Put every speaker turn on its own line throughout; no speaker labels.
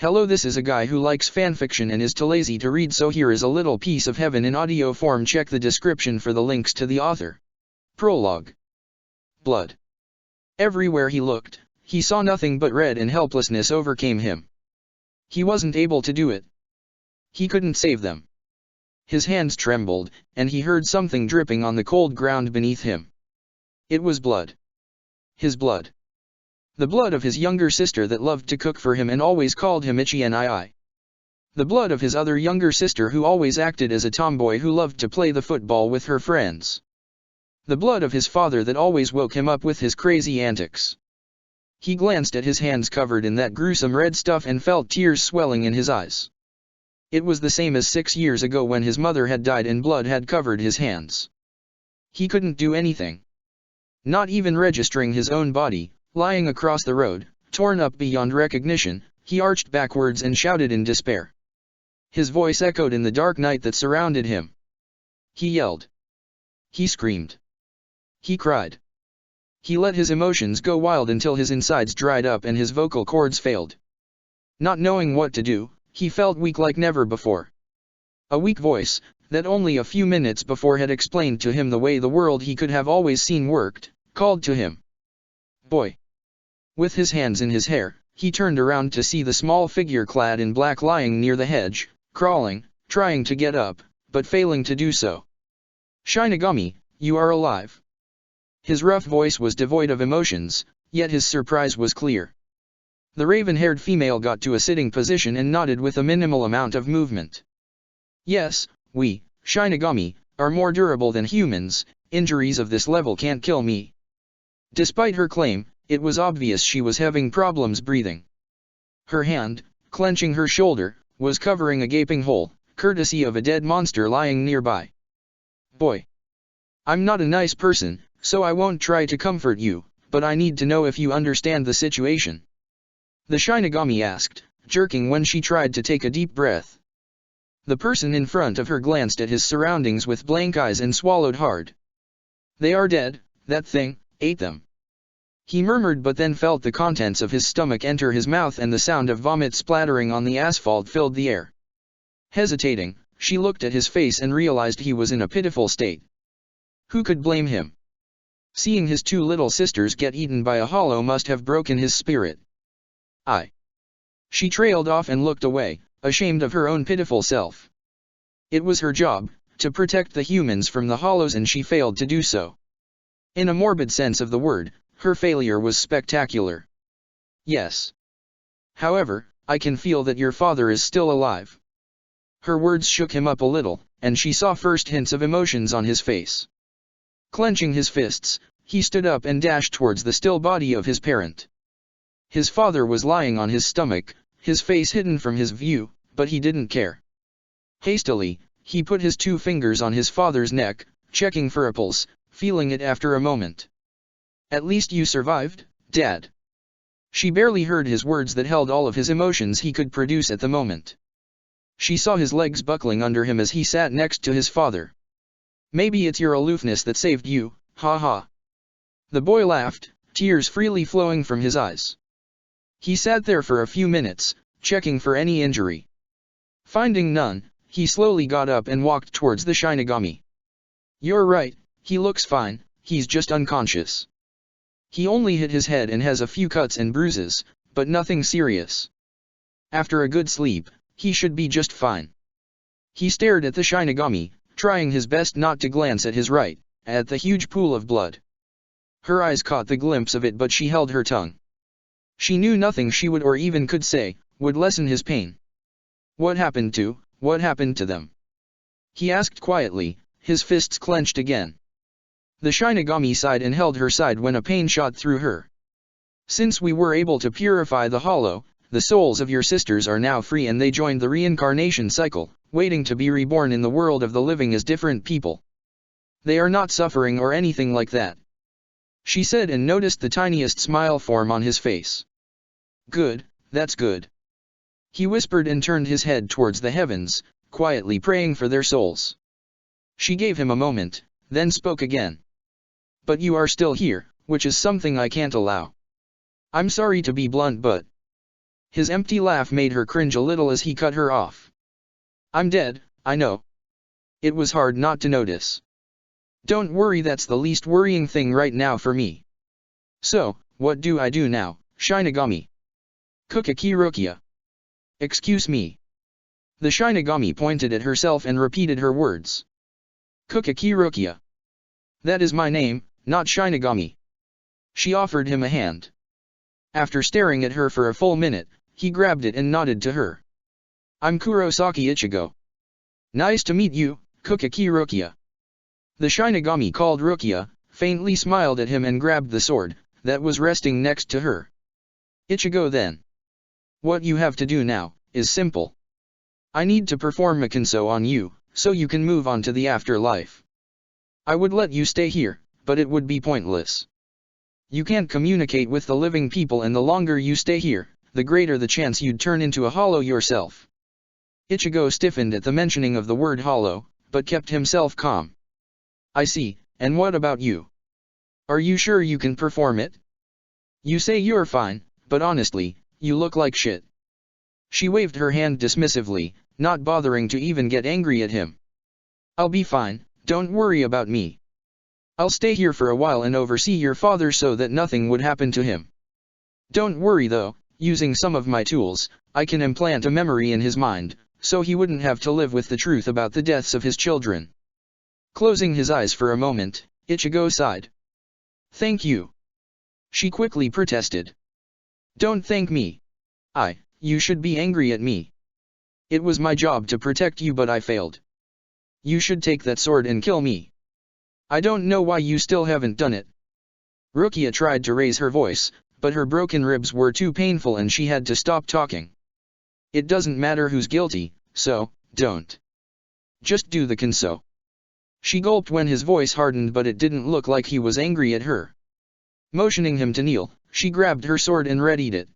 Hello, this is a guy who likes fanfiction and is too lazy to read, so here is a little piece of heaven in audio form. Check the description for the links to the author. Prologue. Blood. Everywhere he looked, he saw nothing but red, and helplessness overcame him. He wasn't able to do it. He couldn't save them. His hands trembled, and he heard something dripping on the cold ground beneath him. It was blood. His blood. The blood of his younger sister that loved to cook for him and always called him Itchy and I. The blood of his other younger sister who always acted as a tomboy who loved to play the football with her friends. The blood of his father that always woke him up with his crazy antics. He glanced at his hands covered in that gruesome red stuff and felt tears swelling in his eyes. It was the same as 6 years ago when his mother had died and blood had covered his hands. He couldn't do anything. Not even registering his own body, lying across the road, torn up beyond recognition, he arched backwards and shouted in despair. His voice echoed in the dark night that surrounded him. He yelled. He screamed. He cried. He let his emotions go wild until his insides dried up and his vocal cords failed. Not knowing what to do, he felt weak like never before. A weak voice, that only a few minutes before had explained to him the way the world he could have always seen worked, called to him. Boy. With his hands in his hair, he turned around to see the small figure clad in black lying near the hedge, crawling, trying to get up, but failing to do so. Shinigami, you are alive. His rough voice was devoid of emotions, yet his surprise was clear. The raven-haired female got to a sitting position and nodded with a minimal amount of movement. Yes, we, Shinigami, are more durable than humans. Injuries of this level can't kill me. Despite her claim, it was obvious she was having problems breathing. Her hand, clenching her shoulder, was covering a gaping hole, courtesy of a dead monster lying nearby. Boy. I'm not a nice person, so I won't try to comfort you, but I need to know if you understand the situation. The Shinigami asked, jerking when she tried to take a deep breath. The person in front of her glanced at his surroundings with blank eyes and swallowed hard. They are dead, that thing ate them. He murmured, but then felt the contents of his stomach enter his mouth and the sound of vomit splattering on the asphalt filled the air. Hesitating, she looked at his face and realized he was in a pitiful state. Who could blame him? Seeing his 2 little sisters get eaten by a hollow must have broken his spirit. She trailed off and looked away, ashamed of her own pitiful self. It was her job, to protect the humans from the hollows, and she failed to do so. In a morbid sense of the word, her failure was spectacular. Yes. However, I can feel that your father is still alive. Her words shook him up a little, and she saw first hints of emotions on his face. Clenching his fists, he stood up and dashed towards the still body of his parent. His father was lying on his stomach, his face hidden from his view, but he didn't care. Hastily, he put his 2 fingers on his father's neck, checking for a pulse, feeling it after a moment. At least you survived, Dad. She barely heard his words that held all of his emotions he could produce at the moment. She saw his legs buckling under him as he sat next to his father. Maybe it's your aloofness that saved you, ha ha. The boy laughed, tears freely flowing from his eyes. He sat there for a few minutes, checking for any injury. Finding none, he slowly got up and walked towards the Shinigami. You're right, he looks fine, he's just unconscious. He only hit his head and has a few cuts and bruises, but nothing serious. After a good sleep, he should be just fine. He stared at the Shinigami, trying his best not to glance at his right, at the huge pool of blood. Her eyes caught the glimpse of it, but she held her tongue. She knew nothing she would or even could say would lessen his pain. What happened to them? He asked quietly, his fists clenched again. The Shinigami sighed and held her side when a pain shot through her. Since we were able to purify the hollow, the souls of your sisters are now free and they joined the reincarnation cycle, waiting to be reborn in the world of the living as different people. They are not suffering or anything like that. She said and noticed the tiniest smile form on his face. Good, that's good. He whispered and turned his head towards the heavens, quietly praying for their souls. She gave him a moment, then spoke again. But you are still here, which is something I can't allow. I'm sorry to be blunt, but His empty laugh made her cringe a little as he cut her off. I'm dead, I know. It was hard not to notice. Don't worry, that's the least worrying thing right now for me. So, what do I do now, Shinigami? Kukaki Rukia. Excuse me. The Shinigami pointed at herself and repeated her words. Kukaki Rukia. That is my name, not Shinigami. She offered him a hand. After staring at her for a full minute, he grabbed it and nodded to her. I'm Kurosaki Ichigo. Nice to meet you, Kukaki Rukia. The Shinigami called Rukia, faintly smiled at him and grabbed the sword that was resting next to her. Ichigo then. What you have to do now is simple. I need to perform a Kinso on you, so you can move on to the afterlife. I would let you stay here, but it would be pointless. You can't communicate with the living people, and the longer you stay here, the greater the chance you'd turn into a hollow yourself. Ichigo stiffened at the mentioning of the word hollow, but kept himself calm. I see, and what about you? Are you sure you can perform it? You say you're fine, but honestly, you look like shit. She waved her hand dismissively, not bothering to even get angry at him. I'll be fine, don't worry about me. I'll stay here for a while and oversee your father so that nothing would happen to him. Don't worry though, using some of my tools, I can implant a memory in his mind, so he wouldn't have to live with the truth about the deaths of his children. Closing his eyes for a moment, Ichigo sighed. Thank you. She quickly protested. Don't thank me. You should be angry at me. It was my job to protect you, but I failed. You should take that sword and kill me. I don't know why you still haven't done it. Rukia tried to raise her voice, but her broken ribs were too painful and she had to stop talking. It doesn't matter who's guilty, so, don't. Just do the Kinso. She gulped when his voice hardened, but it didn't look like he was angry at her. Motioning him to kneel, she grabbed her sword and readied it.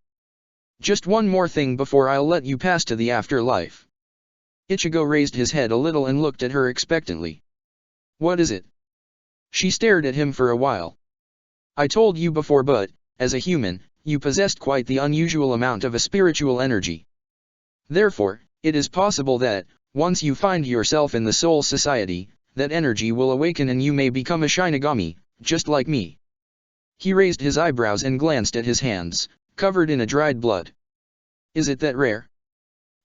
Just one more thing before I'll let you pass to the afterlife. Ichigo raised his head a little and looked at her expectantly. What is it? She stared at him for a while. I told you before, but, as a human, you possessed quite the unusual amount of a spiritual energy. Therefore, it is possible that, once you find yourself in the Soul Society, that energy will awaken and you may become a Shinigami, just like me. He raised his eyebrows and glanced at his hands, covered in a dried blood. Is it that rare?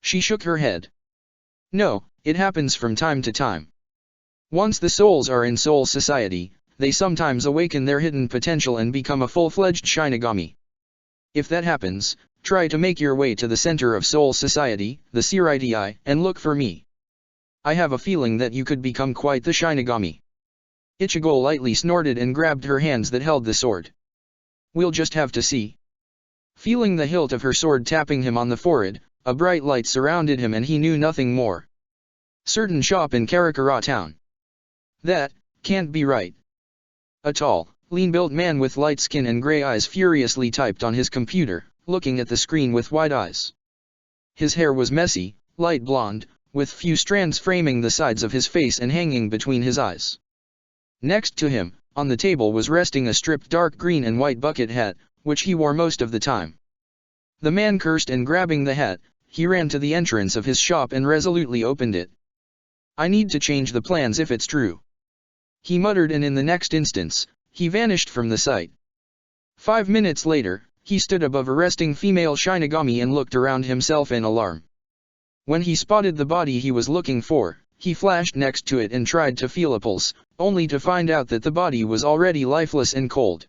She shook her head. No, it happens from time to time. Once the souls are in Soul Society, they sometimes awaken their hidden potential and become a full-fledged Shinigami. If that happens, try to make your way to the center of Soul Society, the Siraidii, and look for me. I have a feeling that you could become quite the Shinigami. Ichigo lightly snorted and grabbed her hands that held the sword. We'll just have to see. Feeling the hilt of her sword tapping him on the forehead, a bright light surrounded him and he knew nothing more. Certain shop in Karakura town. That can't be right. A tall, lean-built man with light skin and gray eyes furiously typed on his computer, looking at the screen with wide eyes. His hair was messy, light blonde, with few strands framing the sides of his face and hanging between his eyes. Next to him, on the table was resting a stripped dark green and white bucket hat, which he wore most of the time. The man cursed and grabbing the hat, he ran to the entrance of his shop and resolutely opened it. I need to change the plans if it's true. He muttered, and in the next instance, he vanished from the sight. 5 minutes later, he stood above a resting female Shinigami and looked around himself in alarm. When he spotted the body he was looking for, he flashed next to it and tried to feel a pulse, only to find out that the body was already lifeless and cold.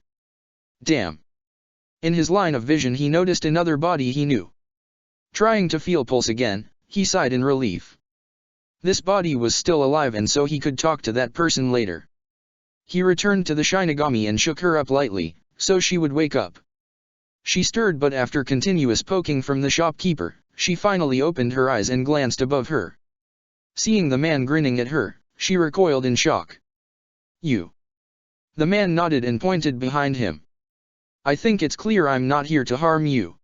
Damn. In his line of vision he noticed another body he knew. Trying to feel pulse again, he sighed in relief. This body was still alive and so he could talk to that person later. He returned to the Shinigami and shook her up lightly, so she would wake up. She stirred, but after continuous poking from the shopkeeper, she finally opened her eyes and glanced above her. Seeing the man grinning at her, she recoiled in shock. You. The man nodded and pointed behind him. I think it's clear I'm not here to harm you.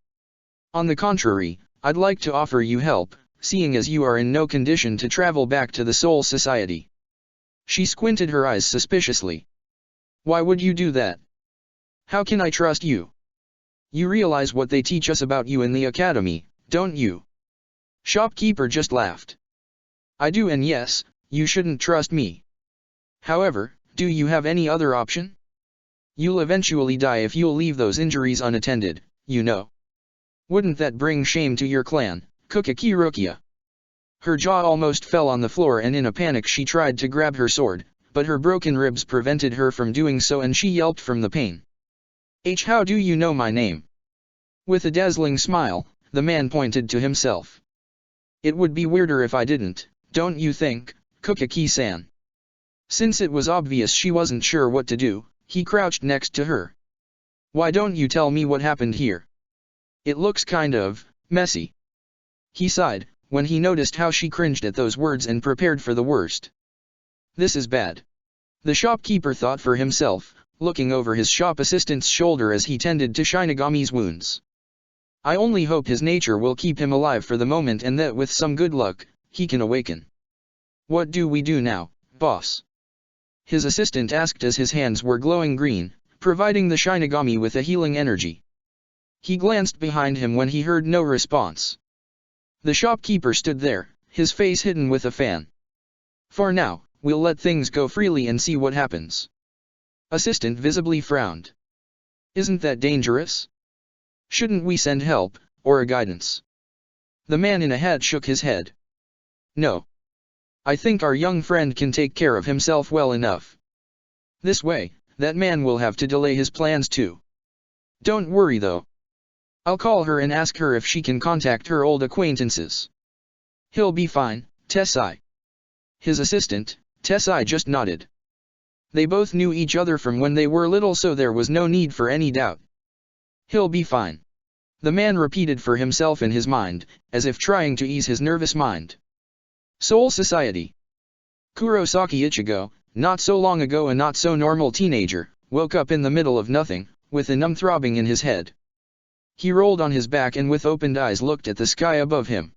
On the contrary, I'd like to offer you help, seeing as you are in no condition to travel back to the Soul Society. She squinted her eyes suspiciously. Why would you do that? How can I trust you? You realize what they teach us about you in the academy, don't you? Shopkeeper just laughed. I do, and yes, you shouldn't trust me. However, do you have any other option? You'll eventually die if you'll leave those injuries unattended, you know. Wouldn't that bring shame to your clan, Kukaki Rukia? Her jaw almost fell on the floor, and in a panic she tried to grab her sword, but her broken ribs prevented her from doing so, and she yelped from the pain. How do you know my name? With a dazzling smile, the man pointed to himself. It would be weirder if I didn't, don't you think, Kukaki-san? Since it was obvious she wasn't sure what to do, he crouched next to her. Why don't you tell me what happened here? It looks kind of messy. He sighed, when he noticed how she cringed at those words and prepared for the worst. This is bad. The shopkeeper thought for himself, looking over his shop assistant's shoulder as he tended to Shinigami's wounds. I only hope his nature will keep him alive for the moment, and that with some good luck, he can awaken. What do we do now, boss? His assistant asked as his hands were glowing green, providing the Shinigami with a healing energy. He glanced behind him when he heard no response. The shopkeeper stood there, his face hidden with a fan. For now, we'll let things go freely and see what happens. Assistant visibly frowned. Isn't that dangerous? Shouldn't we send help, or a guidance? The man in a hat shook his head. No. I think our young friend can take care of himself well enough. This way, that man will have to delay his plans too. Don't worry though. I'll call her and ask her if she can contact her old acquaintances. He'll be fine, Tessai. His assistant, Tessai, just nodded. They both knew each other from when they were little, so there was no need for any doubt. He'll be fine. The man repeated for himself in his mind, as if trying to ease his nervous mind. Soul Society. Kurosaki Ichigo, not so long ago a not-so-normal teenager, woke up in the middle of nothing, with a numb throbbing in his head. He rolled on his back and with opened eyes looked at the sky above him.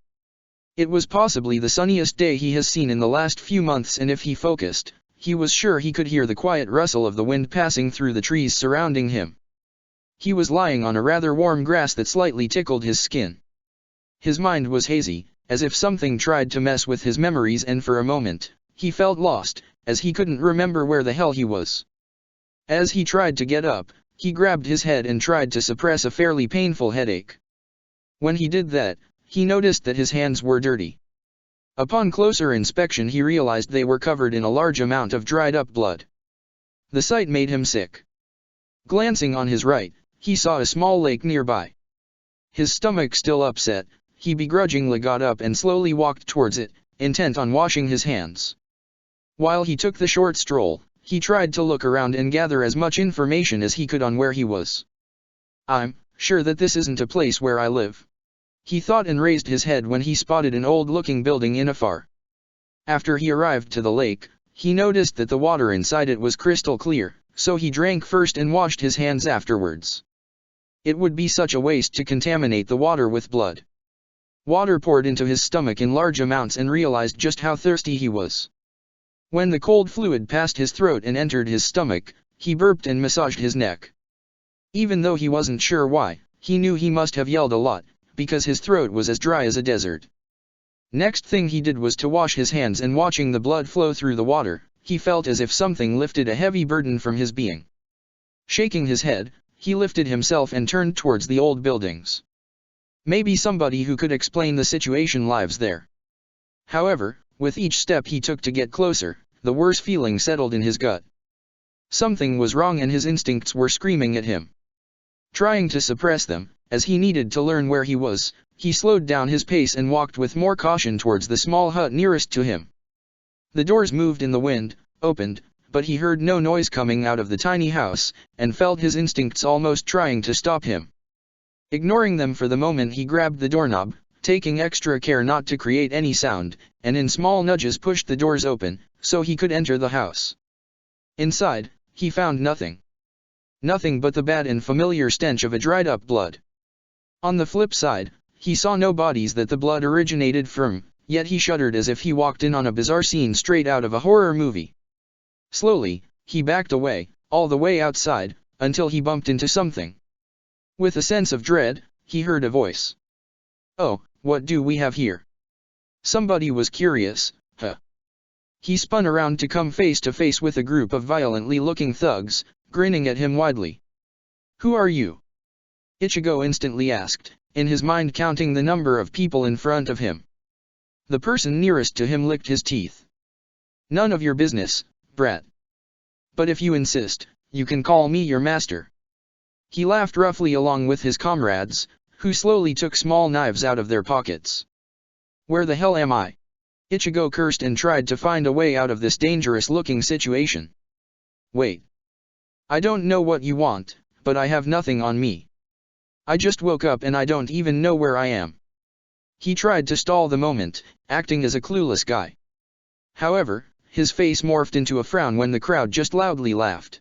It was possibly the sunniest day he has seen in the last few months, and if he focused, he was sure he could hear the quiet rustle of the wind passing through the trees surrounding him. He was lying on a rather warm grass that slightly tickled his skin. His mind was hazy, as if something tried to mess with his memories, and for a moment, he felt lost, as he couldn't remember where the hell he was. As he tried to get up, he grabbed his head and tried to suppress a fairly painful headache. When he did that, he noticed that his hands were dirty. Upon closer inspection he realized they were covered in a large amount of dried-up blood. The sight made him sick. Glancing on his right, he saw a small lake nearby. His stomach still upset, he begrudgingly got up and slowly walked towards it, intent on washing his hands. While he took the short stroll, he tried to look around and gather as much information as he could on where he was. I'm sure that this isn't a place where I live. He thought, and raised his head when he spotted an old-looking building in afar. After he arrived to the lake, he noticed that the water inside it was crystal clear, so he drank first and washed his hands afterwards. It would be such a waste to contaminate the water with blood. Water poured into his stomach in large amounts and realized just how thirsty he was. When the cold fluid passed his throat and entered his stomach, he burped and massaged his neck. Even though he wasn't sure why, he knew he must have yelled a lot, because his throat was as dry as a desert. Next thing he did was to wash his hands, and watching the blood flow through the water, he felt as if something lifted a heavy burden from his being. Shaking his head, he lifted himself and turned towards the old buildings. Maybe somebody who could explain the situation lives there. However, with each step he took to get closer, the worse feeling settled in his gut. Something was wrong and his instincts were screaming at him. Trying to suppress them, as he needed to learn where he was, he slowed down his pace and walked with more caution towards the small hut nearest to him. The doors moved in the wind, opened, but he heard no noise coming out of the tiny house, and felt his instincts almost trying to stop him. Ignoring them for the moment, he grabbed the doorknob, taking extra care not to create any sound, and in small nudges pushed the doors open, so he could enter the house. Inside, he found nothing. Nothing but the bad and familiar stench of a dried-up blood. On the flip side, he saw no bodies that the blood originated from, yet he shuddered as if he walked in on a bizarre scene straight out of a horror movie. Slowly, he backed away, all the way outside, until he bumped into something. With a sense of dread, he heard a voice. "Oh, what do we have here?" Somebody was curious, huh? He spun around to come face to face with a group of violently looking thugs, grinning at him widely. "Who are you?" Ichigo instantly asked, in his mind counting the number of people in front of him. The person nearest to him licked his teeth. "None of your business, brat. But if you insist, you can call me your master." He laughed roughly along with his comrades, who slowly took small knives out of their pockets. "Where the hell am I?" Ichigo cursed and tried to find a way out of this dangerous-looking situation. "Wait. I don't know what you want, but I have nothing on me. I just woke up and I don't even know where I am." He tried to stall the moment, acting as a clueless guy. However, his face morphed into a frown when the crowd just loudly laughed.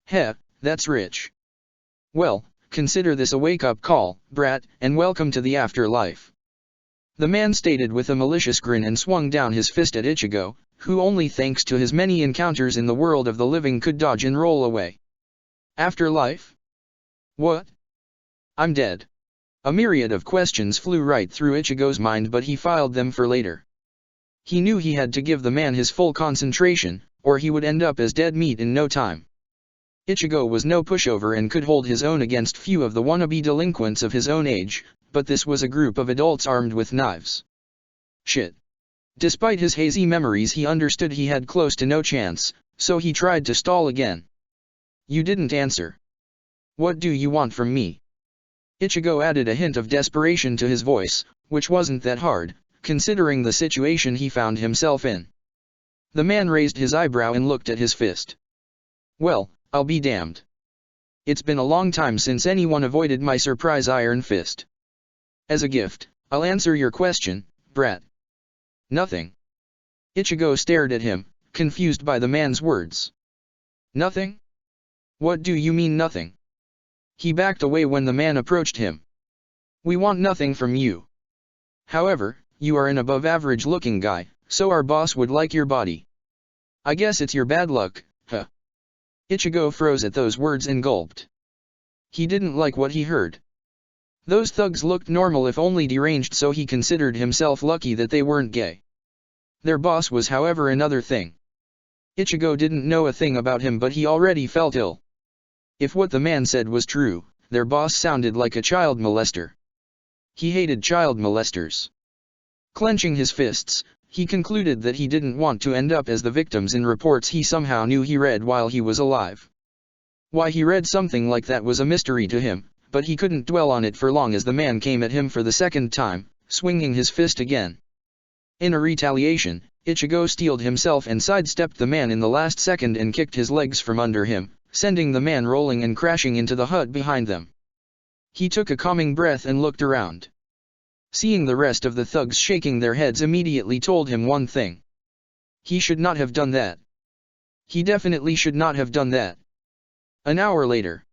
"Heh, that's rich. Well, consider this a wake-up call, brat, and welcome to the afterlife." The man stated with a malicious grin and swung down his fist at Ichigo, who only thanks to his many encounters in the world of the living could dodge and roll away. "Afterlife? What? I'm dead." A myriad of questions flew right through Ichigo's mind, but he filed them for later. He knew he had to give the man his full concentration, or he would end up as dead meat in no time. Ichigo was no pushover and could hold his own against few of the wannabe delinquents of his own age, but this was a group of adults armed with knives. Shit. Despite his hazy memories, he understood he had close to no chance, so he tried to stall again. "You didn't answer. What do you want from me?" Ichigo added a hint of desperation to his voice, which wasn't that hard, considering the situation he found himself in. The man raised his eyebrow and looked at his fist. "Well, I'll be damned. It's been a long time since anyone avoided my surprise iron fist. As a gift, I'll answer your question, brat." "Nothing." Ichigo stared at him, confused by the man's words. "Nothing? What do you mean nothing?" He backed away when the man approached him. "We want nothing from you. However, you are an above-average looking guy, so our boss would like your body. I guess it's your bad luck, huh?" Ichigo froze at those words and gulped. He didn't like what he heard. Those thugs looked normal if only deranged, so he considered himself lucky that they weren't gay. Their boss was, however, another thing. Ichigo didn't know a thing about him, but he already felt ill. If what the man said was true, their boss sounded like a child molester. He hated child molesters. Clenching his fists, he concluded that he didn't want to end up as the victims in reports he somehow knew he read while he was alive. Why he read something like that was a mystery to him, but he couldn't dwell on it for long as the man came at him for the second time, swinging his fist again. In a retaliation, Ichigo steeled himself and sidestepped the man in the last second and kicked his legs from under him, sending the man rolling and crashing into the hut behind them. He took a calming breath and looked around. Seeing the rest of the thugs shaking their heads immediately told him one thing. He should not have done that. He definitely should not have done that. An hour later,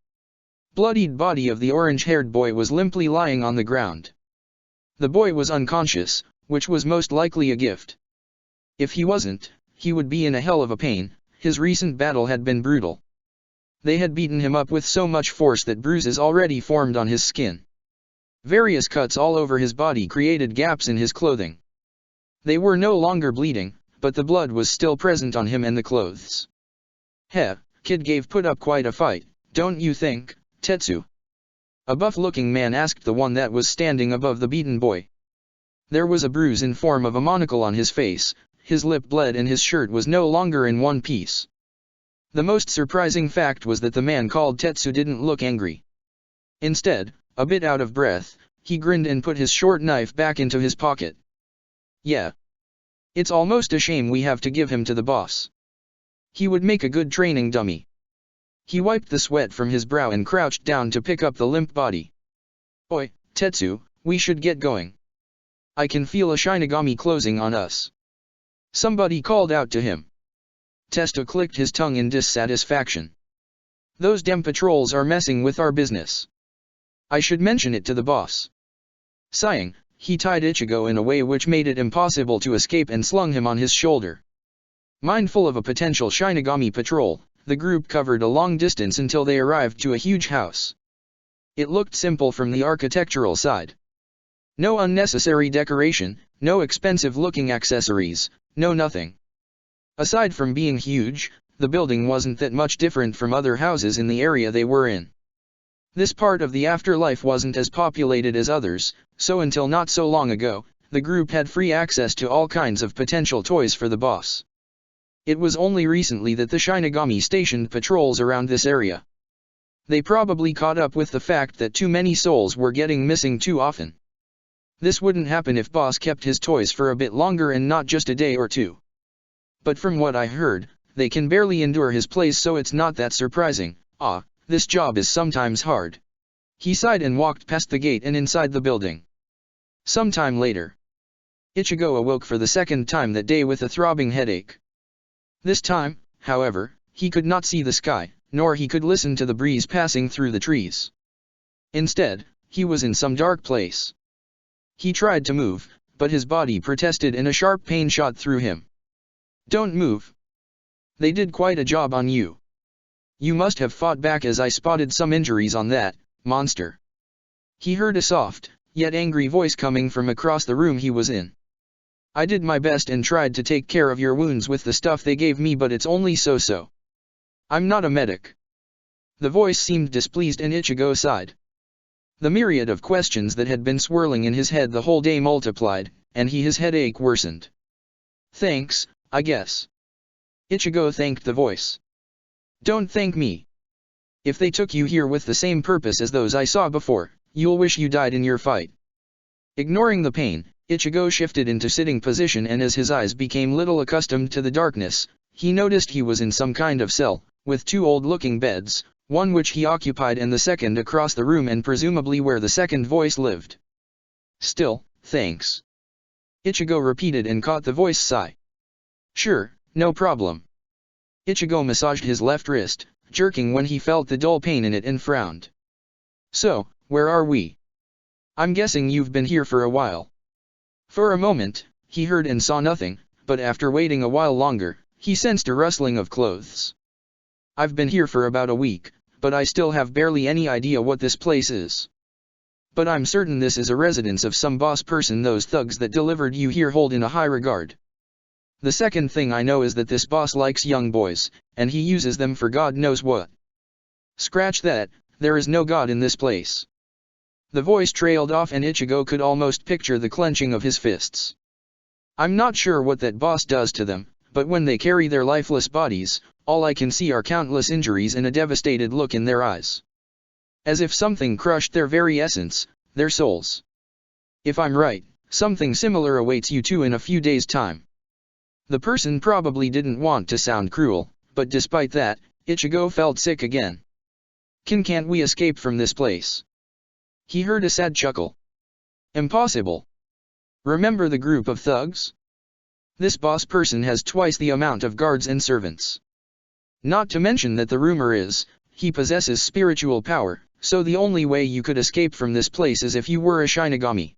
bloodied body of the orange-haired boy was limply lying on the ground. The boy was unconscious, which was most likely a gift. If he wasn't, he would be in a hell of a pain. His recent battle had been brutal. They had beaten him up with so much force that bruises already formed on his skin. Various cuts all over his body created gaps in his clothing. They were no longer bleeding, but the blood was still present on him and the clothes. "Heh, kid put up quite a fight, don't you think, Tetsu?" A buff-looking man asked the one that was standing above the beaten boy. There was a bruise in form of a monocle on his face, his lip bled and his shirt was no longer in one piece. The most surprising fact was that the man called Tetsu didn't look angry. Instead, a bit out of breath, he grinned and put his short knife back into his pocket. "Yeah. It's almost a shame we have to give him to the boss. He would make a good training dummy." He wiped the sweat from his brow and crouched down to pick up the limp body. "Oi, Tetsu, we should get going. I can feel a Shinigami closing on us." Somebody called out to him. Testo clicked his tongue in dissatisfaction. "Those damn patrols are messing with our business. I should mention it to the boss." Sighing, he tied Ichigo in a way which made it impossible to escape and slung him on his shoulder. Mindful of a potential Shinigami patrol, the group covered a long distance until they arrived to a huge house. It looked simple from the architectural side. No unnecessary decoration, no expensive-looking accessories, no nothing. Aside from being huge, the building wasn't that much different from other houses in the area they were in. This part of the afterlife wasn't as populated as others, so until not so long ago, the group had free access to all kinds of potential toys for the boss. It was only recently that the Shinigami stationed patrols around this area. They probably caught up with the fact that too many souls were getting missing too often. This wouldn't happen if boss kept his toys for a bit longer and not just a day or two. But from what I heard, they can barely endure his plays, so it's not that surprising. This job is sometimes hard. He sighed and walked past the gate and inside the building. Sometime later, Ichigo awoke for the second time that day with a throbbing headache. This time, however, he could not see the sky, nor he could listen to the breeze passing through the trees. Instead, he was in some dark place. He tried to move, but his body protested and a sharp pain shot through him. "Don't move. They did quite a job on you. You must have fought back, as I spotted some injuries on that monster." He heard a soft, yet angry voice coming from across the room he was in. "I did my best and tried to take care of your wounds with the stuff they gave me, but it's only so-so. I'm not a medic." The voice seemed displeased and Ichigo sighed. The myriad of questions that had been swirling in his head the whole day multiplied, and his headache worsened. "Thanks, I guess." Ichigo thanked the voice. "Don't thank me. If they took you here with the same purpose as those I saw before, you'll wish you died in your fight." Ignoring the pain, Ichigo shifted into sitting position, and as his eyes became little accustomed to the darkness, he noticed he was in some kind of cell, with two old-looking beds, one which he occupied and the second across the room and presumably where the second voice lived. "Still, thanks," Ichigo repeated and caught the voice sigh. "Sure, no problem." Ichigo massaged his left wrist, jerking when he felt the dull pain in it, and frowned. "So, where are we? I'm guessing you've been here for a while." For a moment, he heard and saw nothing, but after waiting a while longer, he sensed a rustling of clothes. "I've been here for about a week, but I still have barely any idea what this place is. But I'm certain this is a residence of some boss person those thugs that delivered you here hold in a high regard. The second thing I know is that this boss likes young boys, and he uses them for God knows what. Scratch that, there is no God in this place." The voice trailed off and Ichigo could almost picture the clenching of his fists. "I'm not sure what that boss does to them, but when they carry their lifeless bodies, all I can see are countless injuries and a devastated look in their eyes. As if something crushed their very essence, their souls. If I'm right, something similar awaits you too in a few days' time." The person probably didn't want to sound cruel, but despite that, Ichigo felt sick again. Can't we escape from this place?" He heard a sad chuckle. "Impossible. Remember the group of thugs? This boss person has twice the amount of guards and servants. Not to mention that the rumor is, he possesses spiritual power, so the only way you could escape from this place is if you were a Shinigami."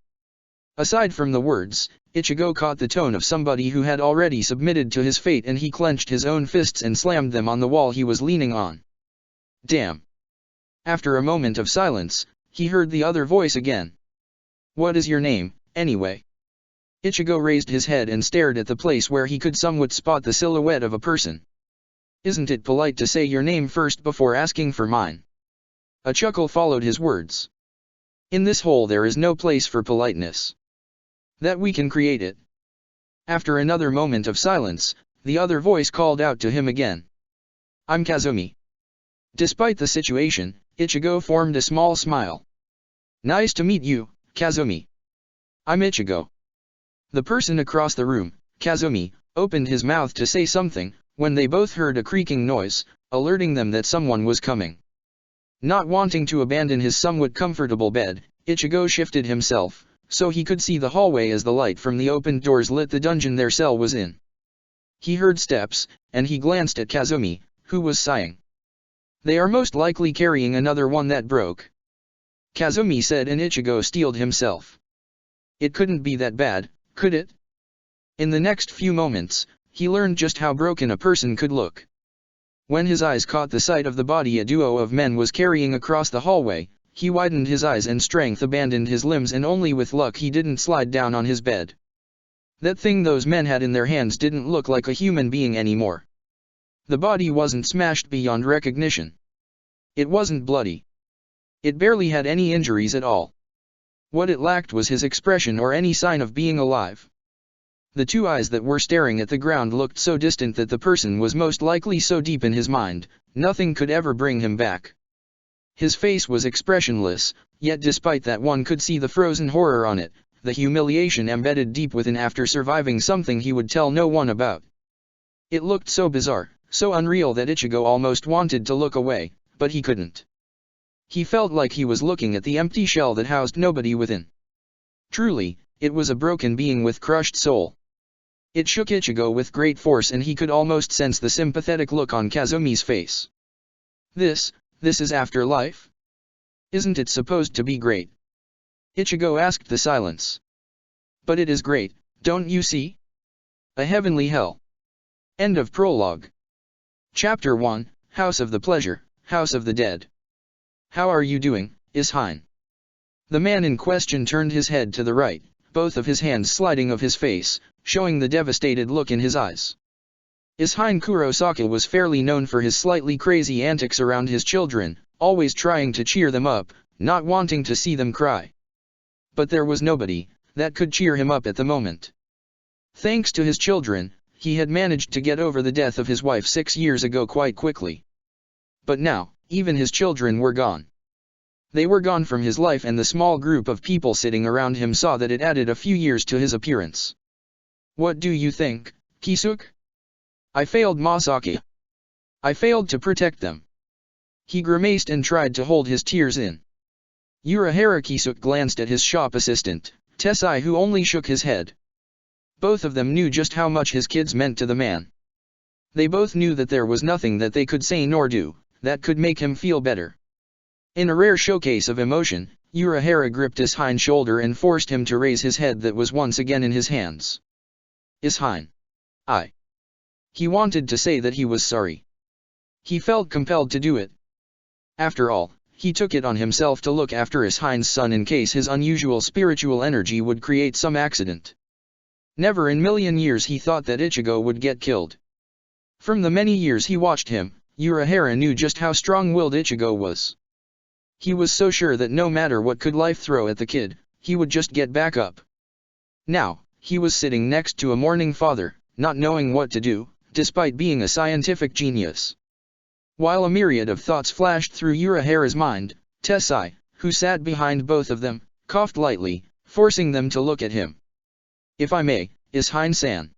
Aside from the words, Ichigo caught the tone of somebody who had already submitted to his fate, and he clenched his own fists and slammed them on the wall he was leaning on. "Damn." After a moment of silence, he heard the other voice again. "What is your name, anyway?" Ichigo raised his head and stared at the place where he could somewhat spot the silhouette of a person. "Isn't it polite to say your name first before asking for mine?" A chuckle followed his words. "In this hole there is no place for politeness. That we can create it." After another moment of silence, the other voice called out to him again. "I'm Kazumi." Despite the situation, Ichigo formed a small smile. "Nice to meet you, Kazumi. I'm Ichigo." The person across the room, Kazumi, opened his mouth to say something, when they both heard a creaking noise, alerting them that someone was coming. Not wanting to abandon his somewhat comfortable bed, Ichigo shifted himself, so he could see the hallway as the light from the opened doors lit the dungeon their cell was in. He heard steps, and he glanced at Kazumi, who was sighing. "They are most likely carrying another one that broke," Kazumi said, and Ichigo steeled himself. It couldn't be that bad, could it? In the next few moments, he learned just how broken a person could look. When his eyes caught the sight of the body a duo of men was carrying across the hallway, he widened his eyes and strength abandoned his limbs, and only with luck he didn't slide down on his bed. That thing those men had in their hands didn't look like a human being anymore. The body wasn't smashed beyond recognition. It wasn't bloody. It barely had any injuries at all. What it lacked was his expression or any sign of being alive. The two eyes that were staring at the ground looked so distant that the person was most likely so deep in his mind, nothing could ever bring him back. His face was expressionless, yet despite that one could see the frozen horror on it, the humiliation embedded deep within after surviving something he would tell no one about. It looked so bizarre, so unreal that Ichigo almost wanted to look away, but he couldn't. He felt like he was looking at the empty shell that housed nobody within. Truly, it was a broken being with crushed soul. It shook Ichigo with great force, and he could almost sense the sympathetic look on Kazumi's face. This is afterlife? Isn't it supposed to be great? Ichigo asked the silence. But it is great, don't you see? A heavenly hell. End of prologue. Chapter 1, House of the Pleasure, House of the Dead. How are you doing, Ishine? The man in question turned his head to the right, both of his hands sliding of his face, showing the devastated look in his eyes. Ishine Kurosaki was fairly known for his slightly crazy antics around his children, always trying to cheer them up, not wanting to see them cry. But there was nobody that could cheer him up at the moment. Thanks to his children, he had managed to get over the death of his wife 6 years ago quite quickly. But now, even his children were gone. They were gone from his life, and the small group of people sitting around him saw that it added a few years to his appearance. What do you think, Kisuke? I failed Masaki. I failed to protect them. He grimaced and tried to hold his tears in. Urahara Kisuke glanced at his shop assistant, Tessai, who only shook his head. Both of them knew just how much his kids meant to the man. They both knew that there was nothing that they could say nor do that could make him feel better. In a rare showcase of emotion, Urahara gripped Ishine's shoulder and forced him to raise his head that was once again in his hands. Ishine. He wanted to say that he was sorry. He felt compelled to do it. After all, he took it on himself to look after Ishine's son in case his unusual spiritual energy would create some accident. Never in a million years he thought that Ichigo would get killed. From the many years he watched him, Urahara knew just how strong-willed Ichigo was. He was so sure that no matter what could life throw at the kid, he would just get back up. Now, he was sitting next to a mourning father, not knowing what to do, despite being a scientific genius. While a myriad of thoughts flashed through Urahara's mind, Tessai, who sat behind both of them, coughed lightly, forcing them to look at him. If I may, Ishine-san.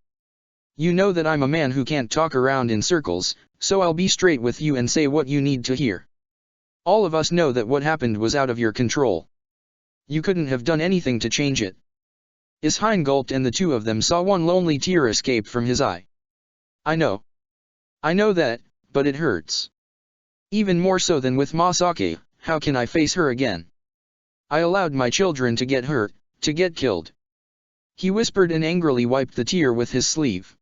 You know that I'm a man who can't talk around in circles, so I'll be straight with you and say what you need to hear. All of us know that what happened was out of your control. You couldn't have done anything to change it. Ishine gulped, and the two of them saw one lonely tear escape from his eye. I know that, but it hurts. Even more so than with Masaki. How can I face her again? I allowed my children to get hurt, to get killed. He whispered and angrily wiped the tear with his sleeve.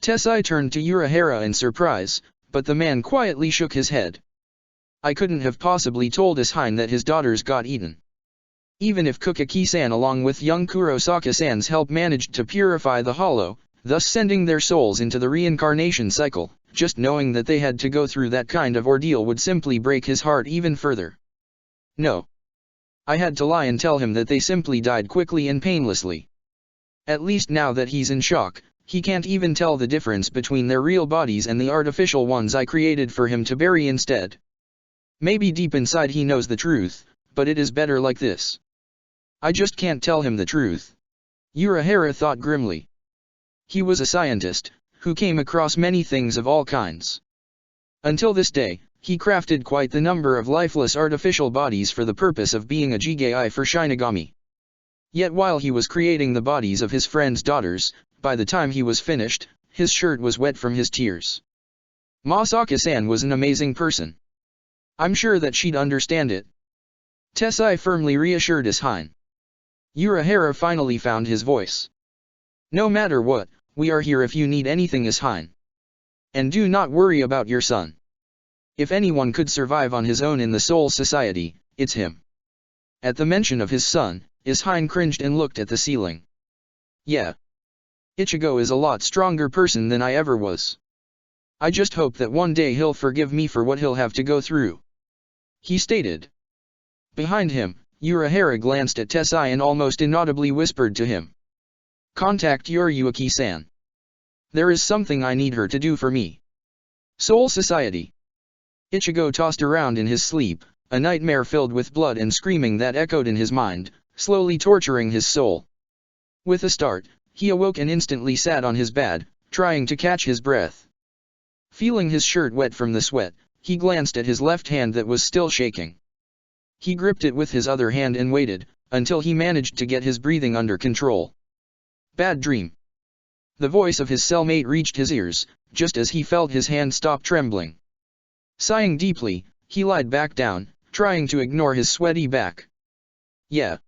Tessai turned to Urahara in surprise, but the man quietly shook his head. I couldn't have possibly told Ishine that his daughters got eaten. Even if Kukaki-san along with young Kurosaki-san's help managed to purify the hollow, thus sending their souls into the reincarnation cycle, just knowing that they had to go through that kind of ordeal would simply break his heart even further. No. I had to lie and tell him that they simply died quickly and painlessly. At least now that he's in shock, he can't even tell the difference between their real bodies and the artificial ones I created for him to bury instead. Maybe deep inside he knows the truth, but it is better like this. I just can't tell him the truth. Urahara thought grimly. He was a scientist, who came across many things of all kinds. Until this day, he crafted quite the number of lifeless artificial bodies for the purpose of being a Jigai for Shinigami. Yet while he was creating the bodies of his friend's daughters, by the time he was finished, his shirt was wet from his tears. Masaki-san was an amazing person. I'm sure that she'd understand it. Tessai firmly reassured Ishine. Urahara finally found his voice. No matter what, we are here if you need anything, Ishine. And do not worry about your son. If anyone could survive on his own in the Soul Society, it's him. At the mention of his son, Ishine cringed and looked at the ceiling. Yeah. Ichigo is a lot stronger person than I ever was. I just hope that one day he'll forgive me for what he'll have to go through. He stated. Behind him, Urahara glanced at Tessai and almost inaudibly whispered to him. Contact Yoriuki-san. There is something I need her to do for me. Soul Society. Ichigo tossed around in his sleep, a nightmare filled with blood and screaming that echoed in his mind, slowly torturing his soul. With a start, he awoke and instantly sat on his bed, trying to catch his breath. Feeling his shirt wet from the sweat, he glanced at his left hand that was still shaking. He gripped it with his other hand and waited, until he managed to get his breathing under control. Bad dream. The voice of his cellmate reached his ears, just as he felt his hand stop trembling. Sighing deeply, he lied back down, trying to ignore his sweaty back. Yeah.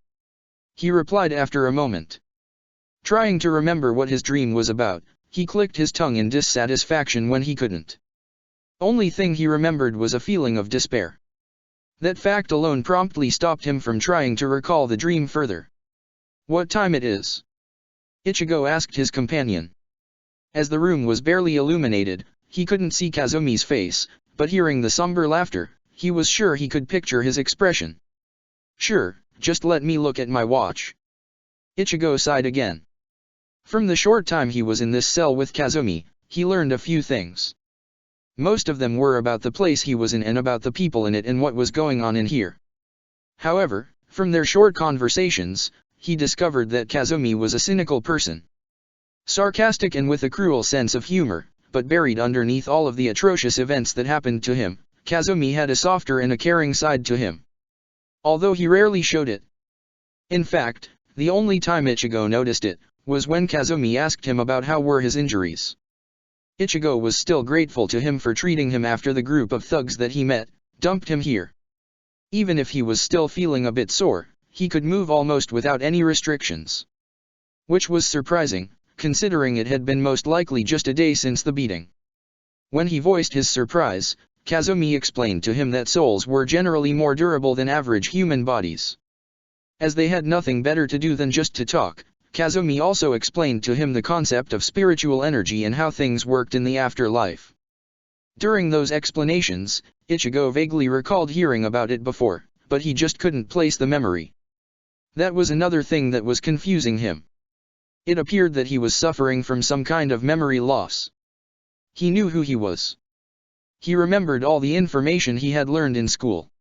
He replied after a moment. Trying to remember what his dream was about, he clicked his tongue in dissatisfaction when he couldn't. Only thing he remembered was a feeling of despair. That fact alone promptly stopped him from trying to recall the dream further. What time it is? Ichigo asked his companion. As the room was barely illuminated, he couldn't see Kazumi's face, but hearing the somber laughter, he was sure he could picture his expression. Sure, just let me look at my watch. Ichigo sighed again. From the short time he was in this cell with Kazumi, he learned a few things. Most of them were about the place he was in and about the people in it and what was going on in here. However, from their short conversations, he discovered that Kazumi was a cynical person. Sarcastic and with a cruel sense of humor, but buried underneath all of the atrocious events that happened to him, Kazumi had a softer and a caring side to him. Although he rarely showed it. In fact, the only time Ichigo noticed it, was when Kazumi asked him about how were his injuries. Ichigo was still grateful to him for treating him after the group of thugs that he met, dumped him here. Even if he was still feeling a bit sore, he could move almost without any restrictions. Which was surprising, considering it had been most likely just a day since the beating. When he voiced his surprise, Kazumi explained to him that souls were generally more durable than average human bodies. As they had nothing better to do than just to talk, Kazumi also explained to him the concept of spiritual energy and how things worked in the afterlife. During those explanations, Ichigo vaguely recalled hearing about it before, but he just couldn't place the memory. That was another thing that was confusing him. It appeared that he was suffering from some kind of memory loss. He knew who he was. He remembered all the information he had learned in school.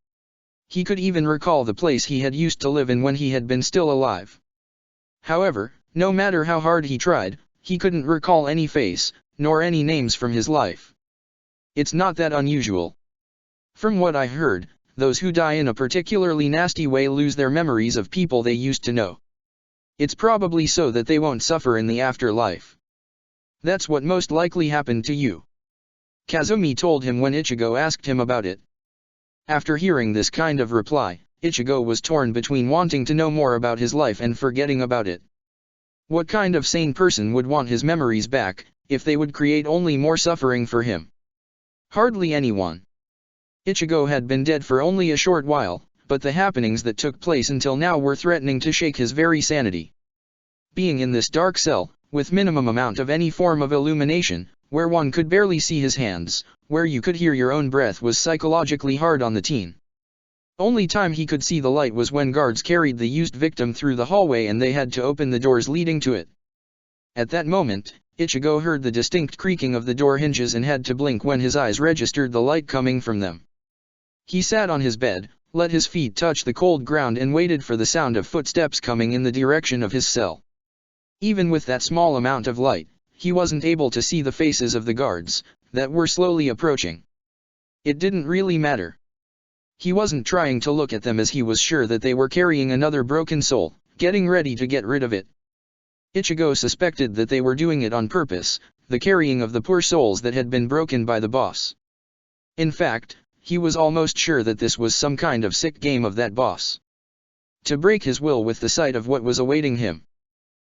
He could even recall the place he had used to live in when he had been still alive. However, no matter how hard he tried, he couldn't recall any face, nor any names from his life. It's not that unusual. From what I heard, those who die in a particularly nasty way lose their memories of people they used to know. It's probably so that they won't suffer in the afterlife. That's what most likely happened to you. Kazumi told him when Ichigo asked him about it. After hearing this kind of reply, Ichigo was torn between wanting to know more about his life and forgetting about it. What kind of sane person would want his memories back, if they would create only more suffering for him? Hardly anyone. Ichigo had been dead for only a short while, but the happenings that took place until now were threatening to shake his very sanity. Being in this dark cell, with minimum amount of any form of illumination, where one could barely see his hands, where you could hear your own breath was psychologically hard on the teen. Only time he could see the light was when guards carried the used victim through the hallway and they had to open the doors leading to it. At that moment, Ichigo heard the distinct creaking of the door hinges and had to blink when his eyes registered the light coming from them. He sat on his bed, let his feet touch the cold ground and waited for the sound of footsteps coming in the direction of his cell. Even with that small amount of light, he wasn't able to see the faces of the guards, that were slowly approaching. It didn't really matter. He wasn't trying to look at them as he was sure that they were carrying another broken soul, getting ready to get rid of it. Ichigo suspected that they were doing it on purpose, the carrying of the poor souls that had been broken by the boss. In fact, he was almost sure that this was some kind of sick game of that boss. To break his will with the sight of what was awaiting him.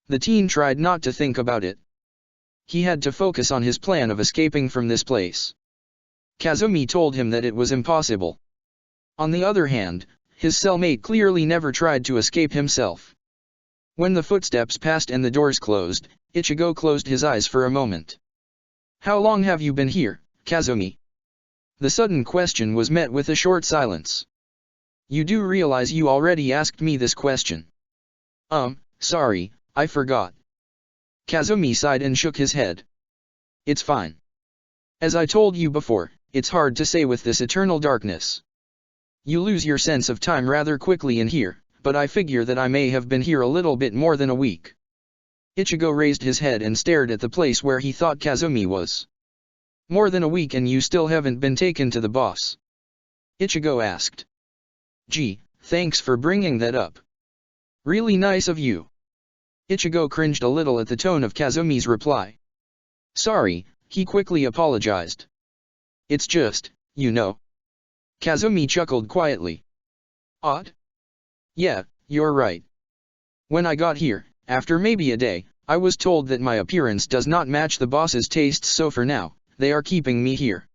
The teen tried not to think about it. He had to focus on his plan of escaping from this place. Kazumi told him that it was impossible. On the other hand, his cellmate clearly never tried to escape himself. When the footsteps passed and the doors closed, Ichigo closed his eyes for a moment. "How long have you been here, Kazumi?" The sudden question was met with a short silence. "You do realize you already asked me this question?" Sorry, I forgot." Kazumi sighed and shook his head. "It's fine. As I told you before, it's hard to say with this eternal darkness. You lose your sense of time rather quickly in here, but I figure that I may have been here a little bit more than a week." Ichigo raised his head and stared at the place where he thought Kazumi was. "More than a week and you still haven't been taken to the boss?" Ichigo asked. "Gee, thanks for bringing that up. Really nice of you." Ichigo cringed a little at the tone of Kazumi's reply. "Sorry," he quickly apologized. "It's just, you know." Kazumi chuckled quietly. "Odd? Yeah, you're right. When I got here, after maybe a day, I was told that my appearance does not match the boss's tastes, so for now, they are keeping me here.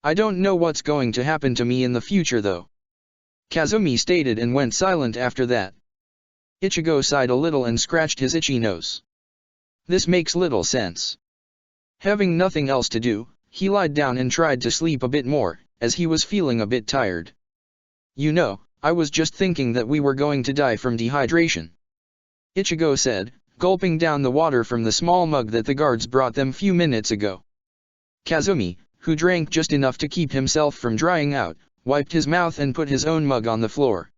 I don't know what's going to happen to me in the future though." Kazumi stated and went silent after that. Ichigo sighed a little and scratched his itchy nose. This makes little sense. Having nothing else to do, he lied down and tried to sleep a bit more, as he was feeling a bit tired. "You know, I was just thinking that we were going to die from dehydration," Ichigo said, gulping down the water from the small mug that the guards brought them few minutes ago. Kazumi, who drank just enough to keep himself from drying out, wiped his mouth and put his own mug on the floor.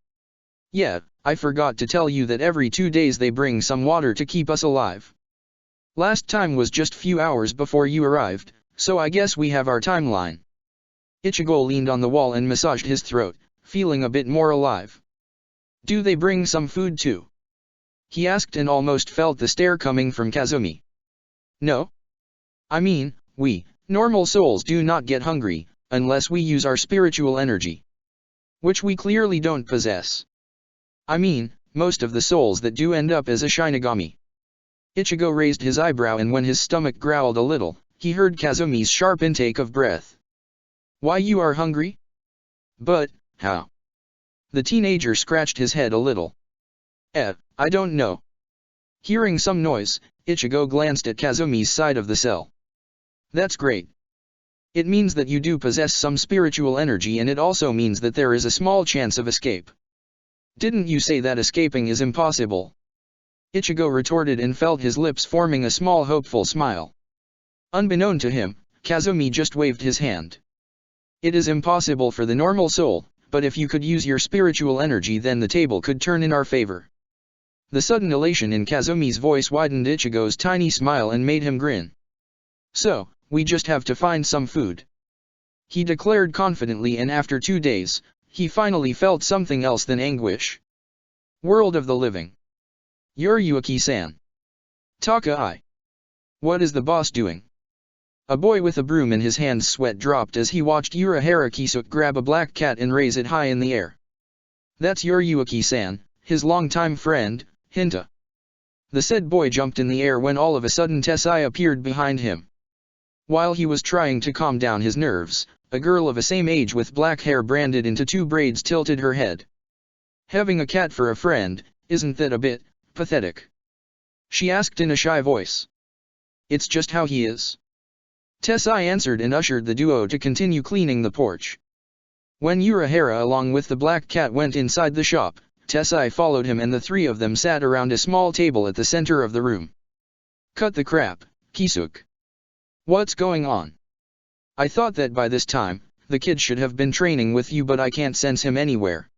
"Yeah, I forgot to tell you that every 2 days they bring some water to keep us alive. Last time was just few hours before you arrived, so I guess we have our timeline." Ichigo leaned on the wall and massaged his throat, feeling a bit more alive. "Do they bring some food too?" he asked and almost felt the stare coming from Kazumi. "No. I mean, we, normal souls do not get hungry, unless we use our spiritual energy. Which we clearly don't possess. I mean, most of the souls that do end up as a Shinigami." Ichigo raised his eyebrow and when his stomach growled a little, he heard Kazumi's sharp intake of breath. "Why you are hungry? But, how?" The teenager scratched his head a little. I don't know." Hearing some noise, Ichigo glanced at Kazumi's side of the cell. "That's great. It means that you do possess some spiritual energy and it also means that there is a small chance of escape. Didn't you say that escaping is impossible?" Ichigo retorted and felt his lips forming a small hopeful smile. Unbeknown to him, Kazumi just waved his hand. "It is impossible for the normal soul, but if you could use your spiritual energy then the table could turn in our favor." The sudden elation in Kazumi's voice widened Ichigo's tiny smile and made him grin. "So, we just have to find some food," he declared confidently, and after 2 days, he finally felt something else than anguish. World of the living. Yuriyuki-san. Taka-I. What is the boss doing? A boy with a broom in his hands sweat dropped as he watched Urahara Kisuke grab a black cat and raise it high in the air. That's Yuriyuki-san, his longtime friend, Hinta. The said boy jumped in the air when all of a sudden Tessai appeared behind him. While he was trying to calm down his nerves, a girl of the same age with black hair branded into 2 braids tilted her head. "Having a cat for a friend, isn't that a bit pathetic?" she asked in a shy voice. "It's just how he is." Tessai answered and ushered the duo to continue cleaning the porch. When Urahara along with the black cat went inside the shop, Tessai followed him and the 3 of them sat around a small table at the center of the room. "Cut the crap, Kisuke. What's going on? I thought that by this time, the kid should have been training with you but I can't sense him anywhere."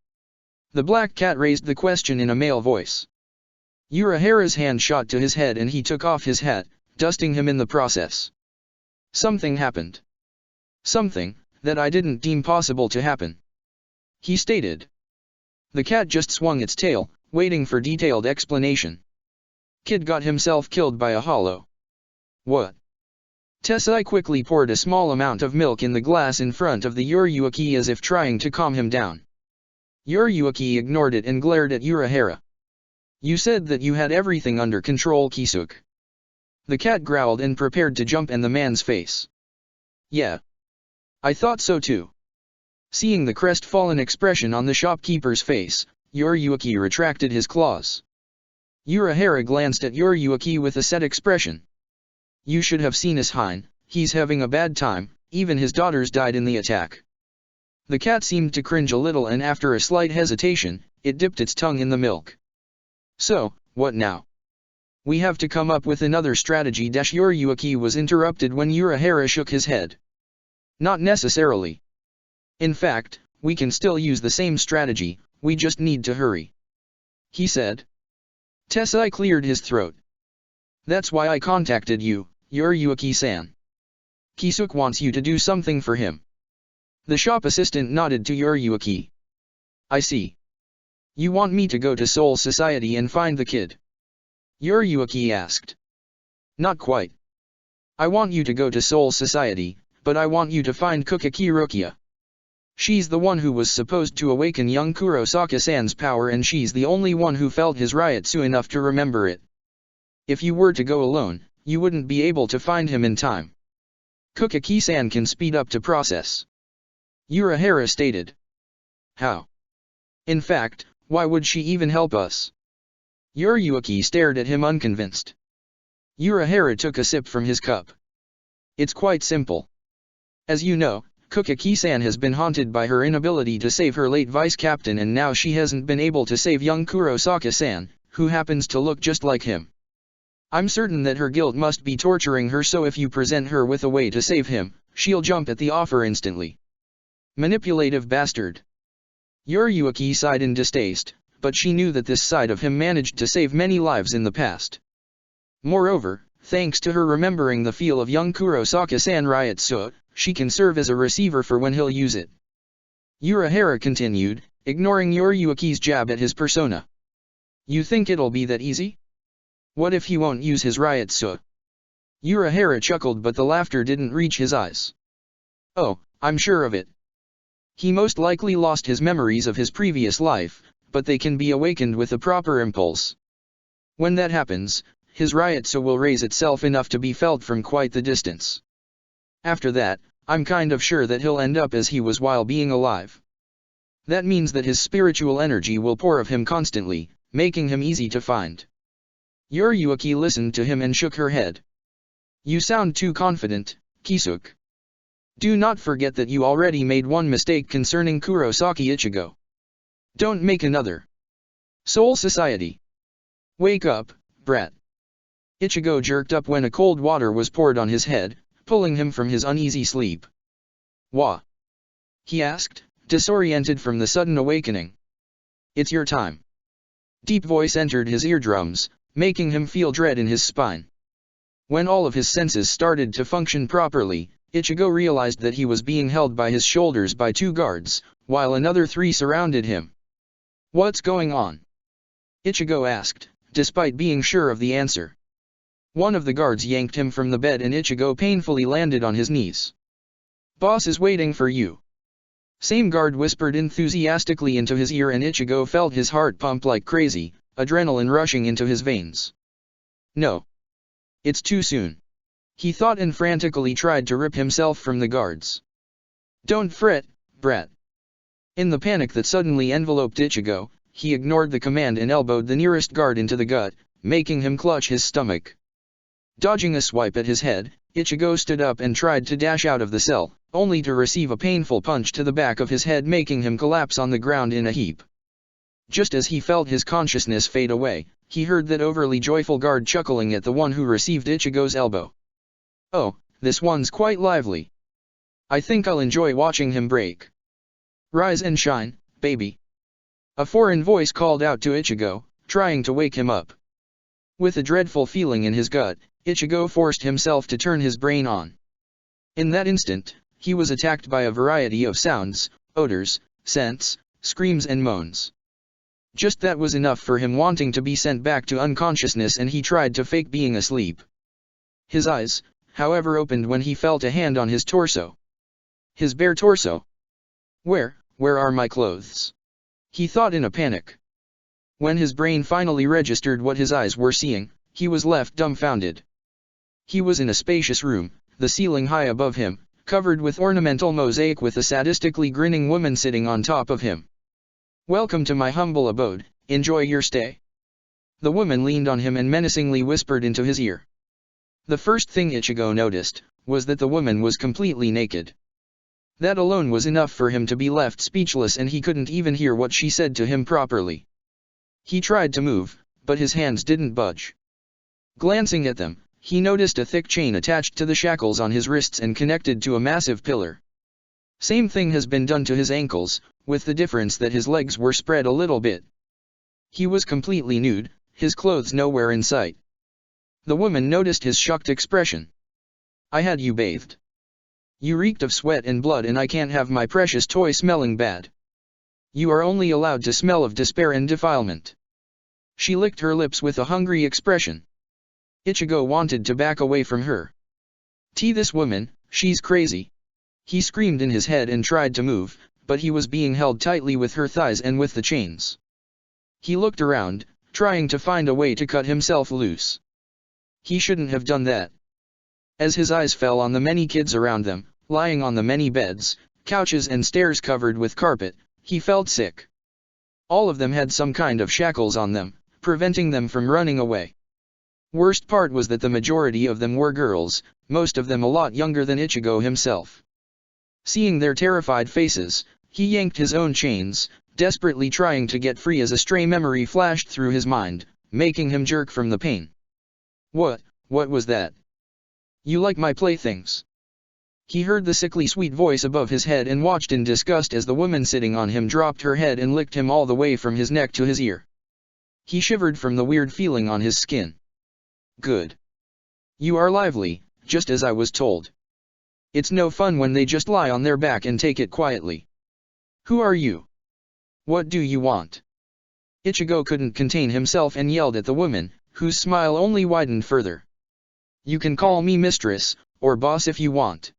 The black cat raised the question in a male voice. Urahara's hand shot to his head and he took off his hat, dusting him in the process. "Something happened. Something that I didn't deem possible to happen," he stated. The cat just swung its tail, waiting for detailed explanation. "Kid got himself killed by a hollow." "What?" Tessai quickly poured a small amount of milk in the glass in front of the Yuriyuki as if trying to calm him down. Yuriyuki ignored it and glared at Urahara. "You said that you had everything under control, Kisuke." The cat growled and prepared to jump in the man's face. "Yeah. I thought so too. Seeing the crestfallen expression on the shopkeeper's face, Yoriyuki retracted his claws. Urahara glanced at Yoriyuki with a set expression. You should have seen Ishine, he's having a bad time, even his daughters died in the attack. The cat seemed to cringe a little, and after a slight hesitation, it dipped its tongue in the milk. So, what now? We have to come up with another strategy. Yoriyuki was interrupted when Urahara shook his head. Not necessarily. In fact, we can still use the same strategy, we just need to hurry. He said. Tessai cleared his throat. That's why I contacted you, Yoriyuki-san. Kisuke wants you to do something for him. The shop assistant nodded to Yoriyuki. I see. You want me to go to Soul Society and find the kid? Yoriyuki asked. Not quite. I want you to go to Soul Society, but I want you to find Kukaki Rukia. She's the one who was supposed to awaken young Kurosaka-san's power, and she's the only one who felt his Ryotsu enough to remember it. If you were to go alone, you wouldn't be able to find him in time. Kukaki-san can speed up the process. Urahara stated. How? In fact, why would she even help us? Yoriyuki stared at him unconvinced. Urahara took a sip from his cup. It's quite simple. As you know, Kukaki-san has been haunted by her inability to save her late vice-captain, and now she hasn't been able to save young Kurosaka-san, who happens to look just like him. I'm certain that her guilt must be torturing her, so if you present her with a way to save him, she'll jump at the offer instantly. Manipulative bastard. Yoriyuki sighed in distaste, but she knew that this side of him managed to save many lives in the past. Moreover, thanks to her remembering the feel of young Kurosaka-san Ryotsu, she can serve as a receiver for when he'll use it. Urahara continued, ignoring Yoriyuki's jab at his persona. You think it'll be that easy? What if he won't use his Ryotsu? Urahara chuckled, but the laughter didn't reach his eyes. Oh, I'm sure of it. He most likely lost his memories of his previous life, but they can be awakened with a proper impulse. When that happens, his Ryotsu will raise itself enough to be felt from quite the distance. After that, I'm kind of sure that he'll end up as he was while being alive. That means that his spiritual energy will pour of him constantly, making him easy to find. Yoriyuki listened to him and shook her head. You sound too confident, Kisuke. Do not forget that you already made one mistake concerning Kurosaki Ichigo. Don't make another. Soul Society. Wake up, brat. Ichigo jerked up when a cold water was poured on his head, pulling him from his uneasy sleep. Wha? He asked, disoriented from the sudden awakening. It's your time. Deep voice entered his eardrums, making him feel dread in his spine. When all of his senses started to function properly, Ichigo realized that he was being held by his shoulders by 2 guards, while another 3 surrounded him. What's going on? Ichigo asked, despite being sure of the answer. One of the guards yanked him from the bed and Ichigo painfully landed on his knees. Boss is waiting for you. Same guard whispered enthusiastically into his ear and Ichigo felt his heart pump like crazy, adrenaline rushing into his veins. No. It's too soon. He thought and frantically tried to rip himself from the guards. Don't fret, brat. In the panic that suddenly enveloped Ichigo, he ignored the command and elbowed the nearest guard into the gut, making him clutch his stomach. Dodging a swipe at his head, Ichigo stood up and tried to dash out of the cell, only to receive a painful punch to the back of his head, making him collapse on the ground in a heap. Just as he felt his consciousness fade away, he heard that overly joyful guard chuckling at the one who received Ichigo's elbow. Oh, this one's quite lively. I think I'll enjoy watching him break. Rise and shine, baby. A foreign voice called out to Ichigo, trying to wake him up. With a dreadful feeling in his gut, Ichigo forced himself to turn his brain on. In that instant, he was attacked by a variety of sounds, odors, scents, screams and moans. Just that was enough for him wanting to be sent back to unconsciousness, and he tried to fake being asleep. His eyes, however, opened when he felt a hand on his torso. His bare torso. Where are my clothes? He thought in a panic. When his brain finally registered what his eyes were seeing, he was left dumbfounded. He was in a spacious room, the ceiling high above him, covered with ornamental mosaic with a sadistically grinning woman sitting on top of him. "Welcome to my humble abode, enjoy your stay." The woman leaned on him and menacingly whispered into his ear. The first thing Ichigo noticed was that the woman was completely naked. That alone was enough for him to be left speechless, and he couldn't even hear what she said to him properly. He tried to move, but his hands didn't budge. Glancing at them, he noticed a thick chain attached to the shackles on his wrists and connected to a massive pillar. Same thing has been done to his ankles, with the difference that his legs were spread a little bit. He was completely nude, his clothes nowhere in sight. The woman noticed his shocked expression. "I had you bathed. You reeked of sweat and blood, and I can't have my precious toy smelling bad. You are only allowed to smell of despair and defilement." She licked her lips with a hungry expression. Ichigo wanted to back away from her. This woman, she's crazy." He screamed in his head and tried to move, but he was being held tightly with her thighs and with the chains. He looked around, trying to find a way to cut himself loose. He shouldn't have done that. As his eyes fell on the many kids around them, lying on the many beds, couches and stairs covered with carpet, he felt sick. All of them had some kind of shackles on them, preventing them from running away. Worst part was that the majority of them were girls, most of them a lot younger than Ichigo himself. Seeing their terrified faces, he yanked his own chains, desperately trying to get free as a stray memory flashed through his mind, making him jerk from the pain. What was that? You like my playthings?" He heard the sickly sweet voice above his head and watched in disgust as the woman sitting on him dropped her head and licked him all the way from his neck to his ear. He shivered from the weird feeling on his skin. "Good. You are lively, just as I was told. It's no fun when they just lie on their back and take it quietly. Who are you? What do you want?" Ichigo couldn't contain himself and yelled at the woman, whose smile only widened further. "You can call me mistress, or boss if you want.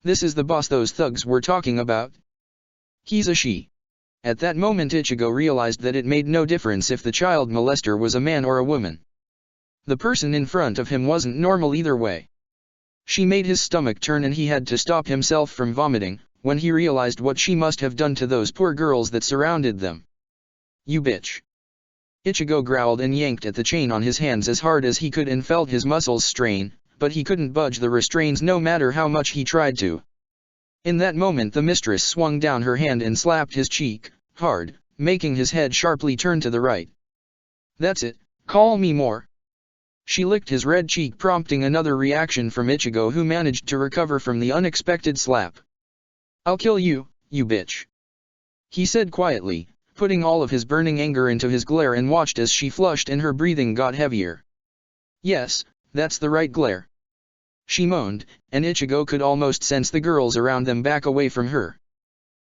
This is the boss those thugs were talking about." "He's a she." At that moment Ichigo realized that it made no difference if the child molester was a man or a woman. The person in front of him wasn't normal either way. She made his stomach turn and he had to stop himself from vomiting, when he realized what she must have done to those poor girls that surrounded them. "You bitch." Ichigo growled and yanked at the chain on his hands as hard as he could and felt his muscles strain, but he couldn't budge the restraints no matter how much he tried to. In that moment the mistress swung down her hand and slapped his cheek, hard, making his head sharply turn to the right. "That's it, call me more." She licked his red cheek, prompting another reaction from Ichigo, who managed to recover from the unexpected slap. "I'll kill you, you bitch," he said quietly, putting all of his burning anger into his glare, and watched as she flushed and her breathing got heavier. "Yes, that's the right glare," she moaned, and Ichigo could almost sense the girls around them back away from her.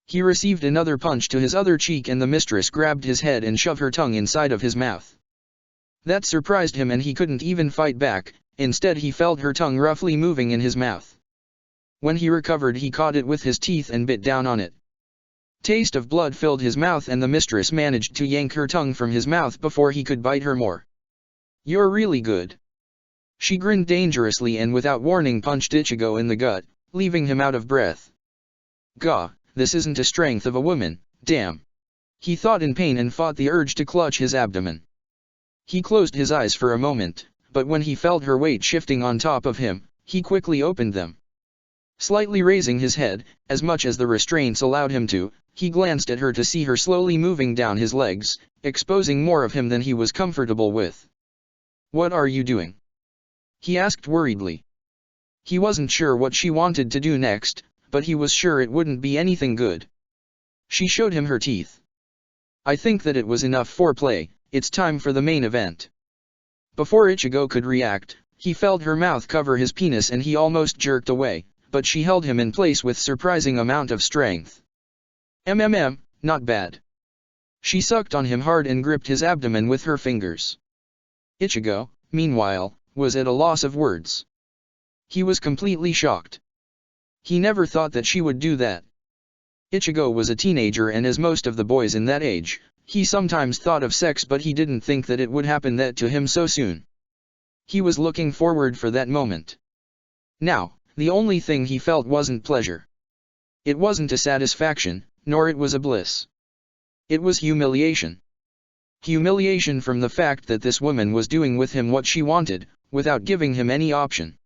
He received another punch to his other cheek and the mistress grabbed his head and shoved her tongue inside of his mouth. That surprised him and he couldn't even fight back, instead he felt her tongue roughly moving in his mouth. When he recovered he caught it with his teeth and bit down on it. Taste of blood filled his mouth and the mistress managed to yank her tongue from his mouth before he could bite her more. "You're really good." She grinned dangerously and without warning punched Ichigo in the gut, leaving him out of breath. "Gah, this isn't the strength of a woman, damn." He thought in pain and fought the urge to clutch his abdomen. He closed his eyes for a moment, but when he felt her weight shifting on top of him, he quickly opened them. Slightly raising his head, as much as the restraints allowed him to, he glanced at her to see her slowly moving down his legs, exposing more of him than he was comfortable with. "What are you doing?" he asked worriedly. He wasn't sure what she wanted to do next, but he was sure it wouldn't be anything good. She showed him her teeth. "I think that it was enough foreplay, it's time for the main event." Before Ichigo could react, he felt her mouth cover his penis and he almost jerked away, but she held him in place with surprising amount of strength. Not bad." She sucked on him hard and gripped his abdomen with her fingers. Ichigo, meanwhile, was at a loss of words. He was completely shocked. He never thought that she would do that. Ichigo was a teenager, and as most of the boys in that age, he sometimes thought of sex, but he didn't think that it would happen that to him so soon. He was looking forward for that moment. Now, the only thing he felt wasn't pleasure. It wasn't a satisfaction, nor it was a bliss. It was humiliation. Humiliation from the fact that this woman was doing with him what she wanted, without giving him any option.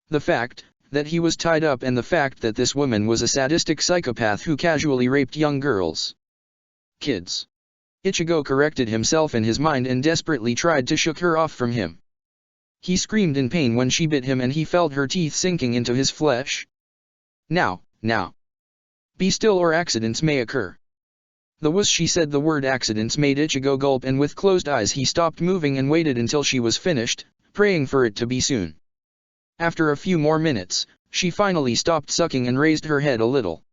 The fact that he was tied up, and the fact that this woman was a sadistic psychopath who casually raped young girls. Kids. Ichigo corrected himself in his mind and desperately tried to shake her off from him. He screamed in pain when she bit him and he felt her teeth sinking into his flesh. Now. Be still or accidents may occur. She said the word accidents made Ichigo gulp, and with closed eyes he stopped moving and waited until she was finished, praying for it to be soon. After a few more minutes, she finally stopped sucking and raised her head a little.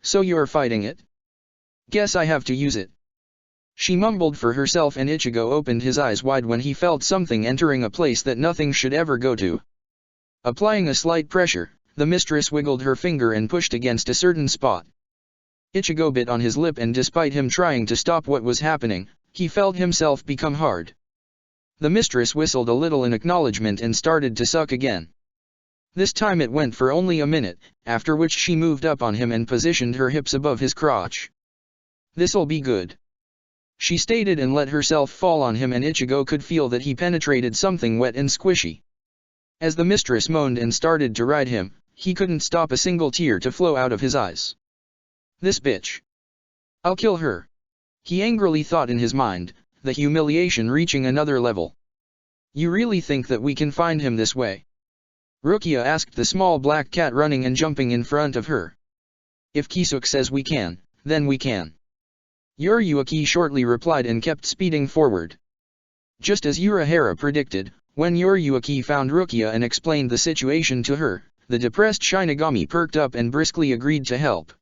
So you're fighting it? Guess I have to use it. She mumbled for herself, and Ichigo opened his eyes wide when he felt something entering a place that nothing should ever go to. Applying a slight pressure, the mistress wiggled her finger and pushed against a certain spot. Ichigo bit on his lip, and despite him trying to stop what was happening, he felt himself become hard. The mistress whistled a little in acknowledgement and started to suck again. This time it went for only a minute, after which she moved up on him and positioned her hips above his crotch. "This'll be good," she stated, and let herself fall on him, and Ichigo could feel that he penetrated something wet and squishy. As the mistress moaned and started to ride him, he couldn't stop a single tear to flow out of his eyes. "This bitch. I'll kill her," he angrily thought in his mind, the humiliation reaching another level. "You really think that we can find him this way?" Rukia asked the small black cat running and jumping in front of her. "If Kisuke says we can, then we can." Yuriyuki shortly replied and kept speeding forward. Just as Urahara predicted, when Yuriyuki found Rukia and explained the situation to her, the depressed Shinigami perked up and briskly agreed to help.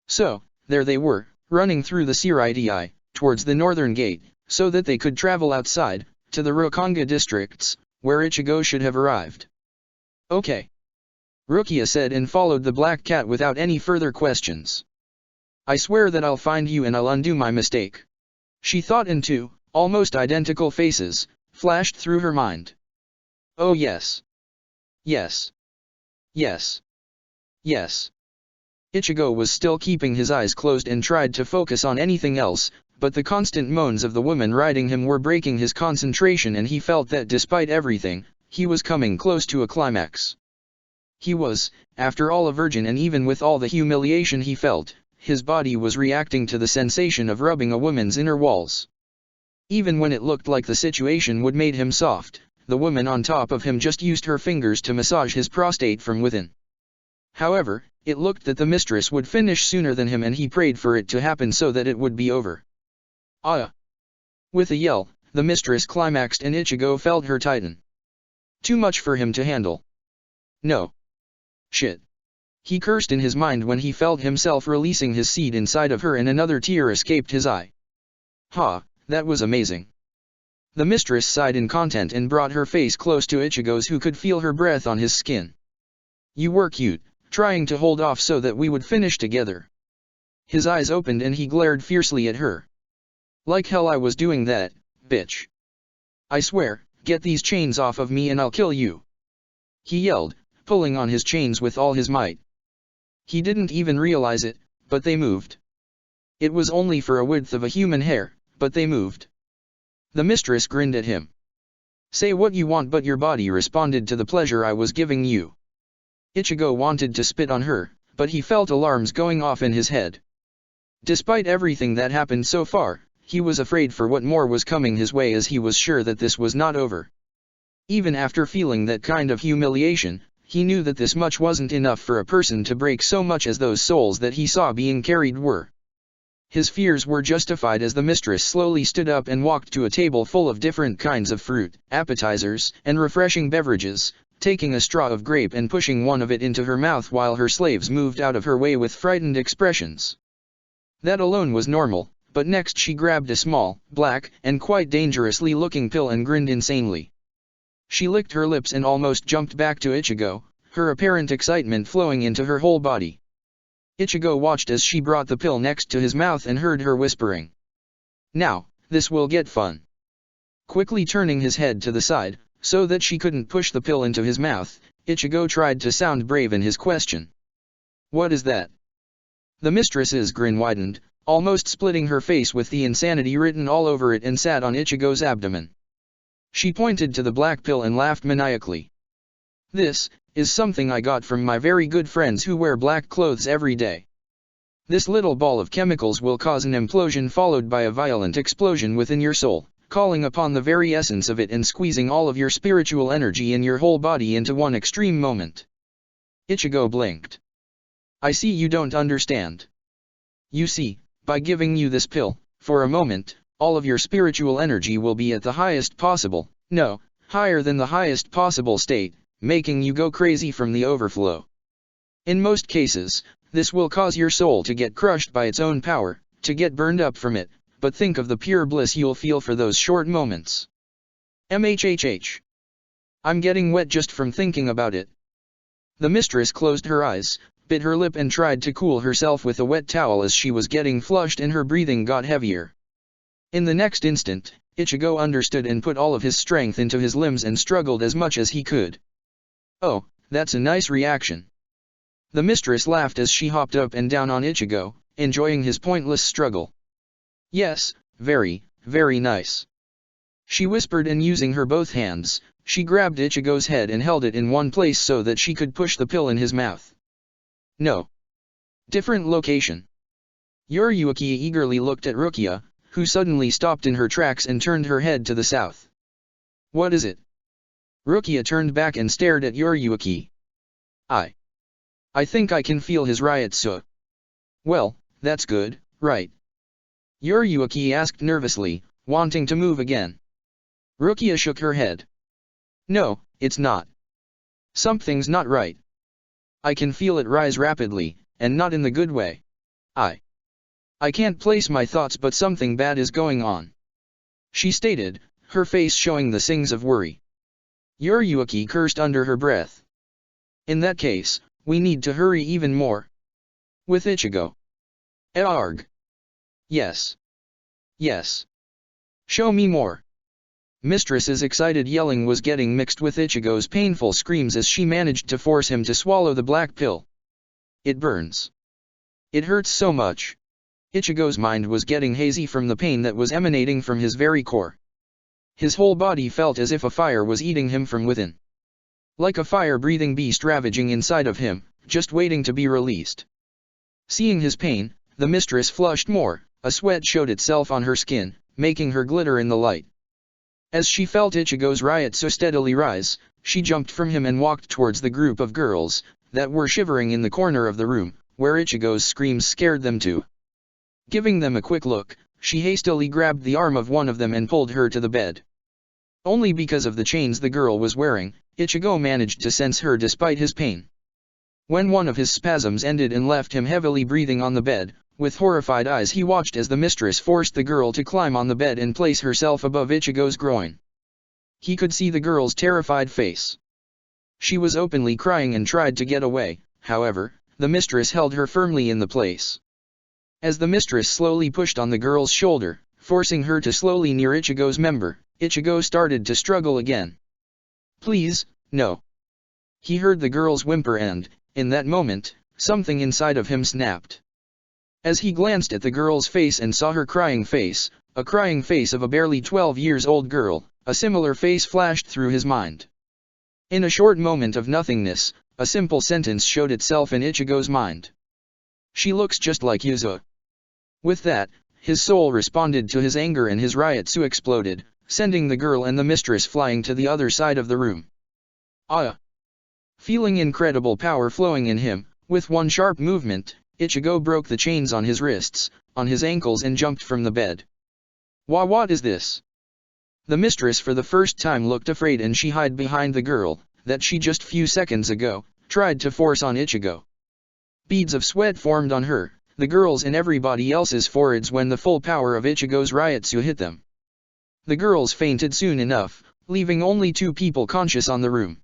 So, there they were, running through the Sirei towards the northern gate, so that they could travel outside, to the Rokanga districts, where Ichigo should have arrived. "Okay," Rukia said, and followed the black cat without any further questions. "I swear that I'll find you and I'll undo my mistake," she thought, and two, almost identical faces, flashed through her mind. "Oh yes. Yes. Yes. Yes." Ichigo was still keeping his eyes closed and tried to focus on anything else, but the constant moans of the woman riding him were breaking his concentration, and he felt that despite everything, he was coming close to a climax. He was, after all, a virgin, and even with all the humiliation he felt, his body was reacting to the sensation of rubbing a woman's inner walls. Even when it looked like the situation would make him soft, the woman on top of him just used her fingers to massage his prostate from within. However, it looked that the mistress would finish sooner than him, and he prayed for it to happen so that it would be over. "Ah!" With a yell, the mistress climaxed, and Ichigo felt her tighten. Too much for him to handle. "No. Shit." He cursed in his mind when he felt himself releasing his seed inside of her, and another tear escaped his eye. "Ha, that was amazing." The mistress sighed in content and brought her face close to Ichigo's, who could feel her breath on his skin. "You were cute, trying to hold off so that we would finish together." His eyes opened and he glared fiercely at her. "Like hell I was doing that, bitch. I swear, get these chains off of me and I'll kill you," he yelled, pulling on his chains with all his might. He didn't even realize it, but they moved. It was only for a width of a human hair, but they moved. The mistress grinned at him. "Say what you want, but your body responded to the pleasure I was giving you." Ichigo wanted to spit on her, but he felt alarms going off in his head. Despite everything that happened so far, he was afraid for what more was coming his way, as he was sure that this was not over. Even after feeling that kind of humiliation, he knew that this much wasn't enough for a person to break so much as those souls that he saw being carried were. His fears were justified as the mistress slowly stood up and walked to a table full of different kinds of fruit, appetizers, and refreshing beverages, taking a straw of grape and pushing one of it into her mouth while her slaves moved out of her way with frightened expressions. That alone was normal, but next she grabbed a small, black, and quite dangerously looking pill and grinned insanely. She licked her lips and almost jumped back to Ichigo, her apparent excitement flowing into her whole body. Ichigo watched as she brought the pill next to his mouth and heard her whispering, "Now, this will get fun." Quickly turning his head to the side, so that she couldn't push the pill into his mouth, Ichigo tried to sound brave in his question. What is that? The mistress's grin widened, almost splitting her face with the insanity written all over it and sat on Ichigo's abdomen. She pointed to the black pill and laughed maniacally. This is something I got from my very good friends who wear black clothes every day. This little ball of chemicals will cause an implosion followed by a violent explosion within your soul, calling upon the very essence of it and squeezing all of your spiritual energy in your whole body into one extreme moment. Ichigo blinked. I see you don't understand. You see, by giving you this pill, for a moment, all of your spiritual energy will be at the highest possible, no, higher than the highest possible state, making you go crazy from the overflow. In most cases, this will cause your soul to get crushed by its own power, to get burned up from it, but think of the pure bliss you'll feel for those short moments. MHHH. I'm getting wet just from thinking about it. The mistress closed her eyes, bit her lip and tried to cool herself with a wet towel as she was getting flushed and her breathing got heavier. In the next instant, Ichigo understood and put all of his strength into his limbs and struggled as much as he could. Oh, that's a nice reaction. The mistress laughed as she hopped up and down on Ichigo, enjoying his pointless struggle. Yes, very, very nice. She whispered, and using her both hands, she grabbed Ichigo's head and held it in one place so that she could push the pill in his mouth. No. Different location. Yuriyuki eagerly looked at Rukia, who suddenly stopped in her tracks and turned her head to the south. What is it? Rukia turned back and stared at Yuriyuki. I think I can feel his Ryatsu. Well, that's good, right? Yuriyuki asked nervously, wanting to move again. Rukia shook her head. No, it's not. Something's not right. I can feel it rise rapidly, and not in the good way. I can't place my thoughts, but something bad is going on. She stated, her face showing the signs of worry. Yuriyuki cursed under her breath. In that case, we need to hurry even more. With Ichigo. Arg. Yes. Yes. Show me more. Mistress's excited yelling was getting mixed with Ichigo's painful screams as she managed to force him to swallow the black pill. It burns. It hurts so much. Ichigo's mind was getting hazy from the pain that was emanating from his very core. His whole body felt as if a fire was eating him from within. Like a fire-breathing beast ravaging inside of him, just waiting to be released. Seeing his pain, the mistress flushed more, a sweat showed itself on her skin, making her glitter in the light. As she felt Ichigo's Ryatsu steadily rise, she jumped from him and walked towards the group of girls that were shivering in the corner of the room, where Ichigo's screams scared them too. Giving them a quick look, she hastily grabbed the arm of one of them and pulled her to the bed. Only because of the chains the girl was wearing, Ichigo managed to sense her despite his pain. When one of his spasms ended and left him heavily breathing on the bed, with horrified eyes he watched as the mistress forced the girl to climb on the bed and place herself above Ichigo's groin. He could see the girl's terrified face. She was openly crying and tried to get away, however, the mistress held her firmly in the place. As the mistress slowly pushed on the girl's shoulder, forcing her to slowly near Ichigo's member, Ichigo started to struggle again. Please, no. He heard the girl's whimper and, in that moment, something inside of him snapped. As he glanced at the girl's face and saw her crying face, a crying face of a barely 12 years old girl, a similar face flashed through his mind. In a short moment of nothingness, a simple sentence showed itself in Ichigo's mind. She looks just like Yuzo. With that, his soul responded to his anger and his Ryatsu exploded, sending the girl and the mistress flying to the other side of the room. Feeling incredible power flowing in him, with one sharp movement, Ichigo broke the chains on his wrists, on his ankles and jumped from the bed. What is this? The mistress for the first time looked afraid and she hid behind the girl, that she just few seconds ago, tried to force on Ichigo. Beads of sweat formed on her, the girls and everybody else's foreheads when the full power of Ichigo's Ryatsu hit them. The girls fainted soon enough, leaving only 2 people conscious on the room.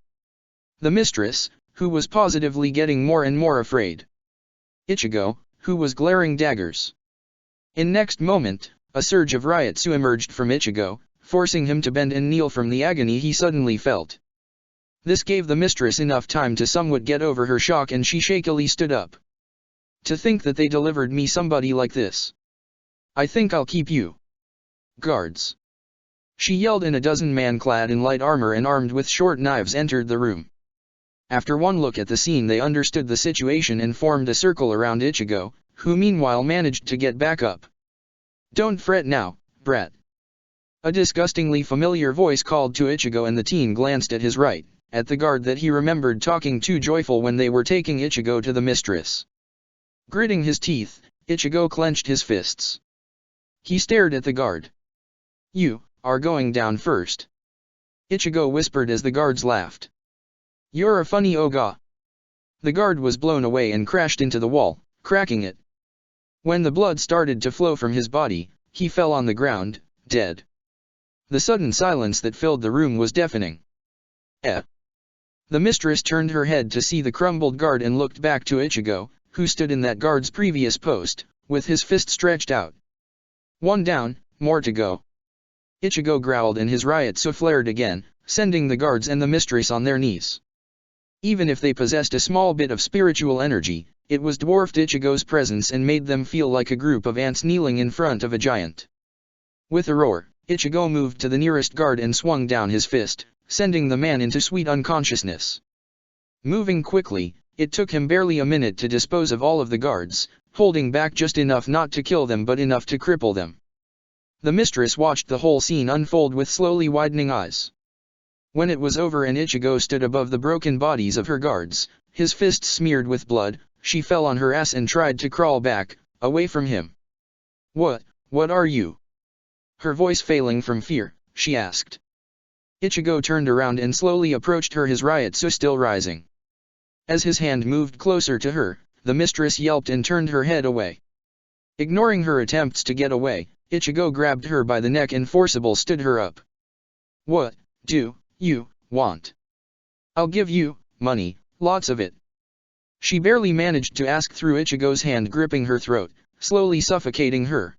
The mistress, who was positively getting more and more afraid. Ichigo, who was glaring daggers. In next moment, a surge of Ryatsu emerged from Ichigo, forcing him to bend and kneel from the agony he suddenly felt. This gave the mistress enough time to somewhat get over her shock, and she shakily stood up. To think that they delivered me somebody like this. I think I'll keep you. Guards. She yelled, and a dozen men clad in light armor and armed with short knives entered the room. After one look at the scene, they understood the situation and formed a circle around Ichigo, who meanwhile managed to get back up. Don't fret now, brat. A disgustingly familiar voice called to Ichigo, and the teen glanced at his right, at the guard that he remembered talking to Joyful when they were taking Ichigo to the mistress. Gritting his teeth, Ichigo clenched his fists. He stared at the guard. You are going down first. Ichigo whispered as the guards laughed. You're a funny Oga. The guard was blown away and crashed into the wall, cracking it. When the blood started to flow from his body, he fell on the ground, dead. The sudden silence that filled the room was deafening. The mistress turned her head to see the crumbled guard and looked back to Ichigo, who stood in that guard's previous post, with his fist stretched out. One down, more to go. Ichigo growled, and his Ryutsu flared again, sending the guards and the mistress on their knees. Even if they possessed a small bit of spiritual energy, it was dwarfed Ichigo's presence and made them feel like a group of ants kneeling in front of a giant. With a roar, Ichigo moved to the nearest guard and swung down his fist, sending the man into sweet unconsciousness. Moving quickly, it took him barely a minute to dispose of all of the guards, holding back just enough not to kill them but enough to cripple them. The mistress watched the whole scene unfold with slowly widening eyes. When it was over and Ichigo stood above the broken bodies of her guards, his fists smeared with blood, she fell on her ass and tried to crawl back, away from him. What are you? Her voice failing from fear, she asked. Ichigo turned around and slowly approached her, his Ryutsu still rising. As his hand moved closer to her, the mistress yelped and turned her head away. Ignoring her attempts to get away, Ichigo grabbed her by the neck and forcibly stood her up. What do you want? I'll give you money, lots of it. She barely managed to ask through Ichigo's hand gripping her throat, slowly suffocating her.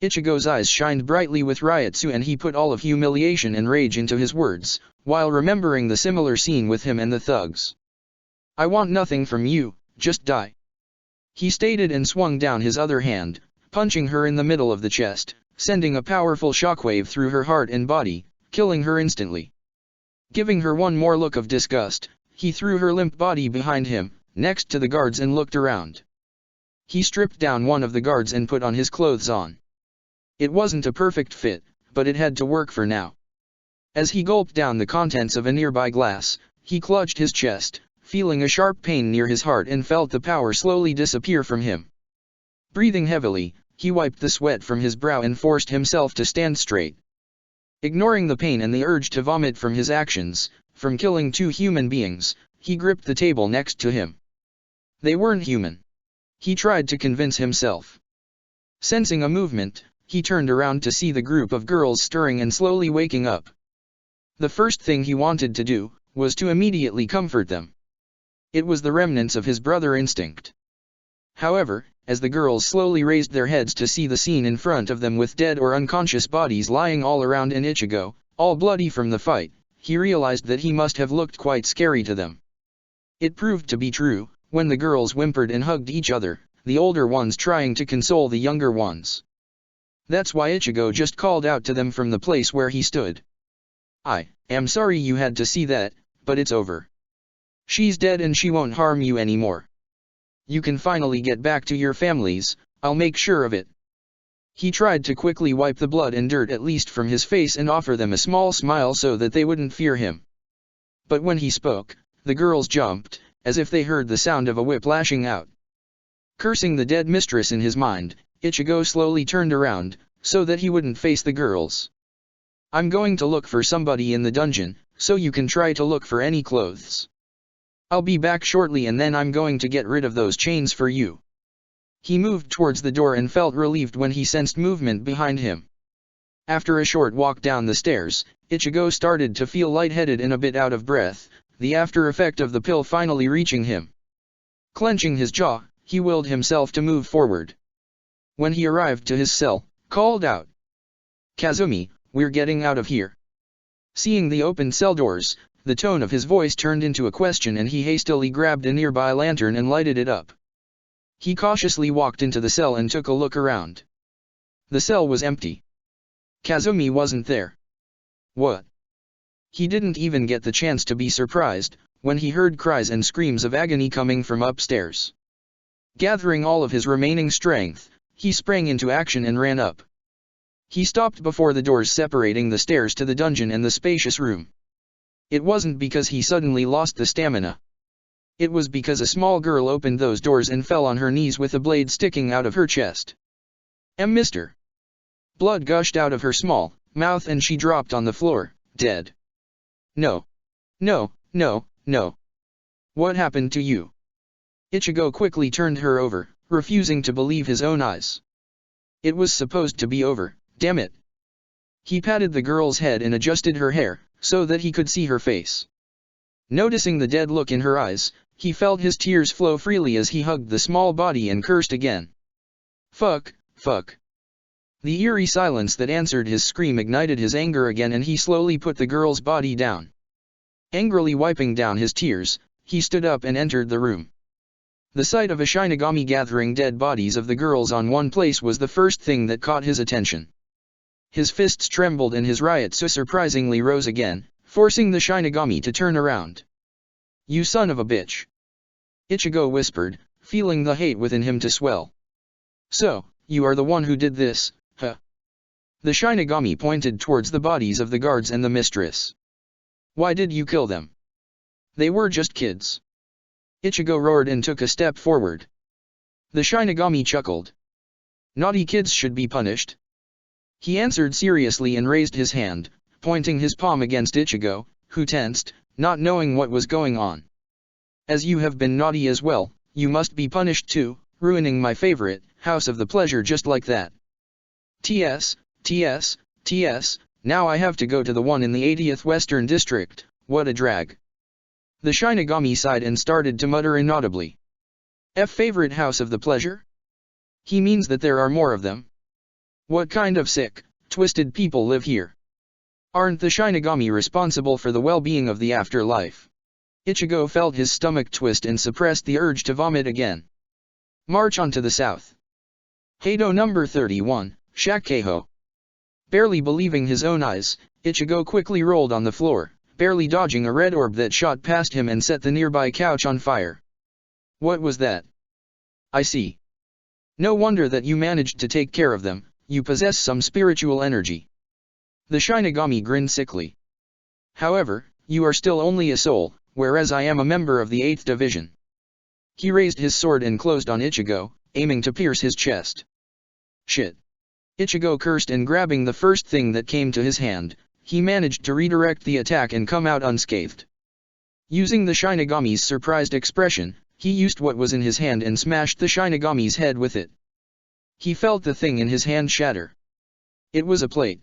Ichigo's eyes shined brightly with Ryutsu, and he put all of humiliation and rage into his words, while remembering the similar scene with him and the thugs. I want nothing from you, just die. He stated and swung down his other hand, punching her in the middle of the chest, sending a powerful shockwave through her heart and body, killing her instantly. Giving her one more look of disgust, he threw her limp body behind him, next to the guards, and looked around. He stripped down one of the guards and put on his clothes on. It wasn't a perfect fit, but it had to work for now. As he gulped down the contents of a nearby glass, he clutched his chest, feeling a sharp pain near his heart, and felt the power slowly disappear from him. Breathing heavily, he wiped the sweat from his brow and forced himself to stand straight. Ignoring the pain and the urge to vomit from his actions, from killing two human beings, he gripped the table next to him. They weren't human. He tried to convince himself. Sensing a movement, he turned around to see the group of girls stirring and slowly waking up. The first thing he wanted to do was to immediately comfort them. It was the remnants of his brother instinct. However, as the girls slowly raised their heads to see the scene in front of them with dead or unconscious bodies lying all around and Ichigo, all bloody from the fight, he realized that he must have looked quite scary to them. It proved to be true, when the girls whimpered and hugged each other, the older ones trying to console the younger ones. That's why Ichigo just called out to them from the place where he stood. I am sorry you had to see that, but it's over. She's dead and she won't harm you anymore. You can finally get back to your families, I'll make sure of it. He tried to quickly wipe the blood and dirt at least from his face and offer them a small smile so that they wouldn't fear him. But when he spoke, the girls jumped, as if they heard the sound of a whip lashing out. Cursing the dead mistress in his mind, Ichigo slowly turned around, so that he wouldn't face the girls. I'm going to look for somebody in the dungeon, so you can try to look for any clothes. I'll be back shortly and then I'm going to get rid of those chains for you. He moved towards the door and felt relieved when he sensed movement behind him. After a short walk down the stairs, Ichigo started to feel lightheaded and a bit out of breath, the after effect of the pill finally reaching him. Clenching his jaw, he willed himself to move forward. When he arrived to his cell, called out, Kazumi, we're getting out of here. Seeing the open cell doors, The tone of his voice turned into a question and he hastily grabbed a nearby lantern and lighted it up. He cautiously walked into the cell and took a look around. The cell was empty. Kazumi wasn't there. What? He didn't even get the chance to be surprised, when he heard cries and screams of agony coming from upstairs. Gathering all of his remaining strength, he sprang into action and ran up. He stopped before the doors separating the stairs to the dungeon and the spacious room. It wasn't because he suddenly lost the stamina. It was because a small girl opened those doors and fell on her knees with a blade sticking out of her chest. Mister. Blood gushed out of her small mouth and she dropped on the floor, dead. No. No, no, no. What happened to you? Ichigo quickly turned her over, refusing to believe his own eyes. It was supposed to be over, damn it. He patted the girl's head and adjusted her hair, so that he could see her face. Noticing the dead look in her eyes, he felt his tears flow freely as he hugged the small body and cursed again. Fuck, fuck. The eerie silence that answered his scream ignited his anger again and he slowly put the girl's body down. Angrily wiping down his tears, he stood up and entered the room. The sight of a Shinigami gathering dead bodies of the girls on one place was the first thing that caught his attention. His fists trembled and his Ryutsu surprisingly rose again, forcing the Shinigami to turn around. You son of a bitch. Ichigo whispered, feeling the hate within him to swell. So, you are the one who did this, huh? The Shinigami pointed towards the bodies of the guards and the mistress. Why did you kill them? They were just kids. Ichigo roared and took a step forward. The Shinigami chuckled. Naughty kids should be punished. He answered seriously and raised his hand, pointing his palm against Ichigo, who tensed, not knowing what was going on. As you have been naughty as well, you must be punished too, ruining my favorite, House of the Pleasure just like that. TS, now I have to go to the one in the 80th Western District, what a drag. The Shinigami sighed and started to mutter inaudibly. Favorite House of the Pleasure? He means that there are more of them. What kind of sick, twisted people live here? Aren't the Shinigami responsible for the well-being of the afterlife? Ichigo felt his stomach twist and suppressed the urge to vomit again. March on to the south. Heido number 31, Shakkeiho. Barely believing his own eyes, Ichigo quickly rolled on the floor, barely dodging a red orb that shot past him and set the nearby couch on fire. What was that? I see. No wonder that you managed to take care of them, you possess some spiritual energy. The Shinigami grinned sickly. However, you are still only a soul, whereas I am a member of the 8th Division. He raised his sword and closed on Ichigo, aiming to pierce his chest. Shit. Ichigo cursed and grabbing the first thing that came to his hand, he managed to redirect the attack and come out unscathed. Using the Shinigami's surprised expression, he used what was in his hand and smashed the Shinigami's head with it. He felt the thing in his hand shatter. It was a plate.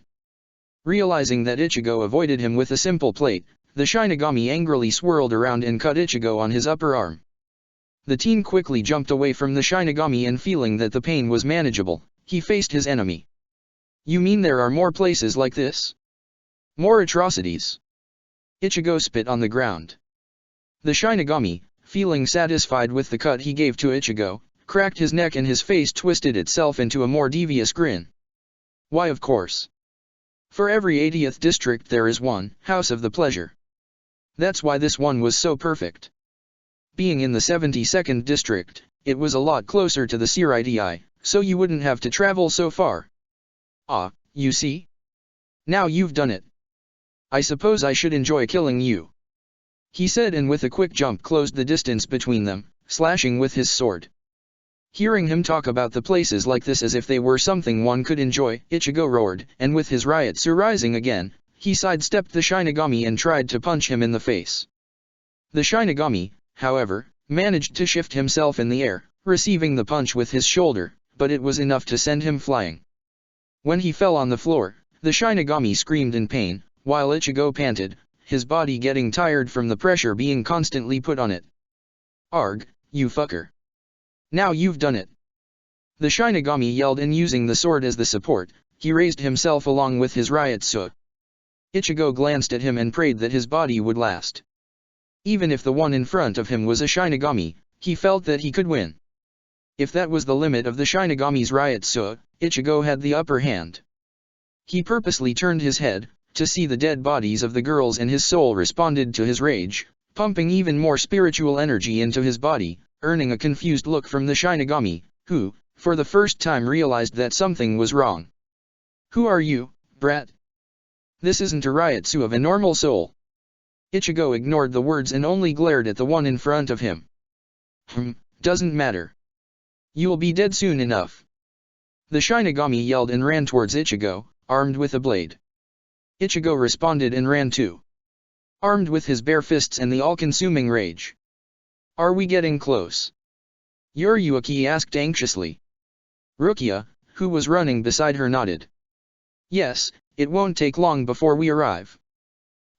Realizing that Ichigo avoided him with a simple plate, the Shinigami angrily swirled around and cut Ichigo on his upper arm. The teen quickly jumped away from the Shinigami and feeling that the pain was manageable, he faced his enemy. You mean there are more places like this? More atrocities? Ichigo spit on the ground. The Shinigami, feeling satisfied with the cut he gave to Ichigo, cracked his neck and his face twisted itself into a more devious grin. Why of course. For every 80th district there is one, House of the Pleasure. That's why this one was so perfect. Being in the 72nd district, it was a lot closer to the Siridi, so you wouldn't have to travel so far. Ah, you see? Now you've done it. I suppose I should enjoy killing you. He said and with a quick jump closed the distance between them, slashing with his sword. Hearing him talk about the places like this as if they were something one could enjoy, Ichigo roared, and with his Ryutsu rising again, he sidestepped the Shinigami and tried to punch him in the face. The Shinigami, however, managed to shift himself in the air, receiving the punch with his shoulder, but it was enough to send him flying. When he fell on the floor, the Shinigami screamed in pain, while Ichigo panted, his body getting tired from the pressure being constantly put on it. Arg, you fucker. Now you've done it. The Shinigami yelled and using the sword as the support, he raised himself along with his Ryutsu. Ichigo glanced at him and prayed that his body would last. Even if the one in front of him was a Shinigami, he felt that he could win. If that was the limit of the Shinigami's Ryutsu, Ichigo had the upper hand. He purposely turned his head, to see the dead bodies of the girls, and his soul responded to his rage, pumping even more spiritual energy into his body, earning a confused look from the Shinigami, who, for the first time, realized that something was wrong. "Who are you, brat? This isn't a Ryutsu of a normal soul." Ichigo ignored the words and only glared at the one in front of him. Doesn't matter. You'll be dead soon enough." The Shinigami yelled and ran towards Ichigo, armed with a blade. Ichigo responded and ran too, armed with his bare fists and the all-consuming rage. "Are we getting close?" Yuriyuki asked anxiously. Rukia, who was running beside her, nodded. "Yes, it won't take long before we arrive."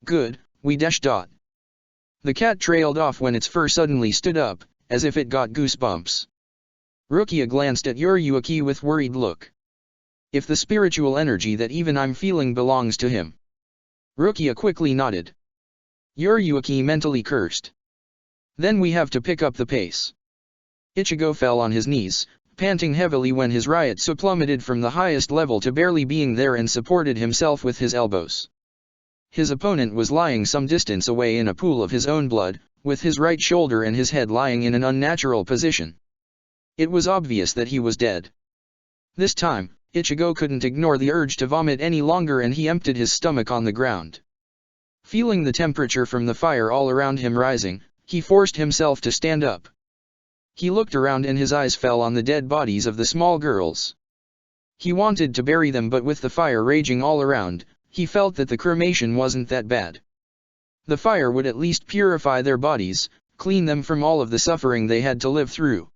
"Good, we dash. The cat trailed off when its fur suddenly stood up, as if it got goosebumps. Rukia glanced at Yuriyuki with worried look. "If the spiritual energy that even I'm feeling belongs to him." Rukia quickly nodded. Yuriyuki mentally cursed. "Then we have to pick up the pace." Ichigo fell on his knees, panting heavily when his Ryutsu plummeted from the highest level to barely being there, and supported himself with his elbows. His opponent was lying some distance away in a pool of his own blood, with his right shoulder and his head lying in an unnatural position. It was obvious that he was dead. This time, Ichigo couldn't ignore the urge to vomit any longer, and he emptied his stomach on the ground. Feeling the temperature from the fire all around him rising, he forced himself to stand up. He looked around and his eyes fell on the dead bodies of the small girls. He wanted to bury them, but with the fire raging all around, he felt that the cremation wasn't that bad. The fire would at least purify their bodies, clean them from all of the suffering they had to live through.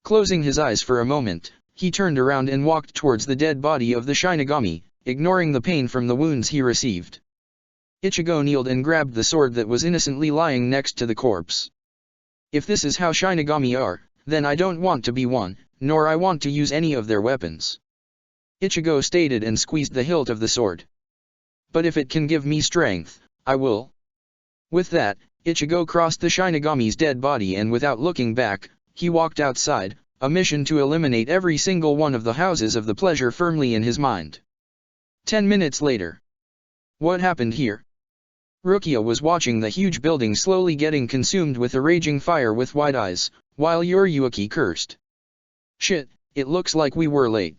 Closing his eyes for a moment, he turned around and walked towards the dead body of the Shinigami, ignoring the pain from the wounds he received. Ichigo kneeled and grabbed the sword that was innocently lying next to the corpse. "If this is how Shinigami are, then I don't want to be one, nor I want to use any of their weapons," Ichigo stated and squeezed the hilt of the sword. "But if it can give me strength, I will." With that, Ichigo crossed the Shinigami's dead body and without looking back, he walked outside, a mission to eliminate every single one of the houses of the pleasure firmly in his mind. 10 minutes later. What happened here? Rukia was watching the huge building slowly getting consumed with a raging fire with wide eyes, while Yuriyuki cursed. "Shit, it looks like we were late."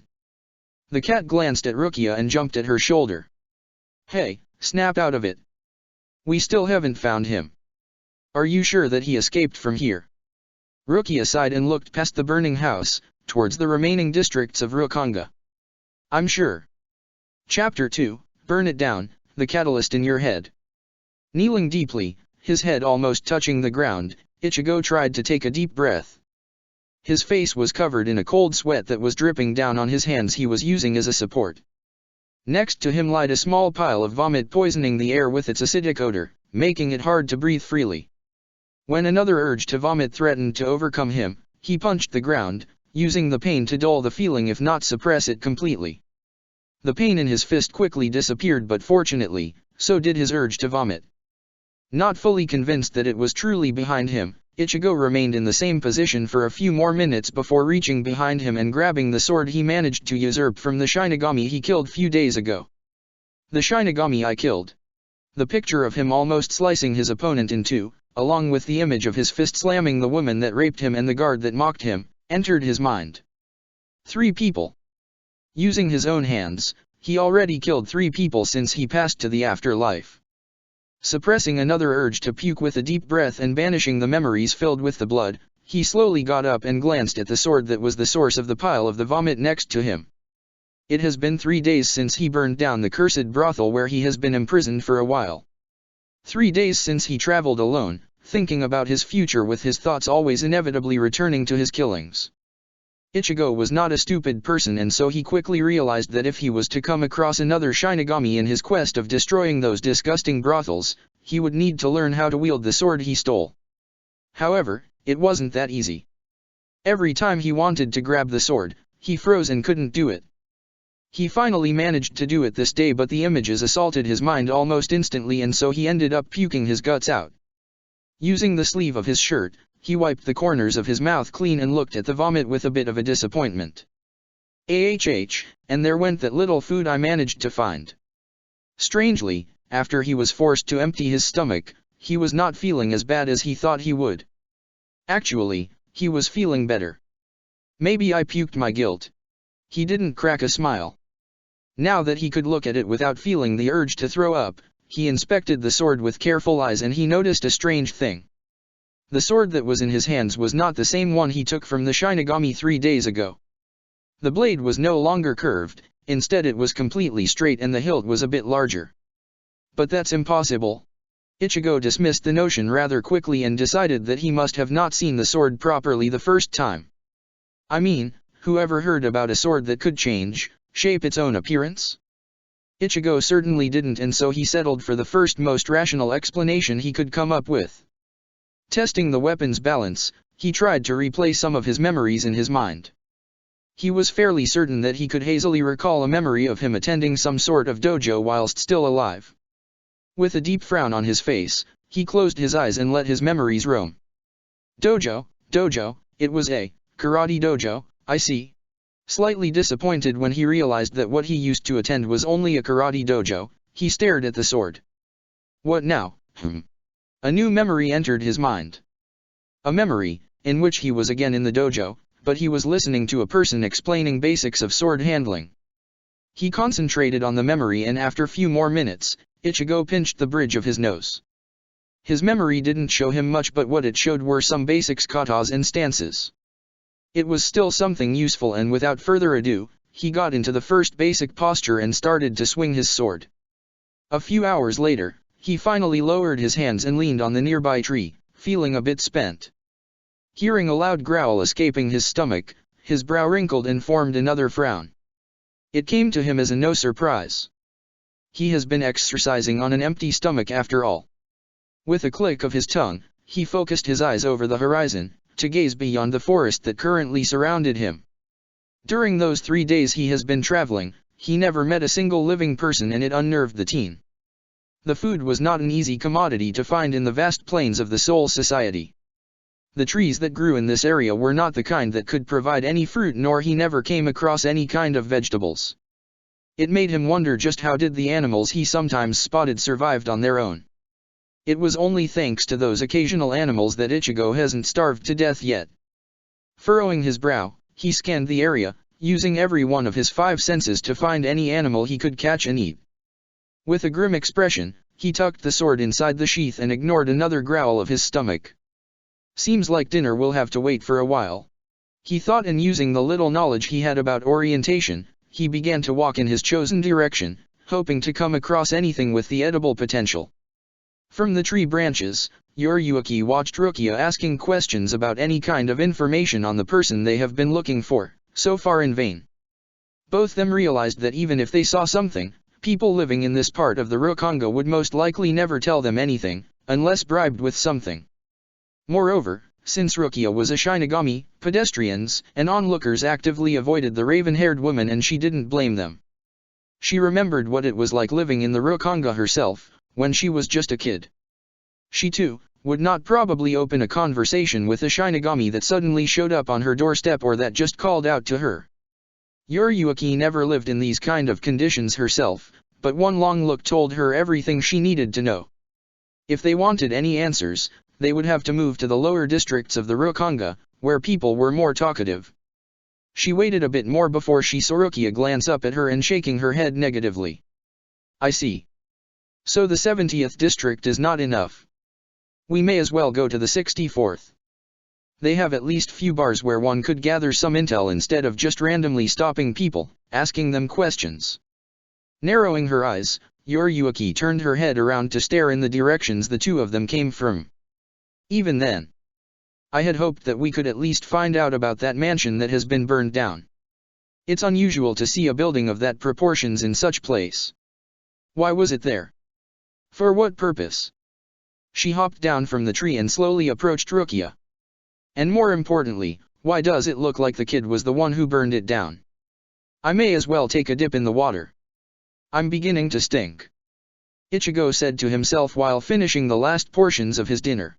The cat glanced at Rukia and jumped at her shoulder. "Hey, snap out of it. We still haven't found him. Are you sure that he escaped from here?" Rukia sighed and looked past the burning house, towards the remaining districts of Rukanga. "I'm sure." Chapter 2, Burn It Down, the catalyst in your head. Kneeling deeply, his head almost touching the ground, Ichigo tried to take a deep breath. His face was covered in a cold sweat that was dripping down on his hands he was using as a support. Next to him lied a small pile of vomit poisoning the air with its acidic odor, making it hard to breathe freely. When another urge to vomit threatened to overcome him, he punched the ground, using the pain to dull the feeling if not suppress it completely. The pain in his fist quickly disappeared, but fortunately, so did his urge to vomit. Not fully convinced that it was truly behind him, Ichigo remained in the same position for a few more minutes before reaching behind him and grabbing the sword he managed to usurp from the Shinigami he killed few days ago. "The Shinigami I killed." The picture of him almost slicing his opponent in two, along with the image of his fist slamming the woman that raped him and the guard that mocked him, entered his mind. 3 people. Using his own hands, he already killed 3 people since he passed to the afterlife. Suppressing another urge to puke with a deep breath and banishing the memories filled with the blood, he slowly got up and glanced at the sword that was the source of the pile of the vomit next to him. It has been 3 days since he burned down the cursed brothel where he has been imprisoned for a while. 3 days since he traveled alone, thinking about his future, with his thoughts always inevitably returning to his killings. Ichigo was not a stupid person, and so he quickly realized that if he was to come across another Shinigami in his quest of destroying those disgusting brothels, he would need to learn how to wield the sword he stole. However, it wasn't that easy. Every time he wanted to grab the sword, he froze and couldn't do it. He finally managed to do it this day, but the images assaulted his mind almost instantly, and so he ended up puking his guts out. Using the sleeve of his shirt, he wiped the corners of his mouth clean and looked at the vomit with a bit of a disappointment. And there went that little food I managed to find. Strangely, after he was forced to empty his stomach, he was not feeling as bad as he thought he would. Actually, he was feeling better. Maybe I puked my guilt. He didn't crack a smile. Now that he could look at it without feeling the urge to throw up, he inspected the sword with careful eyes, and he noticed a strange thing. The sword that was in his hands was not the same one he took from the Shinigami 3 days ago. The blade was no longer curved, instead it was completely straight and the hilt was a bit larger. But that's impossible. Ichigo dismissed the notion rather quickly and decided that he must have not seen the sword properly the first time. I mean, whoever heard about a sword that could change, shape its own appearance? Ichigo certainly didn't, and so he settled for the first most rational explanation he could come up with. Testing the weapon's balance, he tried to replay some of his memories in his mind. He was fairly certain that he could hazily recall a memory of him attending some sort of dojo whilst still alive. With a deep frown on his face, he closed his eyes and let his memories roam. Dojo, it was a karate dojo, I see. Slightly disappointed when he realized that what he used to attend was only a karate dojo, he stared at the sword. What now? A new memory entered his mind. A memory, in which he was again in the dojo, but he was listening to a person explaining basics of sword handling. He concentrated on the memory, and after few more minutes, Ichigo pinched the bridge of his nose. His memory didn't show him much, but what it showed were some basics, katas and stances. It was still something useful, and without further ado, he got into the first basic posture and started to swing his sword. A few hours later, he finally lowered his hands and leaned on the nearby tree, feeling a bit spent. Hearing a loud growl escaping his stomach, his brow wrinkled and formed another frown. It came to him as a no surprise. He has been exercising on an empty stomach after all. With a click of his tongue, he focused his eyes over the horizon, to gaze beyond the forest that currently surrounded him. During those 3 days he has been traveling, he never met a single living person, and it unnerved the teen. The food was not an easy commodity to find in the vast plains of the Soul Society. The trees that grew in this area were not the kind that could provide any fruit, nor he never came across any kind of vegetables. It made him wonder just how did the animals he sometimes spotted survived on their own. It was only thanks to those occasional animals that Ichigo hasn't starved to death yet. Furrowing his brow, he scanned the area, using every one of his 5 senses to find any animal he could catch and eat. With a grim expression, he tucked the sword inside the sheath and ignored another growl of his stomach. Seems like dinner will have to wait for a while, he thought, and using the little knowledge he had about orientation, he began to walk in his chosen direction, hoping to come across anything with the edible potential. From the tree branches, Yoriyuki watched Rukia asking questions about any kind of information on the person they have been looking for, so far in vain. Both them realized that even if they saw something, people living in this part of the Rokanga would most likely never tell them anything, unless bribed with something. Moreover, since Rukia was a Shinigami, pedestrians and onlookers actively avoided the raven-haired woman, and she didn't blame them. She remembered what it was like living in the Rokanga herself, when she was just a kid. She too would not probably open a conversation with a Shinigami that suddenly showed up on her doorstep or that just called out to her. Yoriyuki never lived in these kind of conditions herself, but one long look told her everything she needed to know. If they wanted any answers, they would have to move to the lower districts of the Rokanga, where people were more talkative. She waited a bit more before she saw Rukia glance up at her and shaking her head negatively. I see. So the 70th district is not enough. We may as well go to the 64th. They have at least few bars where one could gather some intel instead of just randomly stopping people, asking them questions. Narrowing her eyes, Yoriyuki turned her head around to stare in the directions the two of them came from. Even then, I had hoped that we could at least find out about that mansion that has been burned down. It's unusual to see a building of that proportions in such place. Why was it there? For what purpose? She hopped down from the tree and slowly approached Rukia. And more importantly, why does it look like the kid was the one who burned it down? I may as well take a dip in the water. I'm beginning to stink. Ichigo said to himself while finishing the last portions of his dinner.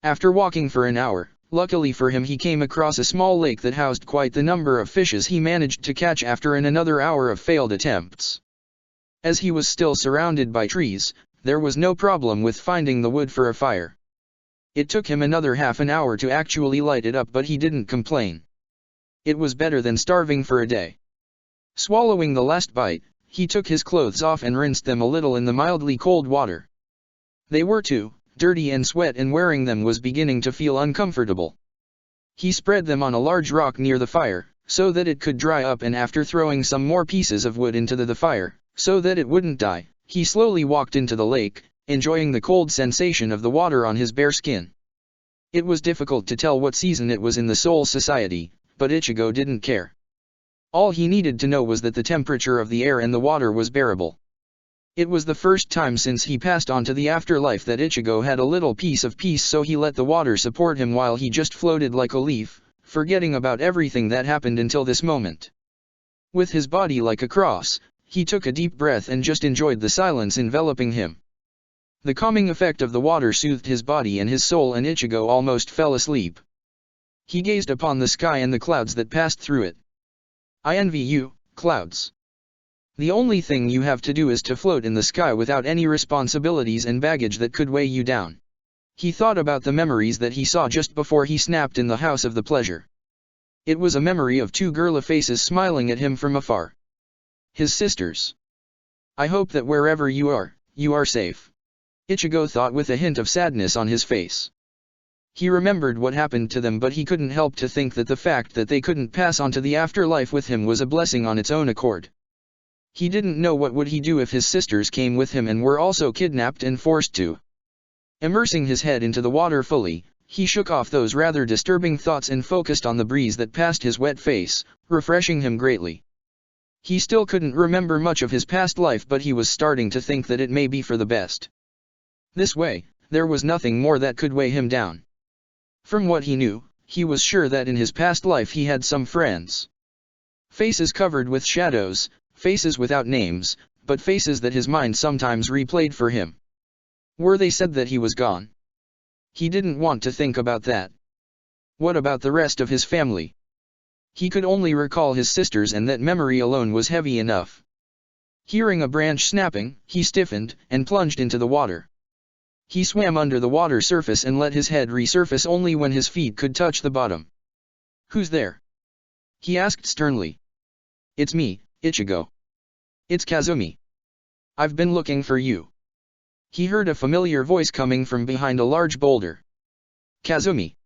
After walking for an hour, luckily for him he came across a small lake that housed quite the number of fishes he managed to catch after another hour of failed attempts. As he was still surrounded by trees, there was no problem with finding the wood for a fire. It took him another half an hour to actually light it up, but he didn't complain. It was better than starving for a day. Swallowing the last bite, he took his clothes off and rinsed them a little in the mildly cold water. They were too dirty and sweat, and wearing them was beginning to feel uncomfortable. He spread them on a large rock near the fire, so that it could dry up, and after throwing some more pieces of wood into the fire, so that it wouldn't die, he slowly walked into the lake, enjoying the cold sensation of the water on his bare skin. It was difficult to tell what season it was in the Soul Society, but Ichigo didn't care. All he needed to know was that the temperature of the air and the water was bearable. It was the first time since he passed on to the afterlife that Ichigo had a little piece of peace, so he let the water support him while he just floated like a leaf, forgetting about everything that happened until this moment. With his body like a cross, he took a deep breath and just enjoyed the silence enveloping him. The calming effect of the water soothed his body and his soul, and Ichigo almost fell asleep. He gazed upon the sky and the clouds that passed through it. I envy you, clouds. The only thing you have to do is to float in the sky without any responsibilities and baggage that could weigh you down. He thought about the memories that he saw just before he snapped in the House of the Pleasure. It was a memory of two girly faces smiling at him from afar. His sisters. I hope that wherever you are safe. Ichigo thought with a hint of sadness on his face. He remembered what happened to them, but he couldn't help to think that the fact that they couldn't pass on to the afterlife with him was a blessing on its own accord. He didn't know what would he do if his sisters came with him and were also kidnapped and forced to. Immersing his head into the water fully, he shook off those rather disturbing thoughts and focused on the breeze that passed his wet face, refreshing him greatly. He still couldn't remember much of his past life, but he was starting to think that it may be for the best. This way, there was nothing more that could weigh him down. From what he knew, he was sure that in his past life he had some friends. Faces covered with shadows, faces without names, but faces that his mind sometimes replayed for him. Were they said that he was gone? He didn't want to think about that. What about the rest of his family? He could only recall his sisters, and that memory alone was heavy enough. Hearing a branch snapping, he stiffened and plunged into the water. He swam under the water surface and let his head resurface only when his feet could touch the bottom. Who's there? He asked sternly. It's me, Ichigo. It's Kazumi. I've been looking for you. He heard a familiar voice coming from behind a large boulder. Kazumi.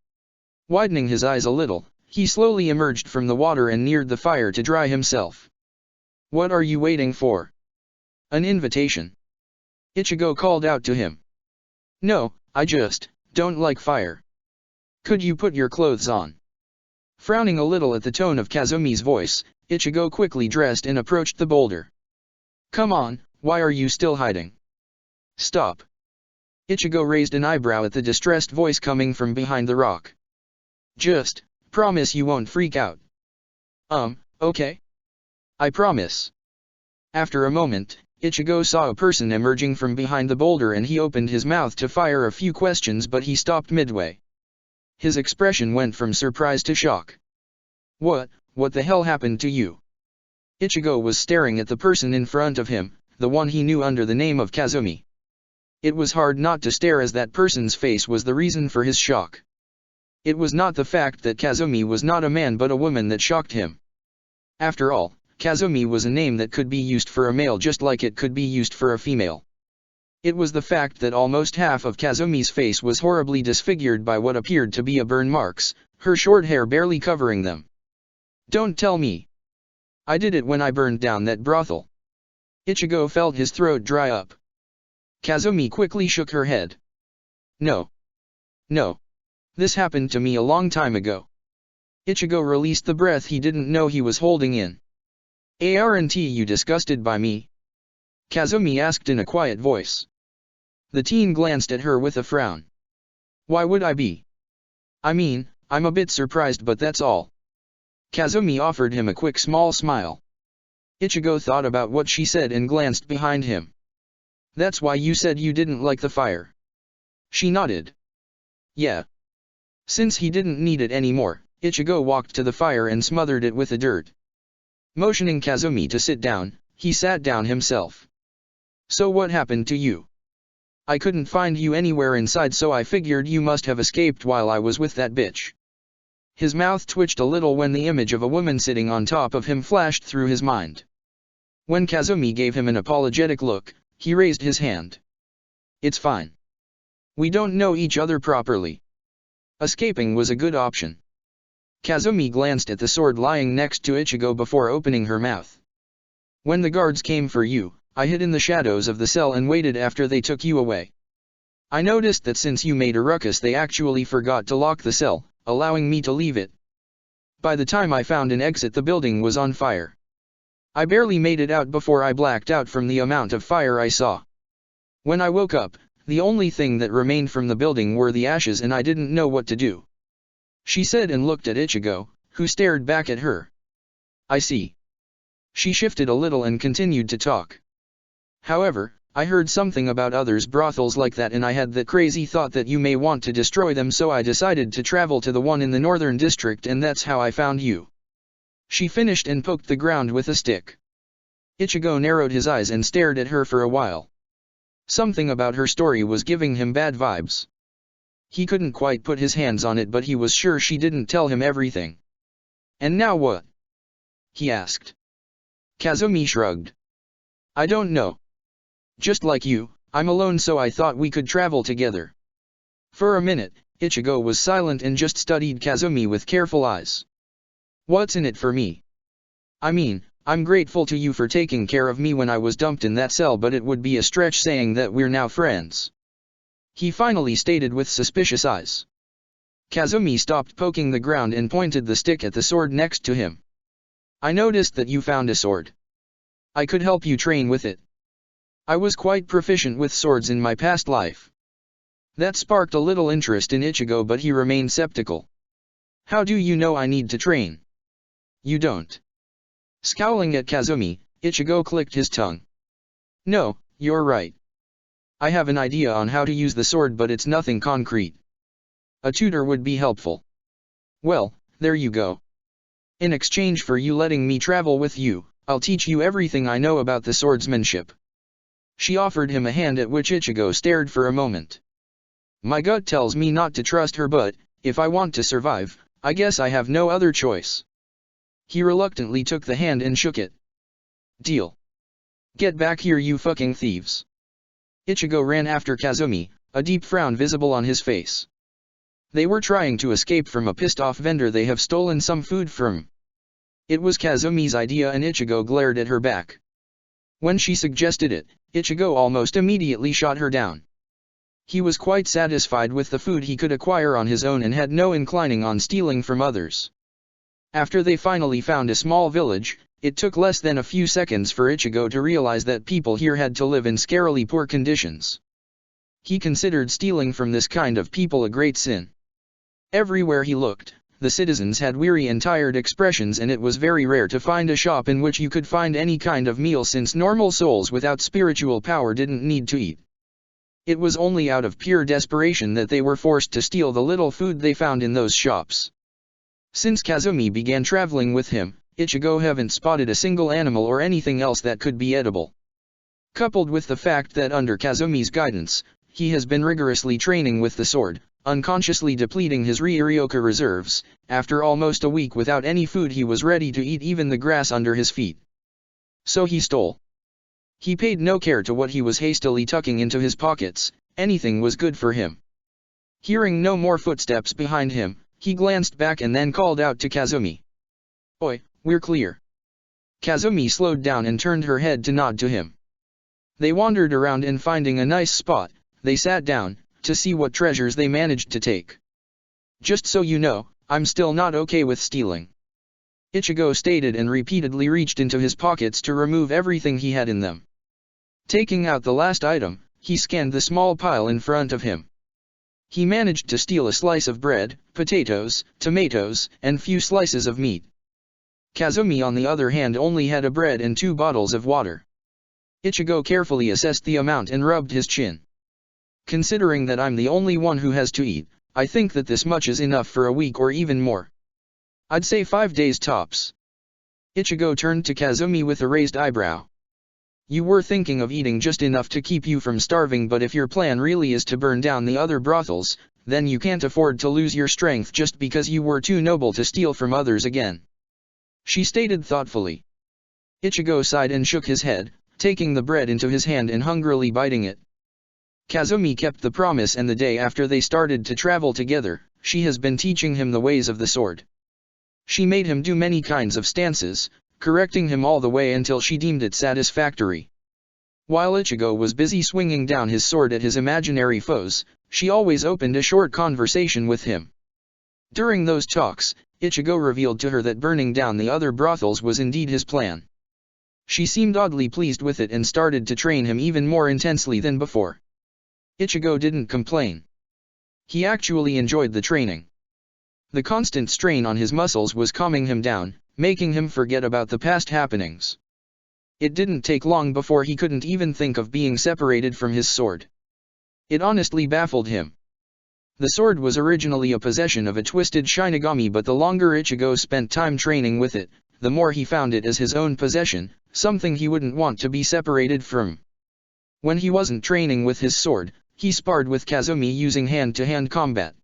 Widening his eyes a little, he slowly emerged from the water and neared the fire to dry himself. What are you waiting for? An invitation. Ichigo called out to him. No, I just don't like fire. Could you put your clothes on? Frowning a little at the tone of Kazumi's voice, Ichigo quickly dressed and approached the boulder. Come on, why are you still hiding? Stop. Ichigo raised an eyebrow at the distressed voice coming from behind the rock. Just promise you won't freak out. Okay? I promise. After a moment, Ichigo saw a person emerging from behind the boulder and he opened his mouth to fire a few questions, but he stopped midway. His expression went from surprise to shock. What the hell happened to you? Ichigo was staring at the person in front of him, the one he knew under the name of Kazumi. It was hard not to stare, as that person's face was the reason for his shock. It was not the fact that Kazumi was not a man but a woman that shocked him. After all, Kazumi was a name that could be used for a male just like it could be used for a female. It was the fact that almost half of Kazumi's face was horribly disfigured by what appeared to be a burn marks, her short hair barely covering them. Don't tell me. I did it when I burned down that brothel. Ichigo felt his throat dry up. Kazumi quickly shook her head. No. This happened to me a long time ago. Ichigo released the breath he didn't know he was holding in. Aren't you disgusted by me? Kazumi asked in a quiet voice. The teen glanced at her with a frown. Why would I be? I mean, I'm a bit surprised, but that's all. Kazumi offered him a quick small smile. Ichigo thought about what she said and glanced behind him. That's why you said you didn't like the fire. She nodded. Yeah. Since he didn't need it anymore, Ichigo walked to the fire and smothered it with the dirt. Motioning Kazumi to sit down, he sat down himself. So what happened to you? I couldn't find you anywhere inside, so I figured you must have escaped while I was with that bitch. His mouth twitched a little when the image of a woman sitting on top of him flashed through his mind. When Kazumi gave him an apologetic look, he raised his hand. It's fine. We don't know each other properly. Escaping was a good option. Kazumi glanced at the sword lying next to Ichigo before opening her mouth. When the guards came for you, I hid in the shadows of the cell and waited after they took you away. I noticed that since you made a ruckus they actually forgot to lock the cell, allowing me to leave it. By the time I found an exit the building was on fire. I barely made it out before I blacked out from the amount of fire I saw. When I woke up, the only thing that remained from the building were the ashes and I didn't know what to do. She said and looked at Ichigo, who stared back at her. I see. She shifted a little and continued to talk. However, I heard something about others' brothels like that and I had that crazy thought that you may want to destroy them, so I decided to travel to the one in the northern district and that's how I found you. She finished and poked the ground with a stick. Ichigo narrowed his eyes and stared at her for a while. Something about her story was giving him bad vibes. He couldn't quite put his hands on it, but he was sure she didn't tell him everything. And now what? He asked. Kazumi shrugged. I don't know. Just like you, I'm alone, so I thought we could travel together. For a minute, Ichigo was silent and just studied Kazumi with careful eyes. What's in it for me? I mean, I'm grateful to you for taking care of me when I was dumped in that cell, but it would be a stretch saying that we're now friends. He finally stated with suspicious eyes. Kazumi stopped poking the ground and pointed the stick at the sword next to him. I noticed that you found a sword. I could help you train with it. I was quite proficient with swords in my past life. That sparked a little interest in Ichigo, but he remained skeptical. How do you know I need to train? You don't. Scowling at Kazumi, Ichigo clicked his tongue. No, you're right. I have an idea on how to use the sword, but it's nothing concrete. A tutor would be helpful. Well, there you go. In exchange for you letting me travel with you, I'll teach you everything I know about the swordsmanship. She offered him a hand, at which Ichigo stared for a moment. My gut tells me not to trust her, but, if I want to survive, I guess I have no other choice. He reluctantly took the hand and shook it. Deal. Get back here, you fucking thieves. Ichigo ran after Kazumi, a deep frown visible on his face. They were trying to escape from a pissed-off vendor they have stolen some food from. It was Kazumi's idea and Ichigo glared at her back. When she suggested it, Ichigo almost immediately shot her down. He was quite satisfied with the food he could acquire on his own and had no inclining on stealing from others. After they finally found a small village, it took less than a few seconds for Ichigo to realize that people here had to live in scarily poor conditions. He considered stealing from this kind of people a great sin. Everywhere he looked, the citizens had weary and tired expressions, and it was very rare to find a shop in which you could find any kind of meal, since normal souls without spiritual power didn't need to eat. It was only out of pure desperation that they were forced to steal the little food they found in those shops. Since Kazumi began traveling with him, Ichigo haven't spotted a single animal or anything else that could be edible. Coupled with the fact that under Kazumi's guidance, he has been rigorously training with the sword, unconsciously depleting his Ryoryoka reserves, after almost a week without any food he was ready to eat even the grass under his feet. So he stole. He paid no care to what he was hastily tucking into his pockets, anything was good for him. Hearing no more footsteps behind him, he glanced back and then called out to Kazumi. Oi, we're clear. Kazumi slowed down and turned her head to nod to him. They wandered around and finding a nice spot, they sat down, to see what treasures they managed to take. Just so you know, I'm still not okay with stealing. Ichigo stated and repeatedly reached into his pockets to remove everything he had in them. Taking out the last item, he scanned the small pile in front of him. He managed to steal a slice of bread, potatoes, tomatoes, and few slices of meat. Kazumi on the other hand only had a bread and 2 bottles of water. Ichigo carefully assessed the amount and rubbed his chin. Considering that I'm the only one who has to eat, I think that this much is enough for a week or even more. I'd say 5 days tops. Ichigo turned to Kazumi with a raised eyebrow. You were thinking of eating just enough to keep you from starving, but if your plan really is to burn down the other brothels, then you can't afford to lose your strength just because you were too noble to steal from others again. She stated thoughtfully. Ichigo sighed and shook his head, taking the bread into his hand and hungrily biting it. Kazumi kept the promise, and the day after they started to travel together, she has been teaching him the ways of the sword. She made him do many kinds of stances, correcting him all the way until she deemed it satisfactory. While Ichigo was busy swinging down his sword at his imaginary foes, she always opened a short conversation with him. During those talks, Ichigo revealed to her that burning down the other brothels was indeed his plan. She seemed oddly pleased with it and started to train him even more intensely than before. Ichigo didn't complain. He actually enjoyed the training. The constant strain on his muscles was calming him down, making him forget about the past happenings. It didn't take long before he couldn't even think of being separated from his sword. It honestly baffled him. The sword was originally a possession of a twisted Shinigami, but the longer Ichigo spent time training with it, the more he found it as his own possession, something he wouldn't want to be separated from. When he wasn't training with his sword, he sparred with Kazumi using hand-to-hand combat.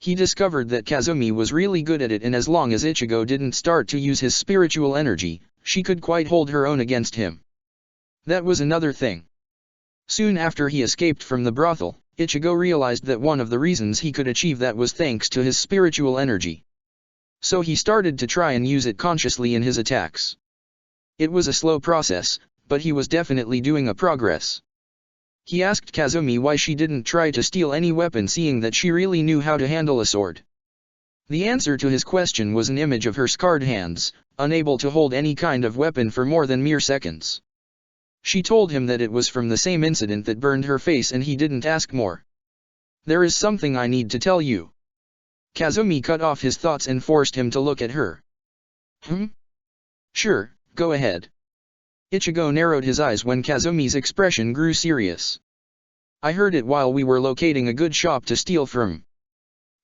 He discovered that Kazumi was really good at it, and as long as Ichigo didn't start to use his spiritual energy, she could quite hold her own against him. That was another thing. Soon after he escaped from the brothel, Ichigo realized that one of the reasons he could achieve that was thanks to his spiritual energy. So he started to try and use it consciously in his attacks. It was a slow process, but he was definitely doing a progress. He asked Kazumi why she didn't try to steal any weapon, seeing that she really knew how to handle a sword. The answer to his question was an image of her scarred hands, unable to hold any kind of weapon for more than mere seconds. She told him that it was from the same incident that burned her face, and he didn't ask more. There is something I need to tell you. Kazumi cut off his thoughts and forced him to look at her. Sure, go ahead. Ichigo narrowed his eyes when Kazumi's expression grew serious. I heard it while we were locating a good shop to steal from.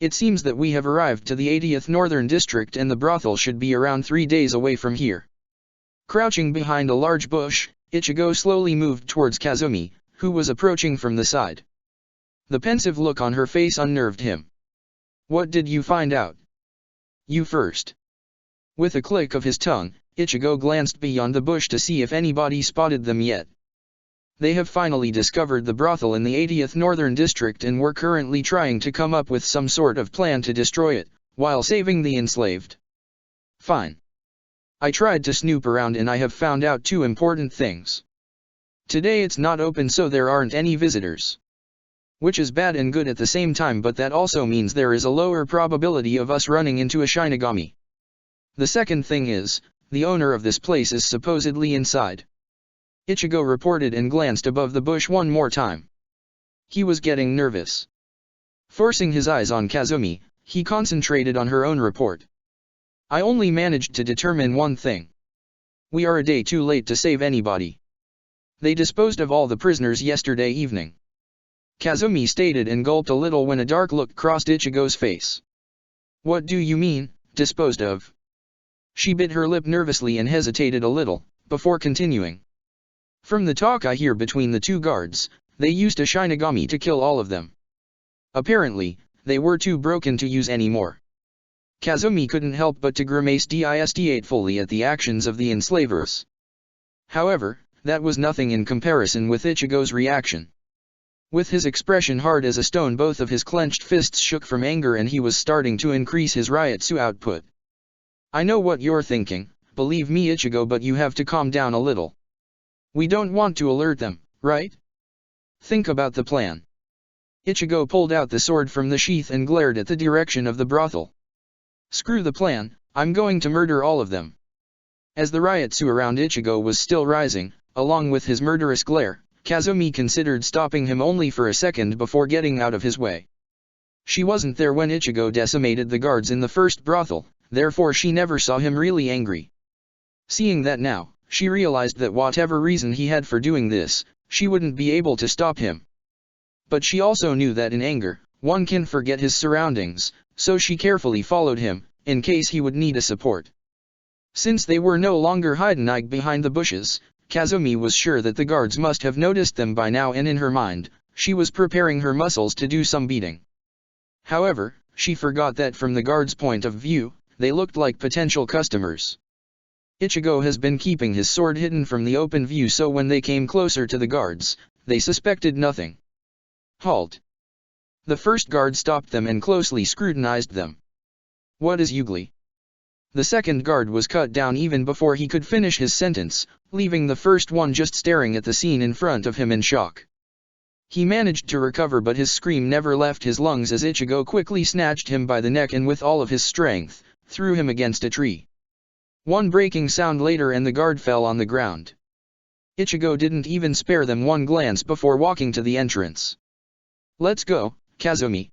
It seems that we have arrived to the 80th Northern District, and the brothel should be around 3 days away from here. Crouching behind a large bush, Ichigo slowly moved towards Kazumi, who was approaching from the side. The pensive look on her face unnerved him. What did you find out? You first. With a click of his tongue, Ichigo glanced beyond the bush to see if anybody spotted them yet. They have finally discovered the brothel in the 80th Northern District and were currently trying to come up with some sort of plan to destroy it, while saving the enslaved. Fine. I tried to snoop around and I have found out 2 important things. Today it's not open, so there aren't any visitors. Which is bad and good at the same time, but that also means there is a lower probability of us running into a Shinigami. The second thing is, the owner of this place is supposedly inside. Ichigo reported and glanced above the bush one more time. He was getting nervous. Forcing his eyes on Kazumi, he concentrated on her own report. I only managed to determine one thing. We are a day too late to save anybody. They disposed of all the prisoners yesterday evening. Kazumi stated and gulped a little when a dark look crossed Ichigo's face. What do you mean, disposed of? She bit her lip nervously and hesitated a little, before continuing. From the talk I hear between the 2 guards, they used a Shinigami to kill all of them. Apparently, they were too broken to use anymore. Kazumi couldn't help but to grimace disdainfully at the actions of the enslavers. However, that was nothing in comparison with Ichigo's reaction. With his expression hard as a stone, both of his clenched fists shook from anger and he was starting to increase his Ryutsu output. I know what you're thinking, believe me Ichigo, but you have to calm down a little. We don't want to alert them, right? Think about the plan. Ichigo pulled out the sword from the sheath and glared at the direction of the brothel. Screw the plan, I'm going to murder all of them. As the Ryutsu around Ichigo was still rising, along with his murderous glare, Kazumi considered stopping him only for a second before getting out of his way. She wasn't there when Ichigo decimated the guards in the first brothel, therefore she never saw him really angry. Seeing that now, she realized that whatever reason he had for doing this, she wouldn't be able to stop him. But she also knew that in anger, one can forget his surroundings, so she carefully followed him, in case he would need a support. Since they were no longer hiding behind the bushes, Kazumi was sure that the guards must have noticed them by now, and in her mind, she was preparing her muscles to do some beating. However, she forgot that from the guards' point of view, they looked like potential customers. Ichigo has been keeping his sword hidden from the open view, so when they came closer to the guards, they suspected nothing. Halt! The first guard stopped them and closely scrutinized them. What is Yugli? The second guard was cut down even before he could finish his sentence, leaving the first one just staring at the scene in front of him in shock. He managed to recover, but his scream never left his lungs as Ichigo quickly snatched him by the neck and with all of his strength, threw him against a tree. One breaking sound later and the guard fell on the ground. Ichigo didn't even spare them one glance before walking to the entrance. Let's go, Kazumi.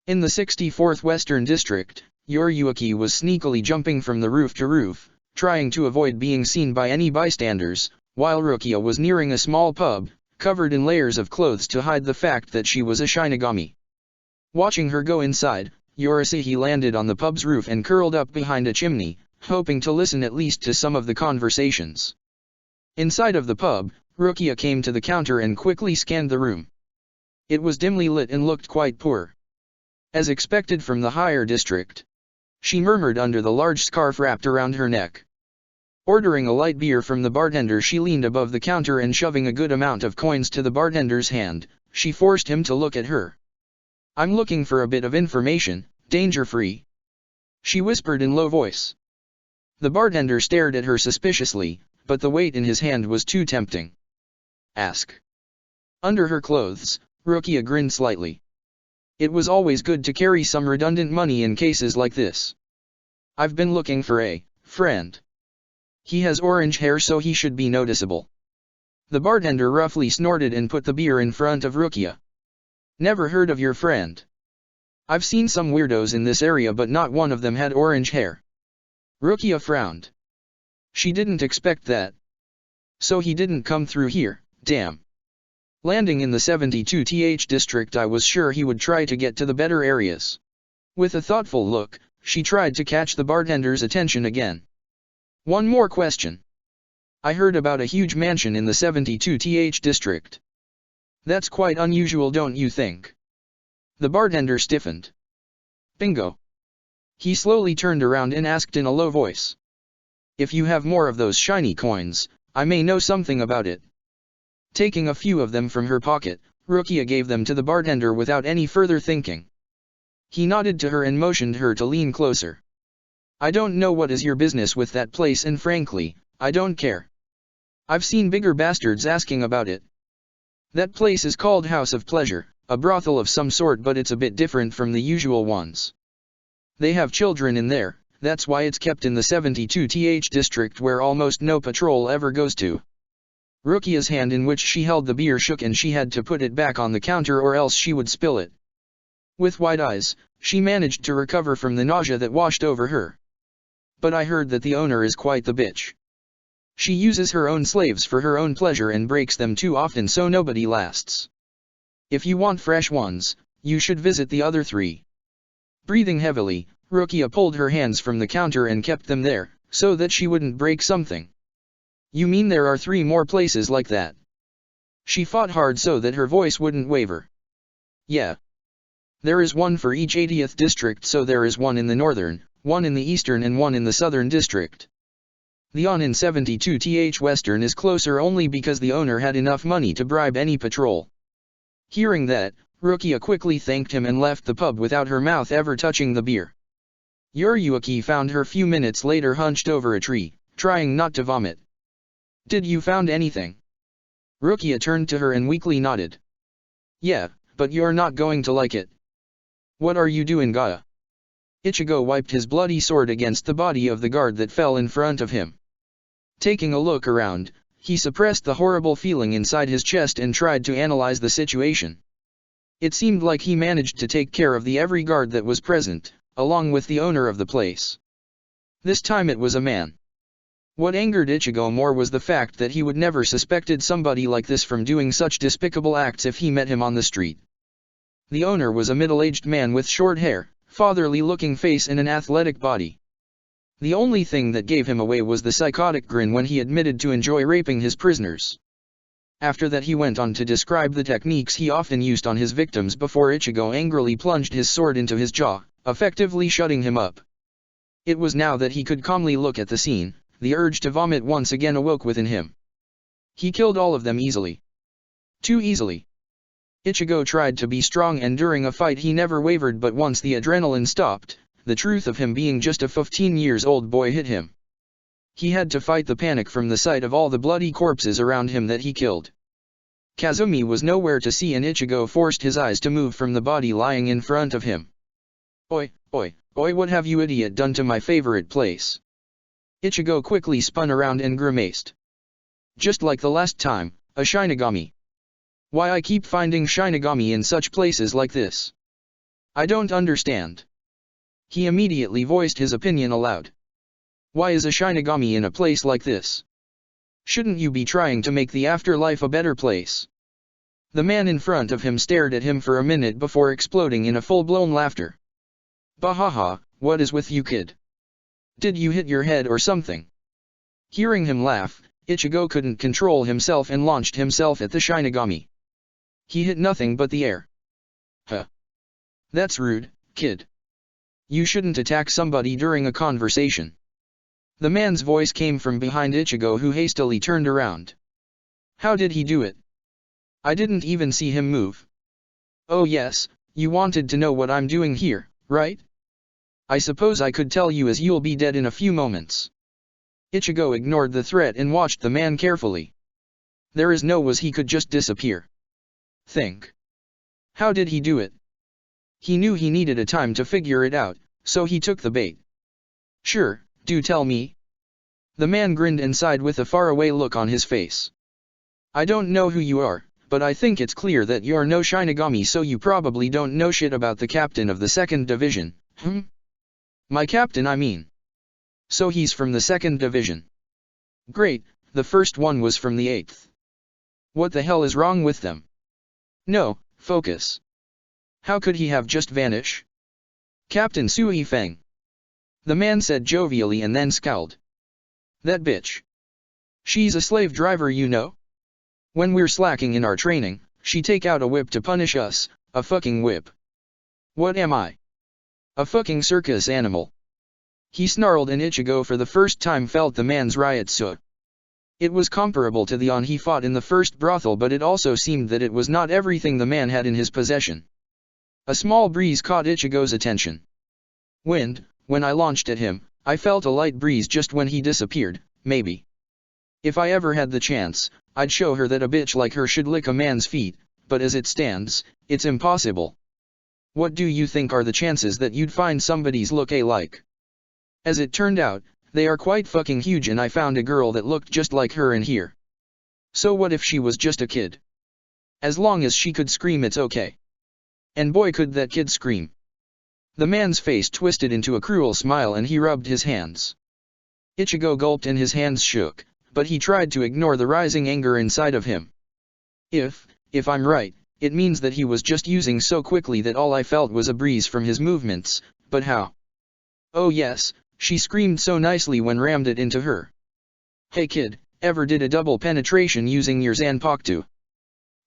In the 64th Western District, Yoriyuki was sneakily jumping from the roof to roof, trying to avoid being seen by any bystanders, while Rukia was nearing a small pub, covered in layers of clothes to hide the fact that she was a Shinigami. Watching her go inside, Yorisuke landed on the pub's roof and curled up behind a chimney, hoping to listen at least to some of the conversations. Inside of the pub, Rukia came to the counter and quickly scanned the room. It was dimly lit and looked quite poor. As expected from the higher district. She murmured under the large scarf wrapped around her neck. Ordering a light beer from the bartender, she leaned above the counter and shoving a good amount of coins to the bartender's hand, she forced him to look at her. I'm looking for a bit of information, danger-free. She whispered in low voice. The bartender stared at her suspiciously, but the weight in his hand was too tempting. Ask. Under her clothes, Rukia grinned slightly. It was always good to carry some redundant money in cases like this. I've been looking for a friend. He has orange hair, so he should be noticeable. The bartender roughly snorted and put the beer in front of Rukia. Never heard of your friend. I've seen some weirdos in this area, but not one of them had orange hair. Rukia frowned. She didn't expect that. So he didn't come through here, damn. Landing in the 72th district, I was sure he would try to get to the better areas. With a thoughtful look, she tried to catch the bartender's attention again. One more question. I heard about a huge mansion in the 72th district. That's quite unusual, don't you think? The bartender stiffened. Bingo. He slowly turned around and asked in a low voice. If you have more of those shiny coins, I may know something about it. Taking a few of them from her pocket, Rukia gave them to the bartender without any further thinking. He nodded to her and motioned her to lean closer. I don't know what is your business with that place, and frankly, I don't care. I've seen bigger bastards asking about it. That place is called House of Pleasure, a brothel of some sort, but it's a bit different from the usual ones. They have children in there, that's why it's kept in the 72th district, where almost no patrol ever goes to. Rukia's hand in which she held the beer shook and she had to put it back on the counter or else she would spill it. With wide eyes, she managed to recover from the nausea that washed over her. But I heard that the owner is quite the bitch. She uses her own slaves for her own pleasure and breaks them too often, so nobody lasts. If you want fresh ones, you should visit the other three. Breathing heavily, Rukia pulled her hands from the counter and kept them there, so that she wouldn't break something. You mean there are 3 more places like that? She fought hard so that her voice wouldn't waver. Yeah. There is one for each 80th district, so there is one in the northern, one in the eastern and one in the southern district. The one in 72th Western is closer only because the owner had enough money to bribe any patrol. Hearing that, Rukia quickly thanked him and left the pub without her mouth ever touching the beer. Yoriyuki found her few minutes later hunched over a tree, trying not to vomit. Did you found anything? Rukia turned to her and weakly nodded. Yeah, but you're not going to like it. What are you doing, Gaia? Ichigo wiped his bloody sword against the body of the guard that fell in front of him. Taking a look around, he suppressed the horrible feeling inside his chest and tried to analyze the situation. It seemed like he managed to take care of every guard that was present, along with the owner of the place. This time it was a man. What angered Ichigo more was the fact that he would never suspected somebody like this from doing such despicable acts if he met him on the street. The owner was a middle-aged man with short hair, fatherly-looking face and an athletic body. The only thing that gave him away was the psychotic grin when he admitted to enjoy raping his prisoners. After that he went on to describe the techniques he often used on his victims before Ichigo angrily plunged his sword into his jaw, effectively shutting him up. It was now that he could calmly look at the scene, the urge to vomit once again awoke within him. He killed all of them easily. Too easily. Ichigo tried to be strong and during a fight he never wavered, but once the adrenaline stopped, the truth of him being just a 15-year-old boy hit him. He had to fight the panic from the sight of all the bloody corpses around him that he killed. Kazumi was nowhere to see and Ichigo forced his eyes to move from the body lying in front of him. Oi, oi, oi, what have you idiot done to my favorite place? Ichigo quickly spun around and grimaced. Just like the last time, a Shinigami. Why I keep finding Shinigami in such places like this? I don't understand. He immediately voiced his opinion aloud. Why is a Shinigami in a place like this? Shouldn't you be trying to make the afterlife a better place? The man in front of him stared at him for a minute before exploding in a full-blown laughter. Bahaha, what is with you, kid? Did you hit your head or something? Hearing him laugh, Ichigo couldn't control himself and launched himself at the Shinigami. He hit nothing but the air. Huh. That's rude, kid. You shouldn't attack somebody during a conversation. The man's voice came from behind Ichigo, who hastily turned around. How did he do it? I didn't even see him move. Oh yes, you wanted to know what I'm doing here, right? I suppose I could tell you, as you'll be dead in a few moments. Ichigo ignored the threat and watched the man carefully. There is no way he could just disappear. Think. How did he do it? He knew he needed a time to figure it out, so he took the bait. Sure, do tell me. The man grinned and sighed with a faraway look on his face. I don't know who you are, but I think it's clear that you're no Shinigami, so you probably don't know shit about the captain of the 2nd Division, My captain, I mean. So he's from the 2nd Division. Great, the first one was from the 8th. What the hell is wrong with them? No, focus. How could he have just vanished? Captain Sui Feng. The man said jovially and then scowled. That bitch. She's a slave driver, you know. When we're slacking in our training, she take out a whip to punish us, a fucking whip. What am I? A fucking circus animal. He snarled and Ichigo for the first time felt the man's ryotsu. It was comparable to the on he fought in the first brothel, but it also seemed that it was not everything the man had in his possession. A small breeze caught Ichigo's attention. Wind, when I launched at him, I felt a light breeze just when he disappeared, maybe. If I ever had the chance, I'd show her that a bitch like her should lick a man's feet, but as it stands, it's impossible. What do you think are the chances that you'd find somebody's look-alike? As it turned out, they are quite fucking huge, and I found a girl that looked just like her in here. So what if she was just a kid? As long as she could scream, it's okay. And boy, could that kid scream. The man's face twisted into a cruel smile and he rubbed his hands. Ichigo gulped and his hands shook, but he tried to ignore the rising anger inside of him. If I'm right, it means that he was just using so quickly that all I felt was a breeze from his movements, but how? Oh yes, she screamed so nicely when rammed it into her. Hey kid, ever did a double penetration using your Zanpakuto?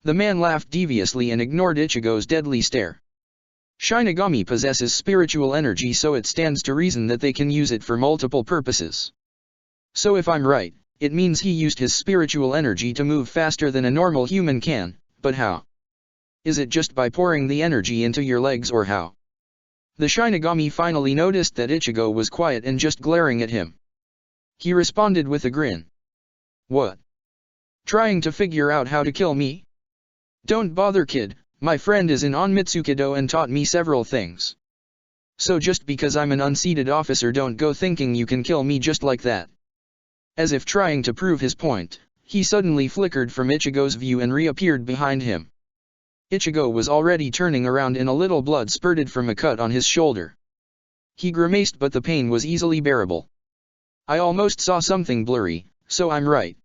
The man laughed deviously and ignored Ichigo's deadly stare. Shinigami possesses spiritual energy, so it stands to reason that they can use it for multiple purposes. So if I'm right, it means he used his spiritual energy to move faster than a normal human can, but how? Is it just by pouring the energy into your legs, or how? The Shinigami finally noticed that Ichigo was quiet and just glaring at him. He responded with a grin. What? Trying to figure out how to kill me? Don't bother kid, my friend is in Onmitsukido and taught me several things. So just because I'm an unseated officer, don't go thinking you can kill me just like that. As if trying to prove his point, he suddenly flickered from Ichigo's view and reappeared behind him. Ichigo was already turning around and a little blood spurted from a cut on his shoulder. He grimaced, but the pain was easily bearable. I almost saw something blurry, so I'm right.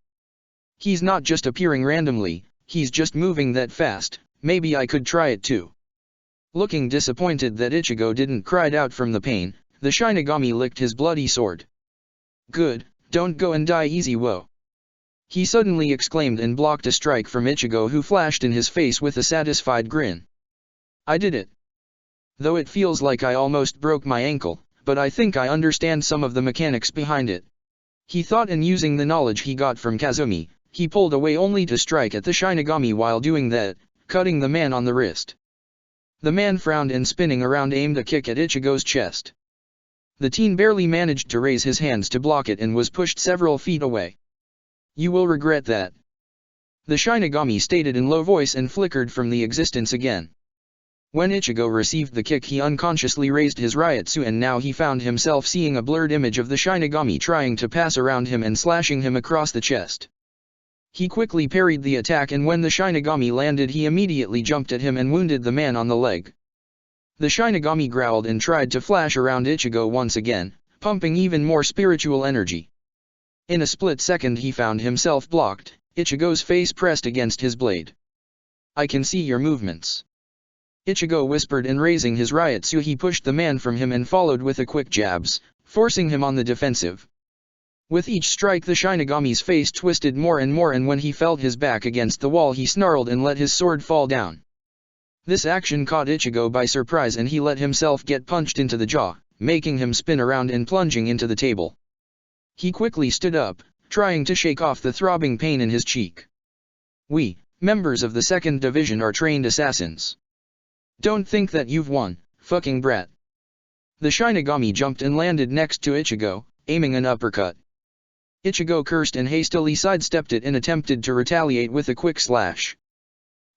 He's not just appearing randomly, he's just moving that fast, maybe I could try it too. Looking disappointed that Ichigo didn't cry out from the pain, the Shinigami licked his bloody sword. Good, don't go and die easy, whoa. He suddenly exclaimed and blocked a strike from Ichigo, who flashed in his face with a satisfied grin. I did it. Though it feels like I almost broke my ankle, but I think I understand some of the mechanics behind it. He thought, and using the knowledge he got from Kazumi, he pulled away only to strike at the Shinigami while doing that, cutting the man on the wrist. The man frowned and spinning around aimed a kick at Ichigo's chest. The teen barely managed to raise his hands to block it and was pushed several feet away. You will regret that. The Shinigami stated in low voice and flickered from the existence again. When Ichigo received the kick, he unconsciously raised his Ryutsu, and now he found himself seeing a blurred image of the Shinigami trying to pass around him and slashing him across the chest. He quickly parried the attack, and when the Shinigami landed, he immediately jumped at him and wounded the man on the leg. The Shinigami growled and tried to flash around Ichigo once again, pumping even more spiritual energy. In a split second he found himself blocked, Ichigo's face pressed against his blade. I can see your movements. Ichigo whispered, and raising his Ryutsu he pushed the man from him and followed with a quick jabs, forcing him on the defensive. With each strike the Shinigami's face twisted more and more, and when he felt his back against the wall he snarled and let his sword fall down. This action caught Ichigo by surprise, and he let himself get punched into the jaw, making him spin around and plunging into the table. He quickly stood up, trying to shake off the throbbing pain in his cheek. We, members of the 2nd Division, are trained assassins. Don't think that you've won, fucking brat. The Shinigami jumped and landed next to Ichigo, aiming an uppercut. Ichigo cursed and hastily sidestepped it and attempted to retaliate with a quick slash.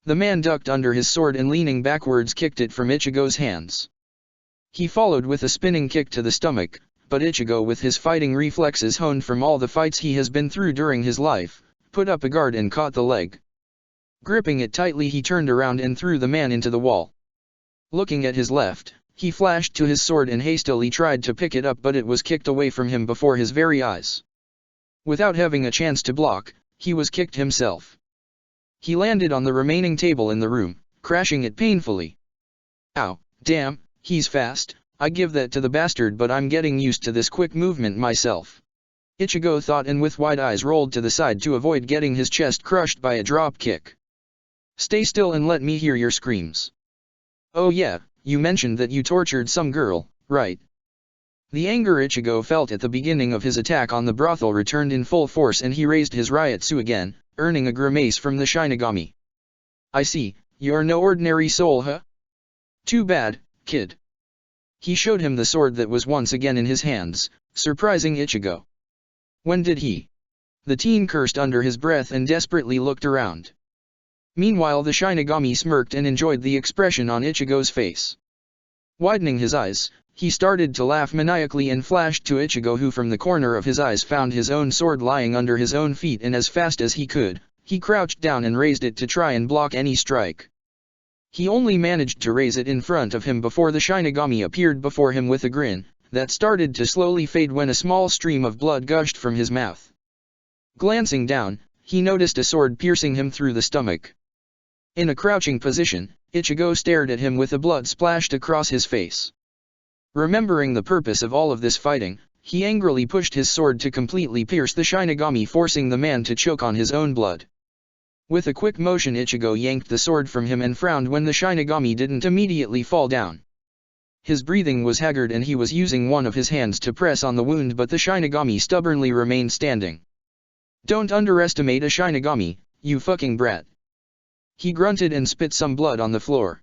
The man ducked under his sword and leaning backwards kicked it from Ichigo's hands. He followed with a spinning kick to the stomach, but Ichigo, with his fighting reflexes honed from all the fights he has been through during his life, put up a guard and caught the leg. Gripping it tightly he turned around and threw the man into the wall. Looking at his left, he flashed to his sword and hastily tried to pick it up, but it was kicked away from him before his very eyes. Without having a chance to block, he was kicked himself. He landed on the remaining table in the room, crashing it painfully. Ow, damn, he's fast, I give that to the bastard, but I'm getting used to this quick movement myself. Ichigo thought, and with wide eyes rolled to the side to avoid getting his chest crushed by a drop kick. Stay still and let me hear your screams. Oh yeah, you mentioned that you tortured some girl, right? The anger Ichigo felt at the beginning of his attack on the brothel returned in full force, and he raised his Ryutsu again, earning a grimace from the Shinigami. I see, you're no ordinary soul, huh? Too bad, kid. He showed him the sword that was once again in his hands, surprising Ichigo. When did he? The teen cursed under his breath and desperately looked around. Meanwhile the Shinigami smirked and enjoyed the expression on Ichigo's face. Widening his eyes, he started to laugh maniacally and flashed to Ichigo, who from the corner of his eyes found his own sword lying under his own feet, and as fast as he could, he crouched down and raised it to try and block any strike. He only managed to raise it in front of him before the Shinigami appeared before him with a grin that started to slowly fade when a small stream of blood gushed from his mouth. Glancing down, he noticed a sword piercing him through the stomach. In a crouching position, Ichigo stared at him with the blood splashed across his face. Remembering the purpose of all of this fighting, he angrily pushed his sword to completely pierce the Shinigami, forcing the man to choke on his own blood. With a quick motion Ichigo yanked the sword from him and frowned when the Shinigami didn't immediately fall down. His breathing was haggard and he was using one of his hands to press on the wound, but the Shinigami stubbornly remained standing. Don't underestimate a Shinigami, you fucking brat. He grunted and spit some blood on the floor.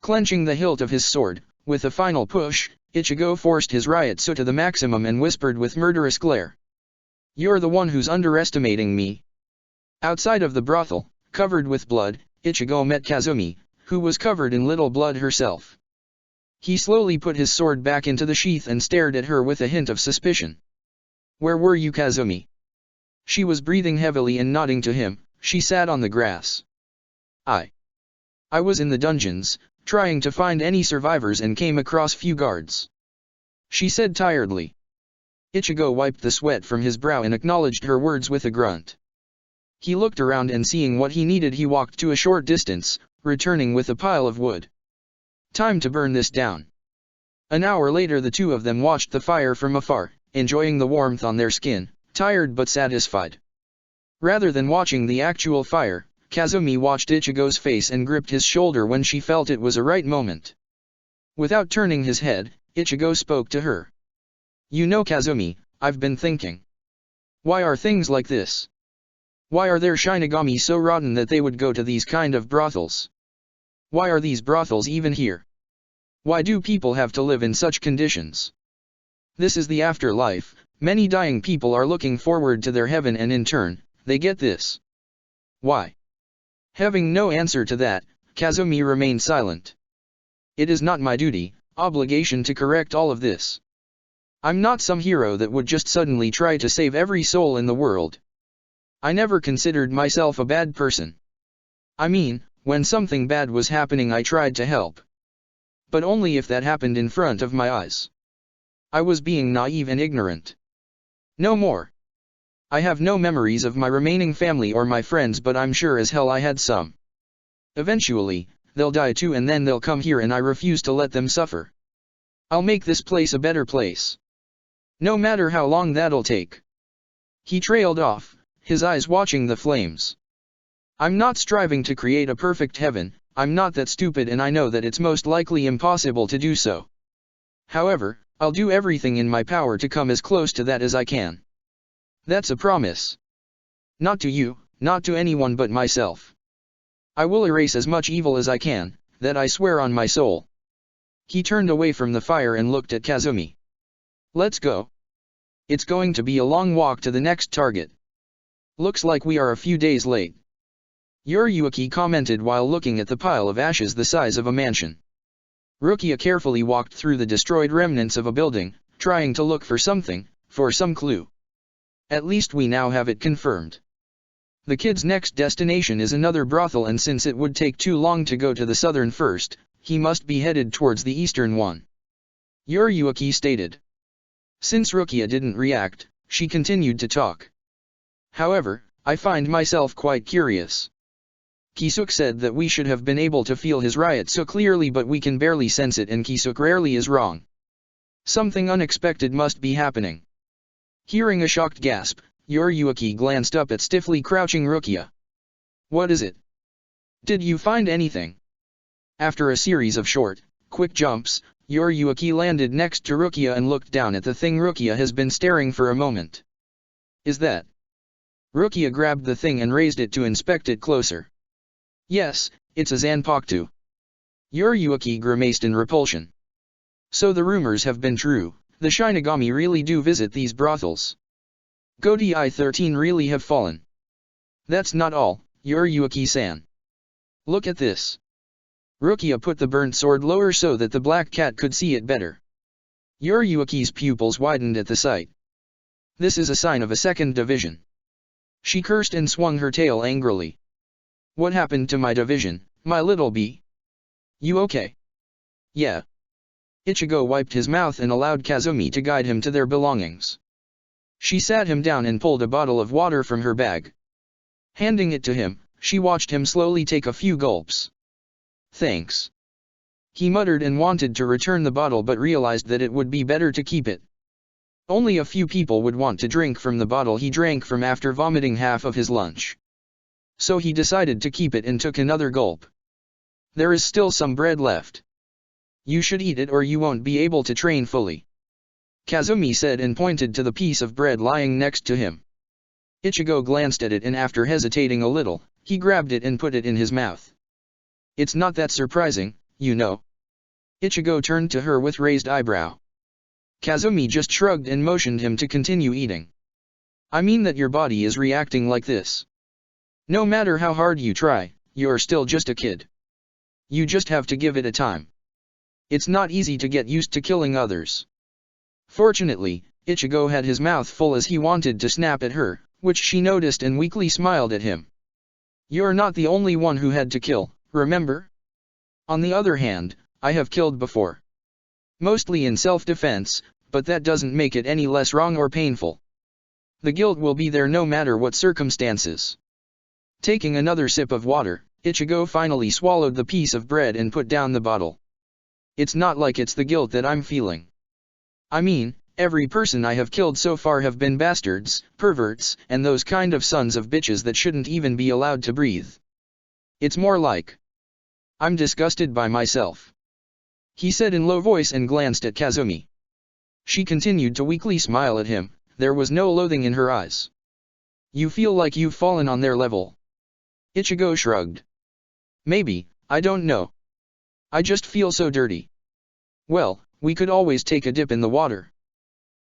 Clenching the hilt of his sword, with a final push, Ichigo forced his Ryutsu to the maximum and whispered with murderous glare. You're the one who's underestimating me. Outside of the brothel, covered with blood, Ichigo met Kazumi, who was covered in little blood herself. He slowly put his sword back into the sheath and stared at her with a hint of suspicion. Where were you, Kazumi? She was breathing heavily and nodding to him. She sat on the grass. I was in the dungeons, trying to find any survivors and came across few guards. She said tiredly. Ichigo wiped the sweat from his brow and acknowledged her words with a grunt. He looked around and seeing what he needed he walked to a short distance, returning with a pile of wood. Time to burn this down. An hour later the two of them watched the fire from afar, enjoying the warmth on their skin, tired but satisfied. Rather than watching the actual fire, Kazumi watched Ichigo's face and gripped his shoulder when she felt it was a right moment. Without turning his head, Ichigo spoke to her. You know Kazumi, I've been thinking. Why are things like this? Why are their Shinigami so rotten that they would go to these kind of brothels? Why are these brothels even here? Why do people have to live in such conditions? This is the afterlife, many dying people are looking forward to their heaven and in turn, they get this. Why? Having no answer to that, Kazumi remained silent. It is not my duty, obligation to correct all of this. I'm not some hero that would just suddenly try to save every soul in the world. I never considered myself a bad person. I mean, when something bad was happening I tried to help. But only if that happened in front of my eyes. I was being naive and ignorant. No more. I have no memories of my remaining family or my friends, but I'm sure as hell I had some. Eventually, they'll die too and then they'll come here and I refuse to let them suffer. I'll make this place a better place. No matter how long that'll take. He trailed off, his eyes watching the flames. I'm not striving to create a perfect heaven, I'm not that stupid and I know that it's most likely impossible to do so. However, I'll do everything in my power to come as close to that as I can. That's a promise. Not to you, not to anyone but myself. I will erase as much evil as I can, that I swear on my soul. He turned away from the fire and looked at Kazumi. Let's go. It's going to be a long walk to the next target. Looks like we are a few days late. Yuriyuki commented while looking at the pile of ashes the size of a mansion. Rukia carefully walked through the destroyed remnants of a building, trying to look for something, for some clue. At least we now have it confirmed. The kid's next destination is another brothel and since it would take too long to go to the southern first, he must be headed towards the eastern one. Yuriyuki stated. Since Rukia didn't react, she continued to talk. However, I find myself quite curious. Kisuke said that we should have been able to feel his riot so clearly but we can barely sense it and Kisuke rarely is wrong. Something unexpected must be happening. Hearing a shocked gasp, Yuriyuki glanced up at stiffly crouching Rukia. What is it? Did you find anything? After a series of short, quick jumps, Yuriyuki landed next to Rukia and looked down at the thing Rukia has been staring for a moment. Is that? Rukia grabbed the thing and raised it to inspect it closer. Yes, it's a Zanpakuto. Yuriyuki grimaced in repulsion. So the rumors have been true, the Shinigami really do visit these brothels. Godei 13 really have fallen. That's not all, Yuriyuki-san. Look at this. Rukia put the burnt sword lower so that the black cat could see it better. Yuriyuki's pupils widened at the sight. This is a sign of a second division. She cursed and swung her tail angrily. What happened to my division, my little bee? You okay? Yeah. Ichigo wiped his mouth and allowed Kazumi to guide him to their belongings. She sat him down and pulled a bottle of water from her bag. Handing it to him, she watched him slowly take a few gulps. Thanks. He muttered and wanted to return the bottle but realized that it would be better to keep it. Only a few people would want to drink from the bottle he drank from after vomiting half of his lunch. So he decided to keep it and took another gulp. There is still some bread left. You should eat it or you won't be able to train fully. Kazumi said and pointed to the piece of bread lying next to him. Ichigo glanced at it and after hesitating a little, he grabbed it and put it in his mouth. It's not that surprising, you know. Ichigo turned to her with raised eyebrow. Kazumi just shrugged and motioned him to continue eating. I mean that your body is reacting like this. No matter how hard you try, you're still just a kid. You just have to give it a time. It's not easy to get used to killing others. Fortunately, Ichigo had his mouth full as he wanted to snap at her, which she noticed and weakly smiled at him. You're not the only one who had to kill, remember? On the other hand, I have killed before. Mostly in self-defense, but that doesn't make it any less wrong or painful. The guilt will be there no matter what circumstances. Taking another sip of water, Ichigo finally swallowed the piece of bread and put down the bottle. It's not like it's the guilt that I'm feeling. I mean, every person I have killed so far have been bastards, perverts, and those kind of sons of bitches that shouldn't even be allowed to breathe. It's more like I'm disgusted by myself, he said in low voice and glanced at Kazumi. She continued to weakly smile at him, there was no loathing in her eyes. You feel like you've fallen on their level? Ichigo shrugged. Maybe, I don't know. I just feel so dirty. Well, we could always take a dip in the water.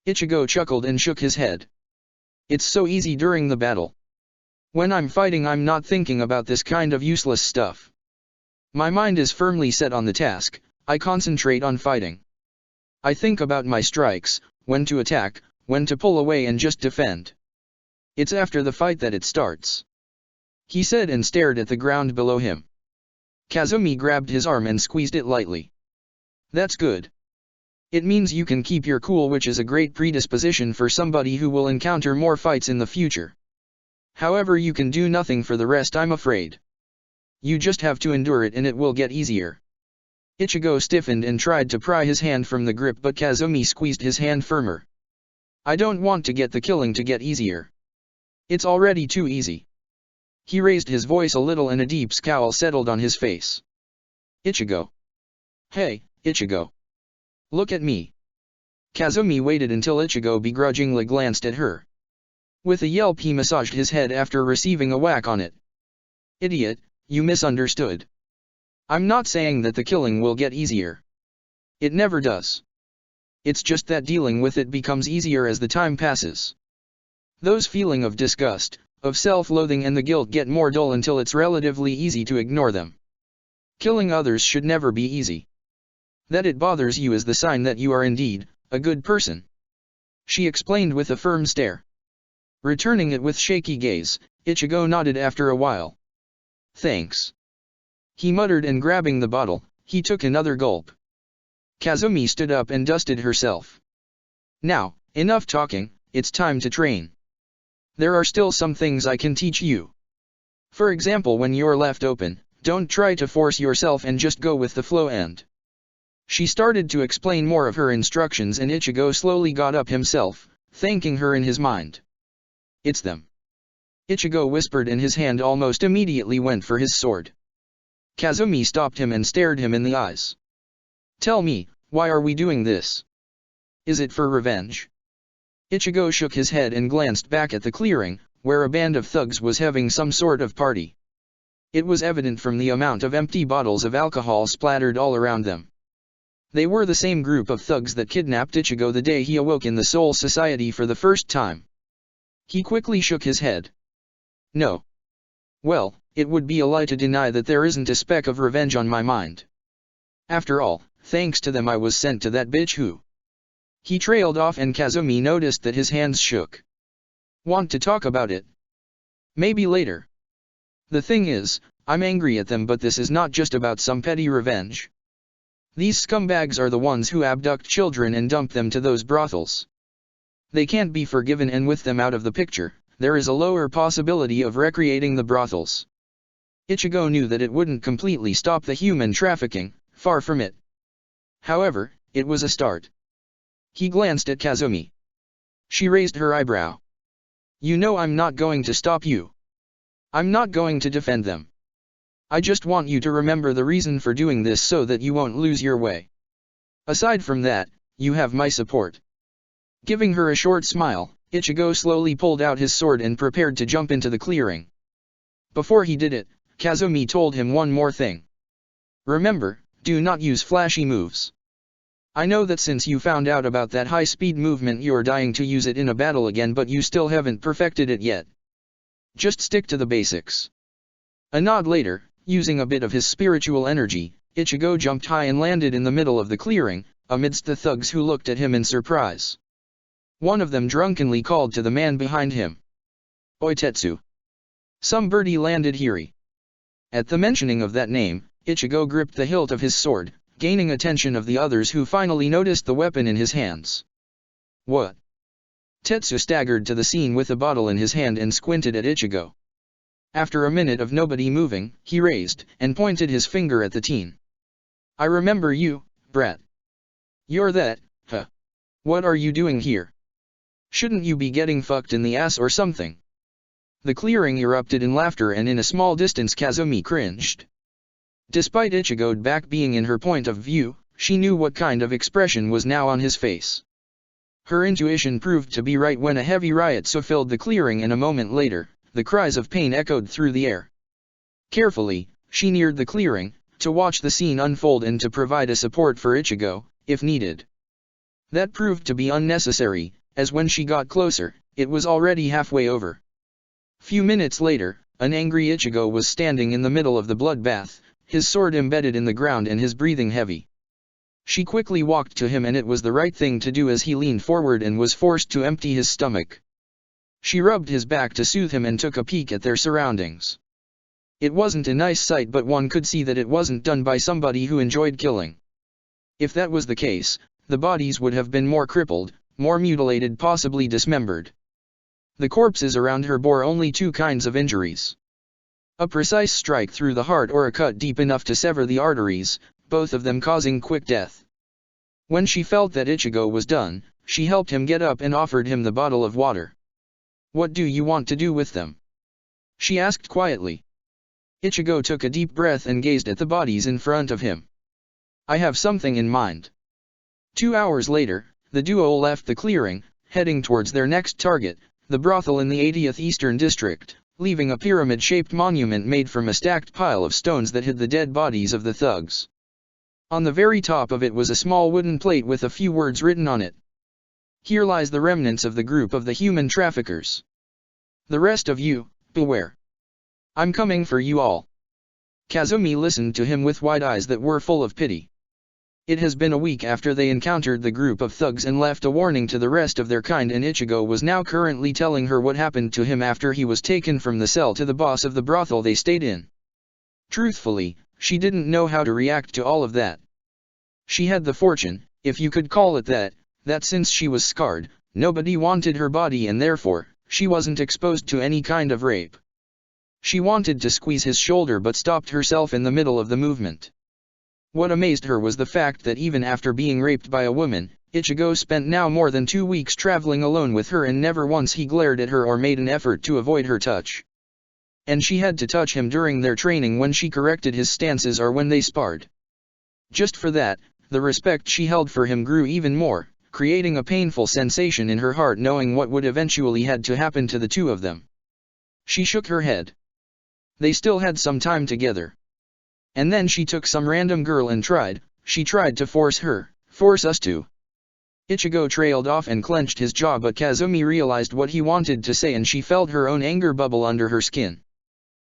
Ichigo chuckled and shook his head. It's so easy during the battle. When I'm fighting I'm not thinking about this kind of useless stuff. My mind is firmly set on the task, I concentrate on fighting. I think about my strikes, when to attack, when to pull away and just defend. It's after the fight that it starts, he said and stared at the ground below him. Kazumi grabbed his arm and squeezed it lightly. That's good. It means you can keep your cool, which is a great predisposition for somebody who will encounter more fights in the future. However, you can do nothing for the rest, I'm afraid. You just have to endure it and it will get easier. Ichigo stiffened and tried to pry his hand from the grip, but Kazumi squeezed his hand firmer. I don't want to get the killing to get easier. It's already too easy. He raised his voice a little and a deep scowl settled on his face. Ichigo. Hey, Ichigo. Look at me. Kazumi waited until Ichigo begrudgingly glanced at her. With a yelp he massaged his head after receiving a whack on it. Idiot, you misunderstood. I'm not saying that the killing will get easier. It never does. It's just that dealing with it becomes easier as the time passes. Those feeling of disgust, of self-loathing and the guilt get more dull until it's relatively easy to ignore them. Killing others should never be easy. That it bothers you is the sign that you are indeed a good person, she explained with a firm stare. Returning it with shaky gaze, Ichigo nodded after a while. Thanks, he muttered, and grabbing the bottle, he took another gulp. Kazumi stood up and dusted herself. Now, enough talking, it's time to train. There are still some things I can teach you. For example, when you're left open, don't try to force yourself and just go with the flow and. She started to explain more of her instructions and Ichigo slowly got up himself, thanking her in his mind. It's them, Ichigo whispered, and his hand almost immediately went for his sword. Kazumi stopped him and stared him in the eyes. Tell me, why are we doing this? Is it for revenge? Ichigo shook his head and glanced back at the clearing, where a band of thugs was having some sort of party. It was evident from the amount of empty bottles of alcohol splattered all around them. They were the same group of thugs that kidnapped Ichigo the day he awoke in the Soul Society for the first time. He quickly shook his head. No. Well, it would be a lie to deny that there isn't a speck of revenge on my mind. After all, thanks to them I was sent to that bitch who. He trailed off and Kazumi noticed that his hands shook. Want to talk about it? Maybe later. The thing is, I'm angry at them, but this is not just about some petty revenge. These scumbags are the ones who abduct children and dump them to those brothels. They can't be forgiven, and with them out of the picture, there is a lower possibility of recreating the brothels. Ichigo knew that it wouldn't completely stop the human trafficking, far from it. However, it was a start. He glanced at Kazumi. She raised her eyebrow. You know I'm not going to stop you. I'm not going to defend them. I just want you to remember the reason for doing this so that you won't lose your way. Aside from that, you have my support. Giving her a short smile, Ichigo slowly pulled out his sword and prepared to jump into the clearing. Before he did it, Kazumi told him one more thing. Remember, do not use flashy moves. I know that since you found out about that high-speed movement you're dying to use it in a battle again, but you still haven't perfected it yet. Just stick to the basics. A nod later, using a bit of his spiritual energy, Ichigo jumped high and landed in the middle of the clearing, amidst the thugs who looked at him in surprise. One of them drunkenly called to the man behind him. Oitetsu. Some birdie landed here. At the mentioning of that name, Ichigo gripped the hilt of his sword, gaining attention of the others who finally noticed the weapon in his hands. What? Tetsu staggered to the scene with a bottle in his hand and squinted at Ichigo. After a minute of nobody moving, he raised and pointed his finger at the teen. I remember you, brat. You're that, huh? What are you doing here? Shouldn't you be getting fucked in the ass or something? The clearing erupted in laughter, and in a small distance Kazumi cringed. Despite Ichigo's back being in her point of view, she knew what kind of expression was now on his face. Her intuition proved to be right when a heavy riot so filled the clearing, and a moment later, the cries of pain echoed through the air. Carefully, she neared the clearing, to watch the scene unfold and to provide a support for Ichigo, if needed. That proved to be unnecessary, as when she got closer, it was already halfway over. Few minutes later, an angry Ichigo was standing in the middle of the bloodbath, his sword embedded in the ground and his breathing heavy. She quickly walked to him, and it was the right thing to do as he leaned forward and was forced to empty his stomach. She rubbed his back to soothe him and took a peek at their surroundings. It wasn't a nice sight, but one could see that it wasn't done by somebody who enjoyed killing. If that was the case, the bodies would have been more crippled, more mutilated, possibly dismembered. The corpses around her bore only two kinds of injuries. A precise strike through the heart or a cut deep enough to sever the arteries, both of them causing quick death. When she felt that Ichigo was done, she helped him get up and offered him the bottle of water. What do you want to do with them? She asked quietly. Ichigo took a deep breath and gazed at the bodies in front of him. I have something in mind. 2 hours later, the duo left the clearing, heading towards their next target, the brothel in the 80th Eastern District, leaving a pyramid-shaped monument made from a stacked pile of stones that hid the dead bodies of the thugs. On the very top of it was a small wooden plate with a few words written on it. Here lies the remnants of the group of the human traffickers. The rest of you, beware. I'm coming for you all. Kazumi listened to him with wide eyes that were full of pity. It has been a week after they encountered the group of thugs and left a warning to the rest of their kind, and Ichigo was now currently telling her what happened to him after he was taken from the cell to the boss of the brothel they stayed in. Truthfully, she didn't know how to react to all of that. She had the fortune, if you could call it that since she was scarred, nobody wanted her body, and therefore, she wasn't exposed to any kind of rape. She wanted to squeeze his shoulder but stopped herself in the middle of the movement. What amazed her was the fact that even after being raped by a woman, Ichigo spent now more than 2 weeks traveling alone with her, and never once he glared at her or made an effort to avoid her touch. And she had to touch him during their training when she corrected his stances or when they sparred. Just for that, the respect she held for him grew even more, creating a painful sensation in her heart knowing what would eventually had to happen to the two of them. She shook her head. They still had some time together. And then she took some random girl and tried to force us to. Ichigo trailed off and clenched his jaw, but Kazumi realized what he wanted to say and she felt her own anger bubble under her skin.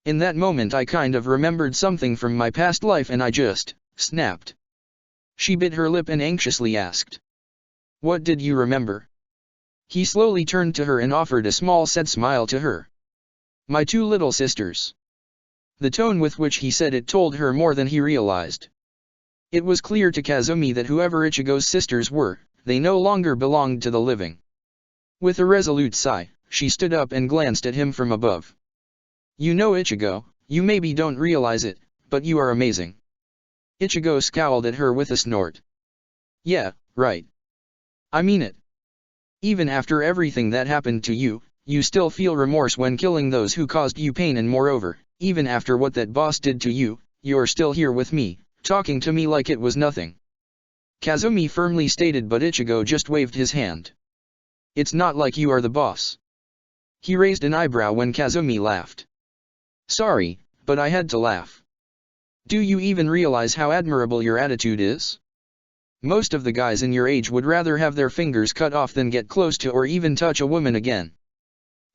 In that moment I kind of remembered something from my past life and I just snapped. She bit her lip and anxiously asked. What did you remember? He slowly turned to her and offered a small sad smile to her. My 2 little sisters. The tone with which he said it told her more than he realized. It was clear to Kazumi that whoever Ichigo's sisters were, they no longer belonged to the living. With a resolute sigh, she stood up and glanced at him from above. You know, Ichigo, you maybe don't realize it, but you are amazing. Ichigo scowled at her with a snort. Yeah, right. I mean it. Even after everything that happened to you, you still feel remorse when killing those who caused you pain, and moreover, even after what that boss did to you, you're still here with me, talking to me like it was nothing. Kazumi firmly stated, but Ichigo just waved his hand. It's not like you are the boss. He raised an eyebrow when Kazumi laughed. Sorry, but I had to laugh. Do you even realize how admirable your attitude is? Most of the guys in your age would rather have their fingers cut off than get close to or even touch a woman again.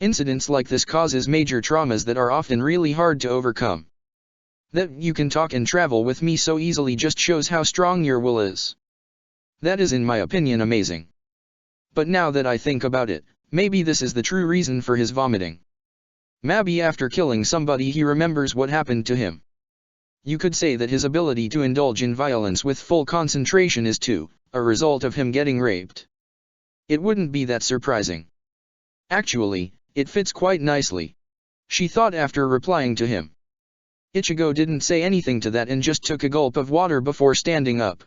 Incidents like this causes major traumas that are often really hard to overcome. That you can talk and travel with me so easily just shows how strong your will is. That is, in my opinion, amazing. But now that I think about it, maybe this is the true reason for his vomiting. Maybe after killing somebody he remembers what happened to him. You could say that his ability to indulge in violence with full concentration is too a result of him getting raped. It wouldn't be that surprising. Actually, it fits quite nicely, she thought after replying to him. Ichigo didn't say anything to that and just took a gulp of water before standing up.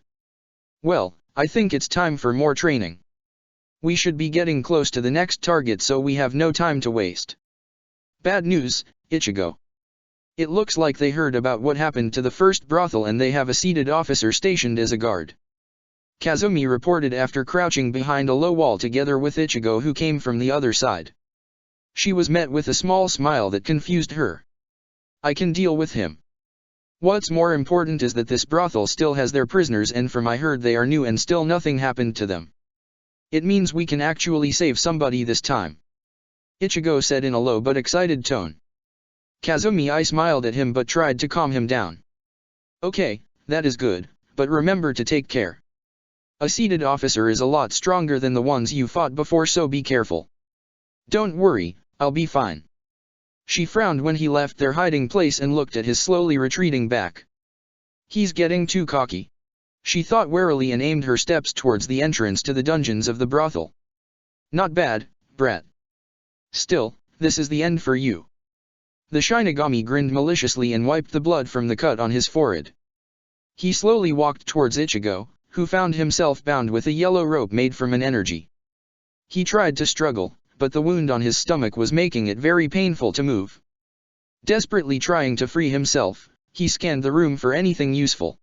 Well, I think it's time for more training. We should be getting close to the next target so we have no time to waste. Bad news, Ichigo. It looks like they heard about what happened to the first brothel and they have a seated officer stationed as a guard. Kazumi reported after crouching behind a low wall together with Ichigo who came from the other side. She was met with a small smile that confused her. I can deal with him. What's more important is that this brothel still has their prisoners and from I heard they are new and still nothing happened to them. It means we can actually save somebody this time. Ichigo said in a low but excited tone. Kazumi smiled at him but tried to calm him down. Okay, that is good, but remember to take care. A seated officer is a lot stronger than the ones you fought before, so be careful. Don't worry, I'll be fine. She frowned when he left their hiding place and looked at his slowly retreating back. He's getting too cocky, she thought warily and aimed her steps towards the entrance to the dungeons of the brothel. Not bad, brat. Still, this is the end for you. The Shinigami grinned maliciously and wiped the blood from the cut on his forehead. He slowly walked towards Ichigo, who found himself bound with a yellow rope made from an energy. He tried to struggle, but the wound on his stomach was making it very painful to move. Desperately trying to free himself, he scanned the room for anything useful.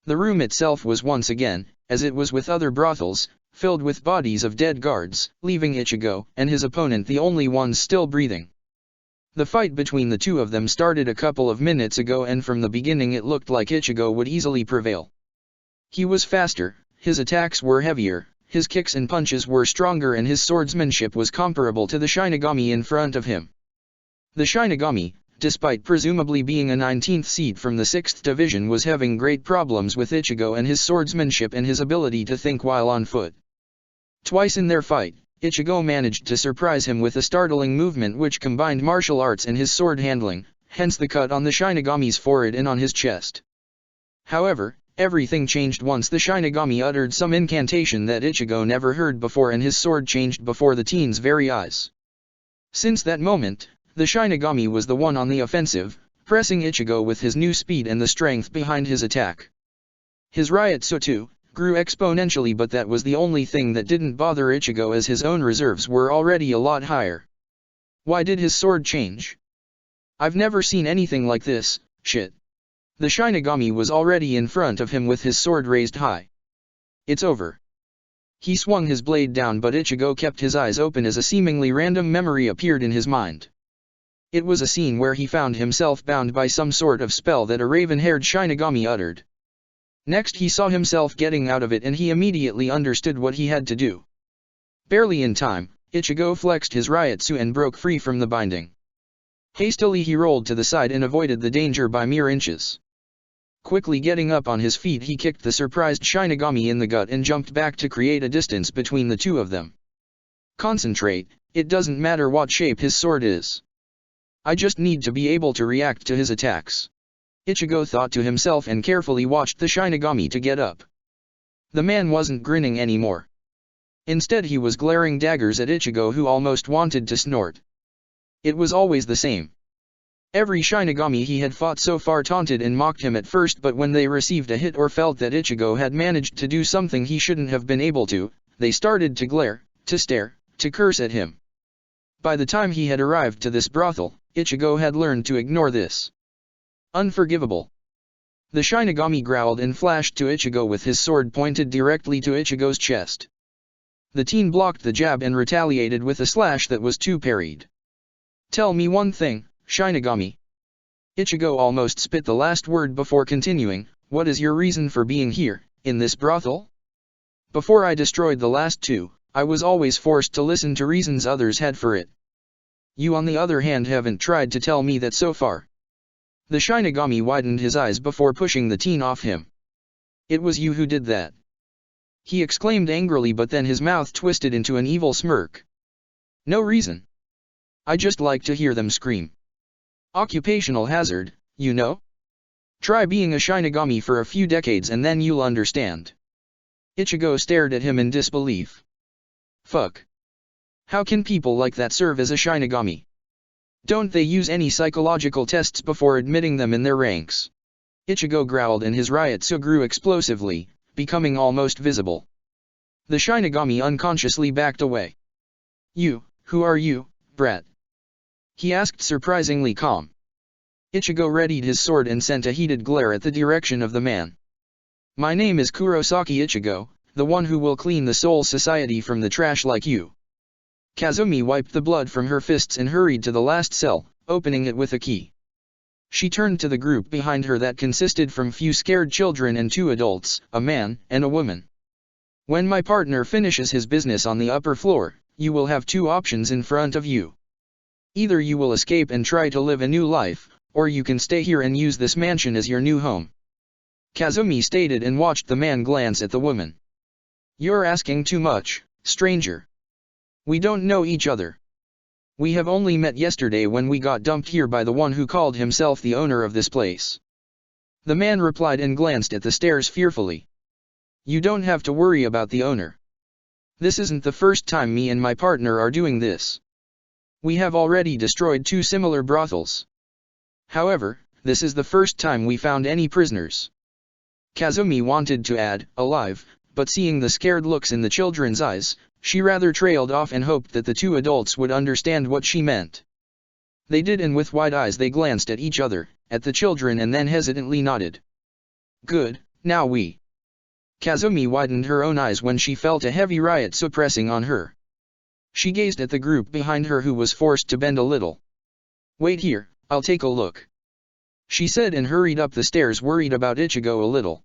The room itself was once again, as it was with other brothels, filled with bodies of dead guards, leaving Ichigo and his opponent the only ones still breathing. The fight between the two of them started a couple of minutes ago and from the beginning it looked like Ichigo would easily prevail. He was faster, his attacks were heavier, his kicks and punches were stronger and his swordsmanship was comparable to the Shinigami in front of him. The Shinigami, despite presumably being a 19th seed from the 6th division, was having great problems with Ichigo and his swordsmanship and his ability to think while on foot. Twice in their fight, Ichigo managed to surprise him with a startling movement which combined martial arts and his sword handling, hence the cut on the Shinigami's forehead and on his chest. However, everything changed once the Shinigami uttered some incantation that Ichigo never heard before and his sword changed before the teen's very eyes. Since that moment, the Shinigami was the one on the offensive, pressing Ichigo with his new speed and the strength behind his attack. His Ryutsu too grew exponentially, but that was the only thing that didn't bother Ichigo as his own reserves were already a lot higher. Why did his sword change? I've never seen anything like this, shit. The Shinigami was already in front of him with his sword raised high. It's over. He swung his blade down, but Ichigo kept his eyes open as a seemingly random memory appeared in his mind. It was a scene where he found himself bound by some sort of spell that a raven-haired Shinigami uttered. Next he saw himself getting out of it and he immediately understood what he had to do. Barely in time, Ichigo flexed his Ryutsu and broke free from the binding. Hastily he rolled to the side and avoided the danger by mere inches. Quickly getting up on his feet, he kicked the surprised Shinigami in the gut and jumped back to create a distance between the two of them. Concentrate, it doesn't matter what shape his sword is. I just need to be able to react to his attacks. Ichigo thought to himself and carefully watched the Shinigami to get up. The man wasn't grinning anymore. Instead he was glaring daggers at Ichigo, who almost wanted to snort. It was always the same. Every Shinigami he had fought so far taunted and mocked him at first, but when they received a hit or felt that Ichigo had managed to do something he shouldn't have been able to, they started to glare, to stare, to curse at him. By the time he had arrived to this brothel, Ichigo had learned to ignore this. Unforgivable. The Shinigami growled and flashed to Ichigo with his sword pointed directly to Ichigo's chest. The teen blocked the jab and retaliated with a slash that was too parried. Tell me one thing, Shinigami. Ichigo almost spit the last word before continuing, what is your reason for being here, in this brothel? Before I destroyed the last two, I was always forced to listen to reasons others had for it. You on the other hand haven't tried to tell me that so far. The Shinigami widened his eyes before pushing the teen off him. It was you who did that. He exclaimed angrily, but then his mouth twisted into an evil smirk. No reason. I just like to hear them scream. Occupational hazard, you know? Try being a Shinigami for a few decades and then you'll understand. Ichigo stared at him in disbelief. Fuck. How can people like that serve as a Shinigami? Don't they use any psychological tests before admitting them in their ranks? Ichigo growled and his Ryotsu grew explosively, becoming almost visible. The Shinigami unconsciously backed away. Who are you, brat? He asked surprisingly calm. Ichigo readied his sword and sent a heated glare at the direction of the man. My name is Kurosaki Ichigo, the one who will clean the Soul Society from the trash like you. Kazumi wiped the blood from her fists and hurried to the last cell, opening it with a key. She turned to the group behind her that consisted from few scared children and 2 adults, a man and a woman. When my partner finishes his business on the upper floor, you will have 2 options in front of you. Either you will escape and try to live a new life, or you can stay here and use this mansion as your new home. Kazumi stated and watched the man glance at the woman. You're asking too much, stranger. We don't know each other. We have only met yesterday when we got dumped here by the one who called himself the owner of this place. The man replied and glanced at the stairs fearfully. You don't have to worry about the owner. This isn't the first time me and my partner are doing this. We have already destroyed 2 similar brothels. However, this is the first time we found any prisoners. Kazumi wanted to add, alive, but seeing the scared looks in the children's eyes, she rather trailed off and hoped that the 2 adults would understand what she meant. They did, and with wide eyes they glanced at each other, at the children, and then hesitantly nodded. Good, now we. Kazumi widened her own eyes when she felt a heavy Ryotsu pressing on her. She gazed at the group behind her who was forced to bend a little. Wait here, I'll take a look. She said and hurried up the stairs, worried about Ichigo a little.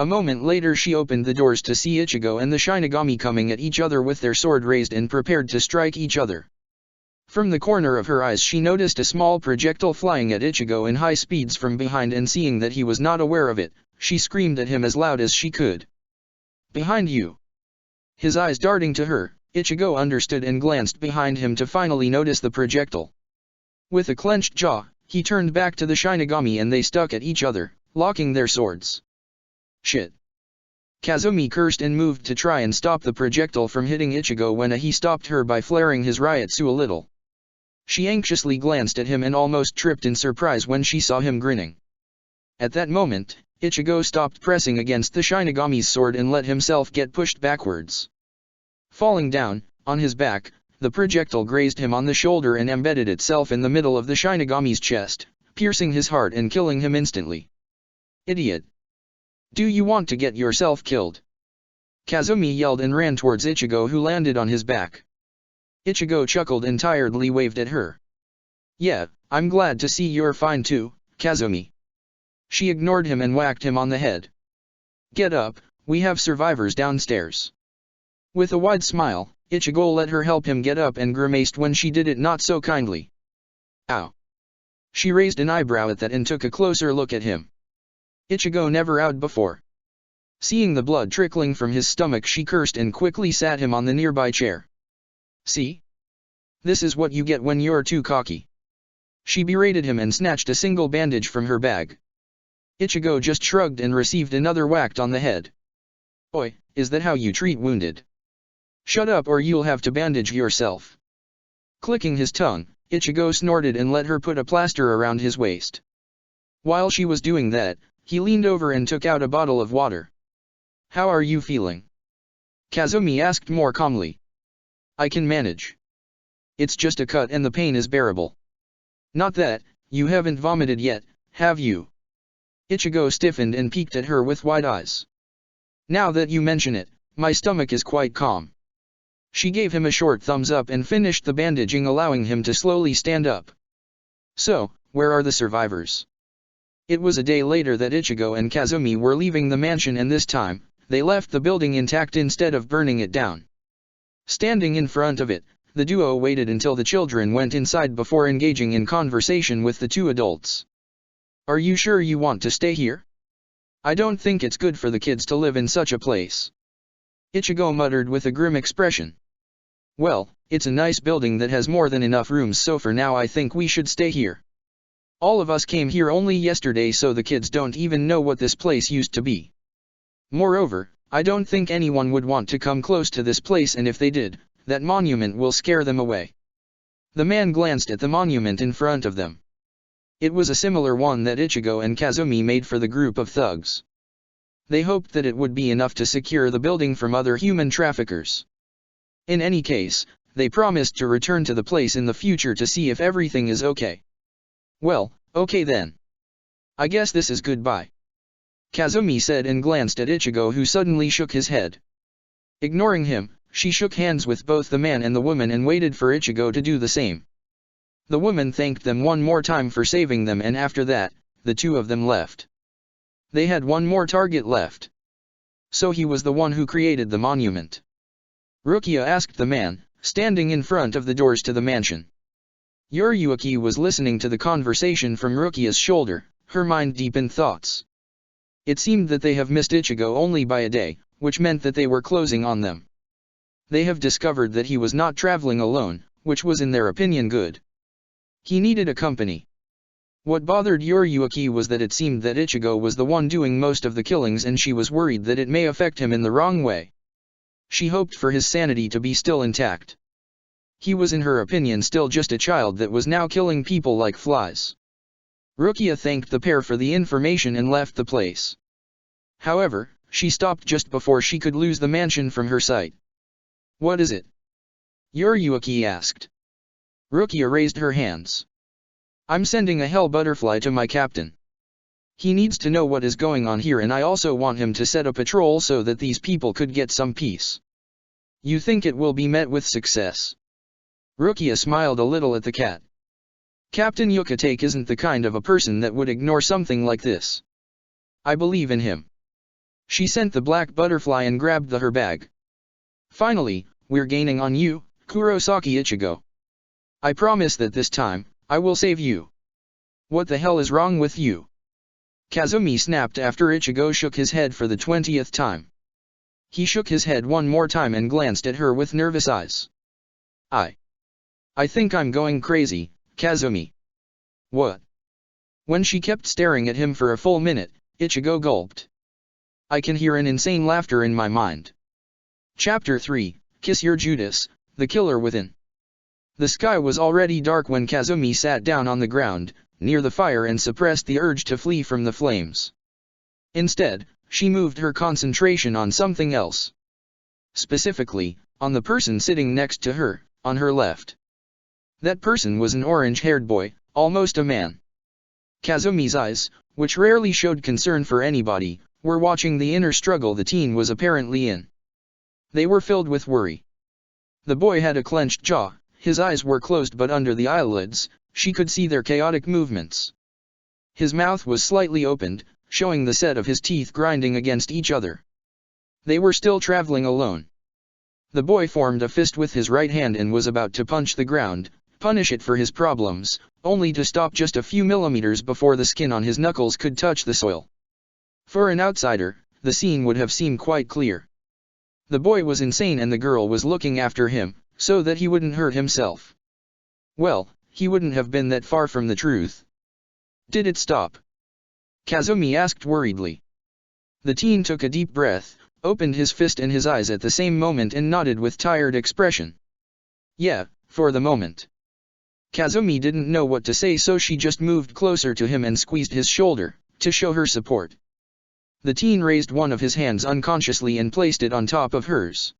A moment later she opened the doors to see Ichigo and the Shinigami coming at each other with their sword raised and prepared to strike each other. From the corner of her eyes she noticed a small projectile flying at Ichigo in high speeds from behind, and seeing that he was not aware of it, she screamed at him as loud as she could. Behind you. His eyes darting to her, Ichigo understood and glanced behind him to finally notice the projectile. With a clenched jaw, he turned back to the Shinigami and they stuck at each other, locking their swords. Shit. Kazumi cursed and moved to try and stop the projectile from hitting Ichigo when he stopped her by flaring his Ryotsu a little. She anxiously glanced at him and almost tripped in surprise when she saw him grinning. At that moment, Ichigo stopped pressing against the Shinigami's sword and let himself get pushed backwards. Falling down, on his back, the projectile grazed him on the shoulder and embedded itself in the middle of the Shinigami's chest, piercing his heart and killing him instantly. Idiot! Do you want to get yourself killed? Kazumi yelled and ran towards Ichigo, who landed on his back. Ichigo chuckled and tiredly waved at her. Yeah, I'm glad to see you're fine too, Kazumi. She ignored him and whacked him on the head. Get up, we have survivors downstairs. With a wide smile, Ichigo let her help him get up and grimaced when she did it not so kindly. Ow! She raised an eyebrow at that and took a closer look at him. Ichigo never out before. Seeing the blood trickling from his stomach, she cursed and quickly sat him on the nearby chair. See? This is what you get when you're too cocky. She berated him and snatched a single bandage from her bag. Ichigo just shrugged and received another whack on the head. Oi, is that how you treat wounded? Shut up or you'll have to bandage yourself. Clicking his tongue, Ichigo snorted and let her put a plaster around his waist. While she was doing that, he leaned over and took out a bottle of water. How are you feeling? Kazumi asked more calmly. I can manage. It's just a cut and the pain is bearable. Not that, you haven't vomited yet, have you? Ichigo stiffened and peeked at her with wide eyes. Now that you mention it, my stomach is quite calm. She gave him a short thumbs up and finished the bandaging, allowing him to slowly stand up. So, where are the survivors? It was a day later that Ichigo and Kazumi were leaving the mansion, and this time, they left the building intact instead of burning it down. Standing in front of it, the duo waited until the children went inside before engaging in conversation with the 2 adults. Are you sure you want to stay here? I don't think it's good for the kids to live in such a place. Ichigo muttered with a grim expression. Well, it's a nice building that has more than enough rooms, so for now I think we should stay here. All of us came here only yesterday, so the kids don't even know what this place used to be. Moreover, I don't think anyone would want to come close to this place, and if they did, that monument will scare them away. The man glanced at the monument in front of them. It was a similar one that Ichigo and Kazumi made for the group of thugs. They hoped that it would be enough to secure the building from other human traffickers. In any case, they promised to return to the place in the future to see if everything is okay. Well, okay then. I guess this is goodbye, Kazumi said and glanced at Ichigo, who suddenly shook his head. Ignoring him, she shook hands with both the man and the woman and waited for Ichigo to do the same. The woman thanked them one more time for saving them, and after that, the two of them left. They had one more target left. So he was the one who created the monument. Rukia asked the man, standing in front of the doors to the mansion. Yuriuki was listening to the conversation from Rukia's shoulder, her mind deep in thoughts. It seemed that they have missed Ichigo only by a day, which meant that they were closing on them. They have discovered that he was not traveling alone, which was in their opinion good. He needed a company. What bothered Yuriuki was that it seemed that Ichigo was the one doing most of the killings, and she was worried that it may affect him in the wrong way. She hoped for his sanity to be still intact. He was, in her opinion, still just a child that was now killing people like flies. Rukia thanked the pair for the information and left the place. However, she stopped just before she could lose the mansion from her sight. What is it? Yuriuki asked. Rukia raised her hands. I'm sending a hell butterfly to my captain. He needs to know what is going on here, and I also want him to set a patrol so that these people could get some peace. You think it will be met with success? Rukia smiled a little at the cat. Captain Yukatake isn't the kind of a person that would ignore something like this. I believe in him. She sent the black butterfly and grabbed her bag. Finally, we're gaining on you, Kurosaki Ichigo. I promise that this time, I will save you. What the hell is wrong with you? Kazumi snapped after Ichigo shook his head for the 20th time. He shook his head one more time and glanced at her with nervous eyes. I think I'm going crazy, Kazumi. What? When she kept staring at him for a full minute, Ichigo gulped. I can hear an insane laughter in my mind. Chapter 3, Kiss Your Judas, The Killer Within. The sky was already dark when Kazumi sat down on the ground, near the fire, and suppressed the urge to flee from the flames. Instead, she moved her concentration on something else. Specifically, on the person sitting next to her, on her left. That person was an orange-haired boy, almost a man. Kazumi's eyes, which rarely showed concern for anybody, were watching the inner struggle the teen was apparently in. They were filled with worry. The boy had a clenched jaw, his eyes were closed, but under the eyelids, she could see their chaotic movements. His mouth was slightly opened, showing the set of his teeth grinding against each other. They were still traveling alone. The boy formed a fist with his right hand and was about to punch the ground, punish it for his problems, only to stop just a few millimeters before the skin on his knuckles could touch the soil. For an outsider, the scene would have seemed quite clear. The boy was insane and the girl was looking after him, so that he wouldn't hurt himself. Well, he wouldn't have been that far from the truth. Did it stop? Kazumi asked worriedly. The teen took a deep breath, opened his fist and his eyes at the same moment, and nodded with tired expression. Yeah, for the moment. Kazumi didn't know what to say, so she just moved closer to him and squeezed his shoulder, to show her support. The teen raised one of his hands unconsciously and placed it on top of hers.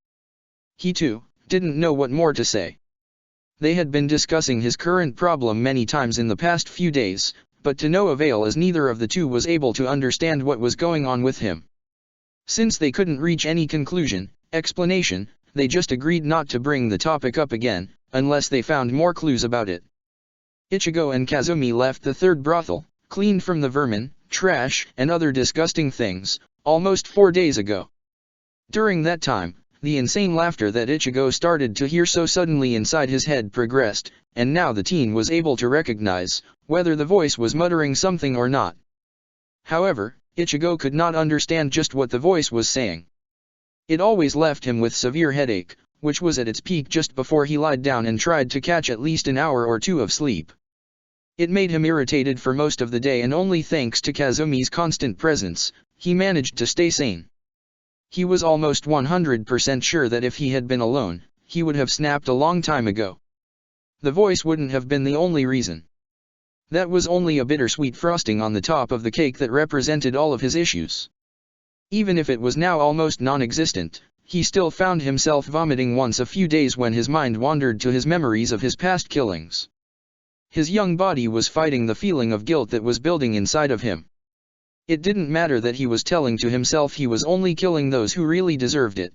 He too didn't know what more to say. They had been discussing his current problem many times in the past few days, but to no avail, as neither of the two was able to understand what was going on with him. Since they couldn't reach any explanation, they just agreed not to bring the topic up again, unless they found more clues about it. Ichigo and Kazumi left the third brothel, cleaned from the vermin, trash, and other disgusting things, almost 4 days ago. During that time, the insane laughter that Ichigo started to hear so suddenly inside his head progressed, and now the teen was able to recognize whether the voice was muttering something or not. However, Ichigo could not understand just what the voice was saying. It always left him with severe headache, which was at its peak just before he lied down and tried to catch at least an hour or two of sleep. It made him irritated for most of the day, and only thanks to Kazumi's constant presence, he managed to stay sane. He was almost 100% sure that if he had been alone, he would have snapped a long time ago. The voice wouldn't have been the only reason. That was only a bittersweet frosting on the top of the cake that represented all of his issues. Even if it was now almost non-existent, he still found himself vomiting once a few days when his mind wandered to his memories of his past killings. His young body was fighting the feeling of guilt that was building inside of him. It didn't matter that he was telling to himself he was only killing those who really deserved it.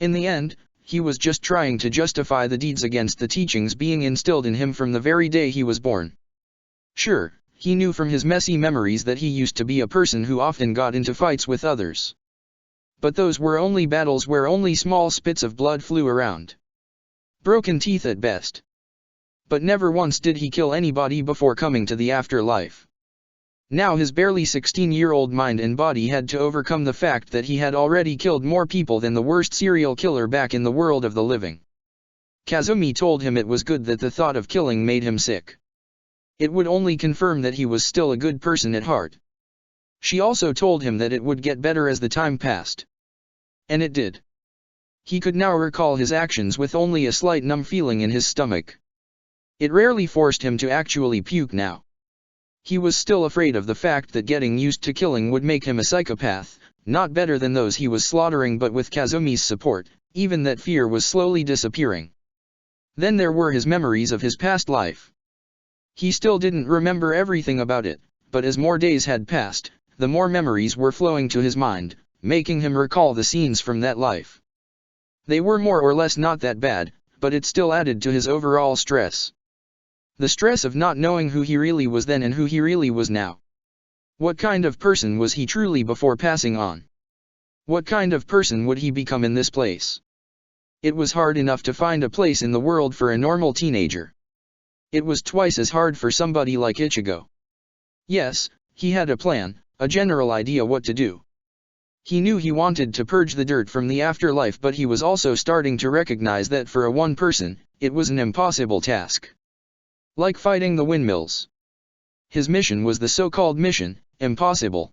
In the end, he was just trying to justify the deeds against the teachings being instilled in him from the very day he was born. Sure, he knew from his messy memories that he used to be a person who often got into fights with others. But those were only battles where only small spits of blood flew around. Broken teeth at best. But never once did he kill anybody before coming to the afterlife. Now his barely 16-year-old mind and body had to overcome the fact that he had already killed more people than the worst serial killer back in the world of the living. Kazumi told him it was good that the thought of killing made him sick. It would only confirm that he was still a good person at heart. She also told him that it would get better as the time passed. And it did. He could now recall his actions with only a slight numb feeling in his stomach. It rarely forced him to actually puke now. He was still afraid of the fact that getting used to killing would make him a psychopath, not better than those he was slaughtering, but with Kazumi's support, even that fear was slowly disappearing. Then there were his memories of his past life. He still didn't remember everything about it, but as more days had passed, the more memories were flowing to his mind, making him recall the scenes from that life. They were more or less not that bad, but it still added to his overall stress. The stress of not knowing who he really was then and who he really was now. What kind of person was he truly before passing on? What kind of person would he become in this place? It was hard enough to find a place in the world for a normal teenager. It was twice as hard for somebody like Ichigo. Yes, he had a plan, a general idea what to do. He knew he wanted to purge the dirt from the afterlife, but he was also starting to recognize that for a one person, it was an impossible task. Like fighting the windmills. His mission was the so-called mission, impossible.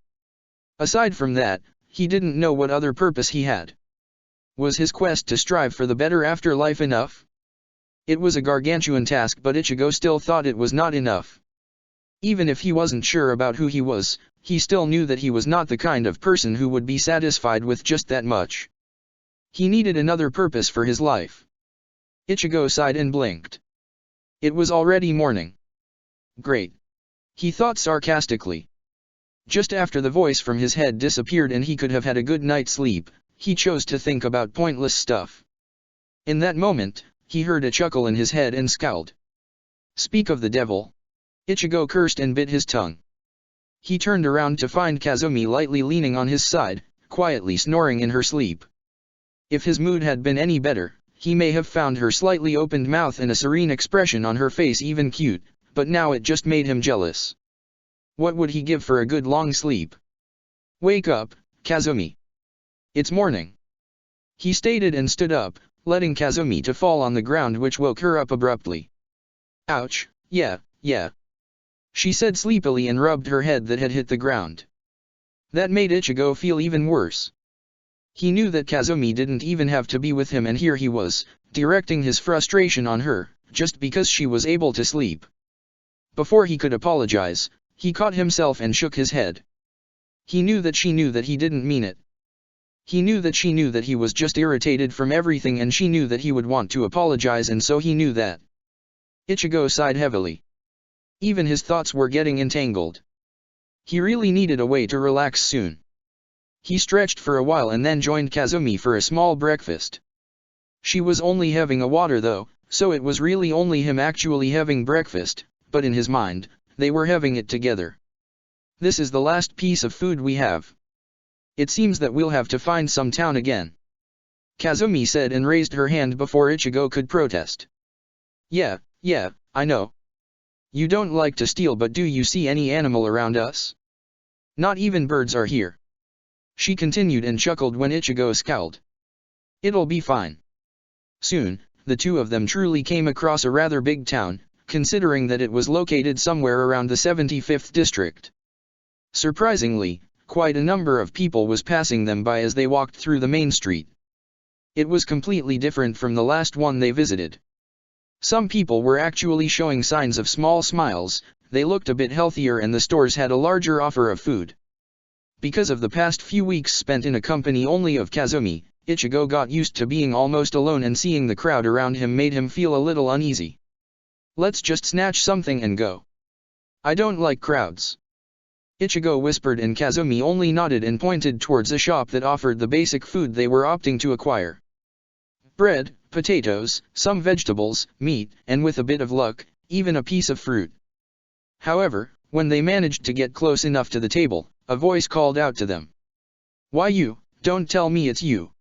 Aside from that, he didn't know what other purpose he had. Was his quest to strive for the better afterlife enough? It was a gargantuan task, but Ichigo still thought it was not enough. Even if he wasn't sure about who he was, he still knew that he was not the kind of person who would be satisfied with just that much. He needed another purpose for his life. Ichigo sighed and blinked. It was already morning. Great. He thought sarcastically. Just after the voice from his head disappeared and he could have had a good night's sleep, he chose to think about pointless stuff. In that moment, he heard a chuckle in his head and scowled. Speak of the devil. Ichigo cursed and bit his tongue. He turned around to find Kazumi lightly leaning on his side, quietly snoring in her sleep. If his mood had been any better, he may have found her slightly opened mouth and a serene expression on her face even cute, but now it just made him jealous. What would he give for a good long sleep? Wake up, Kazumi. It's morning. He stated and stood up, letting Kazumi to fall on the ground, which woke her up abruptly. Ouch, yeah. She said sleepily and rubbed her head that had hit the ground. That made Ichigo feel even worse. He knew that Kazumi didn't even have to be with him, and here he was, directing his frustration on her, just because she was able to sleep. Before he could apologize, he caught himself and shook his head. He knew that she knew that he didn't mean it. He knew that she knew that he was just irritated from everything, and she knew that he would want to apologize, and so he knew that. Ichigo sighed heavily. Even his thoughts were getting entangled. He really needed a way to relax soon. He stretched for a while and then joined Kazumi for a small breakfast. She was only having a water though, so it was really only him actually having breakfast, but in his mind, they were having it together. This is the last piece of food we have. It seems that we'll have to find some town again. Kazumi said and raised her hand before Ichigo could protest. Yeah, I know. You don't like to steal, but do you see any animal around us? Not even birds are here. She continued and chuckled when Ichigo scowled. It'll be fine. Soon, the two of them truly came across a rather big town, considering that it was located somewhere around the 75th district. Surprisingly, quite a number of people was passing them by as they walked through the main street. It was completely different from the last one they visited. Some people were actually showing signs of small smiles, they looked a bit healthier and the stores had a larger offer of food. Because of the past few weeks spent in a company only of Kazumi, Ichigo got used to being almost alone, and seeing the crowd around him made him feel a little uneasy. "Let's just snatch something and go. I don't like crowds," Ichigo whispered, and Kazumi only nodded and pointed towards a shop that offered the basic food they were opting to acquire. Bread, potatoes, some vegetables, meat, and with a bit of luck, even a piece of fruit. However, when they managed to get close enough to the table, a voice called out to them. "Why you? Don't tell me it's you."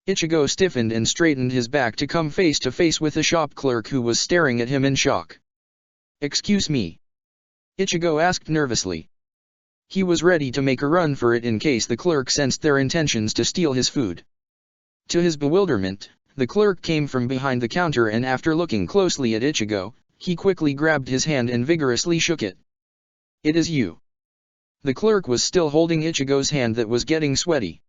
Ichigo stiffened and straightened his back to come face to face with a shop clerk who was staring at him in shock. "Excuse me?" Ichigo asked nervously. He was ready to make a run for it in case the clerk sensed their intentions to steal his food. To his bewilderment, the clerk came from behind the counter, and after looking closely at Ichigo, he quickly grabbed his hand and vigorously shook it. "It is you." The clerk was still holding Ichigo's hand that was getting sweaty.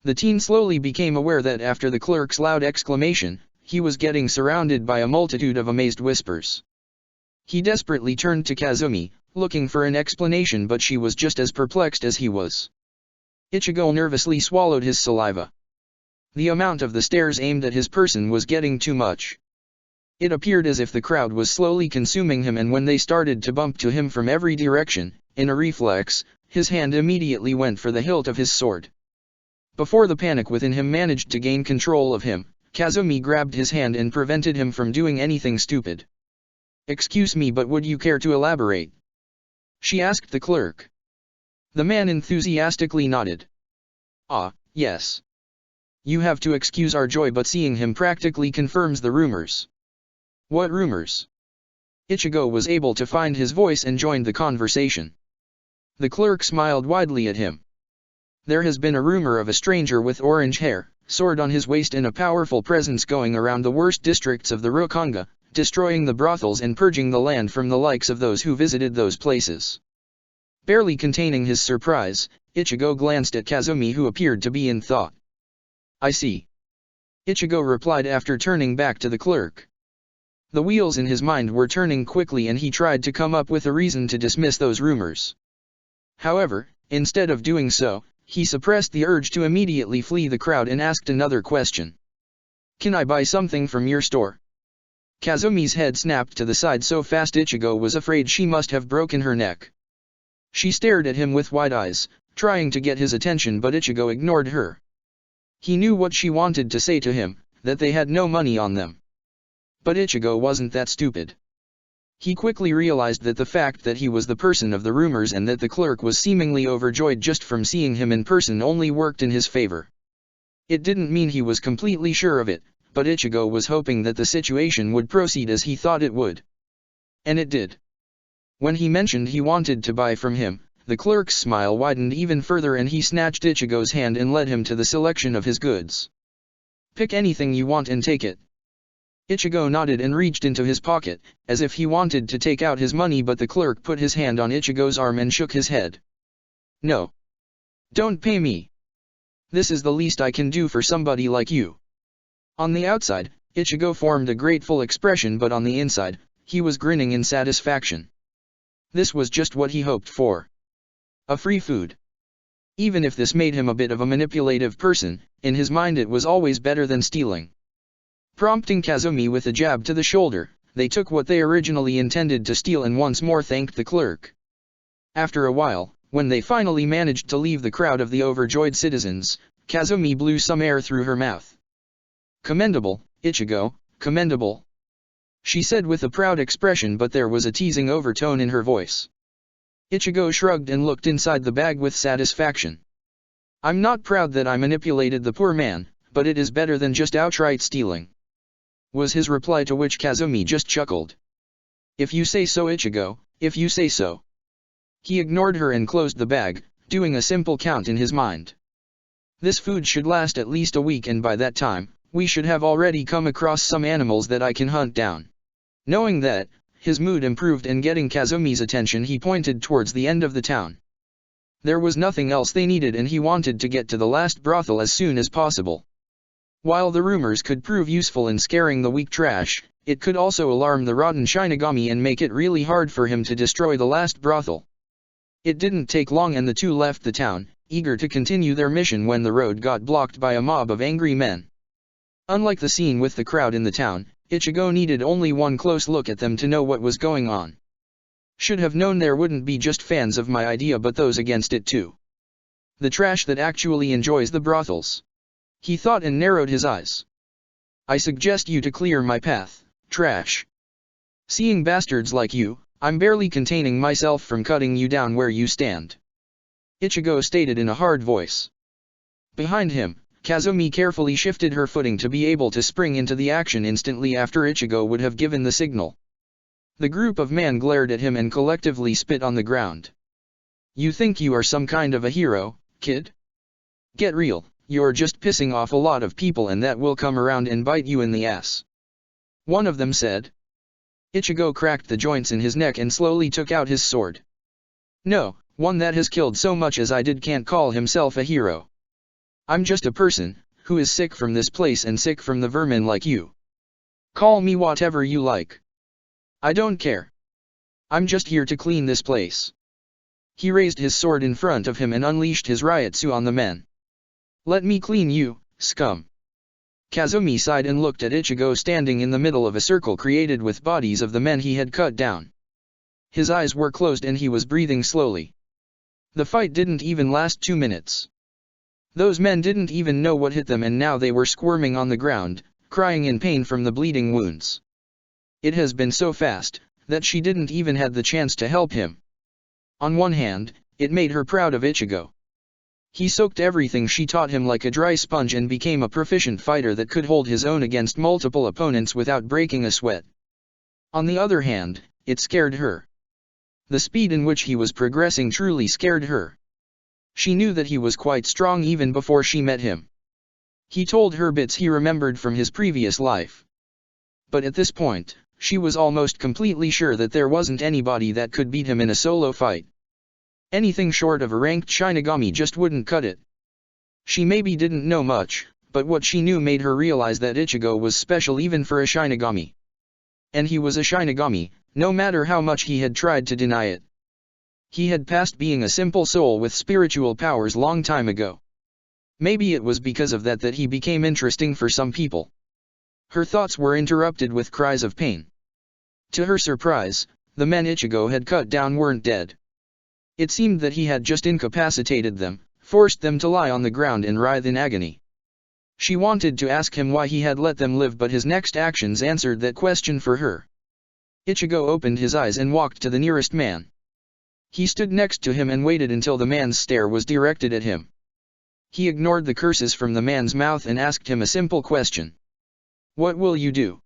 The teen slowly became aware that after the clerk's loud exclamation, he was getting surrounded by a multitude of amazed whispers. He desperately turned to Kazumi, looking for an explanation, but she was just as perplexed as he was. Ichigo nervously swallowed his saliva. The amount of the stares aimed at his person was getting too much. It appeared as if the crowd was slowly consuming him, and when they started to bump to him from every direction, in a reflex, his hand immediately went for the hilt of his sword. Before the panic within him managed to gain control of him, Kazumi grabbed his hand and prevented him from doing anything stupid. "Excuse me, but would you care to elaborate?" she asked the clerk. The man enthusiastically nodded. "Ah, yes. You have to excuse our joy, but seeing him practically confirms the rumors." "What rumors?" Ichigo was able to find his voice and joined the conversation. The clerk smiled widely at him. "There has been a rumor of a stranger with orange hair, sword on his waist, and a powerful presence going around the worst districts of the Rokanga, destroying the brothels and purging the land from the likes of those who visited those places." Barely containing his surprise, Ichigo glanced at Kazumi, who appeared to be in thought. "I see," Ichigo replied after turning back to the clerk. The wheels in his mind were turning quickly, and he tried to come up with a reason to dismiss those rumors. However, instead of doing so, he suppressed the urge to immediately flee the crowd and asked another question. "Can I buy something from your store?" Kazumi's head snapped to the side so fast Ichigo was afraid she must have broken her neck. She stared at him with wide eyes, trying to get his attention, but Ichigo ignored her. He knew what she wanted to say to him, that they had no money on them. But Ichigo wasn't that stupid. He quickly realized that the fact that he was the person of the rumors and that the clerk was seemingly overjoyed just from seeing him in person only worked in his favor. It didn't mean he was completely sure of it, but Ichigo was hoping that the situation would proceed as he thought it would. And it did. When he mentioned he wanted to buy from him, the clerk's smile widened even further, and he snatched Ichigo's hand and led him to the selection of his goods. "Pick anything you want and take it." Ichigo nodded and reached into his pocket, as if he wanted to take out his money, but the clerk put his hand on Ichigo's arm and shook his head. "No. Don't pay me. This is the least I can do for somebody like you." On the outside, Ichigo formed a grateful expression, but on the inside, he was grinning in satisfaction. This was just what he hoped for. A free food. Even if this made him a bit of a manipulative person, in his mind it was always better than stealing. Prompting Kazumi with a jab to the shoulder, they took what they originally intended to steal and once more thanked the clerk. After a while, when they finally managed to leave the crowd of the overjoyed citizens, Kazumi blew some air through her mouth. "Commendable, Ichigo, commendable," she said with a proud expression, but there was a teasing overtone in her voice. Ichigo shrugged and looked inside the bag with satisfaction. "I'm not proud that I manipulated the poor man, but it is better than just outright stealing," was his reply, to which Kazumi just chuckled. "If you say so, Ichigo, if you say so." He ignored her and closed the bag, doing a simple count in his mind. "This food should last at least a week, and by that time, we should have already come across some animals that I can hunt down." Knowing that, his mood improved, and getting Kazumi's attention, he pointed towards the end of the town. There was nothing else they needed and he wanted to get to the last brothel as soon as possible. While the rumors could prove useful in scaring the weak trash, it could also alarm the rotten Shinigami and make it really hard for him to destroy the last brothel. It didn't take long and the two left the town, eager to continue their mission when the road got blocked by a mob of angry men. Unlike the scene with the crowd in the town, Ichigo needed only one close look at them to know what was going on. Should have known there wouldn't be just fans of my idea but those against it too. The trash that actually enjoys the brothels. He thought and narrowed his eyes. I suggest you to clear my path, trash. Seeing bastards like you, I'm barely containing myself from cutting you down where you stand. Ichigo stated in a hard voice. Behind him, Kazumi carefully shifted her footing to be able to spring into the action instantly after Ichigo would have given the signal. The group of men glared at him and collectively spit on the ground. You think you are some kind of a hero, kid? Get real, you're just pissing off a lot of people and that will come around and bite you in the ass. One of them said. Ichigo cracked the joints in his neck and slowly took out his sword. No, one that has killed so much as I did can't call himself a hero. I'm just a person, who is sick from this place and sick from the vermin like you. Call me whatever you like. I don't care. I'm just here to clean this place. He raised his sword in front of him and unleashed his Ryutsu on the men. Let me clean you, scum. Kazumi sighed and looked at Ichigo standing in the middle of a circle created with bodies of the men he had cut down. His eyes were closed and he was breathing slowly. The fight didn't even last 2 minutes. Those men didn't even know what hit them and now they were squirming on the ground, crying in pain from the bleeding wounds. It has been so fast, that she didn't even have the chance to help him. On one hand, it made her proud of Ichigo. He soaked everything she taught him like a dry sponge and became a proficient fighter that could hold his own against multiple opponents without breaking a sweat. On the other hand, it scared her. The speed in which he was progressing truly scared her. She knew that he was quite strong even before she met him. He told her bits he remembered from his previous life. But at this point, she was almost completely sure that there wasn't anybody that could beat him in a solo fight. Anything short of a ranked Shinigami just wouldn't cut it. She maybe didn't know much, but what she knew made her realize that Ichigo was special even for a Shinigami. And he was a Shinigami, no matter how much he had tried to deny it. He had passed being a simple soul with spiritual powers long time ago. Maybe it was because of that he became interesting for some people. Her thoughts were interrupted with cries of pain. To her surprise, the men Ichigo had cut down weren't dead. It seemed that he had just incapacitated them, forced them to lie on the ground and writhe in agony. She wanted to ask him why he had let them live but his next actions answered that question for her. Ichigo opened his eyes and walked to the nearest man. He stood next to him and waited until the man's stare was directed at him. He ignored the curses from the man's mouth and asked him a simple question. What will you do?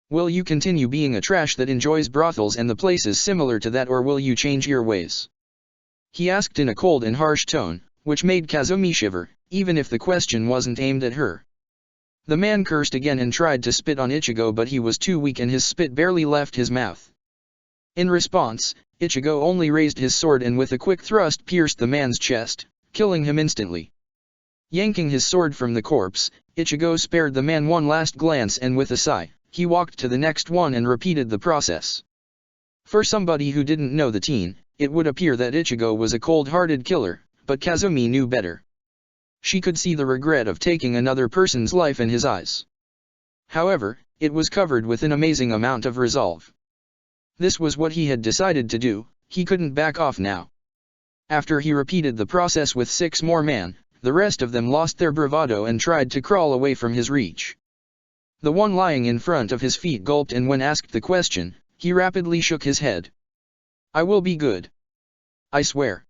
Will you continue being a trash that enjoys brothels and the places similar to that, or will you change your ways? He asked in a cold and harsh tone, which made Kazumi shiver, even if the question wasn't aimed at her. The man cursed again and tried to spit on Ichigo but he was too weak and his spit barely left his mouth. In response, Ichigo only raised his sword and with a quick thrust pierced the man's chest, killing him instantly. Yanking his sword from the corpse, Ichigo spared the man one last glance and with a sigh, he walked to the next one and repeated the process. For somebody who didn't know the teen, it would appear that Ichigo was a cold-hearted killer, but Kazumi knew better. She could see the regret of taking another person's life in his eyes. However, it was covered with an amazing amount of resolve. This was what he had decided to do, he couldn't back off now. After he repeated the process with 6 more men, the rest of them lost their bravado and tried to crawl away from his reach. The one lying in front of his feet gulped and when asked the question, he rapidly shook his head. I will be good. I swear.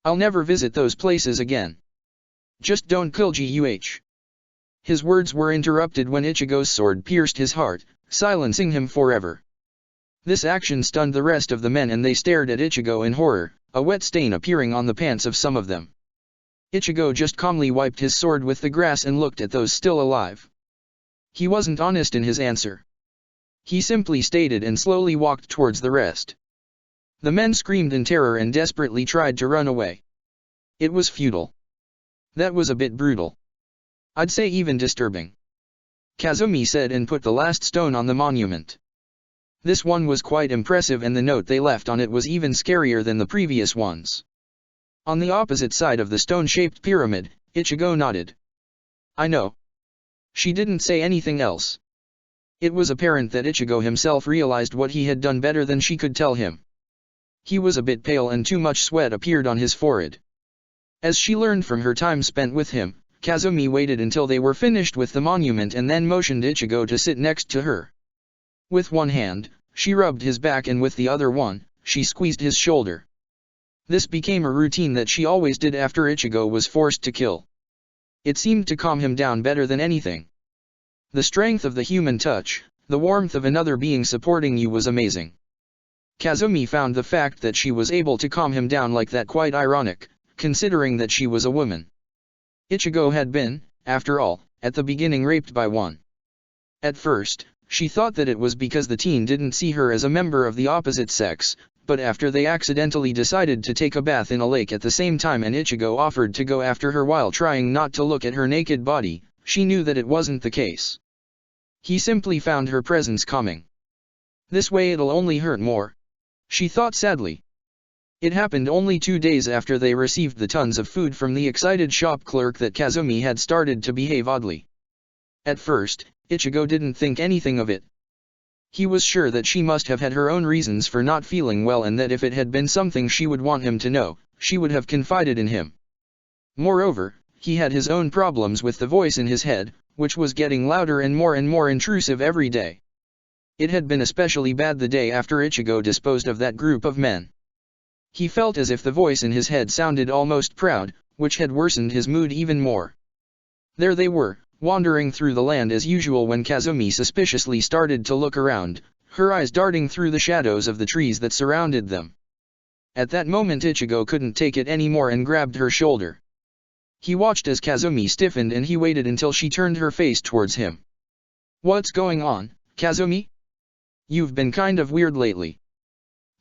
I'll never visit those places again. Just don't kill Guh. His words were interrupted when Ichigo's sword pierced his heart, silencing him forever. This action stunned the rest of the men and they stared at Ichigo in horror, a wet stain appearing on the pants of some of them. Ichigo just calmly wiped his sword with the grass and looked at those still alive. He wasn't honest in his answer. He simply stated and slowly walked towards the rest. The men screamed in terror and desperately tried to run away. It was futile. That was a bit brutal. I'd say even disturbing. Kazumi said and put the last stone on the monument. This one was quite impressive and the note they left on it was even scarier than the previous ones. On the opposite side of the stone-shaped pyramid, Ichigo nodded. I know. She didn't say anything else. It was apparent that Ichigo himself realized what he had done better than she could tell him. He was a bit pale and too much sweat appeared on his forehead. As she learned from her time spent with him, Kazumi waited until they were finished with the monument and then motioned Ichigo to sit next to her. With one hand, she rubbed his back and with the other one, she squeezed his shoulder. This became a routine that she always did after Ichigo was forced to kill. It seemed to calm him down better than anything. The strength of the human touch, the warmth of another being supporting you was amazing. Kazumi found the fact that she was able to calm him down like that quite ironic, considering that she was a woman. Ichigo had been, after all, at the beginning raped by one. At first, she thought that it was because the teen didn't see her as a member of the opposite sex, but after they accidentally decided to take a bath in a lake at the same time and Ichigo offered to go after her while trying not to look at her naked body, she knew that it wasn't the case. He simply found her presence calming. This way it'll only hurt more, she thought sadly. It happened only 2 days after they received the tons of food from the excited shop clerk that Kazumi had started to behave oddly. At first, Ichigo didn't think anything of it. He was sure that she must have had her own reasons for not feeling well and that if it had been something she would want him to know, she would have confided in him. Moreover, he had his own problems with the voice in his head, which was getting louder and more intrusive every day. It had been especially bad the day after Ichigo disposed of that group of men. He felt as if the voice in his head sounded almost proud, which had worsened his mood even more. There they were, wandering through the land as usual when Kazumi suspiciously started to look around, her eyes darting through the shadows of the trees that surrounded them. At that moment Ichigo couldn't take it anymore and grabbed her shoulder. He watched as Kazumi stiffened and he waited until she turned her face towards him. What's going on, Kazumi? You've been kind of weird lately.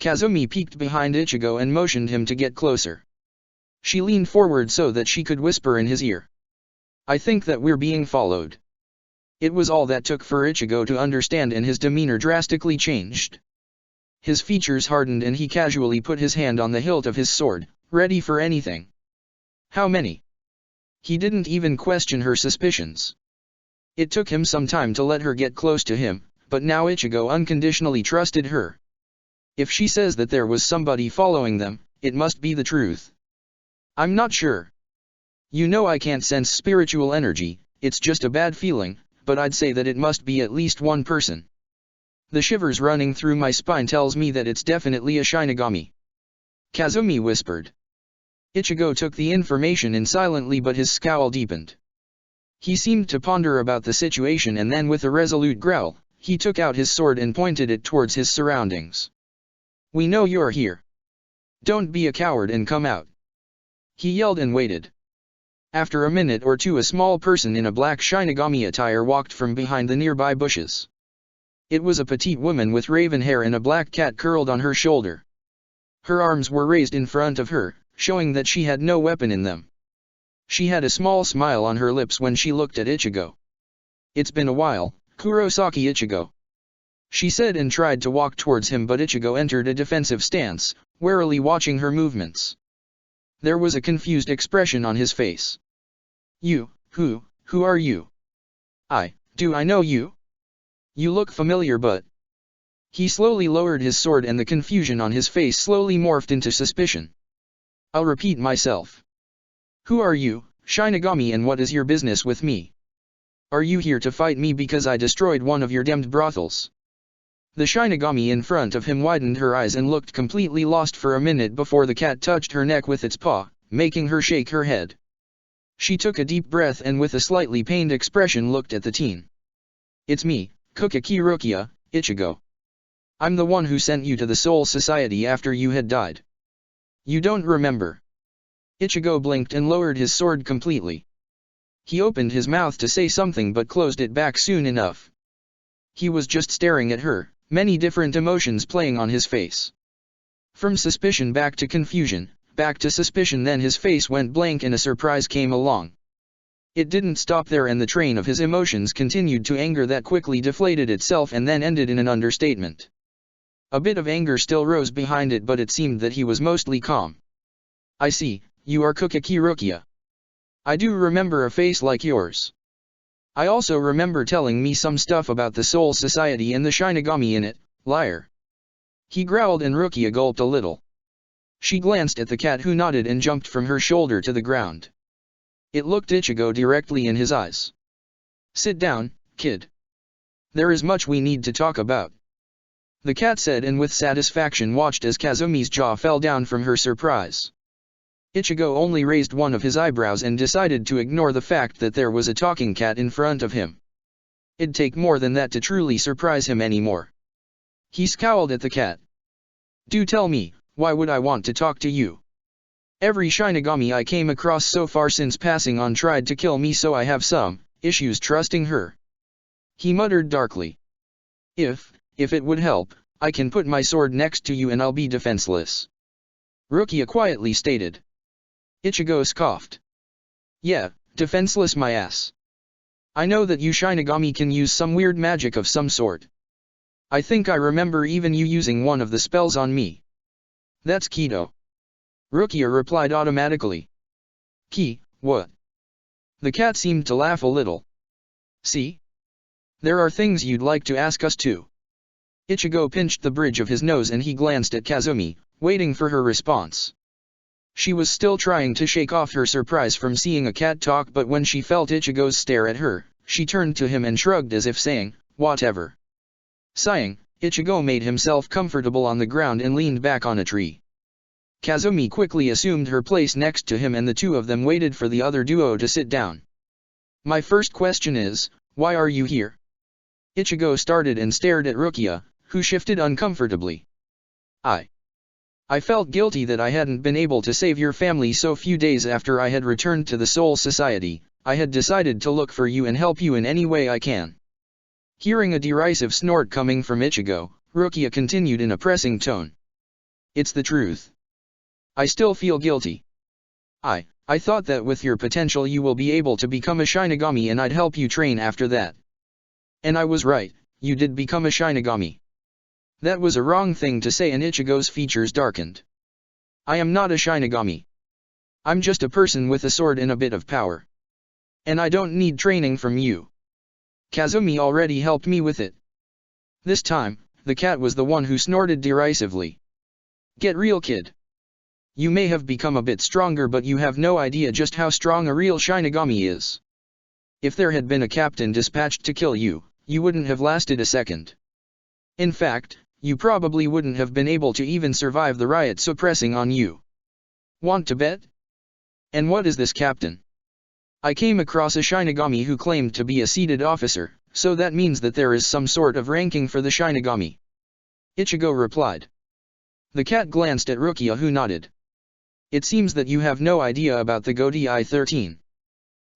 Kazumi peeked behind Ichigo and motioned him to get closer. She leaned forward so that she could whisper in his ear. I think that we're being followed. It was all that took for Ichigo to understand and his demeanor drastically changed. His features hardened and he casually put his hand on the hilt of his sword, ready for anything. How many? He didn't even question her suspicions. It took him some time to let her get close to him, but now Ichigo unconditionally trusted her. If she says that there was somebody following them, it must be the truth. I'm not sure. You know I can't sense spiritual energy, it's just a bad feeling, but I'd say that it must be at least one person. The shivers running through my spine tells me that it's definitely a Shinigami. Kazumi whispered. Ichigo took the information in silently but his scowl deepened. He seemed to ponder about the situation and then with a resolute growl, he took out his sword and pointed it towards his surroundings. We know you're here. Don't be a coward and come out. He yelled and waited. After a minute or two a small person in a black Shinigami attire walked from behind the nearby bushes. It was a petite woman with raven hair and a black cat curled on her shoulder. Her arms were raised in front of her, showing that she had no weapon in them. She had a small smile on her lips when she looked at Ichigo. It's been a while, Kurosaki Ichigo. She said and tried to walk towards him but Ichigo entered a defensive stance, warily watching her movements. There was a confused expression on his face. You, who are you? Do I know you? You look familiar but... He slowly lowered his sword and the confusion on his face slowly morphed into suspicion. I'll repeat myself. Who are you, Shinigami, and what is your business with me? Are you here to fight me because I destroyed one of your damned brothels? The Shinigami in front of him widened her eyes and looked completely lost for a minute before the cat touched her neck with its paw, making her shake her head. She took a deep breath and with a slightly pained expression looked at the teen. It's me, Kukaki Rukia, Ichigo. I'm the one who sent you to the Soul Society after you had died. You don't remember. Ichigo blinked and lowered his sword completely. He opened his mouth to say something but closed it back soon enough. He was just staring at her, many different emotions playing on his face. From suspicion back to confusion, back to suspicion, then his face went blank and a surprise came along. It didn't stop there, and the train of his emotions continued to anger that quickly deflated itself and then ended in an understatement. A bit of anger still rose behind it, but it seemed that he was mostly calm. I see, you are Kukaki Rukia. I do remember a face like yours. I also remember telling me some stuff about the Soul Society and the Shinigami in it, liar. He growled and Rukia gulped a little. She glanced at the cat, who nodded and jumped from her shoulder to the ground. It looked Ichigo directly in his eyes. Sit down, kid. There is much we need to talk about. The cat said, and with satisfaction watched as Kazumi's jaw fell down from her surprise. Ichigo only raised one of his eyebrows and decided to ignore the fact that there was a talking cat in front of him. It'd take more than that to truly surprise him anymore. He scowled at the cat. Do tell me, why would I want to talk to you? Every Shinigami I came across so far since passing on tried to kill me, so I have some issues trusting her. He muttered darkly. If it would help, I can put my sword next to you and I'll be defenseless. Rukia quietly stated. Ichigo scoffed. Yeah, defenseless my ass. I know that you Shinigami can use some weird magic of some sort. I think I remember even you using one of the spells on me. That's Kido. Rukia replied automatically. Ki, what? The cat seemed to laugh a little. See? There are things you'd like to ask us too. Ichigo pinched the bridge of his nose and he glanced at Kazumi, waiting for her response. She was still trying to shake off her surprise from seeing a cat talk, but when she felt Ichigo's stare at her, she turned to him and shrugged as if saying, whatever. Sighing, Ichigo made himself comfortable on the ground and leaned back on a tree. Kazumi quickly assumed her place next to him and the two of them waited for the other duo to sit down. My first question is, why are you here? Ichigo started and stared at Rukia, who shifted uncomfortably. I felt guilty that I hadn't been able to save your family, so few days after I had returned to the Soul Society, I had decided to look for you and help you in any way I can. Hearing a derisive snort coming from Ichigo, Rukia continued in a pressing tone. It's the truth. I still feel guilty. I thought that with your potential you will be able to become a Shinigami and I'd help you train after that. And I was right, you did become a Shinigami. That was a wrong thing to say, and Ichigo's features darkened. I am not a Shinigami. I'm just a person with a sword and a bit of power. And I don't need training from you. Kazumi already helped me with it. This time, the cat was the one who snorted derisively. Get real, kid. You may have become a bit stronger, but you have no idea just how strong a real Shinigami is. If there had been a captain dispatched to kill you, you wouldn't have lasted a second. In fact, you probably wouldn't have been able to even survive the riot suppressing on you. Want to bet? And what is this captain? I came across a Shinigami who claimed to be a seated officer, so that means that there is some sort of ranking for the Shinigami. Ichigo replied. The cat glanced at Rukia, who nodded. It seems that you have no idea about the Godi 13.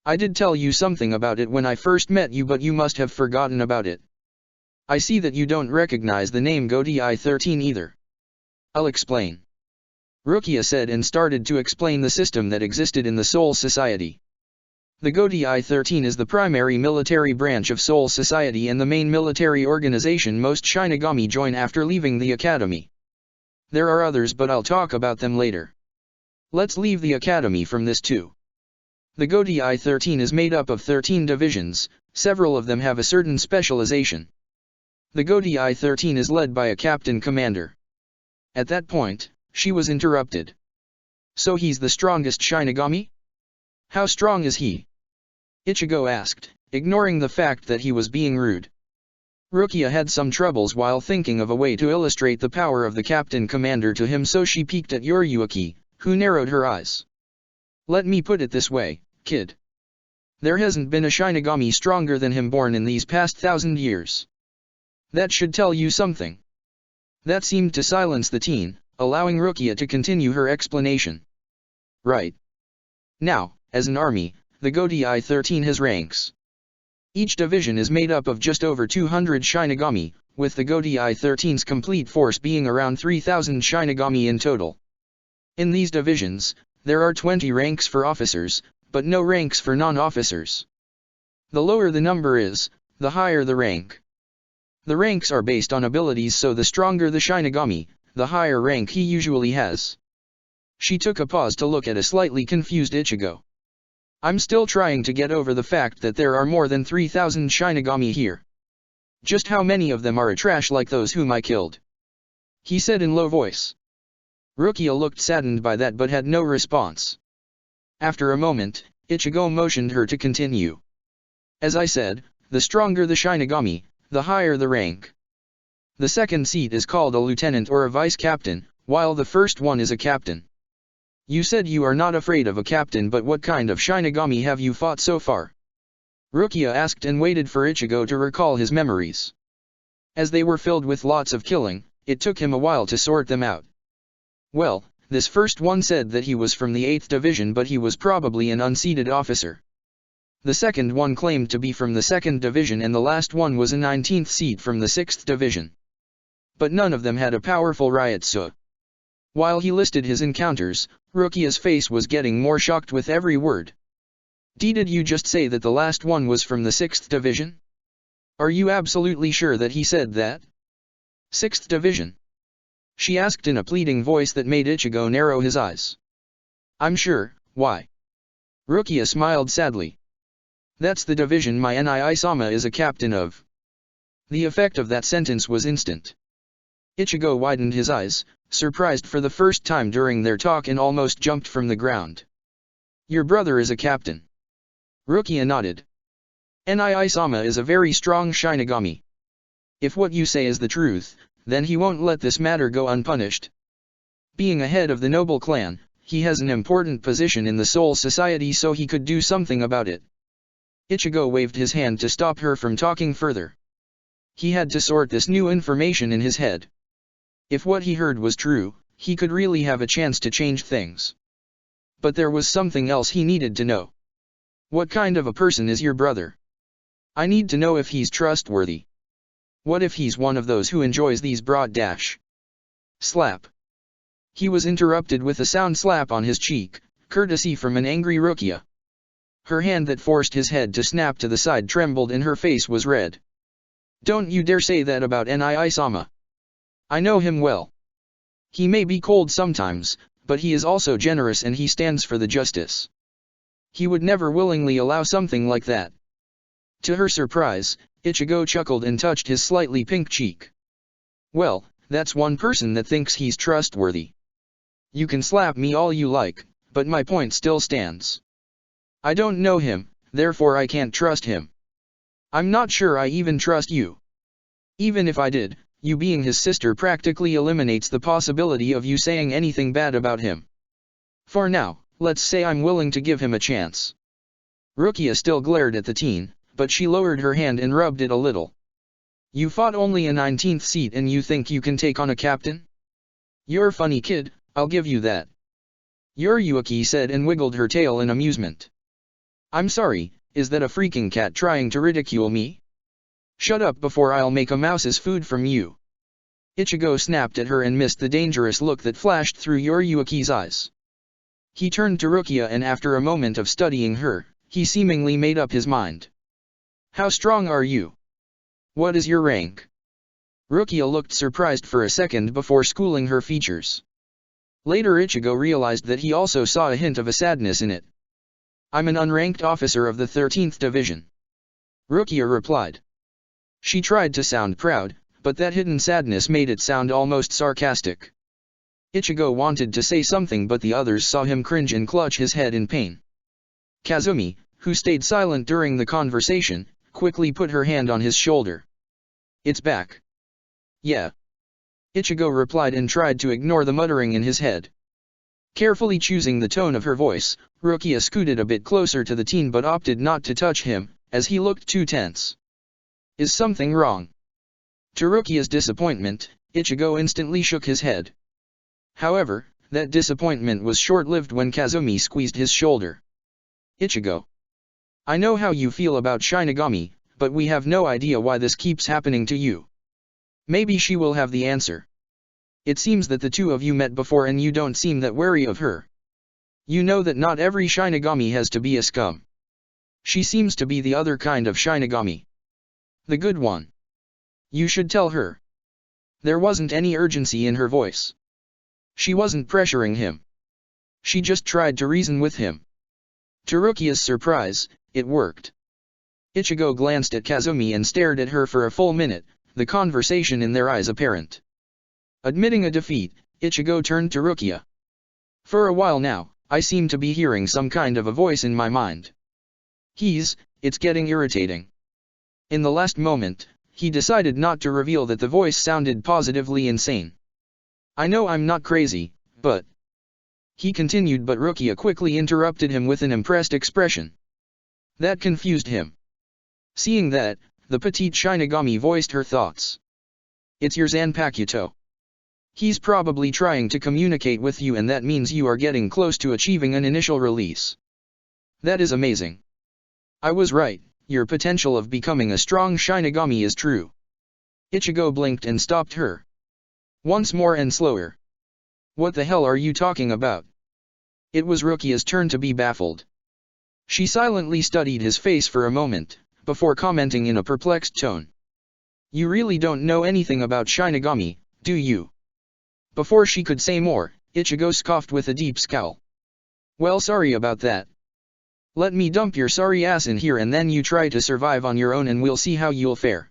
I did tell you something about it when I first met you, but you must have forgotten about it. I see that you don't recognize the name Godi 13 either. I'll explain. Rukia said and started to explain the system that existed in the Soul Society. The Godi 13 is the primary military branch of Soul Society and the main military organization most Shinigami join after leaving the academy. There are others, but I'll talk about them later. Let's leave the academy from this too. The Godi 13 is made up of 13 divisions, several of them have a certain specialization. The Godi 13 is led by a captain commander. At that point, she was interrupted. So he's the strongest Shinigami? How strong is he? Ichigo asked, ignoring the fact that he was being rude. Rukia had some troubles while thinking of a way to illustrate the power of the captain commander to him, so she peeked at Yoriyuki, who narrowed her eyes. Let me put it this way, kid. There hasn't been a Shinigami stronger than him born in these past 1,000 years. That should tell you something. That seemed to silence the teen, allowing Rukia to continue her explanation. Right. Now, as an army, the Godi 13 has ranks. Each division is made up of just over 200 Shinigami, with the Godi 13's complete force being around 3,000 Shinigami in total. In these divisions, there are 20 ranks for officers, but no ranks for non-officers. The lower the number is, the higher the rank. The ranks are based on abilities, so the stronger the Shinigami, the higher rank he usually has. She took a pause to look at a slightly confused Ichigo. I'm still trying to get over the fact that there are more than 3,000 Shinigami here. Just how many of them are a trash like those whom I killed? He said in low voice. Rukia looked saddened by that but had no response. After a moment, Ichigo motioned her to continue. As I said, the stronger the Shinigami, the higher the rank. The second seat is called a lieutenant or a vice captain, while the first one is a captain. You said you are not afraid of a captain, but what kind of Shinigami have you fought so far? Rukia asked and waited for Ichigo to recall his memories. As they were filled with lots of killing, it took him a while to sort them out. Well, this first one said that he was from the 8th Division, but he was probably an unseated officer. The second one claimed to be from the 2nd Division, and the last one was a 19th seat from the 6th Division. But none of them had a powerful Ryutsu. While he listed his encounters, Rukia's face was getting more shocked with every word. Did you just say that the last one was from the 6th Division? Are you absolutely sure that he said that? 6th Division? She asked in a pleading voice that made Ichigo narrow his eyes. I'm sure, why? Rukia smiled sadly. That's the division my Nii-sama is a captain of. The effect of that sentence was instant. Ichigo widened his eyes, surprised for the first time during their talk, and almost jumped from the ground. Your brother is a captain. Rukia nodded. Nii-sama is a very strong Shinigami. If what you say is the truth, then he won't let this matter go unpunished. Being a head of the noble clan, he has an important position in the Soul Society, so he could do something about it. Ichigo waved his hand to stop her from talking further. He had to sort this new information in his head. If what he heard was true, he could really have a chance to change things. But there was something else he needed to know. What kind of a person is your brother? I need to know if he's trustworthy. What if he's one of those who enjoys these broad dash? Slap. He was interrupted with a sound slap on his cheek, courtesy from an angry Rukia. Her hand that forced his head to snap to the side trembled and her face was red. Don't you dare say that about Nii-sama. I know him well. He may be cold sometimes, but he is also generous and he stands for the justice. He would never willingly allow something like that. To her surprise, Ichigo chuckled and touched his slightly pink cheek. Well, that's one person that thinks he's trustworthy. You can slap me all you like, but my point still stands. I don't know him, therefore I can't trust him. I'm not sure I even trust you. Even if I did, you being his sister practically eliminates the possibility of you saying anything bad about him. For now, let's say I'm willing to give him a chance. Rukia still glared at the teen, but she lowered her hand and rubbed it a little. You fought only a 19th seat and you think you can take on a captain? You're a funny kid, I'll give you that. Yuriyuki said and wiggled her tail in amusement. I'm sorry, is that a freaking cat trying to ridicule me? Shut up before I'll make a mouse's food from you. Ichigo snapped at her and missed the dangerous look that flashed through Yuriyuki's eyes. He turned to Rukia and after a moment of studying her, he seemingly made up his mind. How strong are you? What is your rank? Rukia looked surprised for a second before schooling her features. Later Ichigo realized that he also saw a hint of a sadness in it. I'm an unranked officer of the 13th Division. Rukia replied. She tried to sound proud, but that hidden sadness made it sound almost sarcastic. Ichigo wanted to say something but the others saw him cringe and clutch his head in pain. Kazumi, who stayed silent during the conversation, quickly put her hand on his shoulder. It's back. Yeah. Ichigo replied and tried to ignore the muttering in his head. Carefully choosing the tone of her voice, Rukia scooted a bit closer to the teen but opted not to touch him, as he looked too tense. Is something wrong? To Rukia's disappointment, Ichigo instantly shook his head. However, that disappointment was short-lived when Kazumi squeezed his shoulder. Ichigo. I know how you feel about Shinigami, but we have no idea why this keeps happening to you. Maybe she will have the answer. It seems that the two of you met before and you don't seem that wary of her. You know that not every Shinigami has to be a scum. She seems to be the other kind of Shinigami. The good one. You should tell her. There wasn't any urgency in her voice. She wasn't pressuring him. She just tried to reason with him. To Rukia's surprise, it worked. Ichigo glanced at Kazumi and stared at her for a full minute, the conversation in their eyes apparent. Admitting a defeat, Ichigo turned to Rukia. For a while now, I seem to be hearing some kind of a voice in my mind. It's getting irritating. In the last moment, he decided not to reveal that the voice sounded positively insane. I know I'm not crazy, but... He continued, but Rukia quickly interrupted him with an impressed expression. That confused him. Seeing that, the petite Shinigami voiced her thoughts. It's your Zanpakuto. He's probably trying to communicate with you, and that means you are getting close to achieving an initial release. That is amazing. I was right, your potential of becoming a strong Shinigami is true. Ichigo blinked and stopped her. Once more and slower. What the hell are you talking about? It was Rukia's turn to be baffled. She silently studied his face for a moment, before commenting in a perplexed tone. You really don't know anything about Shinigami, do you? Before she could say more, Ichigo scoffed with a deep scowl. Well, sorry about that. Let me dump your sorry ass in here and then you try to survive on your own and we'll see how you'll fare.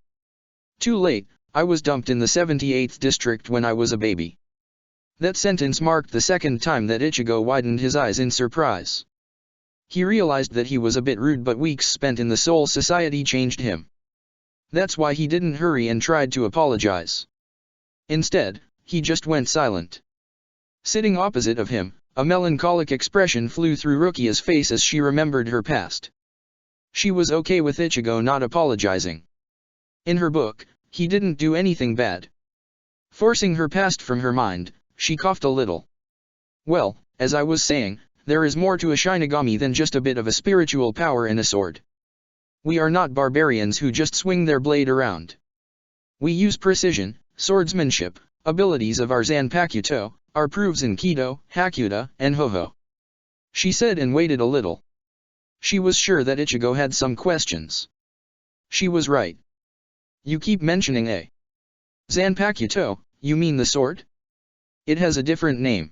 Too late, I was dumped in the 78th district when I was a baby. That sentence marked the second time that Ichigo widened his eyes in surprise. He realized that he was a bit rude, but weeks spent in the Soul Society changed him. That's why he didn't hurry and tried to apologize. Instead, he just went silent. Sitting opposite of him, a melancholic expression flew through Rukia's face as she remembered her past. She was okay with Ichigo not apologizing. In her book, he didn't do anything bad. Forcing her past from her mind, she coughed a little. Well, as I was saying, there is more to a Shinigami than just a bit of a spiritual power and a sword. We are not barbarians who just swing their blade around. We use precision, swordsmanship, abilities of our Zanpakuto, our proofs in Kido, Hakuda, and Hoho. She said and waited a little. She was sure that Ichigo had some questions. She was right. You keep mentioning a Zanpakuto, you mean the sword? It has a different name.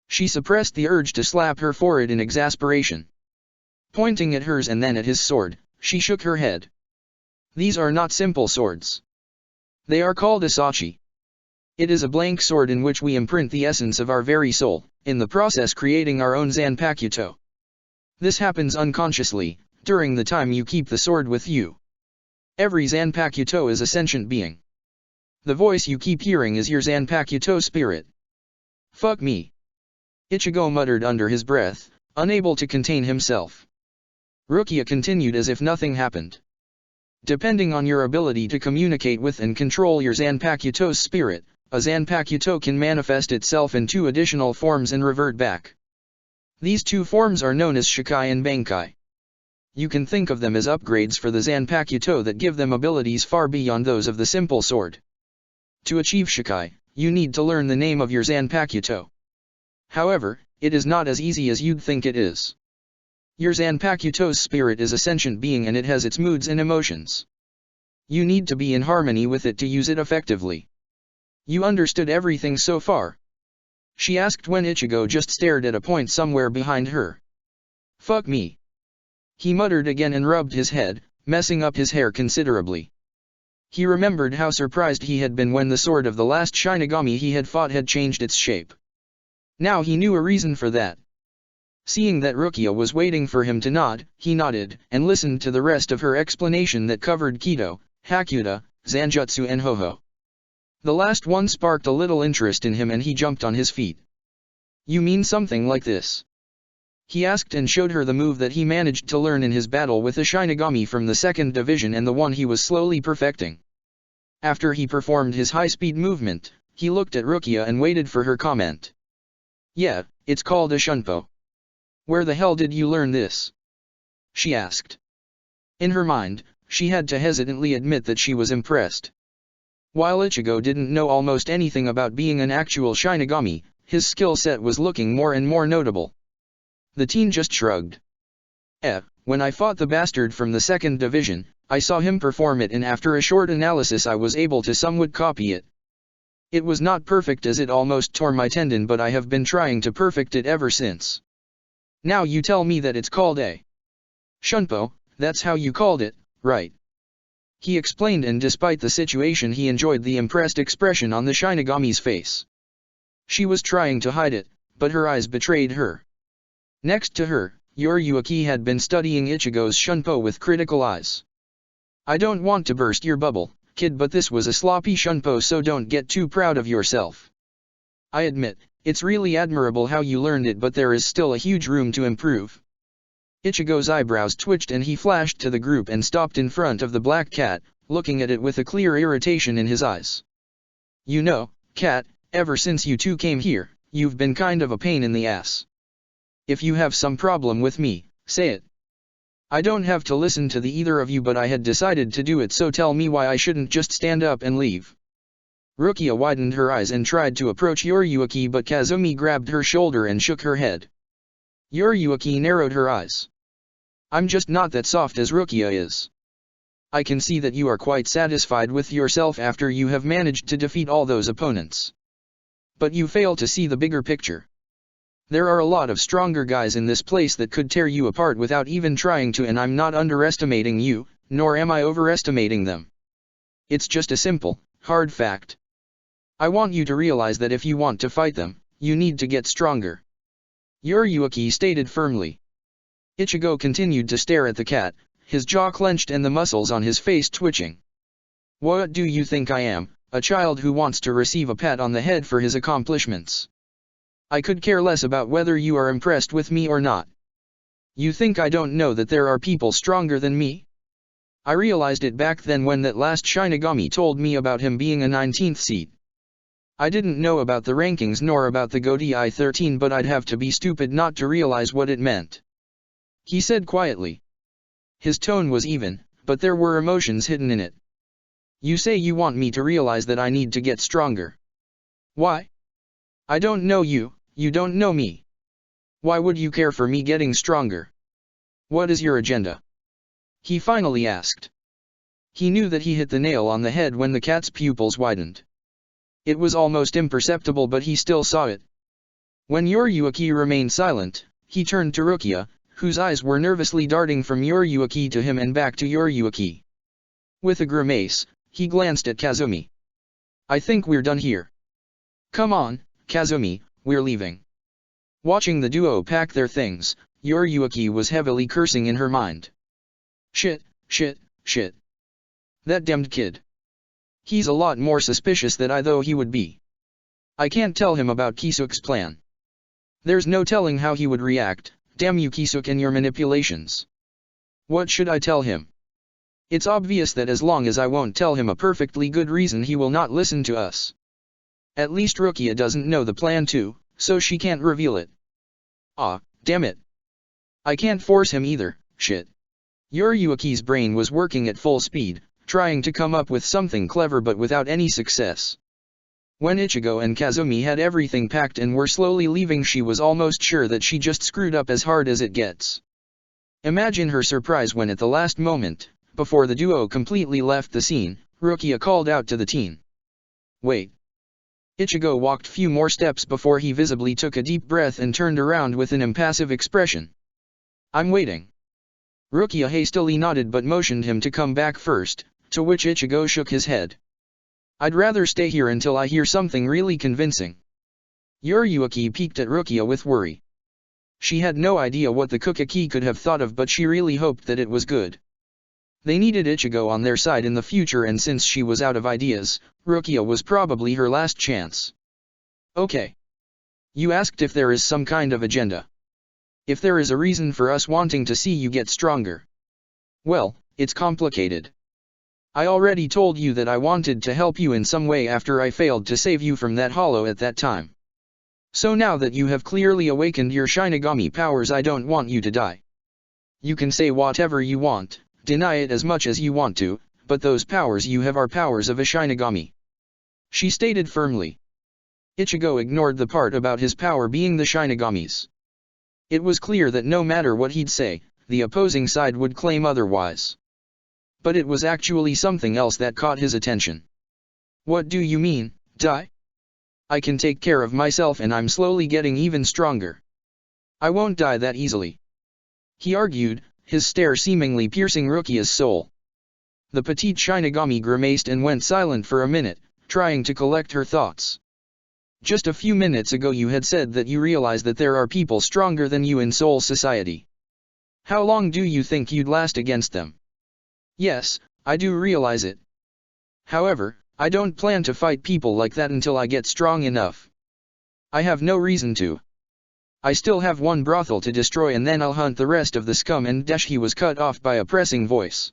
She suppressed the urge to slap her forehead in exasperation. Pointing at hers and then at his sword, she shook her head. These are not simple swords. They are called Asachi. It is a blank sword in which we imprint the essence of our very soul, in the process creating our own Zanpakuto. This happens unconsciously, during the time you keep the sword with you. Every Zanpakuto is a sentient being. The voice you keep hearing is your Zanpakuto spirit. Fuck me. Ichigo muttered under his breath, unable to contain himself. Rukia continued as if nothing happened. Depending on your ability to communicate with and control your Zanpakuto's spirit, a Zanpakuto can manifest itself in two additional forms and revert back. These two forms are known as Shikai and Bankai. You can think of them as upgrades for the Zanpakuto that give them abilities far beyond those of the simple sword. To achieve Shikai, you need to learn the name of your Zanpakuto. However, it is not as easy as you'd think it is. Your Zanpakuto's spirit is a sentient being and it has its moods and emotions. You need to be in harmony with it to use it effectively. You understood everything so far? She asked when Ichigo just stared at a point somewhere behind her. Fuck me. He muttered again and rubbed his head, messing up his hair considerably. He remembered how surprised he had been when the sword of the last Shinigami he had fought had changed its shape. Now he knew a reason for that. Seeing that Rukia was waiting for him to nod, he nodded, and listened to the rest of her explanation that covered Kido, Hakuda, Zanjutsu and Hoho. The last one sparked a little interest in him and he jumped on his feet. You mean something like this? He asked and showed her the move that he managed to learn in his battle with a Shinigami from the 2nd division and the one he was slowly perfecting. After he performed his high-speed movement, he looked at Rukia and waited for her comment. Yeah, it's called a Shunpo. Where the hell did you learn this? She asked. In her mind, she had to hesitantly admit that she was impressed. While Ichigo didn't know almost anything about being an actual Shinigami, his skill set was looking more and more notable. The teen just shrugged. When I fought the bastard from the 2nd division, I saw him perform it, and after a short analysis I was able to somewhat copy it. It was not perfect as it almost tore my tendon, but I have been trying to perfect it ever since. Now you tell me that it's called a Shunpo, that's how you called it, right? He explained, and despite the situation he enjoyed the impressed expression on the Shinigami's face. She was trying to hide it, but her eyes betrayed her. Next to her, Yoriyuki had been studying Ichigo's Shunpo with critical eyes. I don't want to burst your bubble, kid, but this was a sloppy Shunpo, so don't get too proud of yourself. I admit, it's really admirable how you learned it, but there is still a huge room to improve. Ichigo's eyebrows twitched and he flashed to the group and stopped in front of the black cat, looking at it with a clear irritation in his eyes. You know, cat, ever since you two came here, you've been kind of a pain in the ass. If you have some problem with me, say it. I don't have to listen to the either of you, but I had decided to do it, so tell me why I shouldn't just stand up and leave. Rukia widened her eyes and tried to approach Yoriyuki, but Kazumi grabbed her shoulder and shook her head. Yoriyuki narrowed her eyes. I'm just not that soft as Rukia is. I can see that you are quite satisfied with yourself after you have managed to defeat all those opponents. But you fail to see the bigger picture. There are a lot of stronger guys in this place that could tear you apart without even trying to, and I'm not underestimating you, nor am I overestimating them. It's just a simple, hard fact. I want you to realize that if you want to fight them, you need to get stronger. Yoriyuki stated firmly. Ichigo continued to stare at the cat, his jaw clenched and the muscles on his face twitching. What do you think I am, a child who wants to receive a pat on the head for his accomplishments? I could care less about whether you are impressed with me or not. You think I don't know that there are people stronger than me? I realized it back then when that last Shinigami told me about him being a 19th seed. I didn't know about the rankings nor about the Godai 13, but I'd have to be stupid not to realize what it meant. He said quietly. His tone was even, but there were emotions hidden in it. You say you want me to realize that I need to get stronger. Why? I don't know you, you don't know me. Why would you care for me getting stronger? What is your agenda? He finally asked. He knew that he hit the nail on the head when the cat's pupils widened. It was almost imperceptible, but he still saw it. When Yoriyuki remained silent, he turned to Rukia, whose eyes were nervously darting from Yoriyuki to him and back to Yoriyuki. With a grimace, he glanced at Kazumi. I think we're done here. Come on, Kazumi, we're leaving. Watching the duo pack their things, Yoriyuki was heavily cursing in her mind. Shit, shit, shit. That damned kid. He's a lot more suspicious than I thought he would be. I can't tell him about Kisuke's plan. There's no telling how he would react. Damn you, Kisuke, and your manipulations. What should I tell him? It's obvious that as long as I won't tell him a perfectly good reason, he will not listen to us. At least Rukia doesn't know the plan too, so she can't reveal it. Ah, damn it. I can't force him either, shit. Yoriyuki's brain was working at full speed, trying to come up with something clever but without any success. When Ichigo and Kazumi had everything packed and were slowly leaving, she was almost sure that she just screwed up as hard as it gets. Imagine her surprise when at the last moment, before the duo completely left the scene, Rukia called out to the teen. Wait. Ichigo walked few more steps before he visibly took a deep breath and turned around with an impassive expression. I'm waiting. Rukia hastily nodded but motioned him to come back first, to which Ichigo shook his head. I'd rather stay here until I hear something really convincing. Yoriyuki peeked at Rukia with worry. She had no idea what the Kukaki could have thought of, but she really hoped that it was good. They needed Ichigo on their side in the future, and since she was out of ideas, Rukia was probably her last chance. Okay. You asked if there is some kind of agenda. If there is a reason for us wanting to see you get stronger. Well, it's complicated. I already told you that I wanted to help you in some way after I failed to save you from that hollow at that time. So now that you have clearly awakened your Shinigami powers, I don't want you to die. You can say whatever you want, deny it as much as you want to, but those powers you have are powers of a Shinigami. she stated firmly. Ichigo ignored the part about his power being the Shinigami's. It was clear that no matter what he'd say, the opposing side would claim otherwise. But it was actually something else that caught his attention. What do you mean, die? I can take care of myself and I'm slowly getting even stronger. I won't die that easily. He argued, his stare seemingly piercing Rukia's soul. The petite Shinigami grimaced and went silent for a minute, trying to collect her thoughts. Just a few minutes ago you had said that you realize that there are people stronger than you in Soul Society. How long do you think you'd last against them? Yes, I do realize it. However, I don't plan to fight people like that until I get strong enough. I have no reason to. I still have one brothel to destroy and then I'll hunt the rest of the scum and dash. He was cut off by a pressing voice.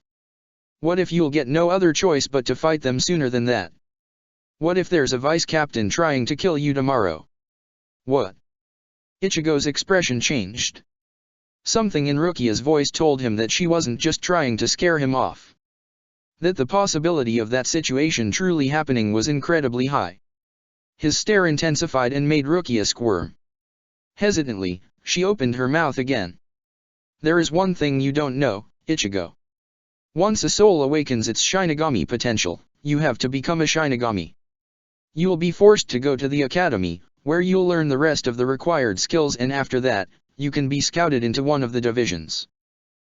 What if you'll get no other choice but to fight them sooner than that? What if there's a vice captain trying to kill you tomorrow? What? Ichigo's expression changed. Something in Rukia's voice told him that she wasn't just trying to scare him off. That the possibility of that situation truly happening was incredibly high. His stare intensified and made Rukia squirm. Hesitantly, she opened her mouth again. There is one thing you don't know, Ichigo. Once a soul awakens its Shinigami potential, you have to become a Shinigami. You'll be forced to go to the academy, where you'll learn the rest of the required skills, and after that, you can be scouted into one of the divisions.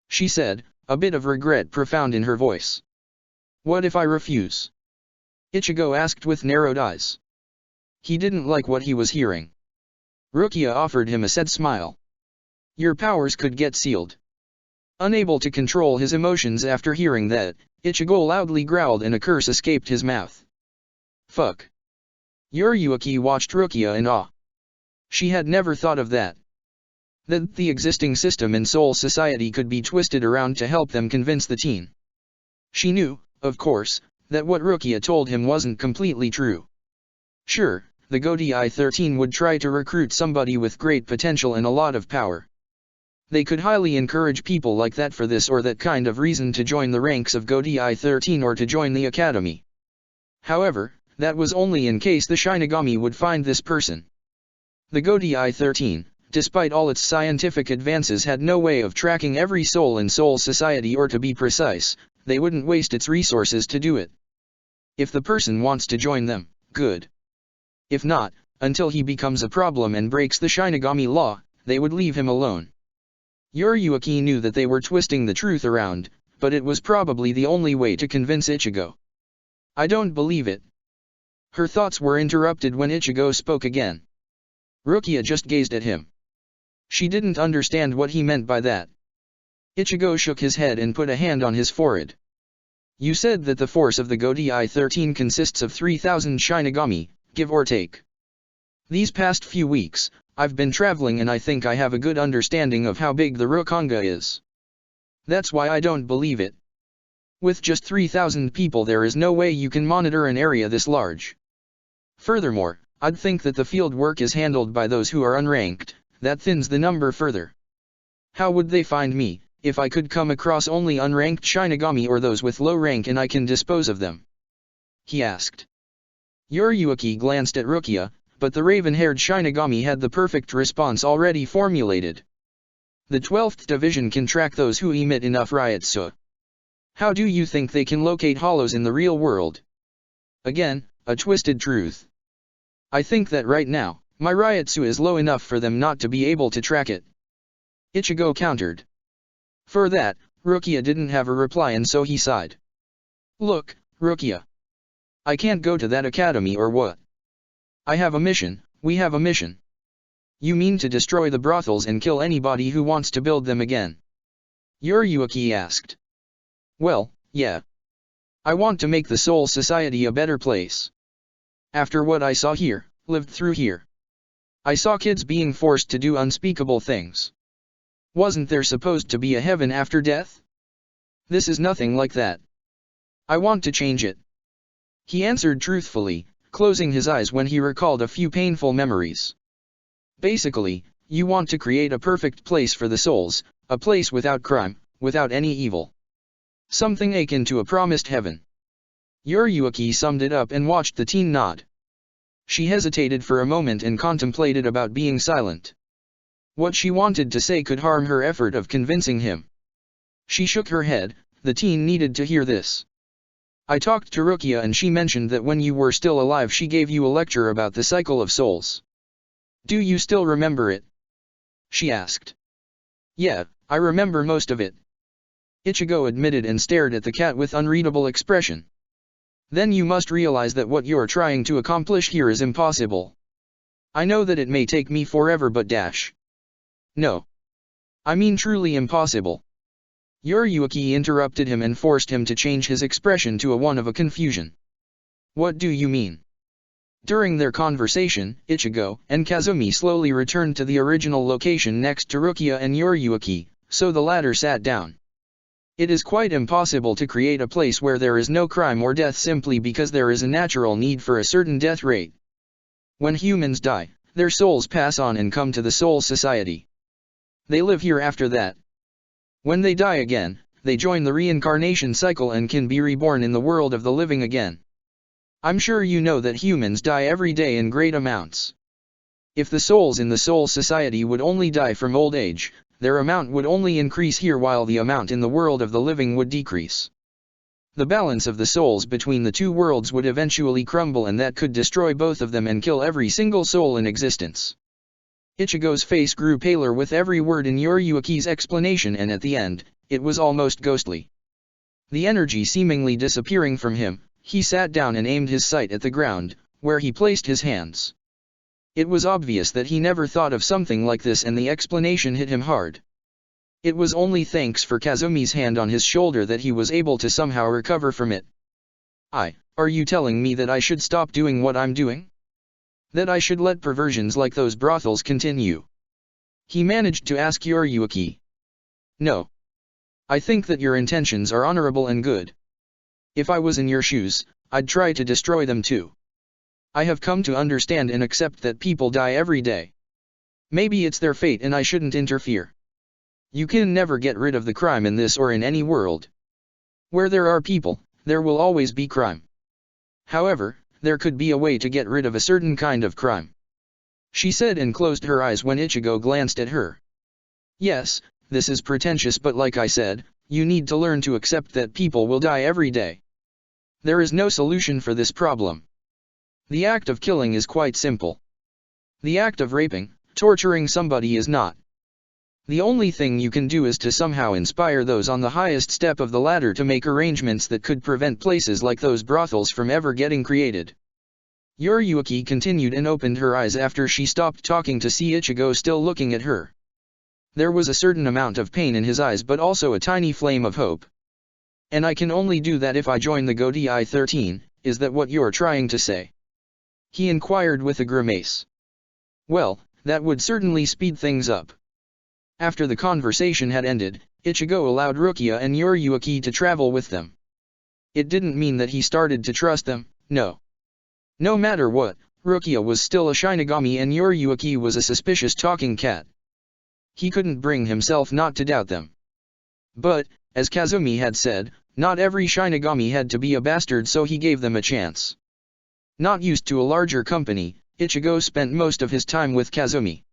She said, a bit of regret profound in her voice. What if I refuse? Ichigo asked with narrowed eyes. He didn't like what he was hearing. Rukia offered him a sad smile. Your powers could get sealed. Unable to control his emotions after hearing that, Ichigo loudly growled and a curse escaped his mouth. Fuck. Yuriuki watched Rukia in awe. She had never thought of that. That the existing system in Soul Society could be twisted around to help them convince the teen. She knew, of course, that what Rukia told him wasn't completely true. Sure, the Godi 13 would try to recruit somebody with great potential and a lot of power. They could highly encourage people like that for this or that kind of reason to join the ranks of Godi 13 or to join the academy. However, that was only in case the Shinigami would find this person. The Godi 13, despite all its scientific advances, had no way of tracking every soul in Soul Society, or to be precise, they wouldn't waste its resources to do it. If the person wants to join them, good. If not, until he becomes a problem and breaks the Shinigami law, they would leave him alone. Yuriuki knew that they were twisting the truth around, but it was probably the only way to convince Ichigo. I don't believe it. Her thoughts were interrupted when Ichigo spoke again. Rukia just gazed at him. She didn't understand what he meant by that. Ichigo shook his head and put a hand on his forehead. You said that the force of the Godi 13 consists of 3,000 Shinigami, give or take. These past few weeks, I've been traveling and I think I have a good understanding of how big the Rokanga is. That's why I don't believe it. With just 3,000 people there is no way you can monitor an area this large. Furthermore, I'd think that the field work is handled by those who are unranked, that thins the number further. How would they find me, if I could come across only unranked Shinigami or those with low rank and I can dispose of them? He asked. Yuriuki glanced at Rukia, but the raven-haired Shinigami had the perfect response already formulated. The 12th Division can track those who emit enough Ryotsu. How do you think they can locate hollows in the real world? Again, a twisted truth. I think that right now, my Ryotsu is low enough for them not to be able to track it. Ichigo countered. For that, Rukia didn't have a reply and so he sighed. Look, Rukia. I can't go to that academy or what? I have a mission, we have a mission. You mean to destroy the brothels and kill anybody who wants to build them again? Yuriuki asked. Well, yeah. I want to make the Soul Society a better place. After what I saw here, lived through here. I saw kids being forced to do unspeakable things. Wasn't there supposed to be a heaven after death? This is nothing like that. I want to change it. He answered truthfully, closing his eyes when he recalled a few painful memories. Basically, you want to create a perfect place for the souls, a place without crime, without any evil. Something akin to a promised heaven. Yuriuki summed it up and watched the teen nod. She hesitated for a moment and contemplated about being silent. What she wanted to say could harm her effort of convincing him. She shook her head. The teen needed to hear this. I talked to Rukia and she mentioned that when you were still alive she gave you a lecture about the cycle of souls. Do you still remember it? She asked. Yeah, I remember most of it. Ichigo admitted and stared at the cat with unreadable expression. Then you must realize that what you're trying to accomplish here is impossible. I know that it may take me forever but No. I mean truly impossible. Yuriuki interrupted him and forced him to change his expression to one of confusion. What do you mean? During their conversation, Ichigo and Kazumi slowly returned to the original location next to Rukia and Yuriuki, so the latter sat down. It is quite impossible to create a place where there is no crime or death simply because there is a natural need for a certain death rate. When humans die, their souls pass on and come to the Soul Society. They live here after that. When they die again, they join the reincarnation cycle and can be reborn in the world of the living again. I'm sure you know that humans die every day in great amounts. If the souls in the Soul Society would only die from old age, their amount would only increase here while the amount in the world of the living would decrease. The balance of the souls between the two worlds would eventually crumble and that could destroy both of them and kill every single soul in existence. Ichigo's face grew paler with every word in Yuriuki's explanation and at the end, it was almost ghostly. The energy seemingly disappearing from him, he sat down and aimed his sight at the ground, where he placed his hands. It was obvious that he never thought of something like this and the explanation hit him hard. It was only thanks for Kazumi's hand on his shoulder that he was able to somehow recover from it. Are you telling me that I should stop doing what I'm doing? That I should let perversions like those brothels continue? He managed to ask Yuriuki. No. I think that your intentions are honorable and good. If I was in your shoes, I'd try to destroy them too. I have come to understand and accept that people die every day. Maybe it's their fate and I shouldn't interfere. You can never get rid of the crime in this or in any world. Where there are people, there will always be crime. However, there could be a way to get rid of a certain kind of crime. She said and closed her eyes when Ichigo glanced at her. Yes, this is pretentious but like I said, you need to learn to accept that people will die every day. There is no solution for this problem. The act of killing is quite simple. The act of raping, torturing somebody is not. The only thing you can do is to somehow inspire those on the highest step of the ladder to make arrangements that could prevent places like those brothels from ever getting created. Yuriuki continued and opened her eyes after she stopped talking to see Ichigo still looking at her. There was a certain amount of pain in his eyes but also a tiny flame of hope. And I can only do that if I join the Godai 13, is that what you're trying to say? He inquired with a grimace. Well, that would certainly speed things up. After the conversation had ended, Ichigo allowed Rukia and Yuriuki to travel with them. It didn't mean that he started to trust them, no. No matter what, Rukia was still a Shinigami and Yuriuki was a suspicious talking cat. He couldn't bring himself not to doubt them. But, as Kazumi had said, not every Shinigami had to be a bastard so he gave them a chance. Not used to a larger company, Ichigo spent most of his time with Kazumi.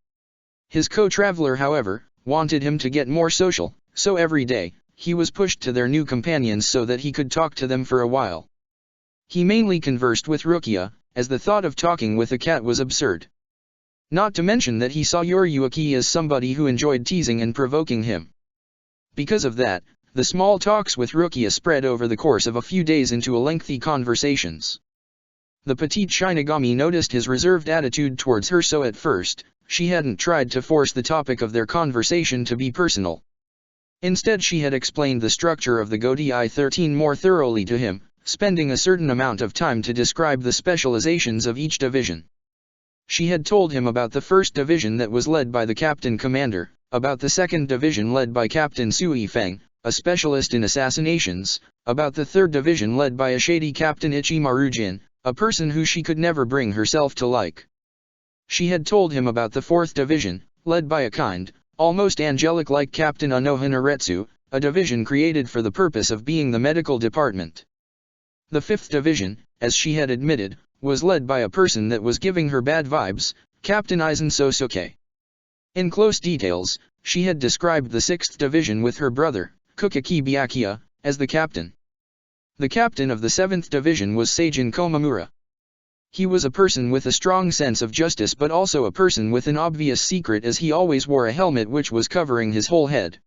His co-traveler however, wanted him to get more social, so every day, he was pushed to their new companions so that he could talk to them for a while. He mainly conversed with Rukia, as the thought of talking with a cat was absurd. Not to mention that he saw Yuriuki as somebody who enjoyed teasing and provoking him. Because of that, the small talks with Rukia spread over the course of a few days into lengthy conversations. The petite Shinigami noticed his reserved attitude towards her so at first, she hadn't tried to force the topic of their conversation to be personal. Instead she had explained the structure of the Godai 13 more thoroughly to him, spending a certain amount of time to describe the specializations of each division. She had told him about the first division that was led by the captain commander, about the second division led by Captain Sui Feng, a specialist in assassinations, about the third division led by a shady Captain Ichimaru Jin, a person who she could never bring herself to like. She had told him about the fourth division, led by a kind, almost angelic-like Captain Anohanaretsu, a division created for the purpose of being the medical department. The 5th Division, as she had admitted, was led by a person that was giving her bad vibes, Captain Aizen Sosuke. In close details, she had described the 6th Division with her brother, Kukaki Byakuya, as the captain. The captain of the 7th Division was Seijin Komamura. He was a person with a strong sense of justice but also a person with an obvious secret, as he always wore a helmet which was covering his whole head.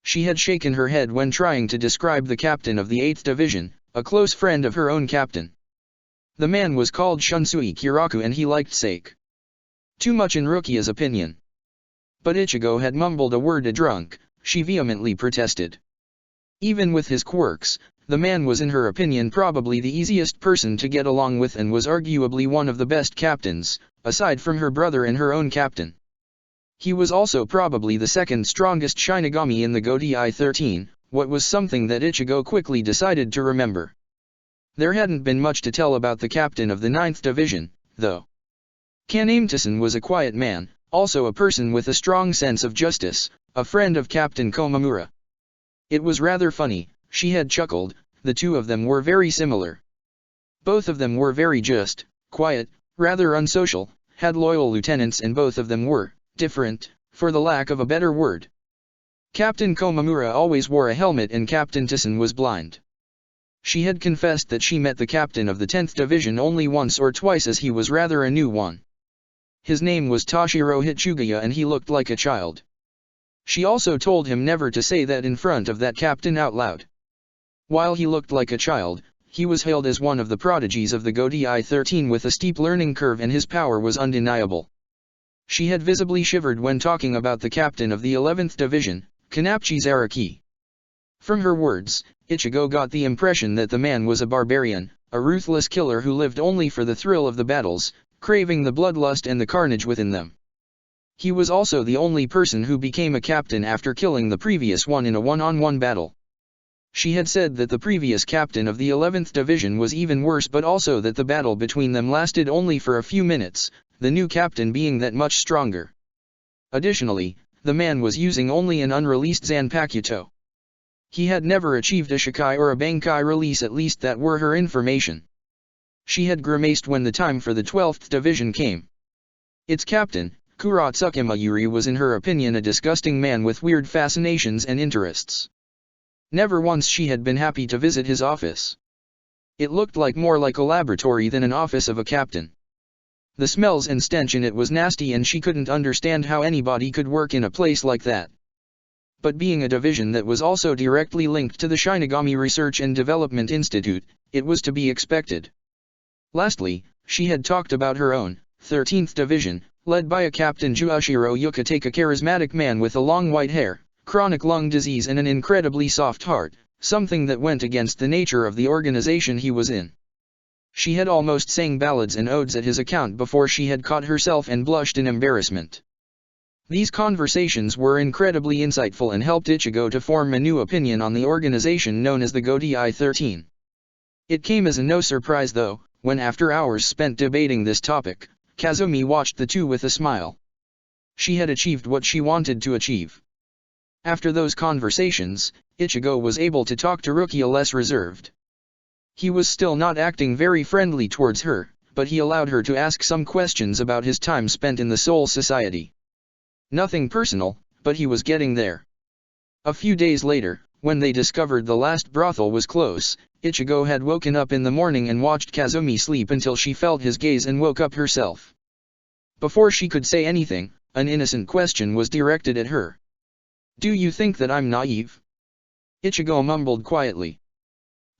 She had shaken her head when trying to describe the captain of the 8th Division, a close friend of her own captain. The man was called Shunsui Kiraku and he liked sake too much in Rukia's opinion. But Ichigo had mumbled a word to drunk, she vehemently protested. Even with his quirks, the man was in her opinion probably the easiest person to get along with and was arguably one of the best captains, aside from her brother and her own captain. He was also probably the second strongest Shinigami in the Godiai 13, what was something that Ichigo quickly decided to remember. There hadn't been much to tell about the captain of the 9th Division, though. Kaname-tasen was a quiet man, also a person with a strong sense of justice, a friend of Captain Komamura. It was rather funny, she had chuckled, the two of them were very similar. Both of them were very just, quiet, rather unsocial, had loyal lieutenants, and both of them were different, for the lack of a better word. Captain Komamura always wore a helmet and Captain Tasen was blind. She had confessed that she met the captain of the 10th Division only once or twice, as he was rather a new one. His name was Toshiro Hitsugaya and he looked like a child. She also told him never to say that in front of that captain out loud. While he looked like a child, he was hailed as one of the prodigies of the Godiai 13 with a steep learning curve, and his power was undeniable. She had visibly shivered when talking about the captain of the 11th Division, Kanapchi Zaraki. From her words, Ichigo got the impression that the man was a barbarian, a ruthless killer who lived only for the thrill of the battles, craving the bloodlust and the carnage within them. He was also the only person who became a captain after killing the previous one in a one-on-one battle. She had said that the previous captain of the 11th Division was even worse, but also that the battle between them lasted only for a few minutes, the new captain being that much stronger. Additionally, the man was using only an unreleased Zanpakuto. He had never achieved a Shikai or a Bankai release, at least that were her information. She had grimaced when the time for the 12th Division came. Its captain, Kuratsuke Mayuri, was in her opinion a disgusting man with weird fascinations and interests. Never once she had been happy to visit his office. It looked more like a laboratory than an office of a captain. The smells and stench in it was nasty, and she couldn't understand how anybody could work in a place like that. But being a division that was also directly linked to the Shinigami Research and Development Institute, it was to be expected. Lastly, she had talked about her own 13th Division, led by a Captain Juashiro Yukatake, a charismatic man with a long white hair, chronic lung disease and an incredibly soft heart, something that went against the nature of the organization he was in. She had almost sang ballads and odes at his account before she had caught herself and blushed in embarrassment. These conversations were incredibly insightful and helped Ichigo to form a new opinion on the organization known as the Godiai 13. It came as a no surprise though, when after hours spent debating this topic, Kazumi watched the two with a smile. She had achieved what she wanted to achieve. After those conversations, Ichigo was able to talk to Rukia less reserved. He was still not acting very friendly towards her, but he allowed her to ask some questions about his time spent in the Soul Society. Nothing personal, but he was getting there. A few days later, when they discovered the last brothel was close, Ichigo had woken up in the morning and watched Kazumi sleep until she felt his gaze and woke up herself. Before she could say anything, an innocent question was directed at her. "Do you think that I'm naive?" Ichigo mumbled quietly.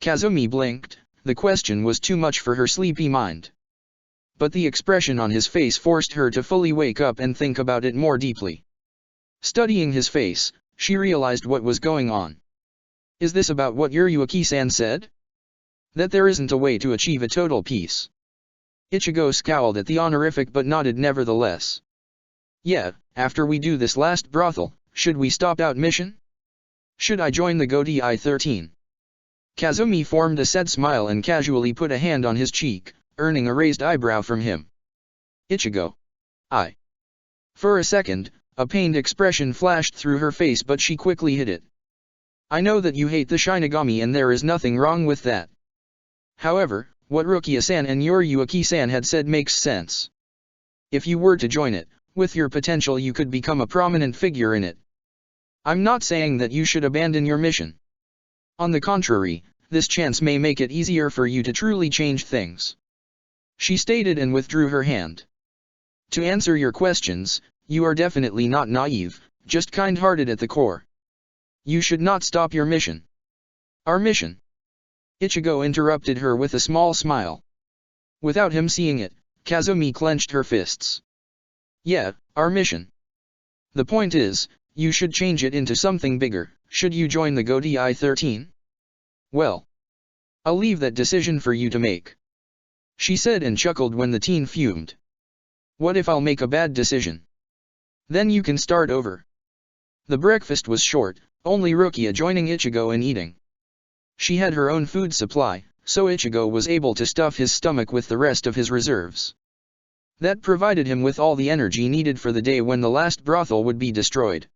Kazumi blinked, the question was too much for her sleepy mind. But the expression on his face forced her to fully wake up and think about it more deeply. Studying his face, she realized what was going on. Is this about what Uruaki-san said? That there isn't a way to achieve a total peace? Ichigo scowled at the honorific but nodded nevertheless. Yeah, after we do this last brothel, should we stop out mission? Should I join the Godiai 13? Kazumi formed a sad smile and casually put a hand on his cheek, earning a raised eyebrow from him. Ichigo. I. For a second, a pained expression flashed through her face, but she quickly hid it. I know that you hate the Shinigami and there is nothing wrong with that. However, what Rukia-san and Yoriyuki-san had said makes sense. If you were to join it, with your potential you could become a prominent figure in it. I'm not saying that you should abandon your mission. On the contrary, this chance may make it easier for you to truly change things. She stated and withdrew her hand. To answer your questions, you are definitely not naive, just kind-hearted at the core. You should not stop your mission. Our mission? Ichigo interrupted her with a small smile. Without him seeing it, Kazumi clenched her fists. Yeah, our mission. The point is, you should change it into something bigger. Should you join the Godi 13? Well, I'll leave that decision for you to make. She said and chuckled when the teen fumed. What if I'll make a bad decision? Then you can start over. The breakfast was short, only Rukia joining Ichigo in eating. She had her own food supply, so Ichigo was able to stuff his stomach with the rest of his reserves. That provided him with all the energy needed for the day when the last brothel would be destroyed.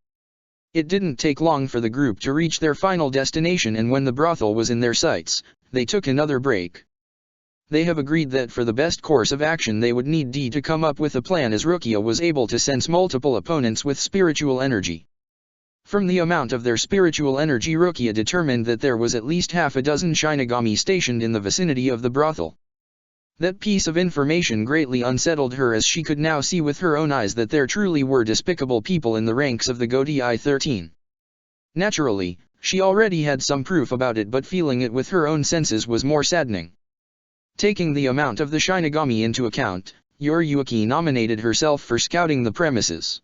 It didn't take long for the group to reach their final destination, and when the brothel was in their sights, they took another break. They have agreed that for the best course of action they would need to come up with a plan, as Rukia was able to sense multiple opponents with spiritual energy. From the amount of their spiritual energy, Rukia determined that there was at least half a dozen Shinigami stationed in the vicinity of the brothel. That piece of information greatly unsettled her, as she could now see with her own eyes that there truly were despicable people in the ranks of the Godi 13. Naturally, she already had some proof about it, but feeling it with her own senses was more saddening. Taking the amount of the Shinigami into account, Yoriyuki nominated herself for scouting the premises.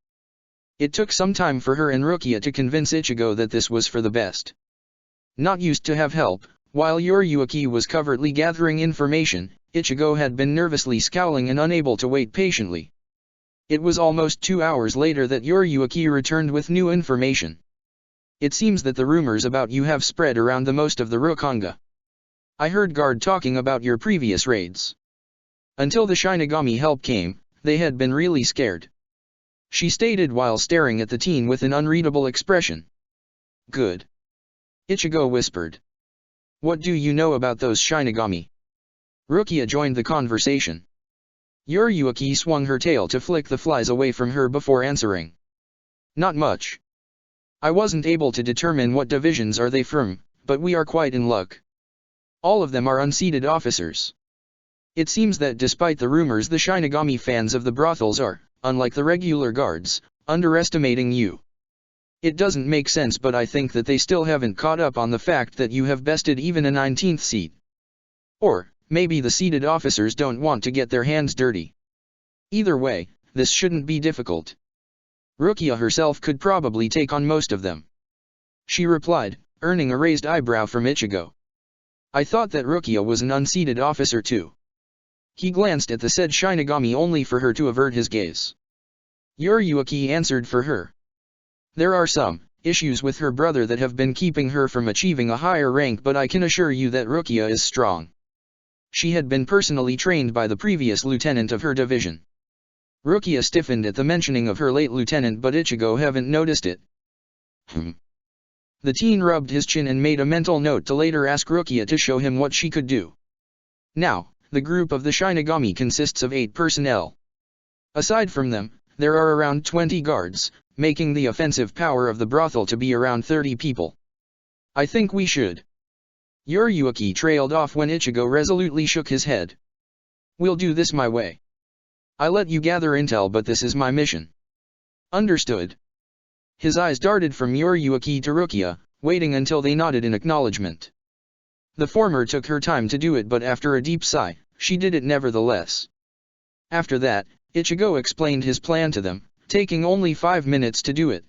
It took some time for her and Rukia to convince Ichigo that this was for the best. Not used to have help, while Yoriyuki was covertly gathering information, Ichigo had been nervously scowling and unable to wait patiently. It was almost 2 hours later that Yoriyuki returned with new information. It seems that the rumors about you have spread around the most of the Rokanga. I heard Guard talking about your previous raids. Until the Shinigami help came, they had been really scared. She stated while staring at the teen with an unreadable expression. Good. Ichigo whispered. What do you know about those Shinigami? Rukia joined the conversation. Yoriyuki swung her tail to flick the flies away from her before answering. Not much. I wasn't able to determine what divisions are they from, but we are quite in luck. All of them are unseated officers. It seems that despite the rumors, the Shinigami fans of the brothels are, unlike the regular guards, underestimating you. It doesn't make sense, but I think that they still haven't caught up on the fact that you have bested even a 19th seat. Or, maybe the seated officers don't want to get their hands dirty. Either way, this shouldn't be difficult. Rukia herself could probably take on most of them. She replied, earning a raised eyebrow from Ichigo. I thought that Rukia was an unseated officer too. He glanced at the said Shinigami only for her to avert his gaze. Yoriyuki answered for her. There are some issues with her brother that have been keeping her from achieving a higher rank, but I can assure you that Rukia is strong. She had been personally trained by the previous lieutenant of her division. Rukia stiffened at the mentioning of her late lieutenant, but Ichigo haven't noticed it. The teen rubbed his chin and made a mental note to later ask Rukia to show him what she could do. Now, the group of the Shinigami consists of 8 personnel. Aside from them, there are around 20 guards, making the offensive power of the brothel to be around 30 people. I think we should. Yoriyuki trailed off when Ichigo resolutely shook his head. We'll do this my way. I let you gather intel, but this is my mission. Understood. His eyes darted from Yoriyuki to Rukia, waiting until they nodded in acknowledgement. The former took her time to do it, but after a deep sigh, she did it nevertheless. After that, Ichigo explained his plan to them, taking only 5 minutes to do it.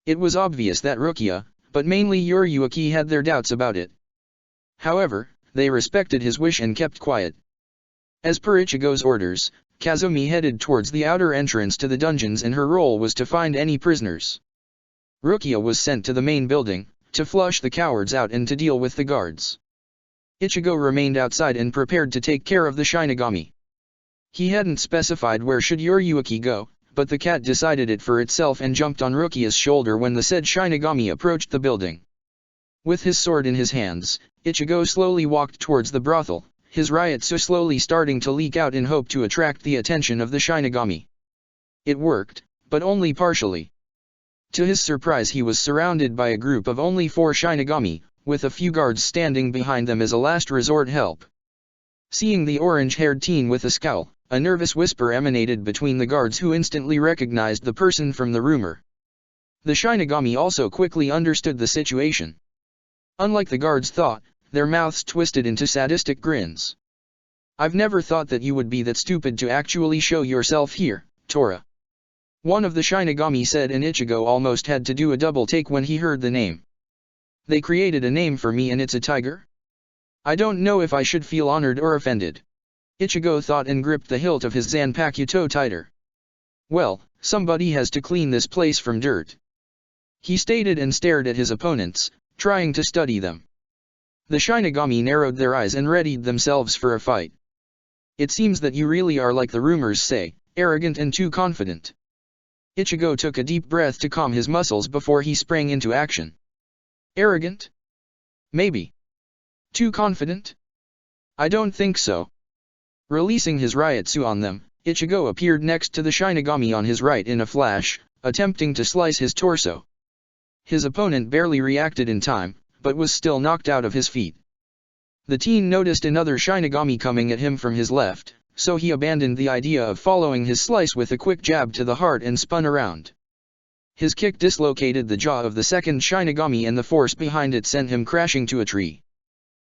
It was obvious that Rukia, but mainly Yoriyuki, had their doubts about it. However, they respected his wish and kept quiet. As per Ichigo's orders, Kazumi headed towards the outer entrance to the dungeons, and her role was to find any prisoners. Rukia was sent to the main building, to flush the cowards out and to deal with the guards. Ichigo remained outside and prepared to take care of the Shinigami. He hadn't specified where should Yoriyuki go, but the cat decided it for itself and jumped on Rukia's shoulder when the said Shinigami approached the building. With his sword in his hands, Ichigo slowly walked towards the brothel, his Ryutsu slowly starting to leak out in hope to attract the attention of the Shinigami. It worked, but only partially. To his surprise, he was surrounded by a group of only 4 Shinigami, with a few guards standing behind them as a last resort help. Seeing the orange-haired teen with a scowl, a nervous whisper emanated between the guards, who instantly recognized the person from the rumor. The Shinigami also quickly understood the situation. Unlike the guards thought, their mouths twisted into sadistic grins. "I've never thought that you would be that stupid to actually show yourself here, Tora," one of the Shinigami said, and Ichigo almost had to do a double take when he heard the name. "They created a name for me and it's a tiger? I don't know if I should feel honored or offended," Ichigo thought and gripped the hilt of his Zanpakuto tighter. "Well, somebody has to clean this place from dirt," he stated and stared at his opponents, trying to study them. The Shinigami narrowed their eyes and readied themselves for a fight. "It seems that you really are like the rumors say, arrogant and too confident." Ichigo took a deep breath to calm his muscles before he sprang into action. "Arrogant? Maybe. Too confident? I don't think so." Releasing his Ryutsu on them, Ichigo appeared next to the Shinigami on his right in a flash, attempting to slice his torso. His opponent barely reacted in time, but was still knocked out of his feet. The teen noticed another Shinigami coming at him from his left, so he abandoned the idea of following his slice with a quick jab to the heart and spun around. His kick dislocated the jaw of the second Shinigami and the force behind it sent him crashing to a tree.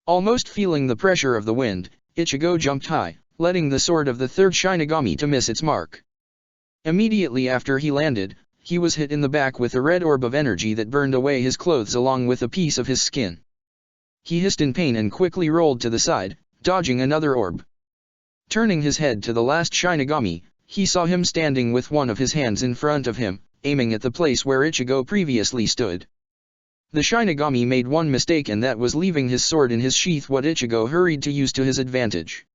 Almost feeling the pressure of the wind, Ichigo jumped high, letting the sword of the third Shinigami to miss its mark. Immediately after he landed, he was hit in the back with a red orb of energy that burned away his clothes along with a piece of his skin. He hissed in pain and quickly rolled to the side, dodging another orb. Turning his head to the last Shinigami, he saw him standing with one of his hands in front of him, aiming at the place where Ichigo previously stood. The Shinigami made one mistake, and that was leaving his sword in his sheath, what Ichigo hurried to use to his advantage.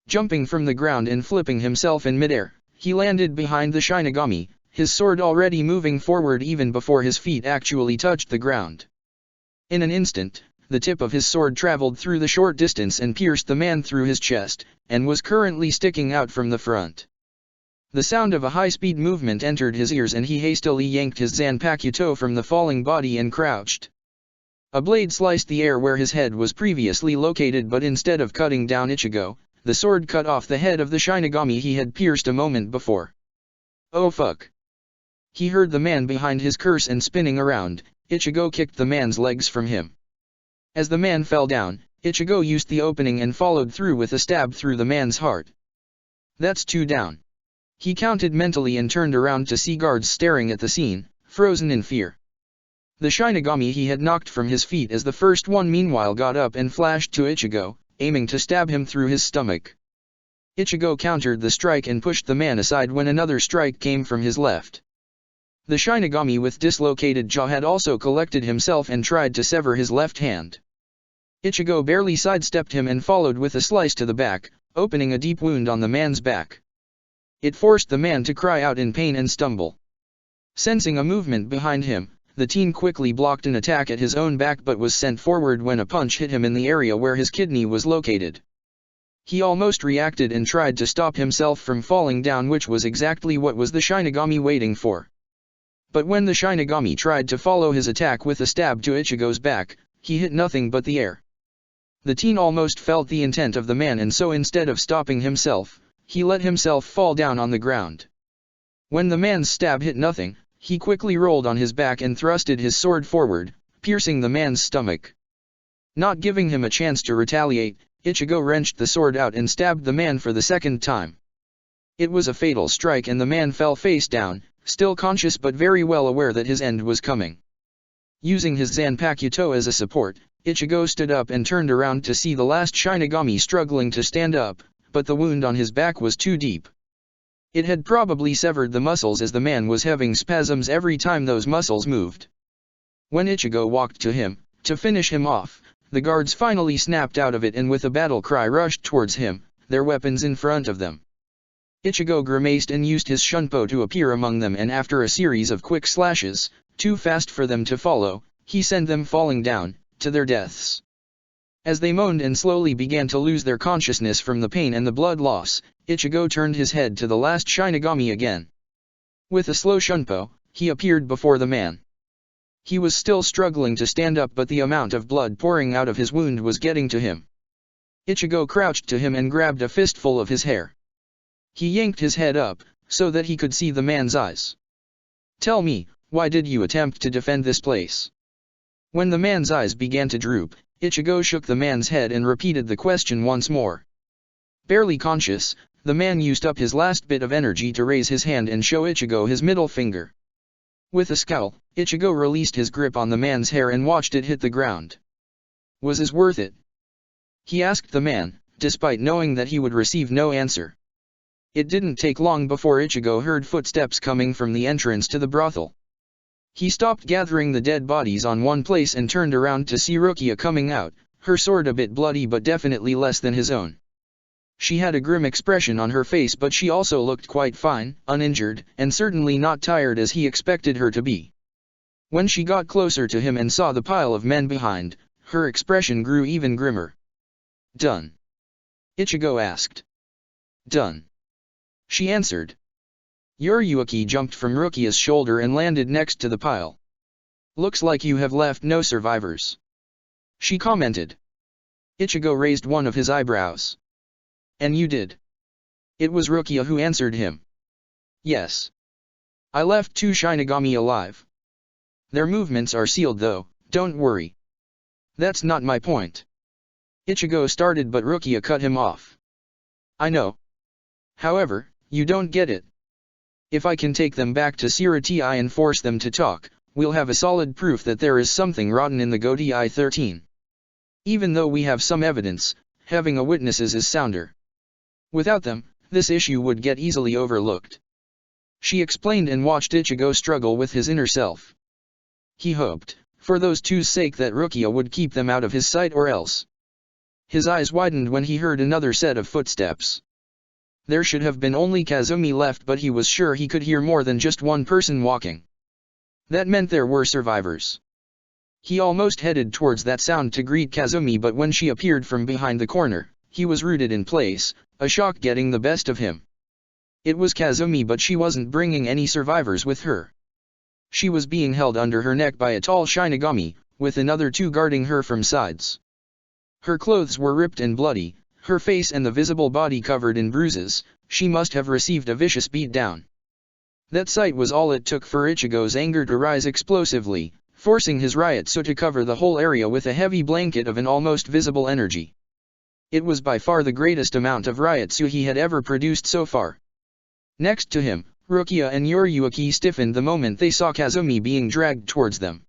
Jumping from the ground and flipping himself in midair, he landed behind the Shinigami, his sword already moving forward even before his feet actually touched the ground. In an instant, the tip of his sword traveled through the short distance and pierced the man through his chest, and was currently sticking out from the front. The sound of a high-speed movement entered his ears, and he hastily yanked his Zanpakuto from the falling body and crouched. A blade sliced the air where his head was previously located, but instead of cutting down Ichigo, the sword cut off the head of the Shinigami he had pierced a moment before. "Oh fuck!" He heard the man behind his curse, and spinning around, Ichigo kicked the man's legs from him. As the man fell down, Ichigo used the opening and followed through with a stab through the man's heart. "That's 2 down." He counted mentally and turned around to see guards staring at the scene, frozen in fear. The Shinigami he had knocked from his feet as the first one meanwhile got up and flashed to Ichigo, aiming to stab him through his stomach. Ichigo countered the strike and pushed the man aside when another strike came from his left. The Shinigami with dislocated jaw had also collected himself and tried to sever his left hand. Ichigo barely sidestepped him and followed with a slice to the back, opening a deep wound on the man's back. It forced the man to cry out in pain and stumble. Sensing a movement behind him, the teen quickly blocked an attack at his own back, but was sent forward when a punch hit him in the area where his kidney was located. He almost reacted and tried to stop himself from falling down, which was exactly what was the Shinigami waiting for. But when the Shinigami tried to follow his attack with a stab to Ichigo's back, he hit nothing but the air. The teen almost felt the intent of the man, and so instead of stopping himself, he let himself fall down on the ground. When the man's stab hit nothing, he quickly rolled on his back and thrusted his sword forward, piercing the man's stomach. Not giving him a chance to retaliate, Ichigo wrenched the sword out and stabbed the man for the second time. It was a fatal strike, and the man fell face down, still conscious but very well aware that his end was coming. Using his Zanpakuto as a support, Ichigo stood up and turned around to see the last Shinigami struggling to stand up, but the wound on his back was too deep. It had probably severed the muscles, as the man was having spasms every time those muscles moved. When Ichigo walked to him, to finish him off, the guards finally snapped out of it and with a battle cry rushed towards him, their weapons in front of them. Ichigo grimaced and used his Shunpo to appear among them, and after a series of quick slashes, too fast for them to follow, he sent them falling down, to their deaths. As they moaned and slowly began to lose their consciousness from the pain and the blood loss, Ichigo turned his head to the last Shinigami again. With a slow shunpo, he appeared before the man. He was still struggling to stand up, but the amount of blood pouring out of his wound was getting to him. Ichigo crouched to him and grabbed a fistful of his hair. He yanked his head up, so that he could see the man's eyes. "Tell me, why did you attempt to defend this place?" When the man's eyes began to droop, Ichigo shook the man's head and repeated the question once more. Barely conscious, the man used up his last bit of energy to raise his hand and show Ichigo his middle finger. With a scowl, Ichigo released his grip on the man's hair and watched it hit the ground. "Was this worth it?" he asked the man, despite knowing that he would receive no answer. It didn't take long before Ichigo heard footsteps coming from the entrance to the brothel. He stopped gathering the dead bodies on one place and turned around to see Rukia coming out, her sword a bit bloody but definitely less than his own. She had a grim expression on her face, but she also looked quite fine, uninjured, and certainly not tired as he expected her to be. When she got closer to him and saw the pile of men behind, her expression grew even grimmer. "Done?" Ichigo asked. "Done," she answered. Yuriuki jumped from Rukia's shoulder and landed next to the pile. "Looks like you have left no survivors," she commented. Ichigo raised one of his eyebrows. "And you did?" It was Rukia who answered him. "Yes. I left 2 Shinigami alive. Their movements are sealed though, don't worry." "That's not my point." Ichigo started, but Rukia cut him off. "I know. However, you don't get it. If I can take them back to Sirati and force them to talk, we'll have a solid proof that there is something rotten in the Godi 13. Even though we have some evidence, having a witnesses is sounder. Without them, this issue would get easily overlooked." She explained and watched Ichigo struggle with his inner self. He hoped, for those two's sake, that Rukia would keep them out of his sight, or else. His eyes widened when he heard another set of footsteps. There should have been only Kazumi left, but he was sure he could hear more than just one person walking. That meant there were survivors. He almost headed towards that sound to greet Kazumi, but when she appeared from behind the corner, he was rooted in place, a shock getting the best of him. It was Kazumi, but she wasn't bringing any survivors with her. She was being held under her neck by a tall Shinigami, with another 2 guarding her from sides. Her clothes were ripped and bloody, her face and the visible body covered in bruises. She must have received a vicious beatdown. That sight was all it took for Ichigo's anger to rise explosively, forcing his Ryutsu to cover the whole area with a heavy blanket of an almost visible energy. It was by far the greatest amount of Ryutsu he had ever produced so far. Next to him, Rukia and Yuriuki stiffened the moment they saw Kazumi being dragged towards them.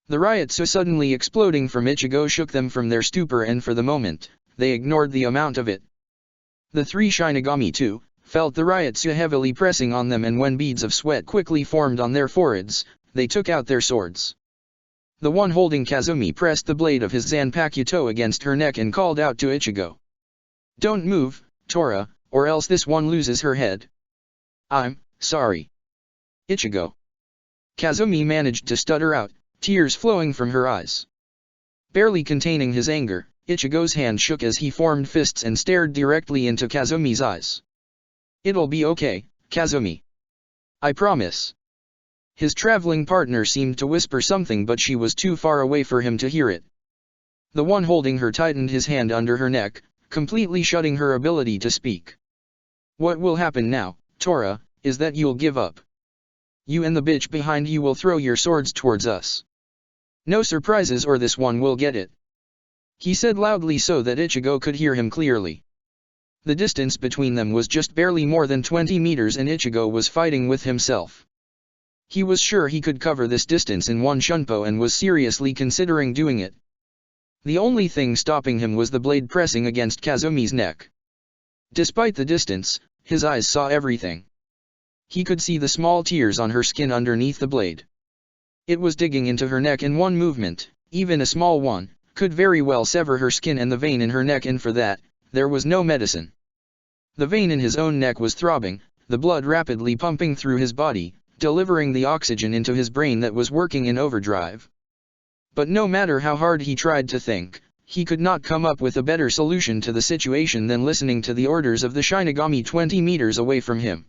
The Ryutsu suddenly exploding from Ichigo shook them from their stupor, and for the moment, they ignored the amount of it. The 3 Shinigami too felt the Ryutsu heavily pressing on them, and when beads of sweat quickly formed on their foreheads, they took out their swords. The one holding Kazumi pressed the blade of his Zanpakuto against her neck and called out to Ichigo. "Don't move, Tora, or else this one loses her head." "I'm sorry, Ichigo." Kazumi managed to stutter out, tears flowing from her eyes. Barely containing his anger, Ichigo's hand shook as he formed fists and stared directly into Kazumi's eyes. "It'll be okay, Kazumi. I promise." His traveling partner seemed to whisper something, but she was too far away for him to hear it. The one holding her tightened his hand under her neck, completely shutting her ability to speak. "What will happen now, Tora, is that you'll give up. You and the bitch behind you will throw your swords towards us. No surprises, or this one will get it," he said loudly so that Ichigo could hear him clearly. The distance between them was just barely more than 20 meters, and Ichigo was fighting with himself. He was sure he could cover this distance in one shunpo and was seriously considering doing it. The only thing stopping him was the blade pressing against Kazumi's neck. Despite the distance, his eyes saw everything. He could see the small tears on her skin underneath the blade. It was digging into her neck, and one movement, even a small one, could very well sever her skin and the vein in her neck, and for that, there was no medicine. The vein in his own neck was throbbing, the blood rapidly pumping through his body, delivering the oxygen into his brain that was working in overdrive. But no matter how hard he tried to think, he could not come up with a better solution to the situation than listening to the orders of the Shinigami 20 meters away from him.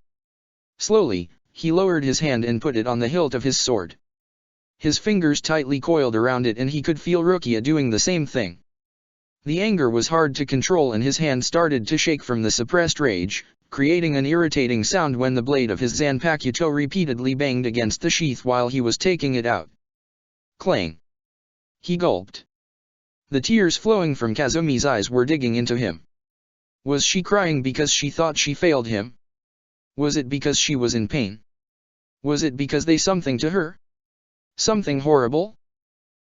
Slowly, he lowered his hand and put it on the hilt of his sword. His fingers tightly coiled around it and he could feel Rukia doing the same thing. The anger was hard to control and his hand started to shake from the suppressed rage, creating an irritating sound when the blade of his Zanpakuto repeatedly banged against the sheath while he was taking it out. Clang! He gulped. The tears flowing from Kazumi's eyes were digging into him. Was she crying because she thought she failed him? Was it because she was in pain? Was it because they something to her? Something horrible?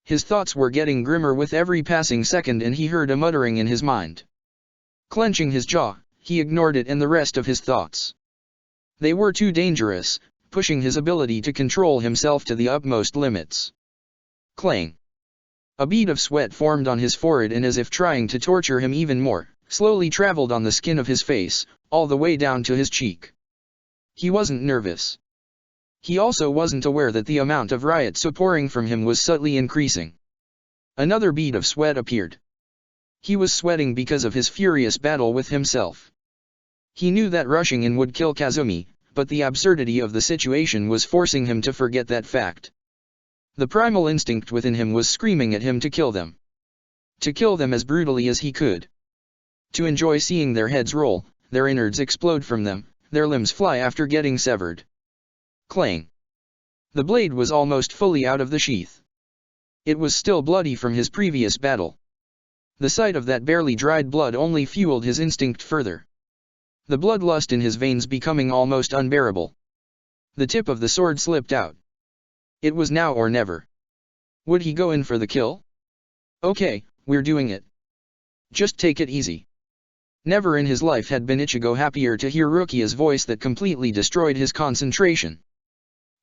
His thoughts were getting grimmer with every passing second and he heard a muttering in his mind. Clenching his jaw, he ignored it and the rest of his thoughts. They were too dangerous, pushing his ability to control himself to the utmost limits. Clang! A bead of sweat formed on his forehead and as if trying to torture him even more, slowly traveled on the skin of his face, all the way down to his cheek. He wasn't nervous. He also wasn't aware that the amount of Ryotsu pouring from him was subtly increasing. Another bead of sweat appeared. He was sweating because of his furious battle with himself. He knew that rushing in would kill Kazumi, but the absurdity of the situation was forcing him to forget that fact. The primal instinct within him was screaming at him to kill them. To kill them as brutally as he could. To enjoy seeing their heads roll, their innards explode from them, their limbs fly after getting severed. Clang! The blade was almost fully out of the sheath. It was still bloody from his previous battle. The sight of that barely dried blood only fueled his instinct further. The bloodlust in his veins becoming almost unbearable. The tip of the sword slipped out. It was now or never. Would he go in for the kill? Okay, we're doing it. Just take it easy. Never in his life had been Ichigo happier to hear Rukia's voice that completely destroyed his concentration.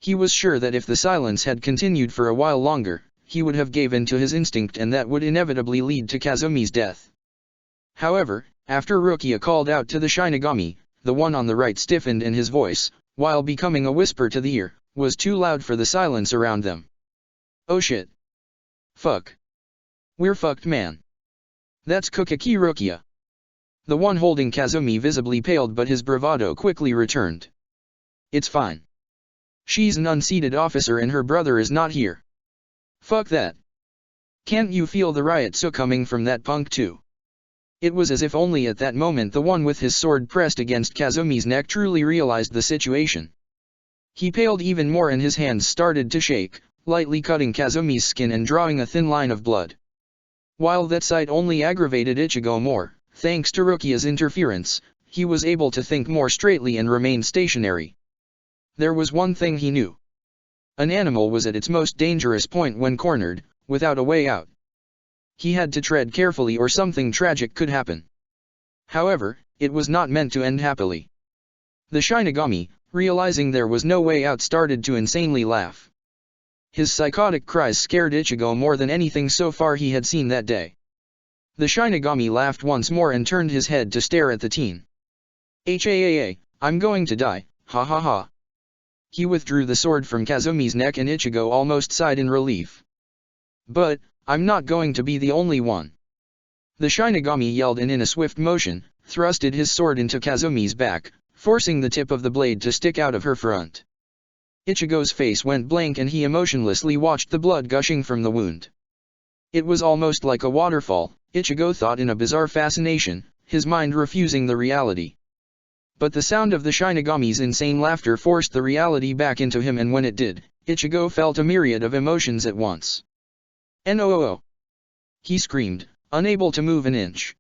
He was sure that if the silence had continued for a while longer, he would have given to his instinct and that would inevitably lead to Kazumi's death. However, after Rukia called out to the Shinigami, the one on the right stiffened and his voice, while becoming a whisper to the ear, was too loud for the silence around them. Oh shit. Fuck. We're fucked, man. That's Kokaki Rukia. The one holding Kazumi visibly paled but his bravado quickly returned. It's fine. She's an unseated officer and her brother is not here. Fuck that. Can't you feel the Ryotsu coming from that punk too? It was as if only at that moment the one with his sword pressed against Kazumi's neck truly realized the situation. He paled even more and his hands started to shake, lightly cutting Kazumi's skin and drawing a thin line of blood. While that sight only aggravated Ichigo more, thanks to Rukia's interference, he was able to think more straightly and remain stationary. There was one thing he knew. An animal was at its most dangerous point when cornered, without a way out. He had to tread carefully or something tragic could happen. However, it was not meant to end happily. The Shinigami, realizing there was no way out, started to insanely laugh. His psychotic cries scared Ichigo more than anything so far he had seen that day. The Shinigami laughed once more and turned his head to stare at the teen. I'm going to die, ha ha ha. He withdrew the sword from Kazumi's neck and Ichigo almost sighed in relief. But, I'm not going to be the only one. The Shinigami yelled and in a swift motion, thrusted his sword into Kazumi's back, forcing the tip of the blade to stick out of her front. Ichigo's face went blank and he emotionlessly watched the blood gushing from the wound. It was almost like a waterfall, Ichigo thought in a bizarre fascination, his mind refusing the reality. But the sound of the Shinigami's insane laughter forced the reality back into him and when it did, Ichigo felt a myriad of emotions at once. "No!" he screamed, unable to move an inch.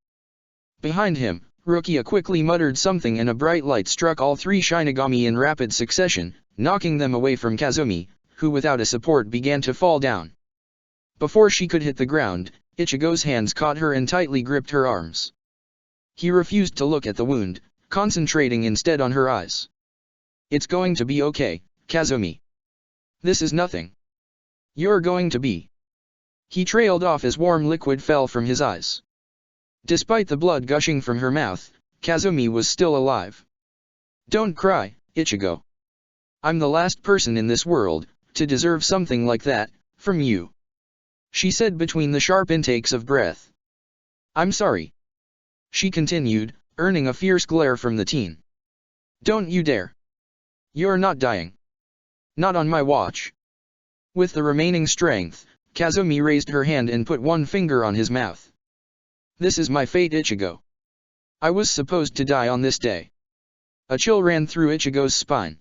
Behind him, Rukia quickly muttered something and a bright light struck all three Shinigami in rapid succession, knocking them away from Kazumi, who without a support began to fall down. Before she could hit the ground, Ichigo's hands caught her and tightly gripped her arms. He refused to look at the wound, concentrating instead on her eyes. "It's going to be okay, Kazumi. This is nothing. You're going to be." He trailed off as warm liquid fell from his eyes. Despite the blood gushing from her mouth, Kazumi was still alive. "Don't cry, Ichigo. I'm the last person in this world to deserve something like that from you." she said between the sharp intakes of breath. I'm sorry, she continued, earning a fierce glare from the teen. Don't you dare. You're not dying. Not on my watch. With the remaining strength, Kazumi raised her hand and put one finger on his mouth. This is my fate, Ichigo. I was supposed to die on this day. A chill ran through Ichigo's spine.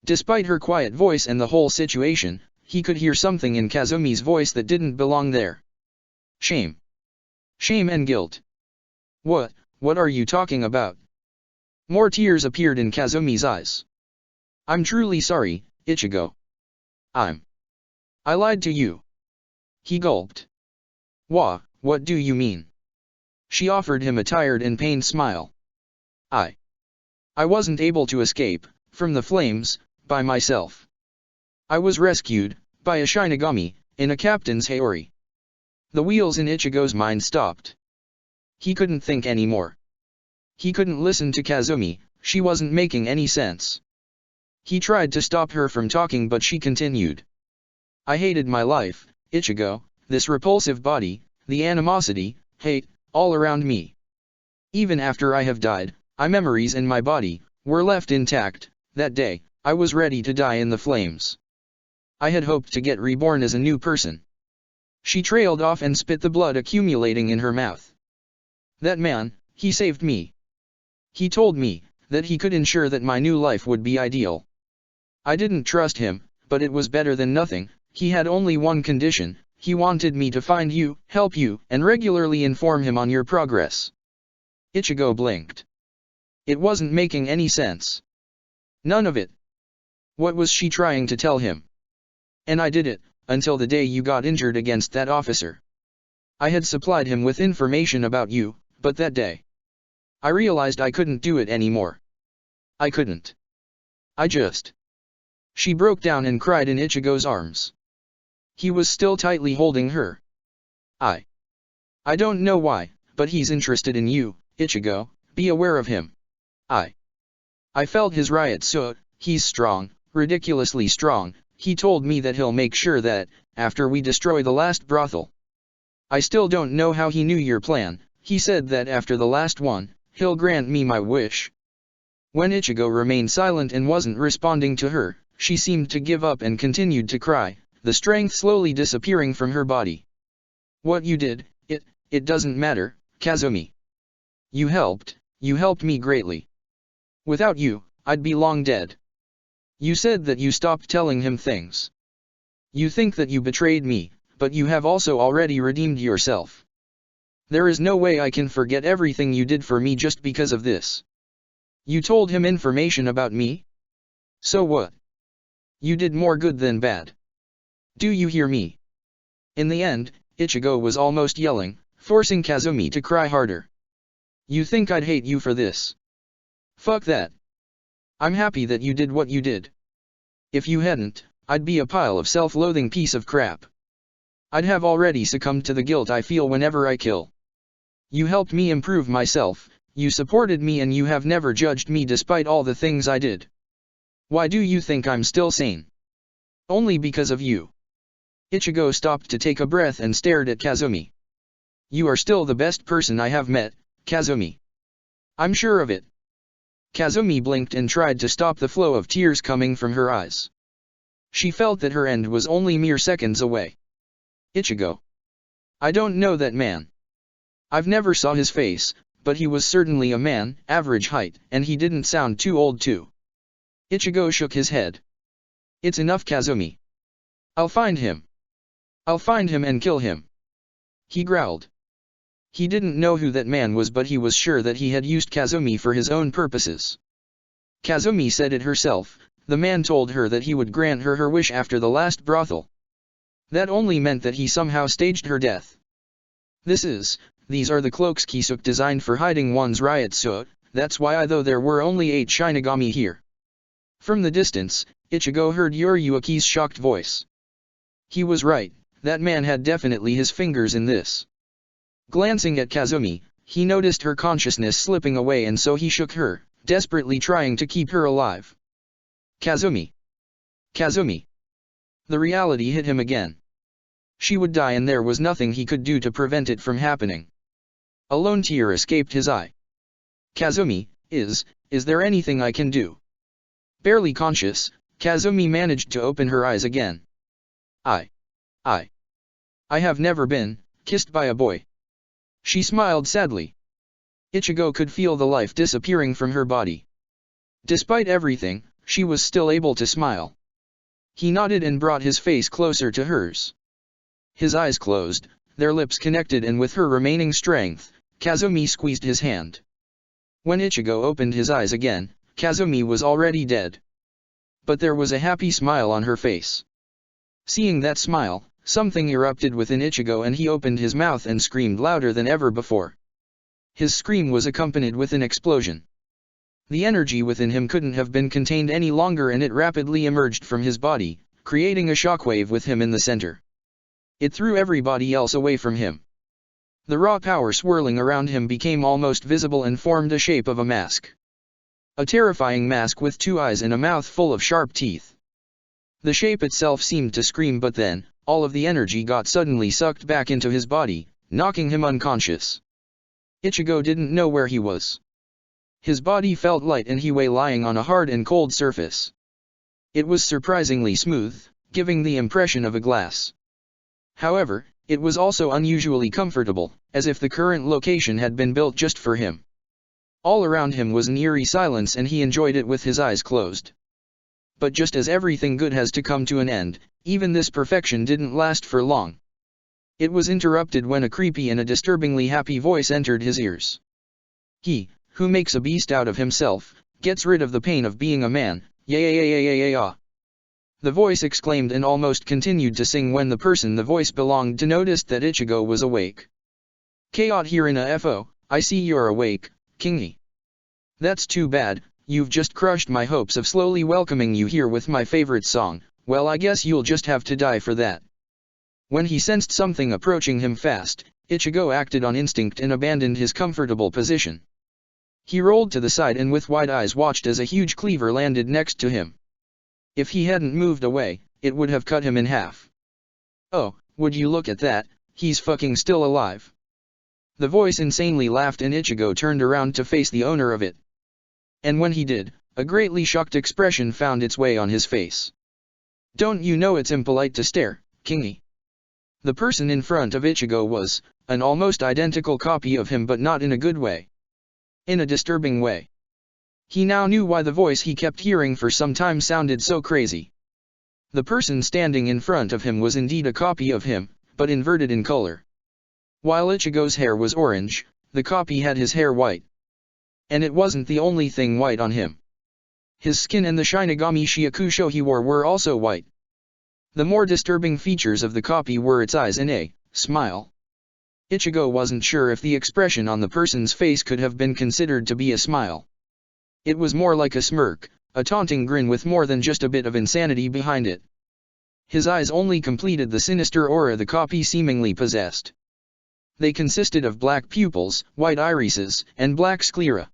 Despite her quiet voice and the whole situation, he could hear something in Kazumi's voice that didn't belong there. Shame. Shame and guilt. What are you talking about? More tears appeared in Kazumi's eyes. I'm truly sorry, Ichigo. I lied to you. He gulped. What do you mean? She offered him a tired and pained smile. I wasn't able to escape from the flames by myself. I was rescued by a Shinigami in a captain's Haori. The wheels in Ichigo's mind stopped. He couldn't think anymore. He couldn't listen to Kazumi, she wasn't making any sense. He tried to stop her from talking, but she continued. I hated my life, Ichigo, this repulsive body, the animosity, hate, all around me. Even after I have died, my memories and my body were left intact. That day, I was ready to die in the flames. I had hoped to get reborn as a new person. She trailed off and spit the blood accumulating in her mouth. That man, he saved me. He told me that he could ensure that my new life would be ideal. I didn't trust him, but it was better than nothing. He had only one condition. He wanted me to find you, help you, and regularly inform him on your progress. Ichigo blinked. It wasn't making any sense. None of it. What was she trying to tell him? And I did it, until the day you got injured against that officer. I had supplied him with information about you, but that day, I realized I couldn't do it anymore. I couldn't. She broke down and cried in Ichigo's arms. He was still tightly holding her. I don't know why, but he's interested in you, Ichigo, be aware of him. I felt his riot so, he's strong, ridiculously strong. He told me that he'll make sure that, after we destroy the last brothel. I still don't know how he knew your plan. He said that after the last one, he'll grant me my wish. When Ichigo remained silent and wasn't responding to her, she seemed to give up and continued to cry, the strength slowly disappearing from her body. What you did, it doesn't matter, Kazumi. You helped me greatly. Without you, I'd be long dead. You said that you stopped telling him things. You think that you betrayed me, but you have also already redeemed yourself. There is no way I can forget everything you did for me just because of this. You told him information about me? So what? You did more good than bad. Do you hear me? In the end, Ichigo was almost yelling, forcing Kazumi to cry harder. You think I'd hate you for this? Fuck that. I'm happy that you did what you did. If you hadn't, I'd be a pile of self-loathing piece of crap. I'd have already succumbed to the guilt I feel whenever I kill. You helped me improve myself, you supported me, and you have never judged me despite all the things I did. Why do you think I'm still sane? Only because of you. Ichigo stopped to take a breath and stared at Kazumi. You are still the best person I have met, Kazumi. I'm sure of it. Kazumi blinked and tried to stop the flow of tears coming from her eyes. She felt that her end was only mere seconds away. Ichigo. I don't know that man. I've never saw his face, but he was certainly a man, average height, and he didn't sound too old too. Ichigo shook his head. It's enough, Kazumi. I'll find him. I'll find him and kill him. He growled. He didn't know who that man was, but he was sure that he had used Kazumi for his own purposes. Kazumi said it herself, the man told her that he would grant her wish after the last brothel. That only meant that he somehow staged her death. These are the cloaks Kisuk designed for hiding one's riot suit, that's why though there were only 8 Shinigami here. From the distance, Ichigo heard Yoruiki's shocked voice. He was right, that man had definitely his fingers in this. Glancing at Kazumi, he noticed her consciousness slipping away, and so he shook her, desperately trying to keep her alive. Kazumi! Kazumi! The reality hit him again. She would die and there was nothing he could do to prevent it from happening. A lone tear escaped his eye. Kazumi, is there anything I can do? Barely conscious, Kazumi managed to open her eyes again. I have never been kissed by a boy. She smiled sadly. Ichigo could feel the life disappearing from her body. Despite everything, she was still able to smile. He nodded and brought his face closer to hers. His eyes closed, their lips connected, and with her remaining strength, Kazumi squeezed his hand. When Ichigo opened his eyes again, Kazumi was already dead. But there was a happy smile on her face. Seeing that smile, something erupted within Ichigo and he opened his mouth and screamed louder than ever before. His scream was accompanied with an explosion. The energy within him couldn't have been contained any longer and it rapidly emerged from his body, creating a shockwave with him in the center. It threw everybody else away from him. The raw power swirling around him became almost visible and formed a shape of a mask. A terrifying mask with 2 eyes and a mouth full of sharp teeth. The shape itself seemed to scream, but then, all of the energy got suddenly sucked back into his body, knocking him unconscious. Ichigo didn't know where he was. His body felt light and he lay lying on a hard and cold surface. It was surprisingly smooth, giving the impression of a glass. However, it was also unusually comfortable, as if the current location had been built just for him. All around him was an eerie silence and he enjoyed it with his eyes closed. But just as everything good has to come to an end, even this perfection didn't last for long. It was interrupted when a creepy and a disturbingly happy voice entered his ears. He, who makes a beast out of himself, gets rid of the pain of being a man, yeah. The voice exclaimed and almost continued to sing when the person the voice belonged to noticed that Ichigo was awake. Kaot here in a FO, I see you're awake, Kingy. That's too bad, you've just crushed my hopes of slowly welcoming you here with my favorite song, well I guess you'll just have to die for that. When he sensed something approaching him fast, Ichigo acted on instinct and abandoned his comfortable position. He rolled to the side and with wide eyes watched as a huge cleaver landed next to him. If he hadn't moved away, it would have cut him in half. Oh, would you look at that, he's fucking still alive. The voice insanely laughed and Ichigo turned around to face the owner of it. And when he did, a greatly shocked expression found its way on his face. Don't you know it's impolite to stare, Kingy? The person in front of Ichigo was an almost identical copy of him, but not in a good way. In a disturbing way. He now knew why the voice he kept hearing for some time sounded so crazy. The person standing in front of him was indeed a copy of him, but inverted in color. While Ichigo's hair was orange, the copy had his hair white. And it wasn't the only thing white on him. His skin and the Shinigami Shyakusho he wore were also white. The more disturbing features of the copy were its eyes and a smile. Ichigo wasn't sure if the expression on the person's face could have been considered to be a smile. It was more like a smirk, a taunting grin with more than just a bit of insanity behind it. His eyes only completed the sinister aura the copy seemingly possessed. They consisted of black pupils, white irises, and black sclera.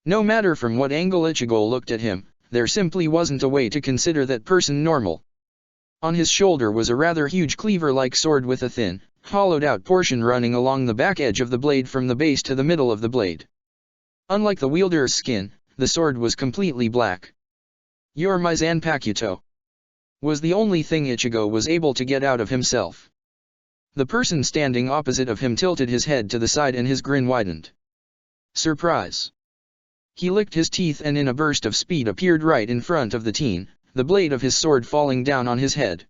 No matter from what angle Ichigo looked at him, there simply wasn't a way to consider that person normal. On his shoulder was a rather huge cleaver-like sword with a thin, hollowed-out portion running along the back edge of the blade from the base to the middle of the blade. Unlike the wielder's skin, the sword was completely black. "You're my Zanpakuto," was the only thing Ichigo was able to get out of himself. The person standing opposite of him tilted his head to the side and his grin widened. Surprise. He licked his teeth and in a burst of speed appeared right in front of the teen, the blade of his sword falling down on his head.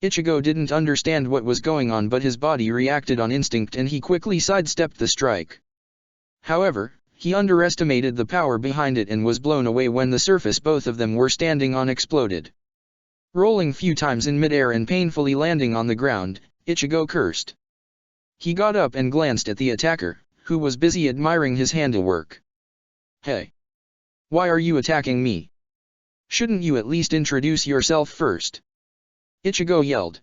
Ichigo didn't understand what was going on, but his body reacted on instinct and he quickly sidestepped the strike. However, he underestimated the power behind it and was blown away when the surface both of them were standing on exploded. Rolling few times in midair and painfully landing on the ground, Ichigo cursed. He got up and glanced at the attacker, who was busy admiring his handiwork. "Hey! Why are you attacking me? Shouldn't you at least introduce yourself first?" Ichigo yelled.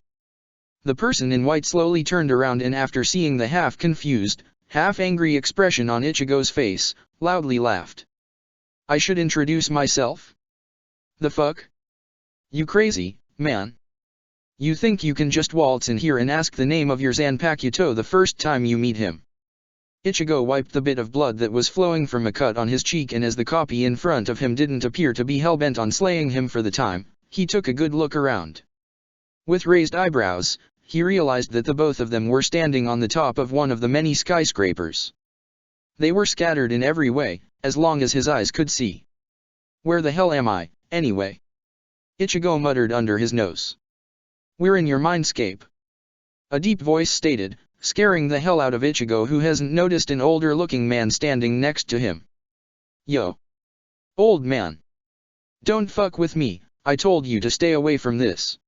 The person in white slowly turned around and after seeing the half-confused, half-angry expression on Ichigo's face, loudly laughed. "I should introduce myself? The fuck? You crazy, man? You think you can just waltz in here and ask the name of your Zanpakuto the first time you meet him? Ichigo wiped the bit of blood that was flowing from a cut on his cheek, and as the copy in front of him didn't appear to be hell-bent on slaying him for the time, he took a good look around. With raised eyebrows, he realized that the both of them were standing on the top of one of the many skyscrapers. They were scattered in every way, as long as his eyes could see. Where the hell am I, anyway? Ichigo muttered under his nose. We're in your mindscape. A deep voice stated, scaring the hell out of Ichigo, who hasn't noticed an older-looking man standing next to him. Yo! Old man! Don't fuck with me, I told you to stay away from this.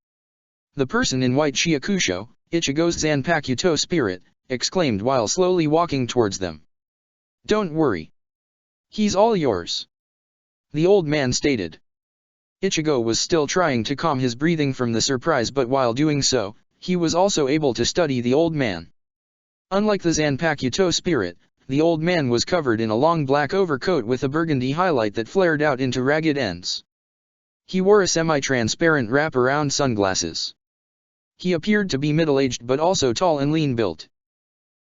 The person in white Shiakusho, Ichigo's Zanpakuto spirit, exclaimed while slowly walking towards them. Don't worry. He's all yours. The old man stated. Ichigo was still trying to calm his breathing from the surprise, but while doing so, he was also able to study the old man. Unlike the Zanpakuto spirit, the old man was covered in a long black overcoat with a burgundy highlight that flared out into ragged ends. He wore a semi-transparent wrap-around sunglasses. He appeared to be middle-aged but also tall and lean-built.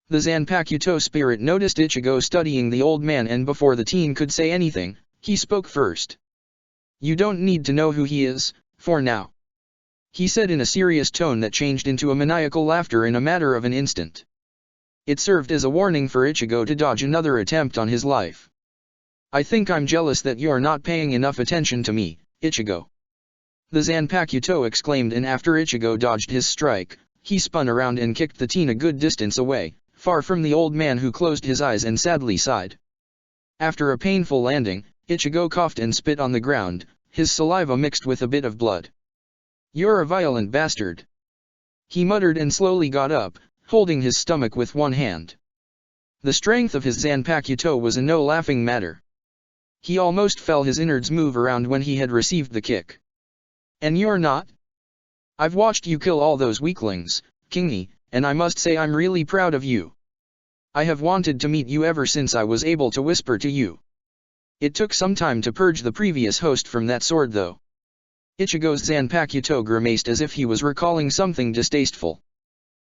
The Zanpakuto spirit noticed Ichigo studying the old man, and before the teen could say anything, he spoke first. You don't need to know who he is, for now. He said in a serious tone that changed into a maniacal laughter in a matter of an instant. It served as a warning for Ichigo to dodge another attempt on his life. I think I'm jealous that you're not paying enough attention to me, Ichigo. The Zanpakuto exclaimed, and after Ichigo dodged his strike, he spun around and kicked the teen a good distance away, far from the old man, who closed his eyes and sadly sighed. After a painful landing, Ichigo coughed and spit on the ground, his saliva mixed with a bit of blood. You're a violent bastard. He muttered and slowly got up, holding his stomach with one hand. The strength of his Zanpakuto was a no-laughing matter. He almost felt his innards move around when he had received the kick. And you're not? I've watched you kill all those weaklings, Kingi, and I must say I'm really proud of you. I have wanted to meet you ever since I was able to whisper to you. It took some time to purge the previous host from that sword though. Ichigo's Zanpakuto grimaced as if he was recalling something distasteful.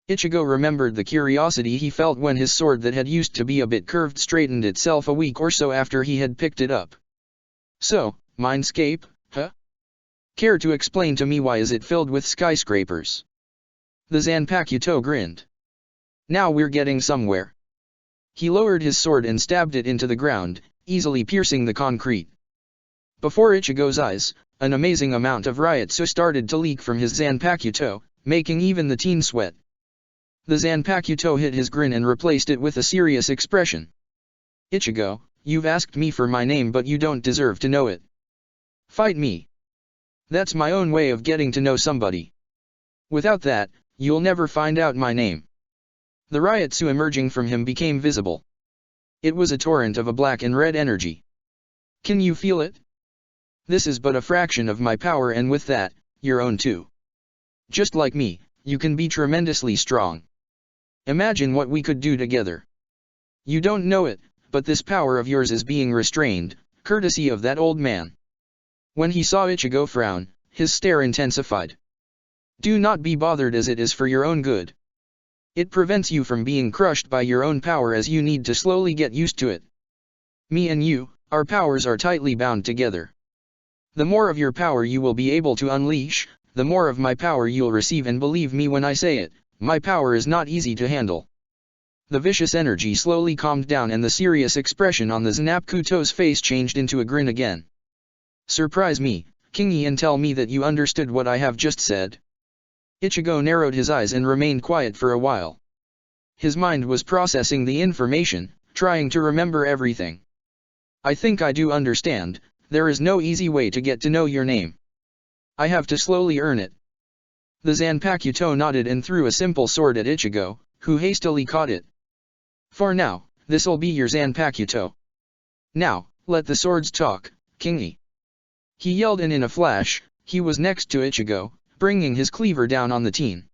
Ichigo remembered the curiosity he felt when his sword that had used to be a bit curved straightened itself a week or so after he had picked it up. So, mindscape, huh? Care to explain to me why is it filled with skyscrapers? The Zanpakuto grinned. Now we're getting somewhere. He lowered his sword and stabbed it into the ground, easily piercing the concrete. Before Ichigo's eyes, an amazing amount of Ryotsu started to leak from his Zanpakuto, making even the teen sweat. The Zanpakuto hid his grin and replaced it with a serious expression. Ichigo, you've asked me for my name, but you don't deserve to know it. Fight me. That's my own way of getting to know somebody. Without that, you'll never find out my name. The Ryotsu emerging from him became visible. It was a torrent of a black and red energy. Can you feel it? This is but a fraction of my power, and with that, your own too. Just like me, you can be tremendously strong. Imagine what we could do together. You don't know it, but this power of yours is being restrained, courtesy of that old man. When he saw Ichigo frown, his stare intensified. Do not be bothered, as it is for your own good. It prevents you from being crushed by your own power, as you need to slowly get used to it. Me and you, our powers are tightly bound together. The more of your power you will be able to unleash, the more of my power you'll receive, and believe me when I say it, my power is not easy to handle. The vicious energy slowly calmed down, and the serious expression on the Zanpakuto's face changed into a grin again. Surprise me, Kingi, and tell me that you understood what I have just said. Ichigo narrowed his eyes and remained quiet for a while. His mind was processing the information, trying to remember everything. I think I do understand. There is no easy way to get to know your name. I have to slowly earn it. The Zanpakuto nodded and threw a simple sword at Ichigo, who hastily caught it. For now, this'll be your Zanpakuto. Now, let the swords talk, Kingi. He yelled, and in a flash, he was next to Ichigo, bringing his cleaver down on the teen.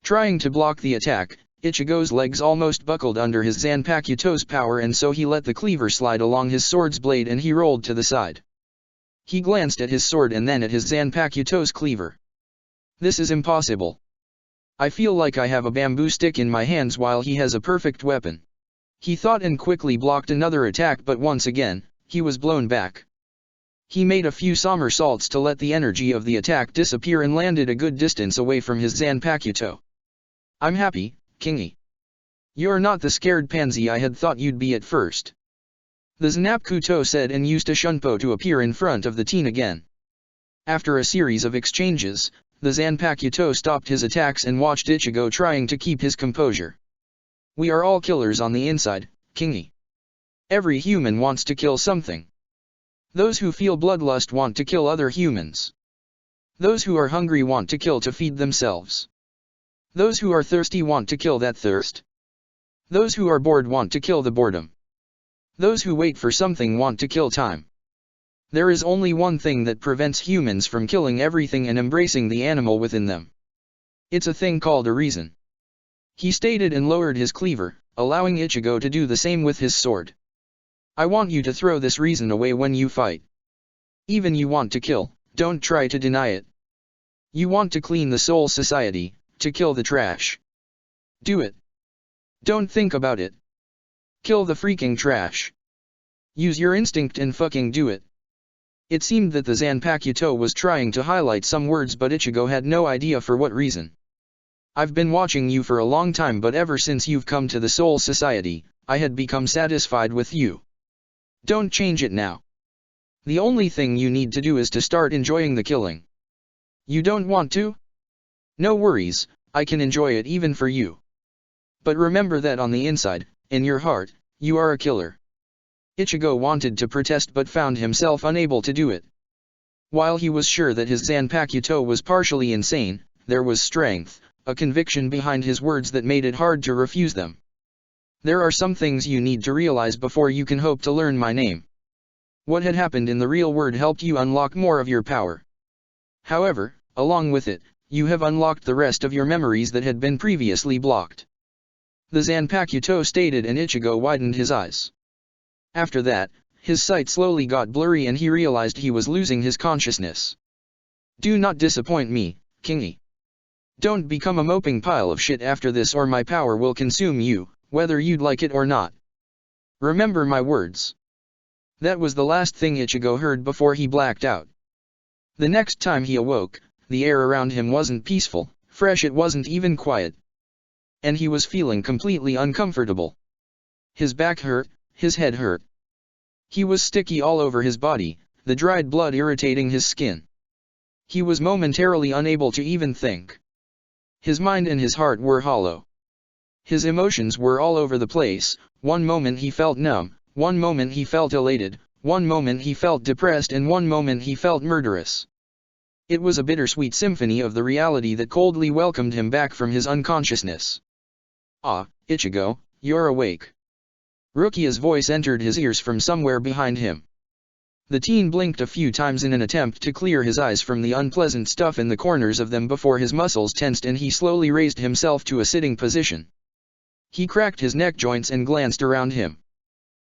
Trying to block the attack, Ichigo's legs almost buckled under his Zanpakuto's power, and so he let the cleaver slide along his sword's blade and he rolled to the side. He glanced at his sword and then at his Zanpakuto's cleaver. This is impossible. I feel like I have a bamboo stick in my hands while he has a perfect weapon. He thought and quickly blocked another attack, but once again, he was blown back. He made a few somersaults to let the energy of the attack disappear and landed a good distance away from his Zanpakuto. I'm happy, Kingy. You're not the scared pansy I had thought you'd be at first. The Zanpakuto said and used a Shunpo to appear in front of the teen again. After a series of exchanges, the Zanpakuto stopped his attacks and watched Ichigo trying to keep his composure. We are all killers on the inside, Kingy. Every human wants to kill something. Those who feel bloodlust want to kill other humans. Those who are hungry want to kill to feed themselves. Those who are thirsty want to kill that thirst. Those who are bored want to kill the boredom. Those who wait for something want to kill time. There is only one thing that prevents humans from killing everything and embracing the animal within them. It's a thing called a reason. He stated and lowered his cleaver, allowing Ichigo to do the same with his sword. I want you to throw this reason away when you fight. Even you want to kill, don't try to deny it. You want to clean the Soul Society, to kill the trash. Do it. Don't think about it. Kill the freaking trash. Use your instinct and fucking do it. It seemed that the Zanpakuto was trying to highlight some words, but Ichigo had no idea for what reason. I've been watching you for a long time, but ever since you've come to the Soul Society, I had become satisfied with you. Don't change it now. The only thing you need to do is to start enjoying the killing. You don't want to? No worries, I can enjoy it even for you. But remember that on the inside, in your heart, you are a killer. Ichigo wanted to protest but found himself unable to do it. While he was sure that his Zanpakuto was partially insane, there was strength, a conviction behind his words that made it hard to refuse them. There are some things you need to realize before you can hope to learn my name. What had happened in the real world helped you unlock more of your power. However, along with it, you have unlocked the rest of your memories that had been previously blocked. The Zanpakuto stated, and Ichigo widened his eyes. After that, his sight slowly got blurry and he realized he was losing his consciousness. Do not disappoint me, Kingy. Don't become a moping pile of shit after this or my power will consume you, whether you'd like it or not. Remember my words. That was the last thing Ichigo heard before he blacked out. The next time he awoke, the air around him wasn't peaceful, fresh, it wasn't even quiet. And he was feeling completely uncomfortable. His back hurt, his head hurt. He was sticky all over his body, the dried blood irritating his skin. He was momentarily unable to even think. His mind and his heart were hollow. His emotions were all over the place. One moment he felt numb, one moment he felt elated, one moment he felt depressed, and one moment he felt murderous. It was a bittersweet symphony of the reality that coldly welcomed him back from his unconsciousness. Ah, Ichigo, you're awake. Rukia's voice entered his ears from somewhere behind him. The teen blinked a few times in an attempt to clear his eyes from the unpleasant stuff in the corners of them before his muscles tensed and he slowly raised himself to a sitting position. He cracked his neck joints and glanced around him.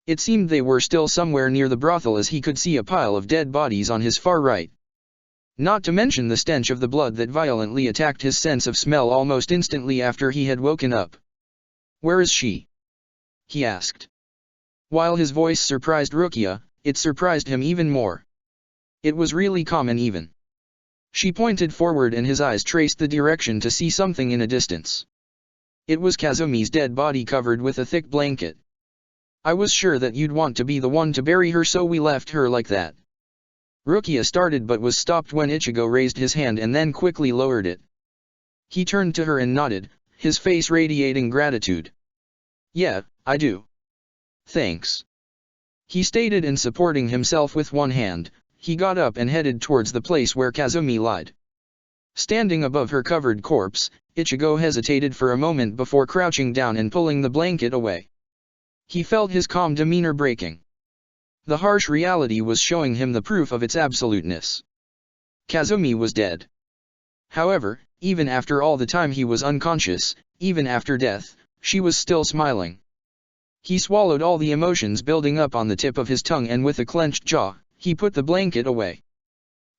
It seemed they were still somewhere near the brothel, as he could see a pile of dead bodies on his far right. Not to mention the stench of the blood that violently attacked his sense of smell almost instantly after he had woken up. Where is she? He asked. While his voice surprised Rukia, it surprised him even more. It was really calm and even. She pointed forward and his eyes traced the direction to see something in a distance. It was Kazumi's dead body covered with a thick blanket. I was sure that you'd want to be the one to bury her, so we left her like that. Rukia started but was stopped when Ichigo raised his hand and then quickly lowered it. He turned to her and nodded, his face radiating gratitude. Yeah, I do. Thanks. He stated, and supporting himself with one hand, he got up and headed towards the place where Kazumi lied. Standing above her covered corpse, Ichigo hesitated for a moment before crouching down and pulling the blanket away. He felt his calm demeanor breaking. The harsh reality was showing him the proof of its absoluteness. Kazumi was dead. However, even after all the time he was unconscious, even after death, she was still smiling. He swallowed all the emotions building up on the tip of his tongue, and with a clenched jaw, he put the blanket away.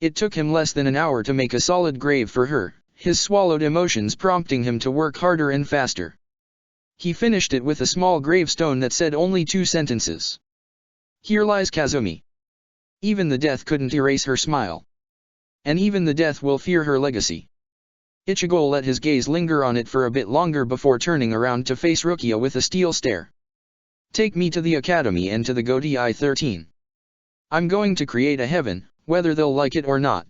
It took him less than an hour to make a solid grave for her. his swallowed emotions prompting him to work harder and faster. He finished it with a small gravestone that said only 2 sentences. "Here lies Kazumi. Even the death couldn't erase her smile. And even the death will fear her legacy." Ichigo let his gaze linger on it for a bit longer before turning around to face Rukia with a steel stare. "Take me to the academy and to the Godai 13. I'm going to create a heaven, whether they'll like it or not."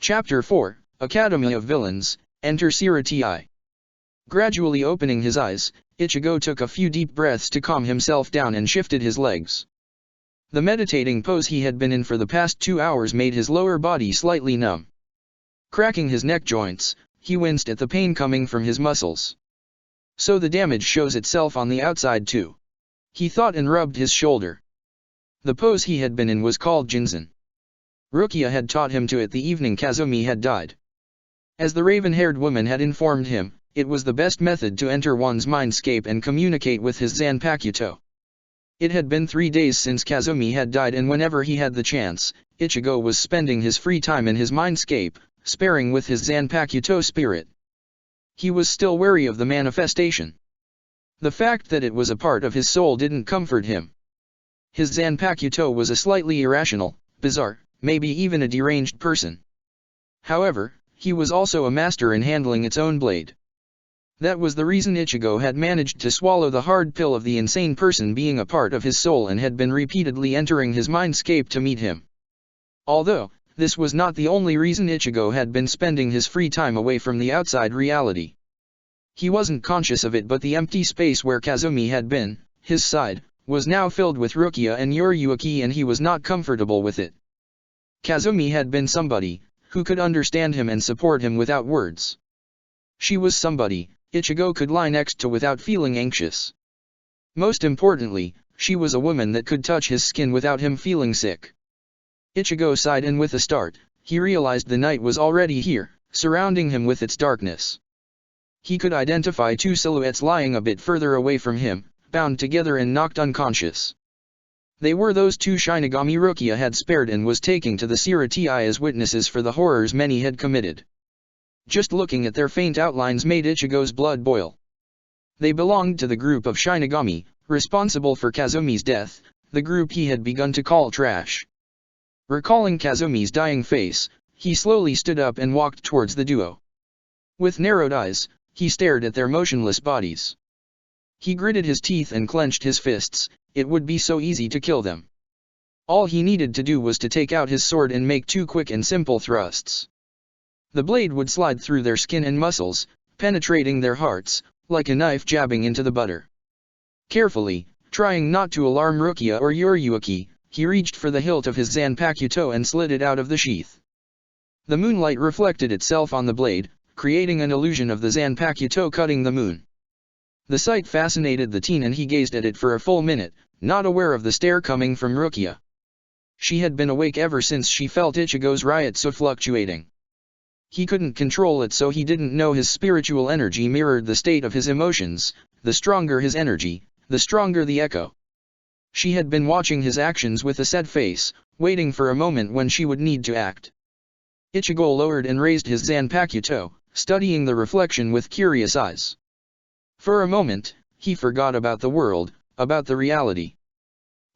Chapter 4, Academy of Villains, Enter Siratii. Gradually opening his eyes, Ichigo took a few deep breaths to calm himself down and shifted his legs. The meditating pose he had been in for the past 2 hours made his lower body slightly numb. Cracking his neck joints, he winced at the pain coming from his muscles. So the damage shows itself on the outside too. He thought and rubbed his shoulder. The pose he had been in was called Jinzen. Rukia had taught him to it the evening Kazumi had died. As the raven-haired woman had informed him, it was the best method to enter one's mindscape and communicate with his Zanpakuto. It had been 3 days since Kazumi had died, and whenever he had the chance, Ichigo was spending his free time in his mindscape, sparring with his Zanpakuto spirit. He was still wary of the manifestation. The fact that it was a part of his soul didn't comfort him. His Zanpakuto was a slightly irrational, bizarre, maybe even a deranged person. However, he was also a master in handling its own blade. That was the reason Ichigo had managed to swallow the hard pill of the insane person being a part of his soul and had been repeatedly entering his mindscape to meet him. Although, this was not the only reason Ichigo had been spending his free time away from the outside reality. He wasn't conscious of it, but the empty space where Kazumi had been, his side, was now filled with Rukia and Yuriyuki, and he was not comfortable with it. Kazumi had been somebody who could understand him and support him without words. She was somebody Ichigo could lie next to without feeling anxious. Most importantly, she was a woman that could touch his skin without him feeling sick. Ichigo sighed, and with a start, he realized the night was already here, surrounding him with its darkness. He could identify 2 silhouettes lying a bit further away from him, bound together and knocked unconscious. They were those 2 Shinigami Rukia had spared and was taking to the Siratii as witnesses for the horrors many had committed. Just looking at their faint outlines made Ichigo's blood boil. They belonged to the group of Shinigami, responsible for Kazumi's death, the group he had begun to call trash. Recalling Kazumi's dying face, he slowly stood up and walked towards the duo. With narrowed eyes, he stared at their motionless bodies. He gritted his teeth and clenched his fists. It would be so easy to kill them. All he needed to do was to take out his sword and make 2 quick and simple thrusts. The blade would slide through their skin and muscles, penetrating their hearts, like a knife jabbing into the butter. Carefully, trying not to alarm Rukia or Yuriyuki, he reached for the hilt of his Zanpakuto and slid it out of the sheath. The moonlight reflected itself on the blade, creating an illusion of the Zanpakuto cutting the moon. The sight fascinated the teen, and he gazed at it for a full minute, not aware of the stare coming from Rukia. She had been awake ever since she felt Ichigo's Ryutsu fluctuating. He couldn't control it, so he didn't know his spiritual energy mirrored the state of his emotions. The stronger his energy, the stronger the echo. She had been watching his actions with a set face, waiting for a moment when she would need to act. Ichigo lowered and raised his Zanpakuto, studying the reflection with curious eyes. For a moment, he forgot about the world, about the reality.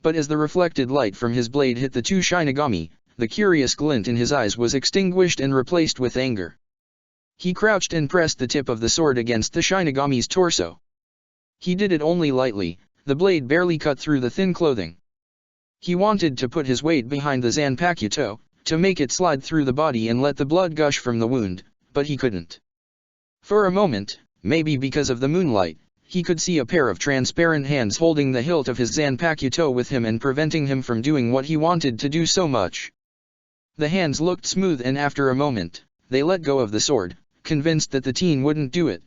But as the reflected light from his blade hit the 2 Shinigami, the curious glint in his eyes was extinguished and replaced with anger. He crouched and pressed the tip of the sword against the Shinigami's torso. He did it only lightly, the blade barely cut through the thin clothing. He wanted to put his weight behind the Zanpakuto, to make it slide through the body and let the blood gush from the wound, but he couldn't. For a moment, maybe because of the moonlight, he could see a pair of transparent hands holding the hilt of his Zanpakuto with him and preventing him from doing what he wanted to do so much. The hands looked smooth, and after a moment, they let go of the sword, convinced that the teen wouldn't do it.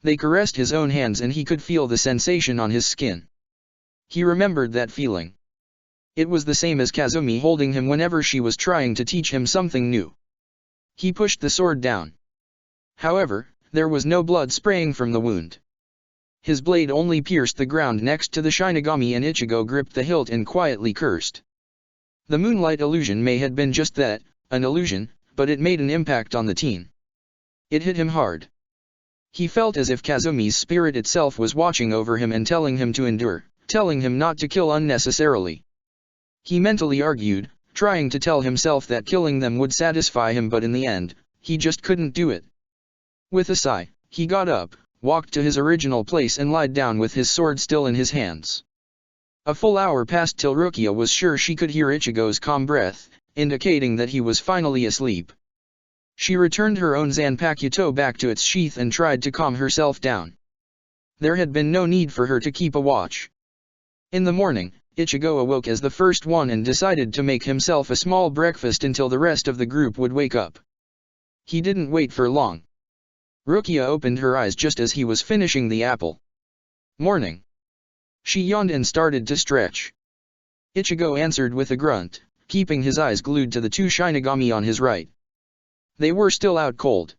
They caressed his own hands, and he could feel the sensation on his skin. He remembered that feeling. It was the same as Kazumi holding him whenever she was trying to teach him something new. He pushed the sword down. However, there was no blood spraying from the wound. His blade only pierced the ground next to the Shinigami, and Ichigo gripped the hilt and quietly cursed. The moonlight illusion may have been just that, an illusion, but it made an impact on the teen. It hit him hard. He felt as if Kazumi's spirit itself was watching over him and telling him to endure, telling him not to kill unnecessarily. He mentally argued, trying to tell himself that killing them would satisfy him, but in the end, he just couldn't do it. With a sigh, he got up, walked to his original place and lied down with his sword still in his hands. A full hour passed till Rukia was sure she could hear Ichigo's calm breath, indicating that he was finally asleep. She returned her own Zanpakuto back to its sheath and tried to calm herself down. There had been no need for her to keep a watch. In the morning, Ichigo awoke as the first one and decided to make himself a small breakfast until the rest of the group would wake up. He didn't wait for long. Rukia opened her eyes just as he was finishing the apple. Morning. She yawned and started to stretch. Ichigo answered with a grunt, keeping his eyes glued to the two Shinigami on his right. They were still out cold.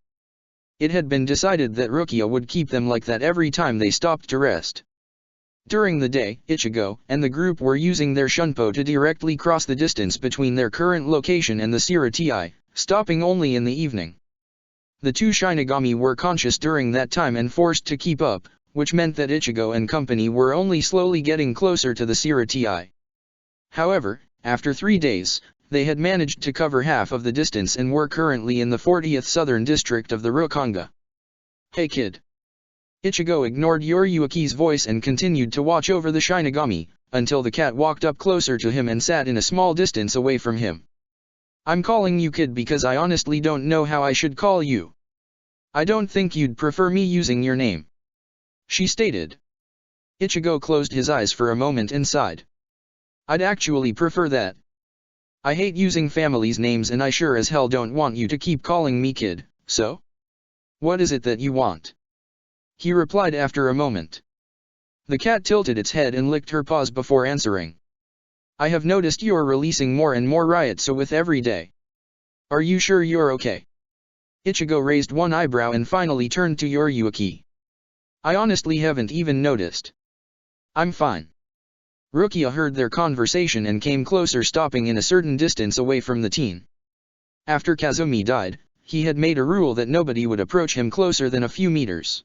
It had been decided that Rukia would keep them like that every time they stopped to rest. During the day, Ichigo and the group were using their shunpo to directly cross the distance between their current location and the Siratii, stopping only in the evening. The two Shinigami were conscious during that time and forced to keep up, which meant that Ichigo and company were only slowly getting closer to the Siratii. However, after 3 days, they had managed to cover half of the distance and were currently in the 40th southern district of the Rokanga. Hey kid. Ichigo ignored Yoriyuki's voice and continued to watch over the Shinigami, until the cat walked up closer to him and sat in a small distance away from him. I'm calling you kid because I honestly don't know how I should call you. I don't think you'd prefer me using your name, she stated. Ichigo closed his eyes for a moment and sighed. I'd actually prefer that. I hate using family's names and I sure as hell don't want you to keep calling me kid, so? What is it that you want? He replied after a moment. The cat tilted its head and licked her paws before answering. I have noticed you're releasing more and more Ryotsu with every day. Are you sure you're okay? Ichigo raised one eyebrow and finally turned to Yoriyuki. I honestly haven't even noticed. I'm fine. Rukia heard their conversation and came closer, stopping in a certain distance away from the teen. After Kazumi died, he had made a rule that nobody would approach him closer than a few meters.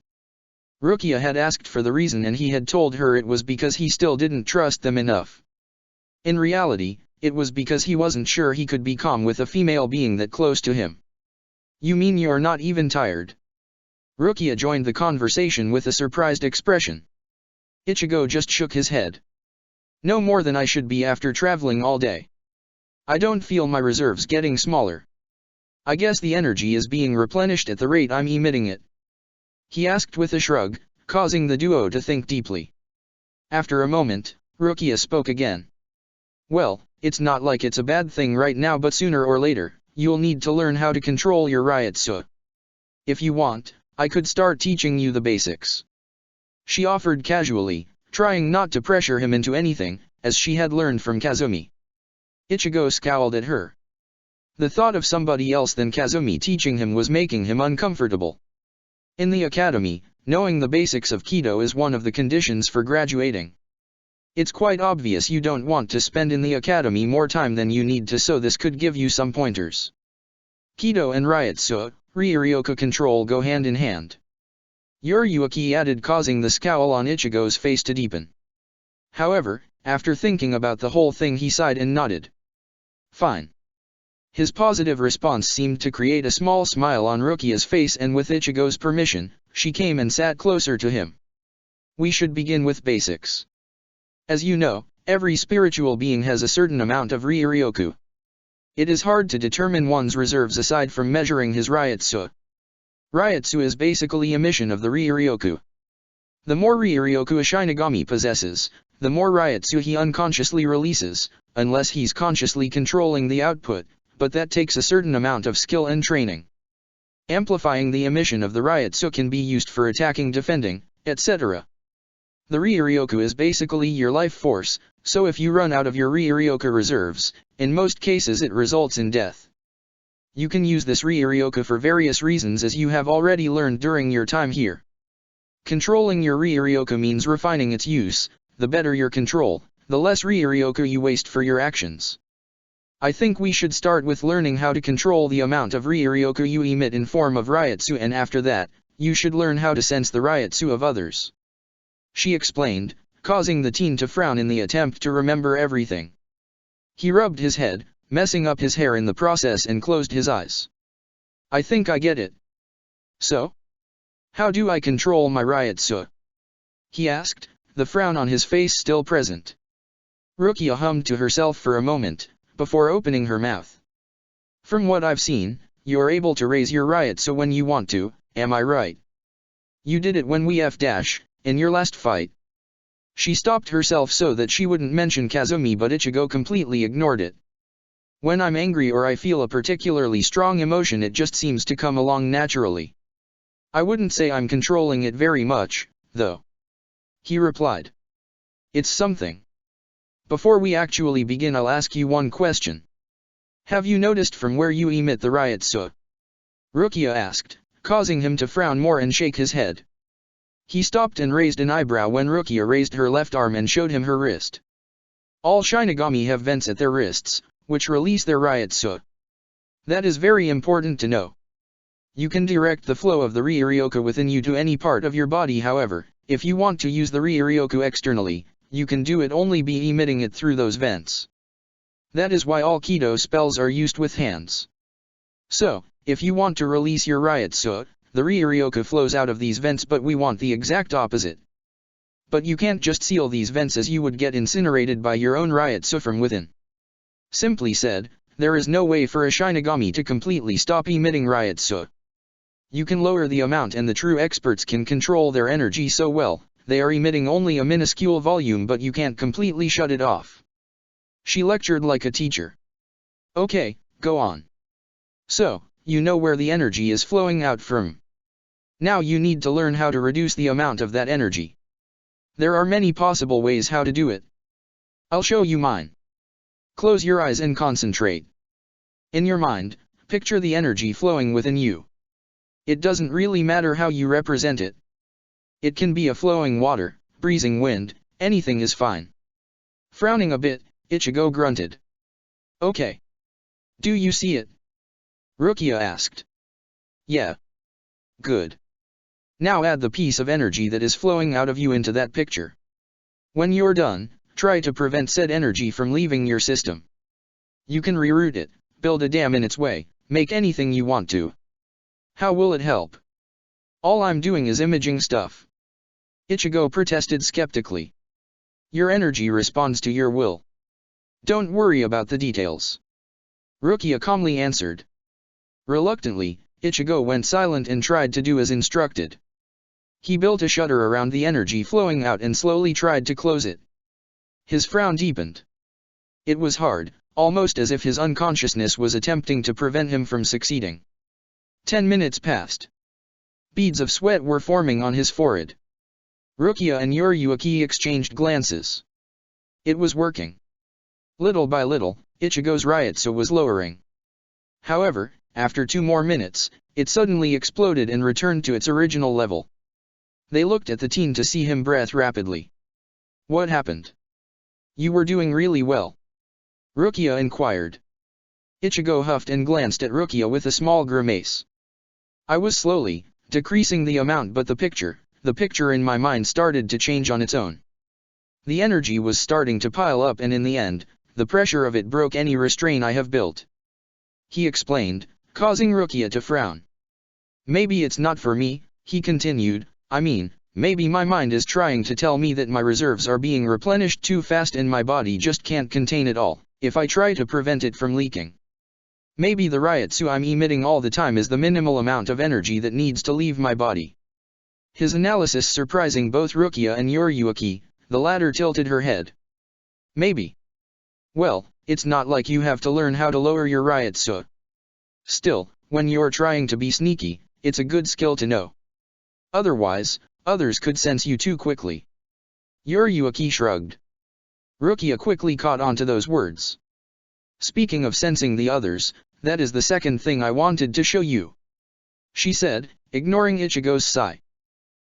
Rukia had asked for the reason and he had told her it was because he still didn't trust them enough. In reality, it was because he wasn't sure he could be calm with a female being that close to him. You mean you're not even tired? Rukia joined the conversation with a surprised expression. Ichigo just shook his head. No more than I should be after traveling all day. I don't feel my reserves getting smaller. I guess the energy is being replenished at the rate I'm emitting it. He asked with a shrug, causing the duo to think deeply. After a moment, Rukia spoke again. Well, it's not like it's a bad thing right now, but sooner or later, you'll need to learn how to control your Ryotsu. If you want, I could start teaching you the basics. She offered casually, trying not to pressure him into anything, as she had learned from Kazumi. Ichigo scowled at her. The thought of somebody else than Kazumi teaching him was making him uncomfortable. In the academy, knowing the basics of Kido is one of the conditions for graduating. It's quite obvious you don't want to spend in the academy more time than you need to, so this could give you some pointers. Kido and Ryotsu, Riryoku control go hand in hand. Yoriyuki added, causing the scowl on Ichigo's face to deepen. However, after thinking about the whole thing he sighed and nodded. Fine. His positive response seemed to create a small smile on Rukia's face, and with Ichigo's permission, she came and sat closer to him. We should begin with basics. As you know, every spiritual being has a certain amount of Riryoku. It is hard to determine one's reserves aside from measuring his Ryotsu. Ryotsu is basically emission of the Riryoku. The more Riryoku a Shinigami possesses, the more Ryotsu he unconsciously releases, unless he's consciously controlling the output, but that takes a certain amount of skill and training. Amplifying the emission of the Ryotsu can be used for attacking, defending, etc. The Riryoku is basically your life force, so if you run out of your Riryoku reserves, in most cases it results in death. You can use this Riryoku for various reasons, as you have already learned during your time here. Controlling your Riryoku means refining its use. The better your control, the less Riryoku you waste for your actions. I think we should start with learning how to control the amount of Ryuryoku you emit in form of Ryotsu, and after that, you should learn how to sense the Ryotsu of others. She explained, causing the teen to frown in the attempt to remember everything. He rubbed his head, messing up his hair in the process, and closed his eyes. I think I get it. So? How do I control my Ryotsu? He asked, the frown on his face still present. Rukia hummed to herself for a moment, before opening her mouth. From what I've seen, you're able to raise your Ryotsu when you want to, am I right? You did it when we in your last fight. She stopped herself so that she wouldn't mention Kazumi, but Ichigo completely ignored it. When I'm angry or I feel a particularly strong emotion, it just seems to come along naturally. I wouldn't say I'm controlling it very much, though. He replied. It's something. Before we actually begin, I'll ask you one question. Have you noticed from where you emit the Ryotsu? Rukia asked, causing him to frown more and shake his head. He stopped and raised an eyebrow when Rukia raised her left arm and showed him her wrist. All Shinigami have vents at their wrists, which release their Ryotsu. That is very important to know. You can direct the flow of the Ryuryoku within you to any part of your body. However, if you want to use the Ryuryoku externally, you can do it only by emitting it through those vents. That is why all Kido spells are used with hands. So, if you want to release your Ryotsu, the Ryuryoku flows out of these vents, but we want the exact opposite. But you can't just seal these vents, as you would get incinerated by your own Ryotsu from within. Simply said, there is no way for a Shinigami to completely stop emitting Ryotsu. You can lower the amount, and the true experts can control their energy so well, they are emitting only a minuscule volume, but you can't completely shut it off. She lectured like a teacher. Okay, go on. So, you know where the energy is flowing out from. Now you need to learn how to reduce the amount of that energy. There are many possible ways how to do it. I'll show you mine. Close your eyes and concentrate. In your mind, picture the energy flowing within you. It doesn't really matter how you represent it. It can be a flowing water, breezing wind, anything is fine. Frowning a bit, Ichigo grunted. Okay. Do you see it? Rukia asked. Yeah. Good. Now add the piece of energy that is flowing out of you into that picture. When you're done, try to prevent said energy from leaving your system. You can reroute it, build a dam in its way, make anything you want to. How will it help? All I'm doing is imaging stuff. Ichigo protested skeptically. Your energy responds to your will. Don't worry about the details. Rukia calmly answered. Reluctantly, Ichigo went silent and tried to do as instructed. He built a shutter around the energy flowing out and slowly tried to close it. His frown deepened. It was hard, almost as if his unconsciousness was attempting to prevent him from succeeding. 10 minutes passed. Beads of sweat were forming on his forehead. Rukia and Yuriyuki exchanged glances. It was working. Little by little, Ichigo's Ryotsu was lowering. However, after 2 more minutes, it suddenly exploded and returned to its original level. They looked at the teen to see him breathe rapidly. What happened? You were doing really well. Rukia inquired. Ichigo huffed and glanced at Rukia with a small grimace. I was slowly decreasing the amount, but the picture in my mind started to change on its own. The energy was starting to pile up, and in the end, the pressure of it broke any restraint I have built. He explained, causing Rukia to frown. Maybe it's not for me, he continued, I mean, maybe my mind is trying to tell me that my reserves are being replenished too fast and my body just can't contain it all, if I try to prevent it from leaking. Maybe the Ryotsu I'm emitting all the time is the minimal amount of energy that needs to leave my body. His analysis surprising both Rukia and Yuriyuki, the latter tilted her head. Maybe. Well, it's not like you have to learn how to lower your Ryotsu. Still, when you're trying to be sneaky, it's a good skill to know. Otherwise, others could sense you too quickly. Yuriyuki shrugged. Rukia quickly caught on to those words. Speaking of sensing the others, that is the second thing I wanted to show you, she said, ignoring Ichigo's sigh.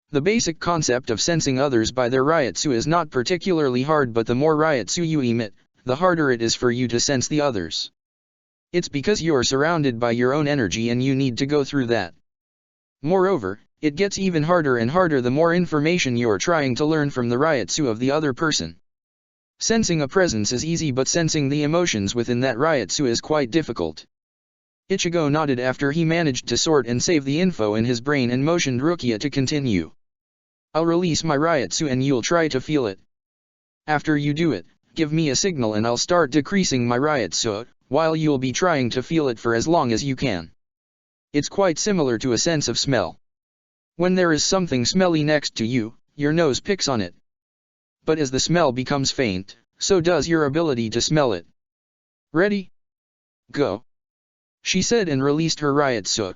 The basic concept of sensing others by their Ryotsu is not particularly hard, but the more Ryotsu you emit, the harder it is for you to sense the others. It's because you're surrounded by your own energy and you need to go through that. Moreover, it gets even harder and harder the more information you're trying to learn from the Ryotsu of the other person. Sensing a presence is easy, but sensing the emotions within that Ryotsu is quite difficult. Ichigo nodded after he managed to sort and save the info in his brain and motioned Rukia to continue. I'll release my Ryotsu and you'll try to feel it. After you do it, give me a signal and I'll start decreasing my Ryotsu, while you'll be trying to feel it for as long as you can. It's quite similar to a sense of smell. When there is something smelly next to you, your nose picks on it. But as the smell becomes faint, so does your ability to smell it. Ready? Go. She said and released her Ryotsu.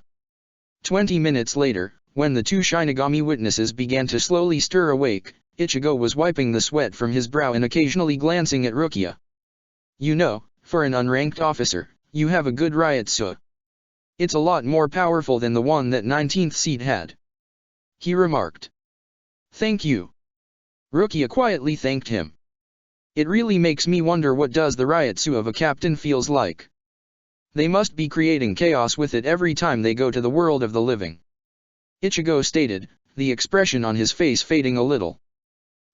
20 minutes later, when the two Shinigami witnesses began to slowly stir awake, Ichigo was wiping the sweat from his brow and occasionally glancing at Rukia. You know, for an unranked officer, you have a good Ryotsu. It's a lot more powerful than the one that 19th seed had. He remarked. Thank you. Rukia quietly thanked him. It really makes me wonder what does the Ryotsu of a captain feels like. They must be creating chaos with it every time they go to the world of the living. Ichigo stated, the expression on his face fading a little.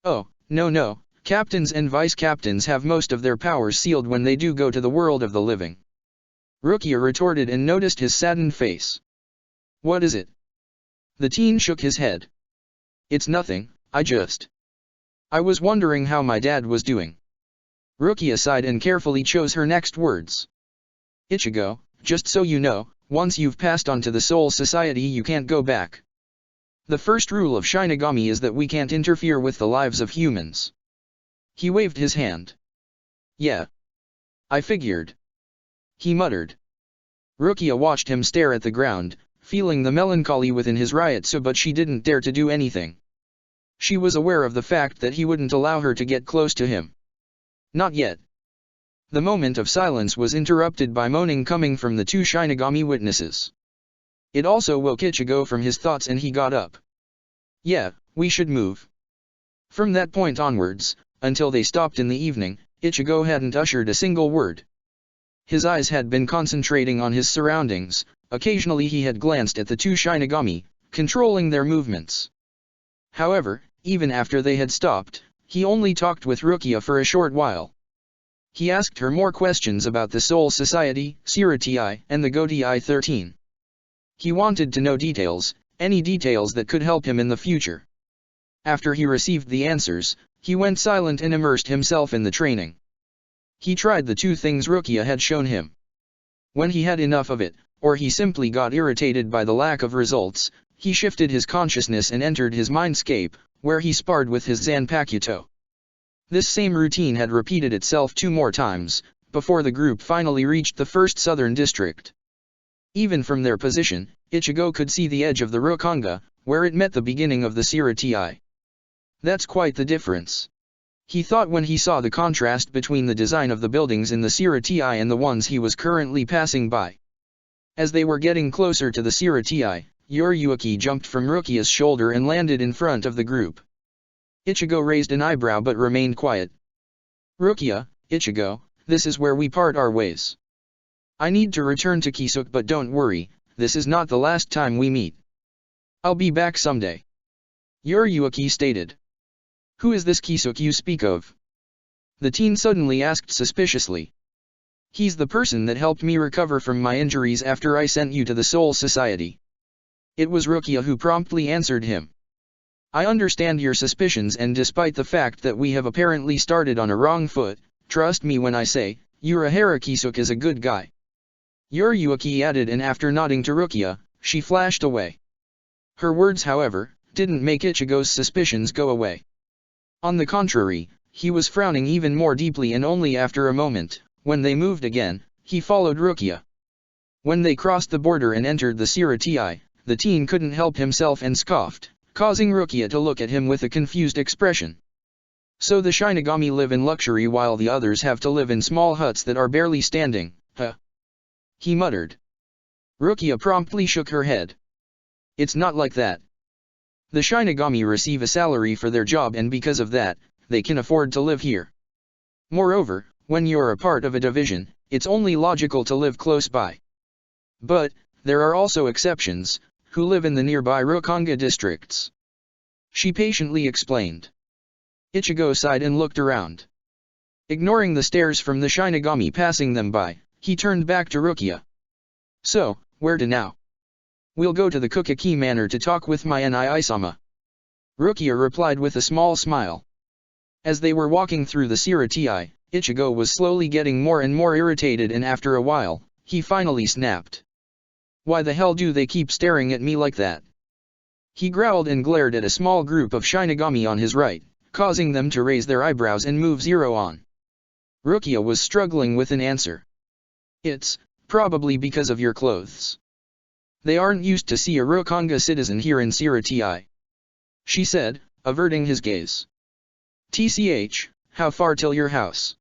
Oh, no, captains and vice-captains have most of their powers sealed when they do go to the world of the living. Rukia retorted and noticed his saddened face. What is it? The teen shook his head. It's nothing, I was wondering how my dad was doing. Rukia sighed and carefully chose her next words. Ichigo, just so you know, once you've passed on to the Soul Society you can't go back. The first rule of Shinigami is that we can't interfere with the lives of humans. He waved his hand. Yeah. I figured. He muttered. Rukia watched him stare at the ground, feeling the melancholy within his Ryotsu, but she didn't dare to do anything. She was aware of the fact that he wouldn't allow her to get close to him. Not yet. The moment of silence was interrupted by moaning coming from the two Shinigami witnesses. It also woke Ichigo from his thoughts and he got up. Yeah, we should move. From that point onwards, until they stopped in the evening, Ichigo hadn't uttered a single word. His eyes had been concentrating on his surroundings. Occasionally he had glanced at the two Shinigami, controlling their movements. However, even after they had stopped, he only talked with Rukia for a short while. He asked her more questions about the Soul Society, Siratii, and the Gotei 13. He wanted to know details, any details that could help him in the future. After he received the answers, he went silent and immersed himself in the training. He tried the two things Rukia had shown him. When he had enough of it, or he simply got irritated by the lack of results, he shifted his consciousness and entered his mindscape, where he sparred with his Zanpakuto. This same routine had repeated itself 2 more times, before the group finally reached the first southern district. Even from their position, Ichigo could see the edge of the Rokanga, where it met the beginning of the Siratii. That's quite the difference. He thought when he saw the contrast between the design of the buildings in the Siratii and the ones he was currently passing by. As they were getting closer to the Siratii, Yoriyuki jumped from Rukia's shoulder and landed in front of the group. Ichigo raised an eyebrow but remained quiet. Rukia, Ichigo, this is where we part our ways. I need to return to Kisuke, but don't worry, this is not the last time we meet. I'll be back someday. Yoriyuki stated. Who is this Kisuke you speak of? The teen suddenly asked suspiciously. He's the person that helped me recover from my injuries after I sent you to the Soul Society. It was Rukia who promptly answered him. I understand your suspicions, and despite the fact that we have apparently started on a wrong foot, trust me when I say, Urahara Kisuke is a good guy. Yoriyuki added, and after nodding to Rukia, she flashed away. Her words, however, didn't make Ichigo's suspicions go away. On the contrary, he was frowning even more deeply, and only after a moment, when they moved again, he followed Rukia. When they crossed the border and entered the Siratii, the teen couldn't help himself and scoffed, causing Rukia to look at him with a confused expression. So the Shinigami live in luxury while the others have to live in small huts that are barely standing, huh? He muttered. Rukia promptly shook her head. It's not like that. The Shinigami receive a salary for their job, and because of that, they can afford to live here. Moreover, when you're a part of a division, it's only logical to live close by. But, there are also exceptions, who live in the nearby Rokanga districts. She patiently explained. Ichigo sighed and looked around. Ignoring the stares from the Shinigami passing them by, he turned back to Rukia. So, where to now? We'll go to the Kukaki Manor to talk with my Nai-sama. Rukia replied with a small smile. As they were walking through the Siratii, Ichigo was slowly getting more and more irritated, and after a while, he finally snapped. Why the hell do they keep staring at me like that? He growled and glared at a small group of Shinigami on his right, causing them to raise their eyebrows and move zero on. Rukia was struggling with an answer. It's probably because of your clothes. They aren't used to see a Rokanga citizen here in Siratii, she said, averting his gaze. TCH, how far till your house?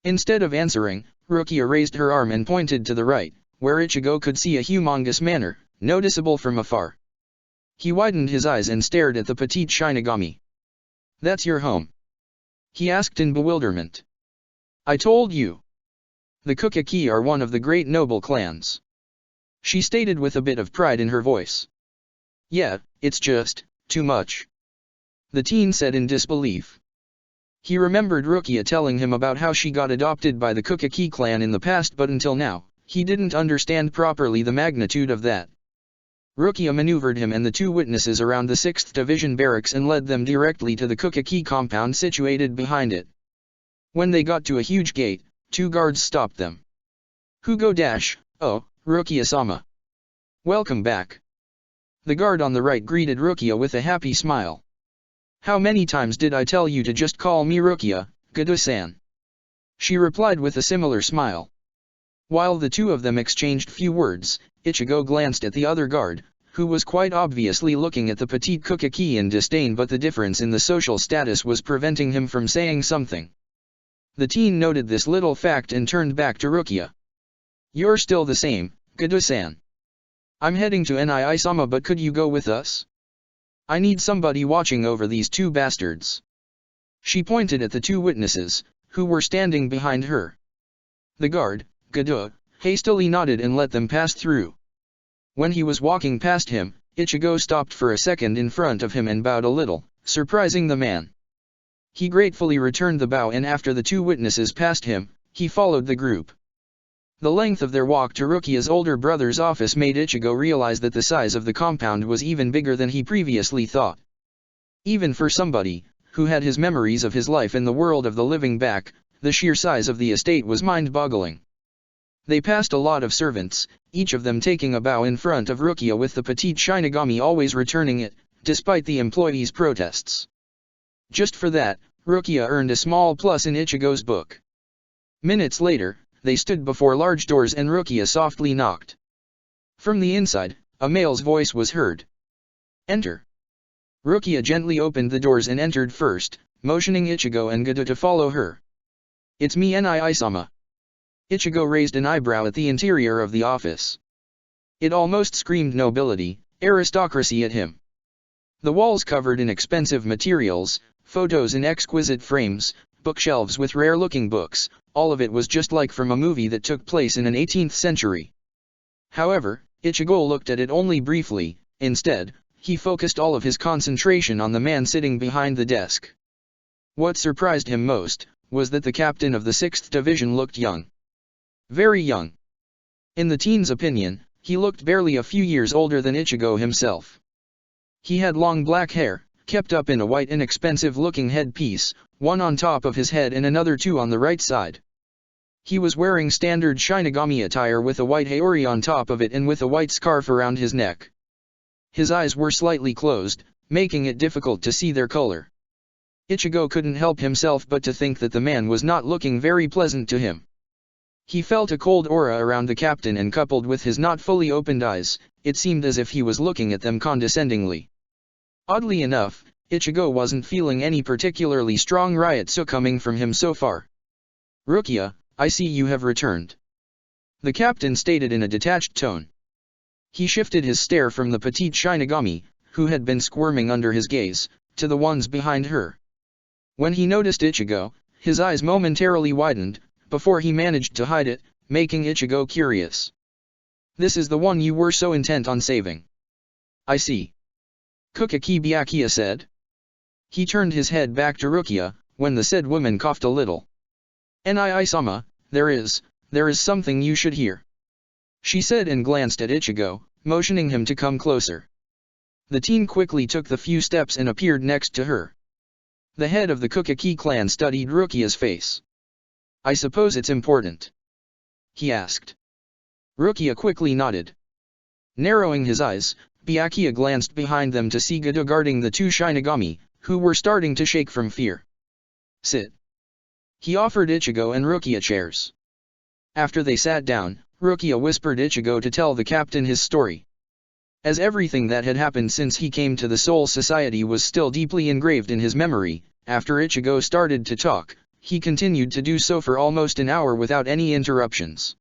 Instead of answering, Rukia raised her arm and pointed to the right, where Ichigo could see a humongous manor, noticeable from afar. He widened his eyes and stared at the petite Shinigami. That's your home? He asked in bewilderment. I told you. The Kukaki are one of the great noble clans. She stated with a bit of pride in her voice. Yeah, it's just too much. The teen said in disbelief. He remembered Rukia telling him about how she got adopted by the Kukaki clan in the past, but until now, he didn't understand properly the magnitude of that. Rukia maneuvered him and the two witnesses around the 6th Division barracks and led them directly to the Kukaki compound situated behind it. When they got to a huge gate, two guards stopped them. Hugo dash, oh, Rukia-sama. Welcome back. The guard on the right greeted Rukia with a happy smile. How many times did I tell you to just call me Rukia, Gado-san? She replied with a similar smile. While the two of them exchanged few words, Ichigo glanced at the other guard, who was quite obviously looking at the petite Kukaki in disdain, but the difference in the social status was preventing him from saying something. The teen noted this little fact and turned back to Rukia. You're still the same, Gado-san. I'm heading to Nai-sama, but could you go with us? I need somebody watching over these two bastards. She pointed at the two witnesses, who were standing behind her. The guard, Gado, hastily nodded and let them pass through. When he was walking past him, Ichigo stopped for a second in front of him and bowed a little, surprising the man. He gratefully returned the bow, and after the two witnesses passed him, he followed the group. The length of their walk to Rukia's older brother's office made Ichigo realize that the size of the compound was even bigger than he previously thought. Even for somebody who had his memories of his life in the world of the living back, the sheer size of the estate was mind-boggling. They passed a lot of servants, each of them taking a bow in front of Rukia, with the petite Shinigami always returning it, despite the employees' protests. Just for that, Rukia earned a small plus in Ichigo's book. Minutes later, they stood before large doors and Rukia softly knocked. From the inside, a male's voice was heard. Enter. Rukia gently opened the doors and entered first, motioning Ichigo and Gado to follow her. It's me, Nai-sama. Ichigo raised an eyebrow at the interior of the office. It almost screamed nobility, aristocracy at him. The walls covered in expensive materials, photos in exquisite frames, bookshelves with rare-looking books, all of it was just like from a movie that took place in an 18th century. However, Ichigo looked at it only briefly. Instead, he focused all of his concentration on the man sitting behind the desk. What surprised him most was that the captain of the 6th Division looked young. Very young. In the teen's opinion, he looked barely a few years older than Ichigo himself. He had long black hair, kept up in a white inexpensive-looking headpiece, one on top of his head and another two on the right side. He was wearing standard Shinigami attire with a white haori on top of it and with a white scarf around his neck. His eyes were slightly closed, making it difficult to see their color. Ichigo couldn't help himself but to think that the man was not looking very pleasant to him. He felt a cold aura around the captain, and coupled with his not fully opened eyes, it seemed as if he was looking at them condescendingly. Oddly enough, Ichigo wasn't feeling any particularly strong ryotsu coming from him so far. Rukia, I see you have returned. The captain stated in a detached tone. He shifted his stare from the petite Shinigami, who had been squirming under his gaze, to the ones behind her. When he noticed Ichigo, his eyes momentarily widened, before he managed to hide it, making Ichigo curious. This is the one you were so intent on saving. I see. Kukaki Byakuya said. He turned his head back to Rukia, when the said woman coughed a little. Nii-sama, there is something you should hear. She said and glanced at Ichigo, motioning him to come closer. The teen quickly took the few steps and appeared next to her. The head of the Kukaki clan studied Rukia's face. I suppose it's important? He asked. Rukia quickly nodded. Narrowing his eyes, Byakuya glanced behind them to see Gedo guarding the two Shinigami, who were starting to shake from fear. Sit. He offered Ichigo and Rukia chairs. After they sat down, Rukia whispered Ichigo to tell the captain his story. As everything that had happened since he came to the Soul Society was still deeply engraved in his memory, after Ichigo started to talk, he continued to do so for almost an hour without any interruptions.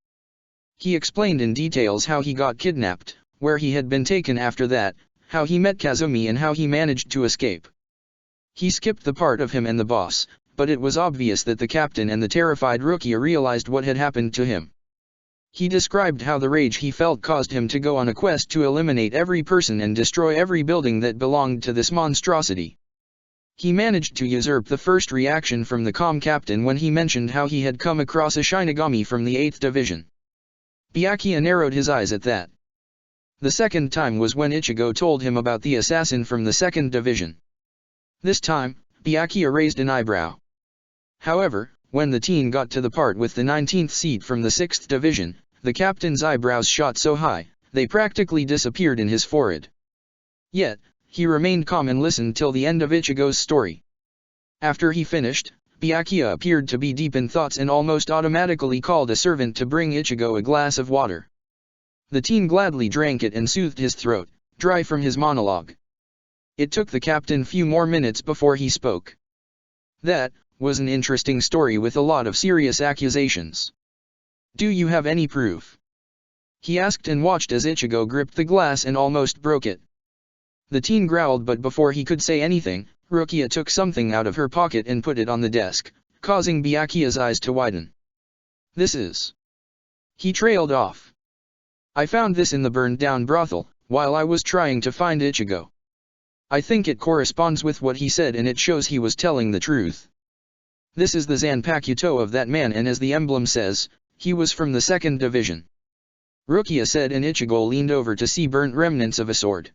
He explained in details how he got kidnapped, where he had been taken after that, how he met Kazumi and how he managed to escape. He skipped the part of him and the boss, but it was obvious that the captain and the terrified Rukia realized what had happened to him. He described how the rage he felt caused him to go on a quest to eliminate every person and destroy every building that belonged to this monstrosity. He managed to usurp the first reaction from the calm captain when he mentioned how he had come across a Shinigami from the 8th Division. Byakuya narrowed his eyes at that. The second time was when Ichigo told him about the assassin from the 2nd Division. This time, Byakuya raised an eyebrow. However, when the teen got to the part with the 19th seat from the 6th Division, the captain's eyebrows shot so high, they practically disappeared in his forehead. Yet, he remained calm and listened till the end of Ichigo's story. After he finished, Byakuya appeared to be deep in thoughts and almost automatically called a servant to bring Ichigo a glass of water. The teen gladly drank it and soothed his throat, dry from his monologue. It took the captain few more minutes before he spoke. That was an interesting story with a lot of serious accusations. Do you have any proof? He asked and watched as Ichigo gripped the glass and almost broke it. The teen growled, but before he could say anything, Rukia took something out of her pocket and put it on the desk, causing Byakuya's eyes to widen. This is... He trailed off. I found this in the burned-down brothel, while I was trying to find Ichigo. I think it corresponds with what he said and it shows he was telling the truth. This is the Zanpakuto of that man, and as the emblem says, he was from the 2nd Division. Rukia said, and Ichigo leaned over to see burnt remnants of a sword.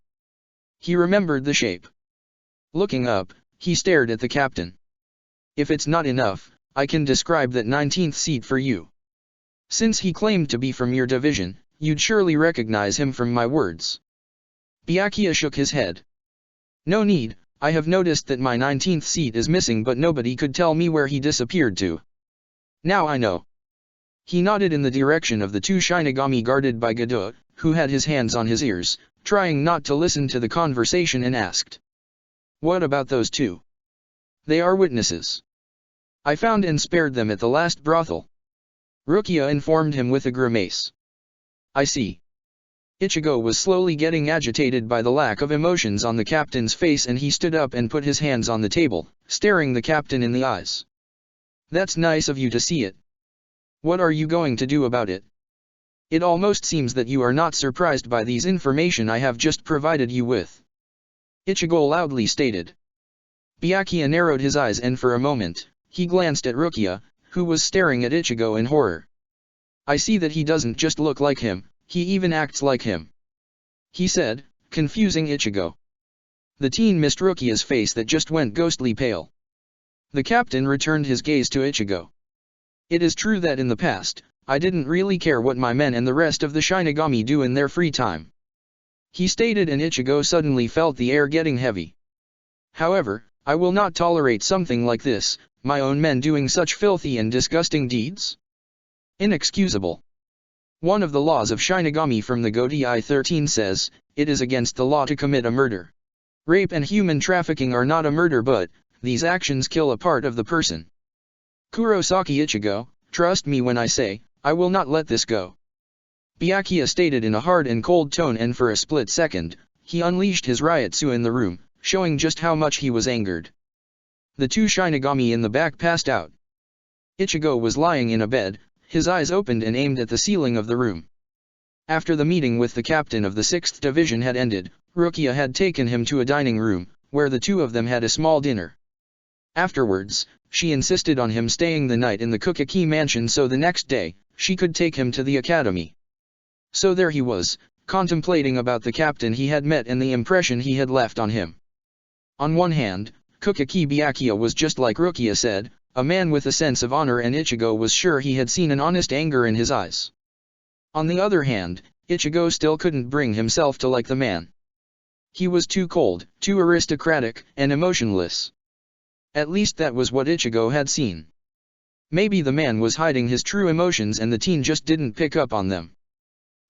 He remembered the shape. Looking up, he stared at the captain. If it's not enough, I can describe that 19th seat for you. Since he claimed to be from your division, you'd surely recognize him from my words. Byakuya shook his head. No need, I have noticed that my 19th seat is missing, but nobody could tell me where he disappeared to. Now I know. He nodded in the direction of the two Shinigami guarded by Gedo, who had his hands on his ears, trying not to listen to the conversation, and asked. What about those two? They are witnesses. I found and spared them at the last brothel. Rukia informed him with a grimace. I see. Ichigo was slowly getting agitated by the lack of emotions on the captain's face, and he stood up and put his hands on the table, staring the captain in the eyes. That's nice of you to see it. What are you going to do about it? It almost seems that you are not surprised by these information I have just provided you with. Ichigo loudly stated. Byakuya narrowed his eyes, and for a moment, he glanced at Rukia, who was staring at Ichigo in horror. I see that he doesn't just look like him, he even acts like him. He said, confusing Ichigo. The teen missed Rukia's face that just went ghostly pale. The captain returned his gaze to Ichigo. It is true that in the past, I didn't really care what my men and the rest of the Shinigami do in their free time. He stated, and Ichigo suddenly felt the air getting heavy. However, I will not tolerate something like this, my own men doing such filthy and disgusting deeds. Inexcusable. One of the laws of Shinigami from the Gotei 13 says, it is against the law to commit a murder. Rape and human trafficking are not a murder, but these actions kill a part of the person. Kurosaki Ichigo, trust me when I say, I will not let this go. Byakuya stated in a hard and cold tone, and for a split second, he unleashed his Ryutsu in the room, showing just how much he was angered. The two Shinigami in the back passed out. Ichigo was lying in a bed, his eyes opened and aimed at the ceiling of the room. After the meeting with the captain of the 6th Division had ended, Rukia had taken him to a dining room, where the two of them had a small dinner. Afterwards, she insisted on him staying the night in the Kukaki mansion so the next day, she could take him to the academy. So there he was, contemplating about the captain he had met and the impression he had left on him. On one hand, Kukaki Byakuya was just like Rukia said, a man with a sense of honor, and Ichigo was sure he had seen an honest anger in his eyes. On the other hand, Ichigo still couldn't bring himself to like the man. He was too cold, too aristocratic, and emotionless. At least that was what Ichigo had seen. Maybe the man was hiding his true emotions and the teen just didn't pick up on them.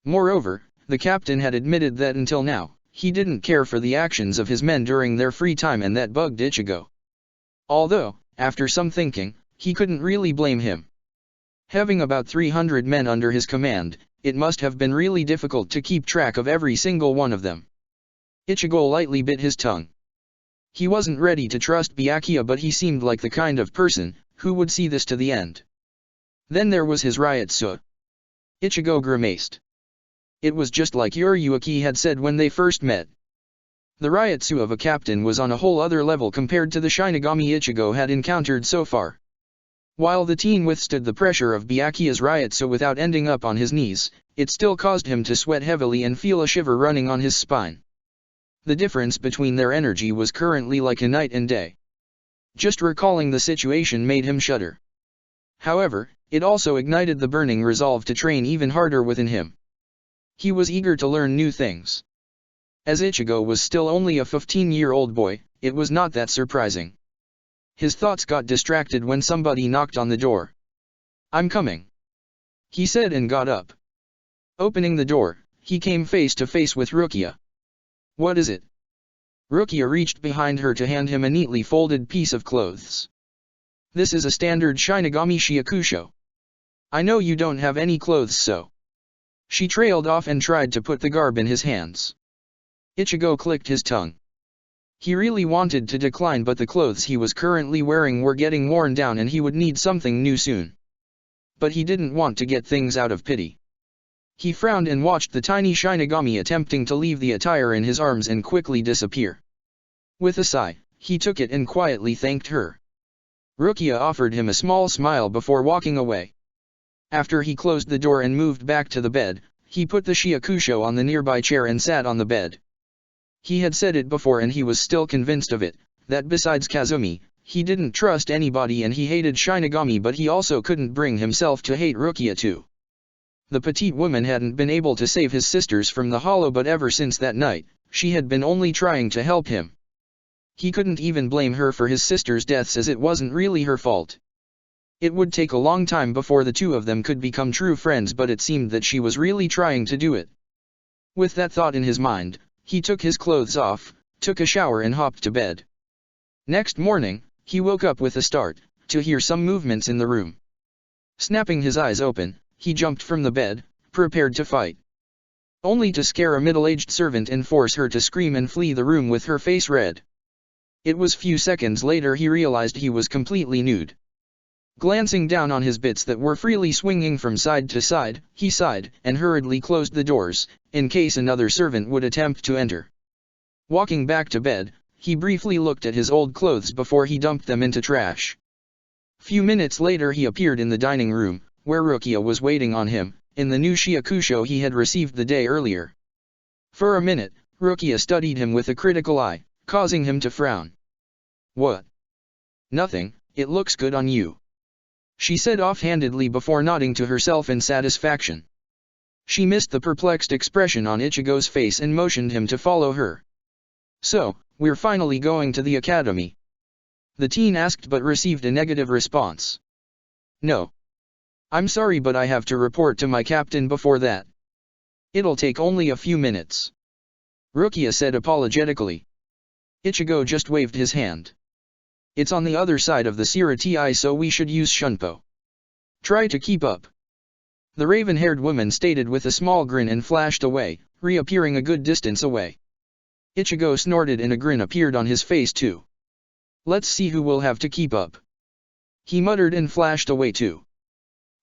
Moreover, the captain had admitted that until now, he didn't care for the actions of his men during their free time, and that bugged Ichigo. Although, after some thinking, he couldn't really blame him. Having about 300 men under his command, it must have been really difficult to keep track of every single one of them. Ichigo lightly bit his tongue. He wasn't ready to trust Byakuya, but he seemed like the kind of person who would see this to the end. Then there was his Ryotsu. Ichigo grimaced. It was just like Yuriyuki had said when they first met. The Ryotsu of a captain was on a whole other level compared to the Shinigami Ichigo had encountered so far. While the teen withstood the pressure of Byakuya's Ryotsu without ending up on his knees, it still caused him to sweat heavily and feel a shiver running on his spine. The difference between their energy was currently like a night and day. Just recalling the situation made him shudder. However, it also ignited the burning resolve to train even harder within him. He was eager to learn new things. As Ichigo was still only a 15-year-old boy, it was not that surprising. His thoughts got distracted when somebody knocked on the door. "I'm coming," he said and got up. Opening the door, he came face to face with Rukia. "What is it?" Rukia reached behind her to hand him a neatly folded piece of clothes. "This is a standard Shinigami Shiakusho. I know you don't have any clothes, so." She trailed off and tried to put the garb in his hands. Ichigo clicked his tongue. He really wanted to decline, but the clothes he was currently wearing were getting worn down and he would need something new soon. But he didn't want to get things out of pity. He frowned and watched the tiny Shinigami attempting to leave the attire in his arms and quickly disappear. With a sigh, he took it and quietly thanked her. Rukia offered him a small smile before walking away. After he closed the door and moved back to the bed, he put the Shiakusho on the nearby chair and sat on the bed. He had said it before and he was still convinced of it, that besides Kazumi, he didn't trust anybody and he hated Shinigami, but he also couldn't bring himself to hate Rukia too. The petite woman hadn't been able to save his sisters from the hollow, but ever since that night, she had been only trying to help him. He couldn't even blame her for his sisters' deaths, as it wasn't really her fault. It would take a long time before the two of them could become true friends, but it seemed that she was really trying to do it. With that thought in his mind, he took his clothes off, took a shower and hopped to bed. Next morning, he woke up with a start, to hear some movements in the room. Snapping his eyes open, he jumped from the bed, prepared to fight. Only to scare a middle-aged servant and force her to scream and flee the room with her face red. It was few seconds later he realized he was completely nude. Glancing down on his bits that were freely swinging from side to side, he sighed and hurriedly closed the doors, in case another servant would attempt to enter. Walking back to bed, he briefly looked at his old clothes before he dumped them into trash. Few minutes later he appeared in the dining room, where Rukia was waiting on him, in the new Shiakusho he had received the day earlier. For a minute, Rukia studied him with a critical eye, causing him to frown. "What?" "Nothing, it looks good on you," she said offhandedly before nodding to herself in satisfaction. She missed the perplexed expression on Ichigo's face and motioned him to follow her. "So, we're finally going to the academy?" the teen asked, but received a negative response. "No. I'm sorry, but I have to report to my captain before that. It'll take only a few minutes," Rukia said apologetically. Ichigo just waved his hand. "It's on the other side of the Sirati, so we should use Shunpo. Try to keep up," the raven-haired woman stated with a small grin and flashed away, reappearing a good distance away. Ichigo snorted and a grin appeared on his face too. "Let's see who will have to keep up." He muttered and flashed away too.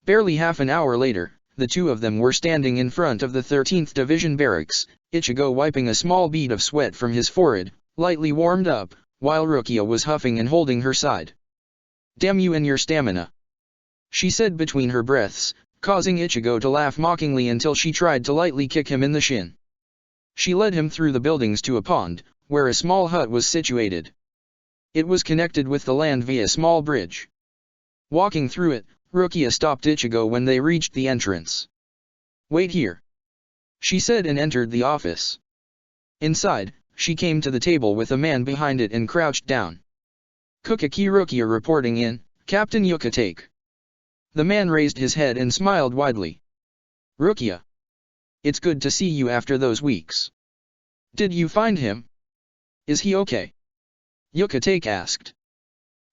Barely half an hour later, the two of them were standing in front of the 13th Division barracks, Ichigo wiping a small bead of sweat from his forehead, lightly warmed up, while Rukia was huffing and holding her side. "Damn you and your stamina," she said between her breaths, causing Ichigo to laugh mockingly until she tried to lightly kick him in the shin. She led him through the buildings to a pond, where a small hut was situated. It was connected with the land via a small bridge. Walking through it, Rukia stopped Ichigo when they reached the entrance. "Wait here," she said and entered the office. Inside, she came to the table with a man behind it and crouched down. "Kukaki Rukia reporting in, Captain Yuka-take." The man raised his head and smiled widely. "Rukia. It's good to see you after those weeks. Did you find him? Is he okay?" Yuka-take asked.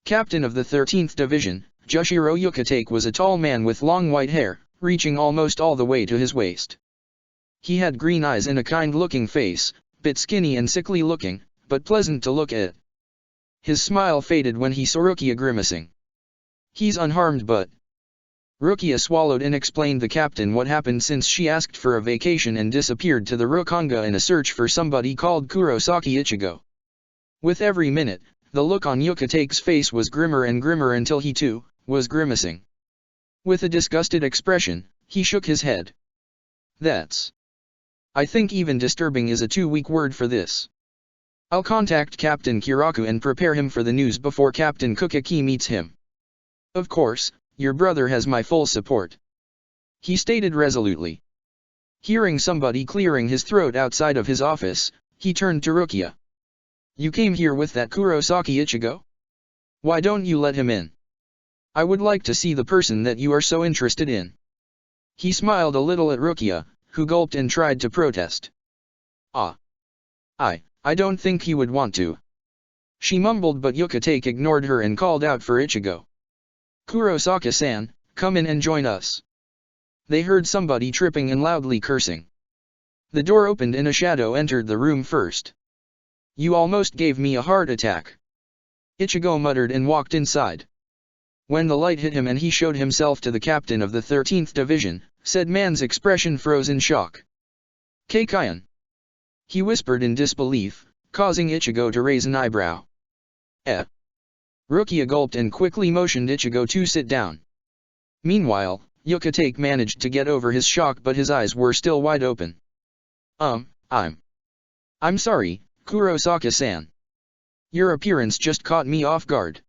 Captain of the 13th Division, Jushiro Yuka-take was a tall man with long white hair, reaching almost all the way to his waist. He had green eyes and a kind-looking face, bit skinny and sickly looking, but pleasant to look at. His smile faded when he saw Rukia grimacing. "He's unharmed but..." Rukia swallowed and explained the captain what happened since she asked for a vacation and disappeared to the Rokanga in a search for somebody called Kurosaki Ichigo. With every minute, the look on Yuka-take's face was grimmer and grimmer until he too was grimacing. With a disgusted expression, he shook his head. I think even disturbing is a too weak word for this. I'll contact Captain Kiraku and prepare him for the news before Captain Kukaki meets him. Of course, your brother has my full support," he stated resolutely. Hearing somebody clearing his throat outside of his office, he turned to Rukia. "You came here with that Kurosaki Ichigo? Why don't you let him in? I would like to see the person that you are so interested in." He smiled a little at Rukia, who gulped and tried to protest. I don't think he would want to," she mumbled, but Yuka-take ignored her and called out for Ichigo. "Kurosaki-san, come in and join us." They heard somebody tripping and loudly cursing. The door opened and a shadow entered the room first. "You almost gave me a heart attack," Ichigo muttered and walked inside. When the light hit him and he showed himself to the captain of the 13th Division, said man's expression froze in shock. "Keikayan," he whispered in disbelief, causing Ichigo to raise an eyebrow. Rukia gulped and quickly motioned Ichigo to sit down. Meanwhile, Yuka-take managed to get over his shock, but his eyes were still wide open. I'm sorry, Kurosaki-san. Your appearance just caught me off guard.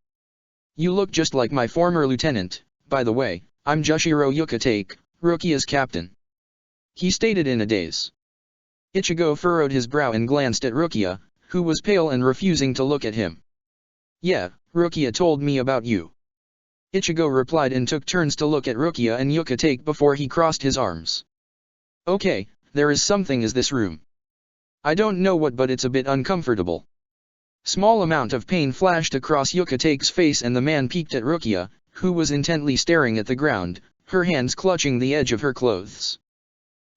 You look just like my former lieutenant. By the way, I'm Jushiro Yuka-take, Rukia's captain," he stated in a daze. Ichigo furrowed his brow and glanced at Rukia, who was pale and refusing to look at him. "Yeah, Rukia told me about you," Ichigo replied and took turns to look at Rukia and Yuka-take before he crossed his arms. "Okay, there is something in this room. I don't know what, but it's a bit uncomfortable." Small amount of pain flashed across Yuka-take's face and the man peeked at Rukia, who was intently staring at the ground, her hands clutching the edge of her clothes.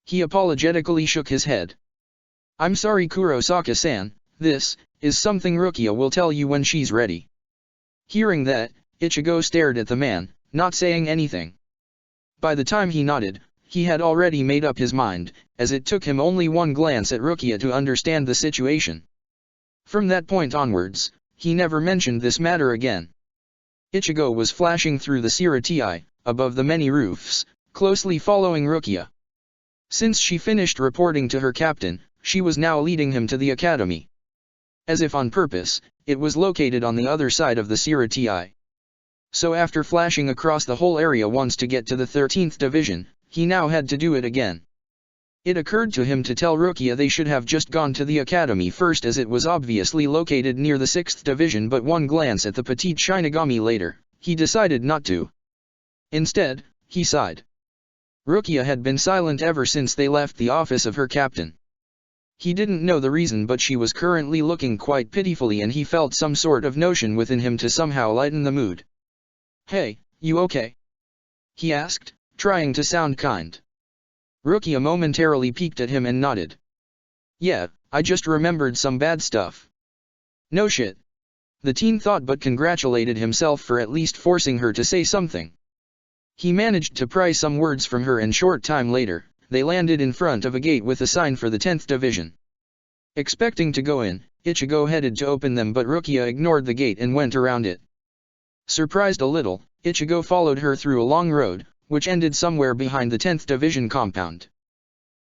He apologetically shook his head. "I'm sorry, Kurosaki-san, this is something Rukia will tell you when she's ready." Hearing that, Ichigo stared at the man, not saying anything. By the time he nodded, he had already made up his mind, as it took him only one glance at Rukia to understand the situation. From that point onwards, he never mentioned this matter again. Ichigo was flashing through the Siratii, above the many roofs, closely following Rukia. Since she finished reporting to her captain, she was now leading him to the academy. As if on purpose, it was located on the other side of the Siratii. So after flashing across the whole area once to get to the 13th Division, he now had to do it again. It occurred to him to tell Rukia they should have just gone to the academy first, as it was obviously located near the 6th Division, but one glance at the petite Shinigami later, he decided not to. Instead, he sighed. Rukia had been silent ever since they left the office of her captain. He didn't know the reason, but she was currently looking quite pitifully and he felt some sort of notion within him to somehow lighten the mood. "Hey, you okay?" he asked, trying to sound kind. Rukia momentarily peeked at him and nodded. "Yeah, I just remembered some bad stuff." "No shit. The teen thought but congratulated himself for at least forcing her to say something. He managed to pry some words from her and short time later, they landed in front of a gate with a sign for the 10th Division. Expecting to go in, Ichigo headed to open them but Rukia ignored the gate and went around it. Surprised a little, Ichigo followed her through a long road, which ended somewhere behind the 10th Division compound.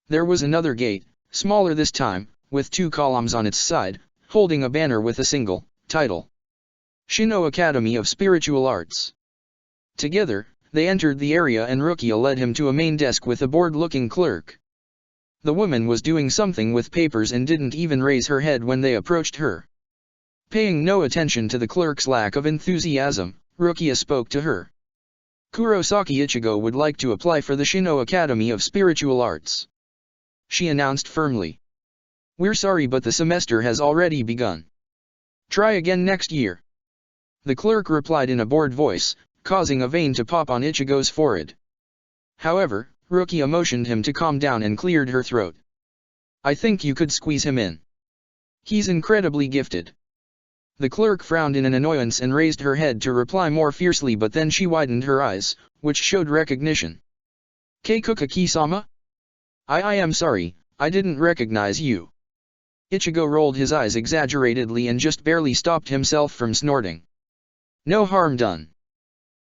There was another gate, smaller this time, with 2 columns on its side, holding a banner with a single title. Shino Academy of Spiritual Arts. Together, they entered the area and Rukia led him to a main desk with a bored-looking clerk. The woman was doing something with papers and didn't even raise her head when they approached her. Paying no attention to the clerk's lack of enthusiasm, Rukia spoke to her. Kurosaki Ichigo would like to apply for the Shino Academy of Spiritual Arts. She announced firmly. We're sorry but the semester has already begun. Try again next year. The clerk replied in a bored voice, causing a vein to pop on Ichigo's forehead. However, Rukia motioned him to calm down and cleared her throat. I think you could squeeze him in. He's incredibly gifted. The clerk frowned in an annoyance and raised her head to reply more fiercely but then she widened her eyes, which showed recognition. Keikuka-sama? I am sorry, I didn't recognize you. Ichigo rolled his eyes exaggeratedly and just barely stopped himself from snorting. No harm done.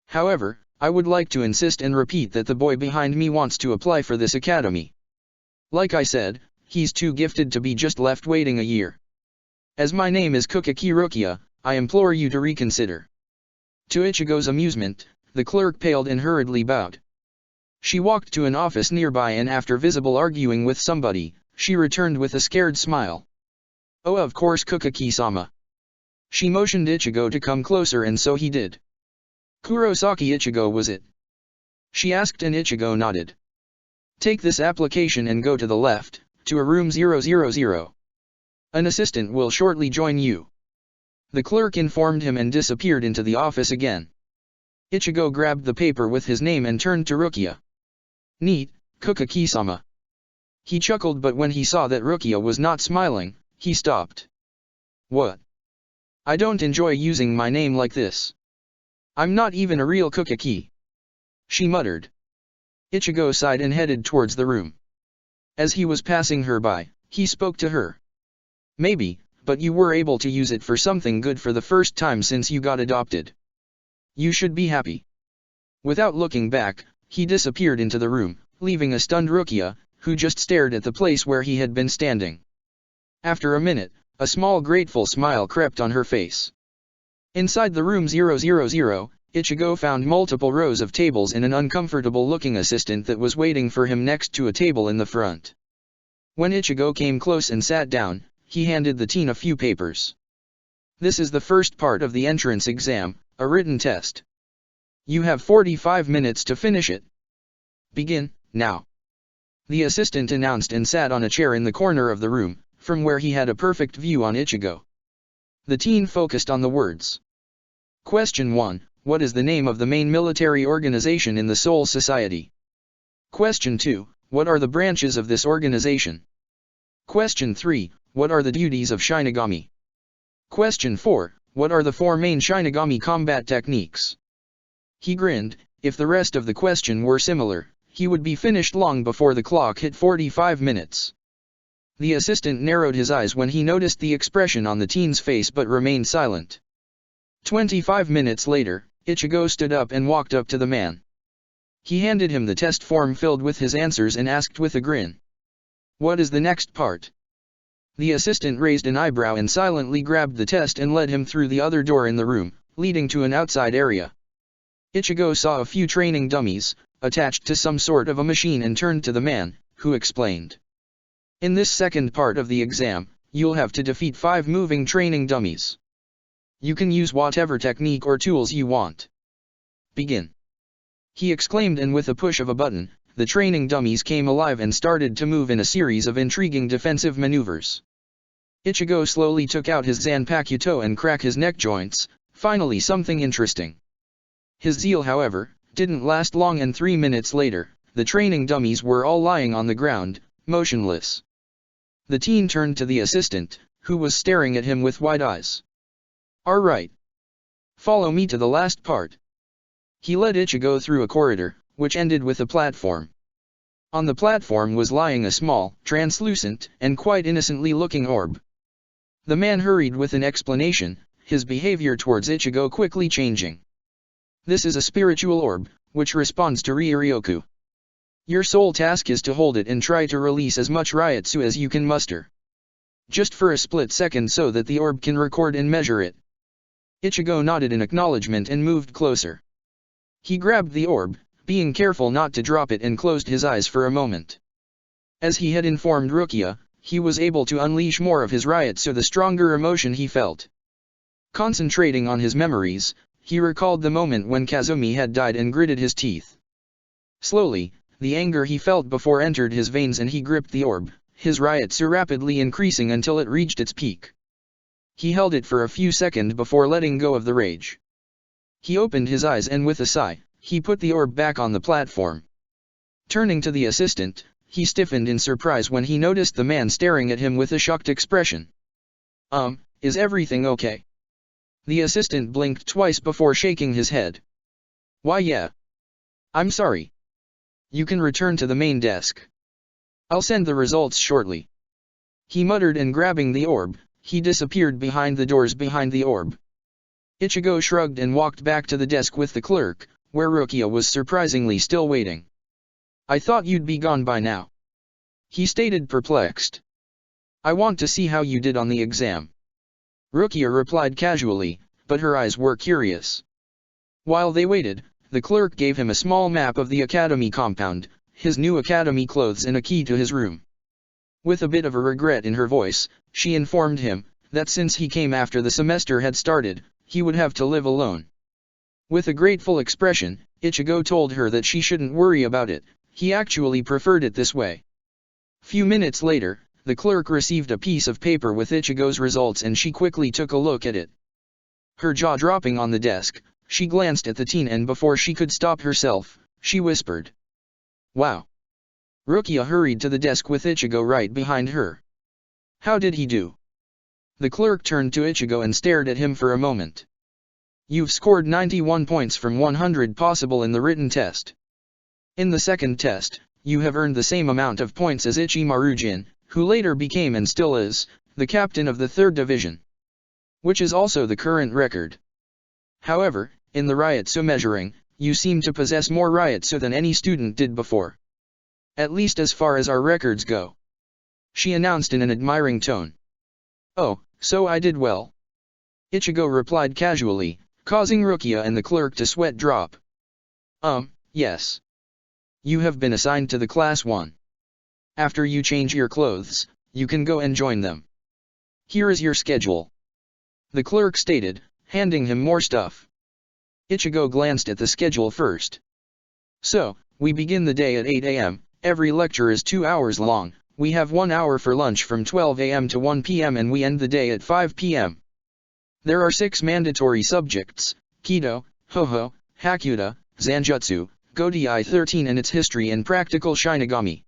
However, I would like to insist and repeat that the boy behind me wants to apply for this academy. Like I said, he's too gifted to be just left waiting a year. As my name is Kukaki Rukia, I implore you to reconsider. To Ichigo's amusement, the clerk paled and hurriedly bowed. She walked to an office nearby and after visible arguing with somebody, she returned with a scared smile. Oh, of course, Kukaki-sama. She motioned Ichigo to come closer and so he did. Kurosaki Ichigo was it? She asked and Ichigo nodded. Take this application and go to the left, to a room 000. An assistant will shortly join you. The clerk informed him and disappeared into the office again. Ichigo grabbed the paper with his name and turned to Rukia. Neat, Kukaki-sama. He chuckled but when he saw that Rukia was not smiling, he stopped. What? I don't enjoy using my name like this. I'm not even a real Kukaki. She muttered. Ichigo sighed and headed towards the room. As he was passing her by, he spoke to her. Maybe, but you were able to use it for something good for the first time since you got adopted. You should be happy. Without looking back, he disappeared into the room, leaving a stunned Rukia, who just stared at the place where he had been standing. After a minute, a small grateful smile crept on her face. Inside the room 000, Ichigo found multiple rows of tables and an uncomfortable-looking assistant that was waiting for him next to a table in the front. When Ichigo came close and sat down, he handed the teen a few papers. This is the first part of the entrance exam, a written test. You have 45 minutes to finish it. Begin, now. The assistant announced and sat on a chair in the corner of the room, from where he had a perfect view on Ichigo. The teen focused on the words. Question 1. What is the name of the main military organization in the Soul Society? Question 2. What are the branches of this organization? Question 3. What are the duties of Shinigami? Question 4. What are the 4 main Shinigami combat techniques? He grinned. If the rest of the question were similar, he would be finished long before the clock hit 45 minutes. The assistant narrowed his eyes when he noticed the expression on the teen's face but remained silent. 25 minutes later, Ichigo stood up and walked up to the man. He handed him the test form filled with his answers and asked with a grin. What is the next part? The assistant raised an eyebrow and silently grabbed the test and led him through the other door in the room, leading to an outside area. Ichigo saw a few training dummies, attached to some sort of a machine and turned to the man, who explained. In this second part of the exam, you'll have to defeat 5 moving training dummies. You can use whatever technique or tools you want. Begin. He exclaimed and with a push of a button, the training dummies came alive and started to move in a series of intriguing defensive maneuvers. Ichigo slowly took out his Zanpakuto and cracked his neck joints, finally something interesting. His zeal however, didn't last long and 3 minutes later, the training dummies were all lying on the ground, motionless. The teen turned to the assistant, who was staring at him with wide eyes. Alright. Follow me to the last part. He led Ichigo through a corridor, which ended with a platform. On the platform was lying a small, translucent, and quite innocently looking orb. The man hurried with an explanation, his behavior towards Ichigo quickly changing. This is a spiritual orb, which responds to Ryuryoku. Your sole task is to hold it and try to release as much Ryotsu as you can muster. Just for a split second so that the orb can record and measure it. Ichigo nodded in acknowledgement and moved closer. He grabbed the orb, being careful not to drop it, and closed his eyes for a moment. As he had informed Rukia, he was able to unleash more of his Ryotsu the stronger emotion he felt. Concentrating on his memories, he recalled the moment when Kazumi had died and gritted his teeth. Slowly, the anger he felt before entered his veins and he gripped the orb, his Ryotsu rapidly increasing until it reached its peak. He held it for a few seconds before letting go of the rage. He opened his eyes and with a sigh, he put the orb back on the platform. Turning to the assistant, he stiffened in surprise when he noticed the man staring at him with a shocked expression. Is everything okay? The assistant blinked twice before shaking his head. Why yeah. I'm sorry. You can return to the main desk. I'll send the results shortly. He muttered, and grabbing the orb, he disappeared behind the doors behind the orb. Ichigo shrugged and walked back to the desk with the clerk, where Rukia was surprisingly still waiting. I thought you'd be gone by now. He stated, perplexed. I want to see how you did on the exam. Rukia replied casually, but her eyes were curious. While they waited, the clerk gave him a small map of the academy compound, his new academy clothes and a key to his room. With a bit of a regret in her voice, she informed him that since he came after the semester had started, he would have to live alone. With a grateful expression, Ichigo told her that she shouldn't worry about it, he actually preferred it this way. Few minutes later, the clerk received a piece of paper with Ichigo's results and she quickly took a look at it. Her jaw dropping on the desk, she glanced at the teen and before she could stop herself, she whispered. Wow. Rukia hurried to the desk with Ichigo right behind her. How did he do? The clerk turned to Ichigo and stared at him for a moment. You've scored 91 points from 100 possible in the written test. In the second test, you have earned the same amount of points as Ichimaru Jin, who later became and still is, the captain of the 3rd division. Which is also the current record. However, in the Ryotsu measuring, you seem to possess more Ryotsu than any student did before. At least as far as our records go. She announced in an admiring tone. Oh, so I did well. Ichigo replied casually, causing Rukia and the clerk to sweat drop. Yes. You have been assigned to the class 1. After you change your clothes, you can go and join them. Here is your schedule. The clerk stated, handing him more stuff. Ichigo glanced at the schedule first. So, we begin the day at 8 a.m., every lecture is 2 hours long, we have 1 hour for lunch from 12 a.m. to 1 p.m. and we end the day at 5 p.m. There are 6 mandatory subjects, Kido, Hoho, Hakuda, Zanjutsu, Godai 13 and its history and practical Shinigami.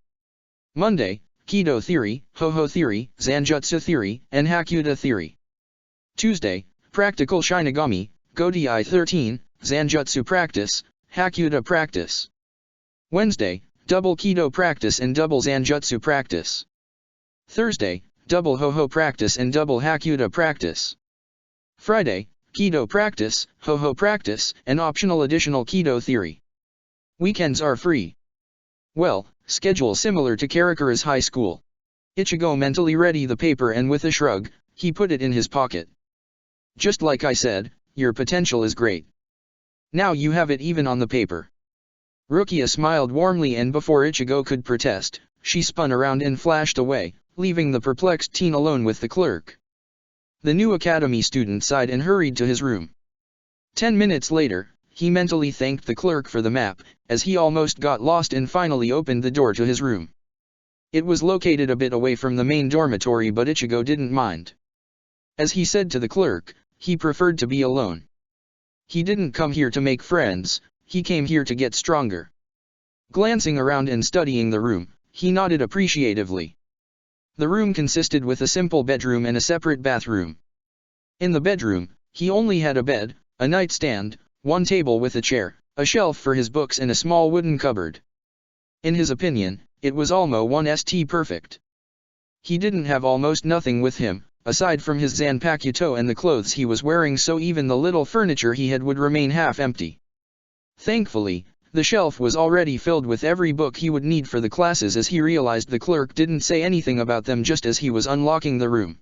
Monday, Kido theory, Hoho theory, Zanjutsu theory, and Hakuda theory. Tuesday, practical Shinigami, Godai 13, Zanjutsu practice, Hakuda practice. Wednesday, double Kido practice and double Zanjutsu practice. Thursday, double Hoho practice and double Hakuda practice. Friday, Kido practice, Hoho practice, and optional additional Kido theory. Weekends are free. Well, schedule similar to Karakura's high school. Ichigo mentally read the paper and with a shrug, he put it in his pocket. Just like I said, your potential is great. Now you have it even on the paper. Rukia smiled warmly and before Ichigo could protest, she spun around and flashed away, leaving the perplexed teen alone with the clerk. The new academy student sighed and hurried to his room. 10 minutes later, he mentally thanked the clerk for the map, as he almost got lost and finally opened the door to his room. It was located a bit away from the main dormitory but Ichigo didn't mind. As he said to the clerk, he preferred to be alone. He didn't come here to make friends, he came here to get stronger. Glancing around and studying the room, he nodded appreciatively. The room consisted with a simple bedroom and a separate bathroom. In the bedroom, He only had a bed, a nightstand, one table with a chair, a shelf for his books and a small wooden cupboard. In his opinion, it was almost perfect. He didn't have almost nothing with him, aside from his Zanpakuto and the clothes he was wearing, so even the little furniture he had would remain half empty. Thankfully, the shelf was already filled with every book he would need for the classes, as he realized the clerk didn't say anything about them just as he was unlocking the room.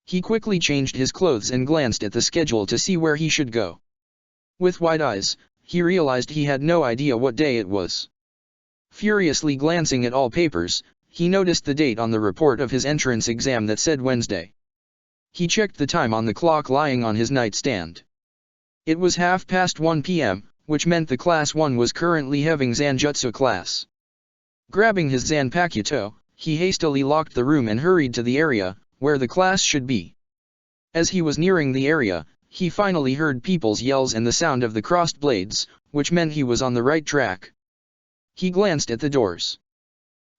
He quickly changed his clothes and glanced at the schedule to see where he should go. With wide eyes, he realized he had no idea what day it was. Furiously glancing at all papers, he noticed the date on the report of his entrance exam that said Wednesday. He checked the time on the clock lying on his nightstand. It was 1:30 p.m., which meant the Class 1 was currently having Zanjutsu class. Grabbing his Zanpakuto, he hastily locked the room and hurried to the area where the class should be. As he was nearing the area, he finally heard people's yells and the sound of the crossed blades, which meant he was on the right track. He glanced at the doors.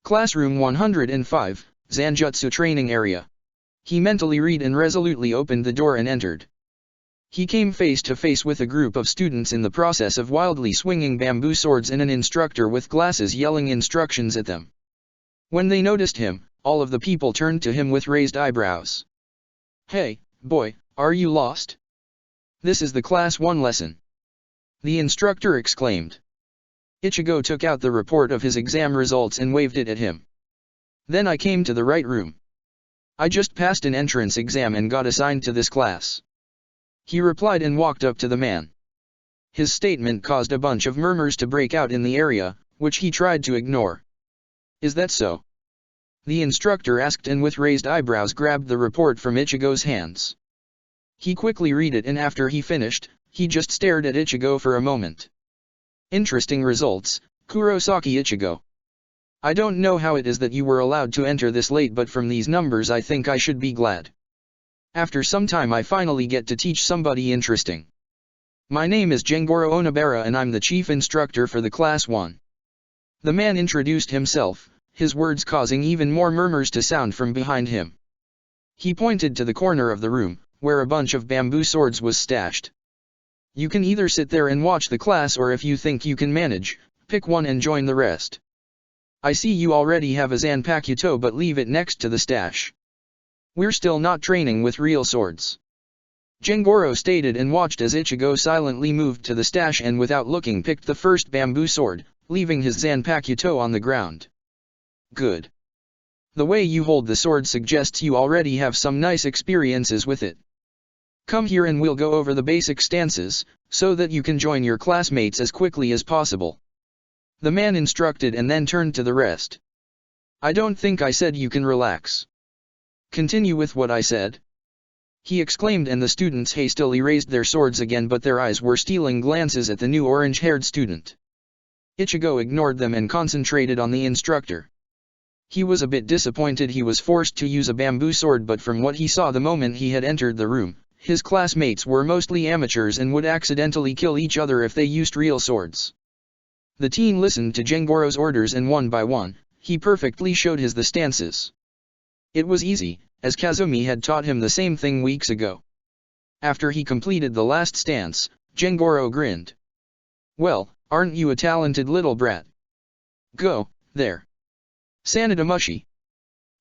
Classroom 105, Zanjutsu training area. He mentally read and resolutely opened the door and entered. He came face to face with a group of students in the process of wildly swinging bamboo swords and an instructor with glasses yelling instructions at them. When they noticed him, all of the people turned to him with raised eyebrows. "Hey, boy, are you lost? This is the Class 1 lesson," the instructor exclaimed. Ichigo took out the report of his exam results and waved it at him. "Then I came to the right room. I just passed an entrance exam and got assigned to this class," he replied and walked up to the man. His statement caused a bunch of murmurs to break out in the area, which he tried to ignore. "Is that so?" the instructor asked, and with raised eyebrows grabbed the report from Ichigo's hands. He quickly read it, and after he finished, he just stared at Ichigo for a moment. "Interesting results, Kurosaki Ichigo. I don't know how it is that you were allowed to enter this late, but from these numbers I think I should be glad. After some time I finally get to teach somebody interesting. My name is Gengoro Onabara and I'm the chief instructor for the Class 1. The man introduced himself, his words causing even more murmurs to sound from behind him. He pointed to the corner of the room, where a bunch of bamboo swords was stashed. "You can either sit there and watch the class, or if you think you can manage, pick one and join the rest. I see you already have a Zanpakuto, but leave it next to the stash. We're still not training with real swords," Gengoro stated, and watched as Ichigo silently moved to the stash and without looking picked the first bamboo sword, leaving his Zanpakuto on the ground. "Good. The way you hold the sword suggests you already have some nice experiences with it. Come here and we'll go over the basic stances, so that you can join your classmates as quickly as possible," the man instructed, and then turned to the rest. "I don't think I said you can relax. Continue with what I said," he exclaimed, and the students hastily raised their swords again, but their eyes were stealing glances at the new orange-haired student. Ichigo ignored them and concentrated on the instructor. He was a bit disappointed he was forced to use a bamboo sword, but from what he saw the moment he had entered the room, his classmates were mostly amateurs and would accidentally kill each other if they used real swords. The teen listened to Gengoro's orders, and one by one, he perfectly showed the stances. It was easy, as Kazumi had taught him the same thing weeks ago. After he completed the last stance, Gengoro grinned. "Well, aren't you a talented little brat? Go, there. Sanada Mushi.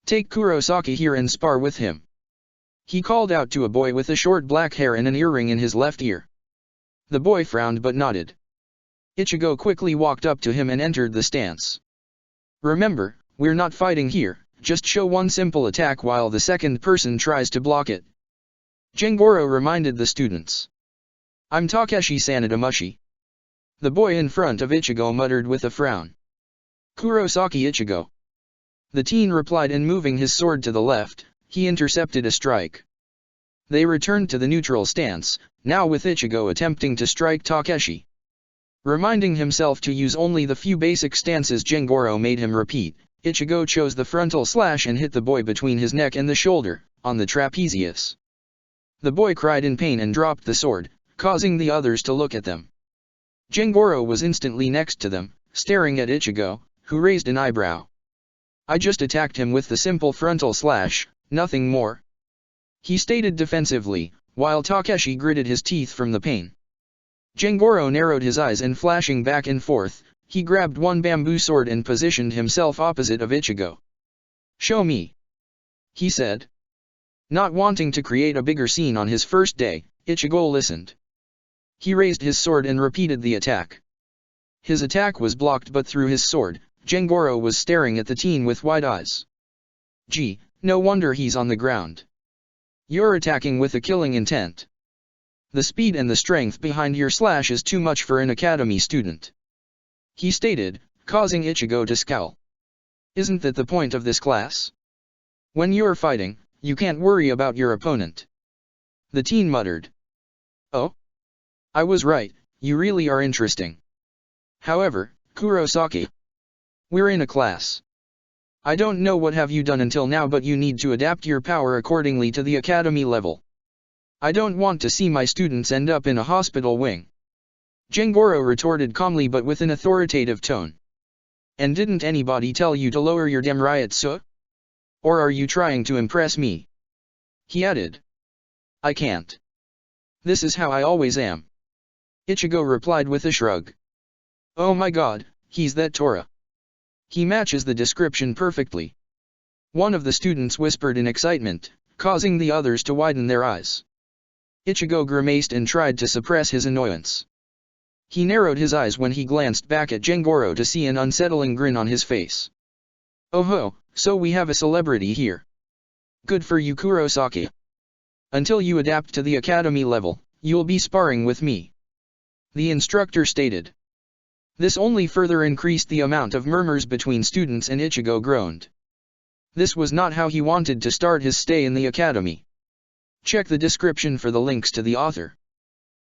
Take Kurosaki here and spar with him," he called out to a boy with a short black hair and an earring in his left ear. The boy frowned but nodded. Ichigo quickly walked up to him and entered the stance. "Remember, we're not fighting here, just show one simple attack while the second person tries to block it," Gengoro reminded the students. "I'm Takeshi Sanada Mushi," the boy in front of Ichigo muttered with a frown. "Kurosaki Ichigo," the teen replied, and moving his sword to the left, he intercepted a strike. They returned to the neutral stance, now with Ichigo attempting to strike Takeshi. Reminding himself to use only the few basic stances Gengoro made him repeat, Ichigo chose the frontal slash and hit the boy between his neck and the shoulder, on the trapezius. The boy cried in pain and dropped the sword, causing the others to look at them. Gengoro was instantly next to them, staring at Ichigo, who raised an eyebrow. "I just attacked him with the simple frontal slash, nothing more," he stated defensively, while Takeshi gritted his teeth from the pain. Jangoro narrowed his eyes and flashing back and forth, he grabbed one bamboo sword and positioned himself opposite of Ichigo. "Show me," he said. Not wanting to create a bigger scene on his first day, Ichigo listened. He raised his sword and repeated the attack. His attack was blocked, but through his sword, Jangoro was staring at the teen with wide eyes. "Gee, no wonder he's on the ground. You're attacking with a killing intent. The speed and the strength behind your slash is too much for an academy student," he stated, causing Ichigo to scowl. "Isn't that the point of this class? When you're fighting, you can't worry about your opponent." The teen muttered. "Oh? I was right, you really are interesting. However, Kurosaki, we're in a class. I don't know what have you done until now, but you need to adapt your power accordingly to the academy level. I don't want to see my students end up in a hospital wing." Jangoro retorted calmly but with an authoritative tone. "And didn't anybody tell you to lower your Demryatsu? Or are you trying to impress me?" he added. "I can't. This is how I always am," Ichigo replied with a shrug. "Oh my god, he's that Tora. He matches the description perfectly," one of the students whispered in excitement, causing the others to widen their eyes. Ichigo grimaced and tried to suppress his annoyance. He narrowed his eyes when he glanced back at Jangoro to see an unsettling grin on his face. "Oh ho, so we have a celebrity here. Good for you, Kurosaki. Until you adapt to the academy level, you'll be sparring with me," the instructor stated. This only further increased the amount of murmurs between students, and Ichigo groaned. This was not how he wanted to start his stay in the academy. Check the description for the links to the author.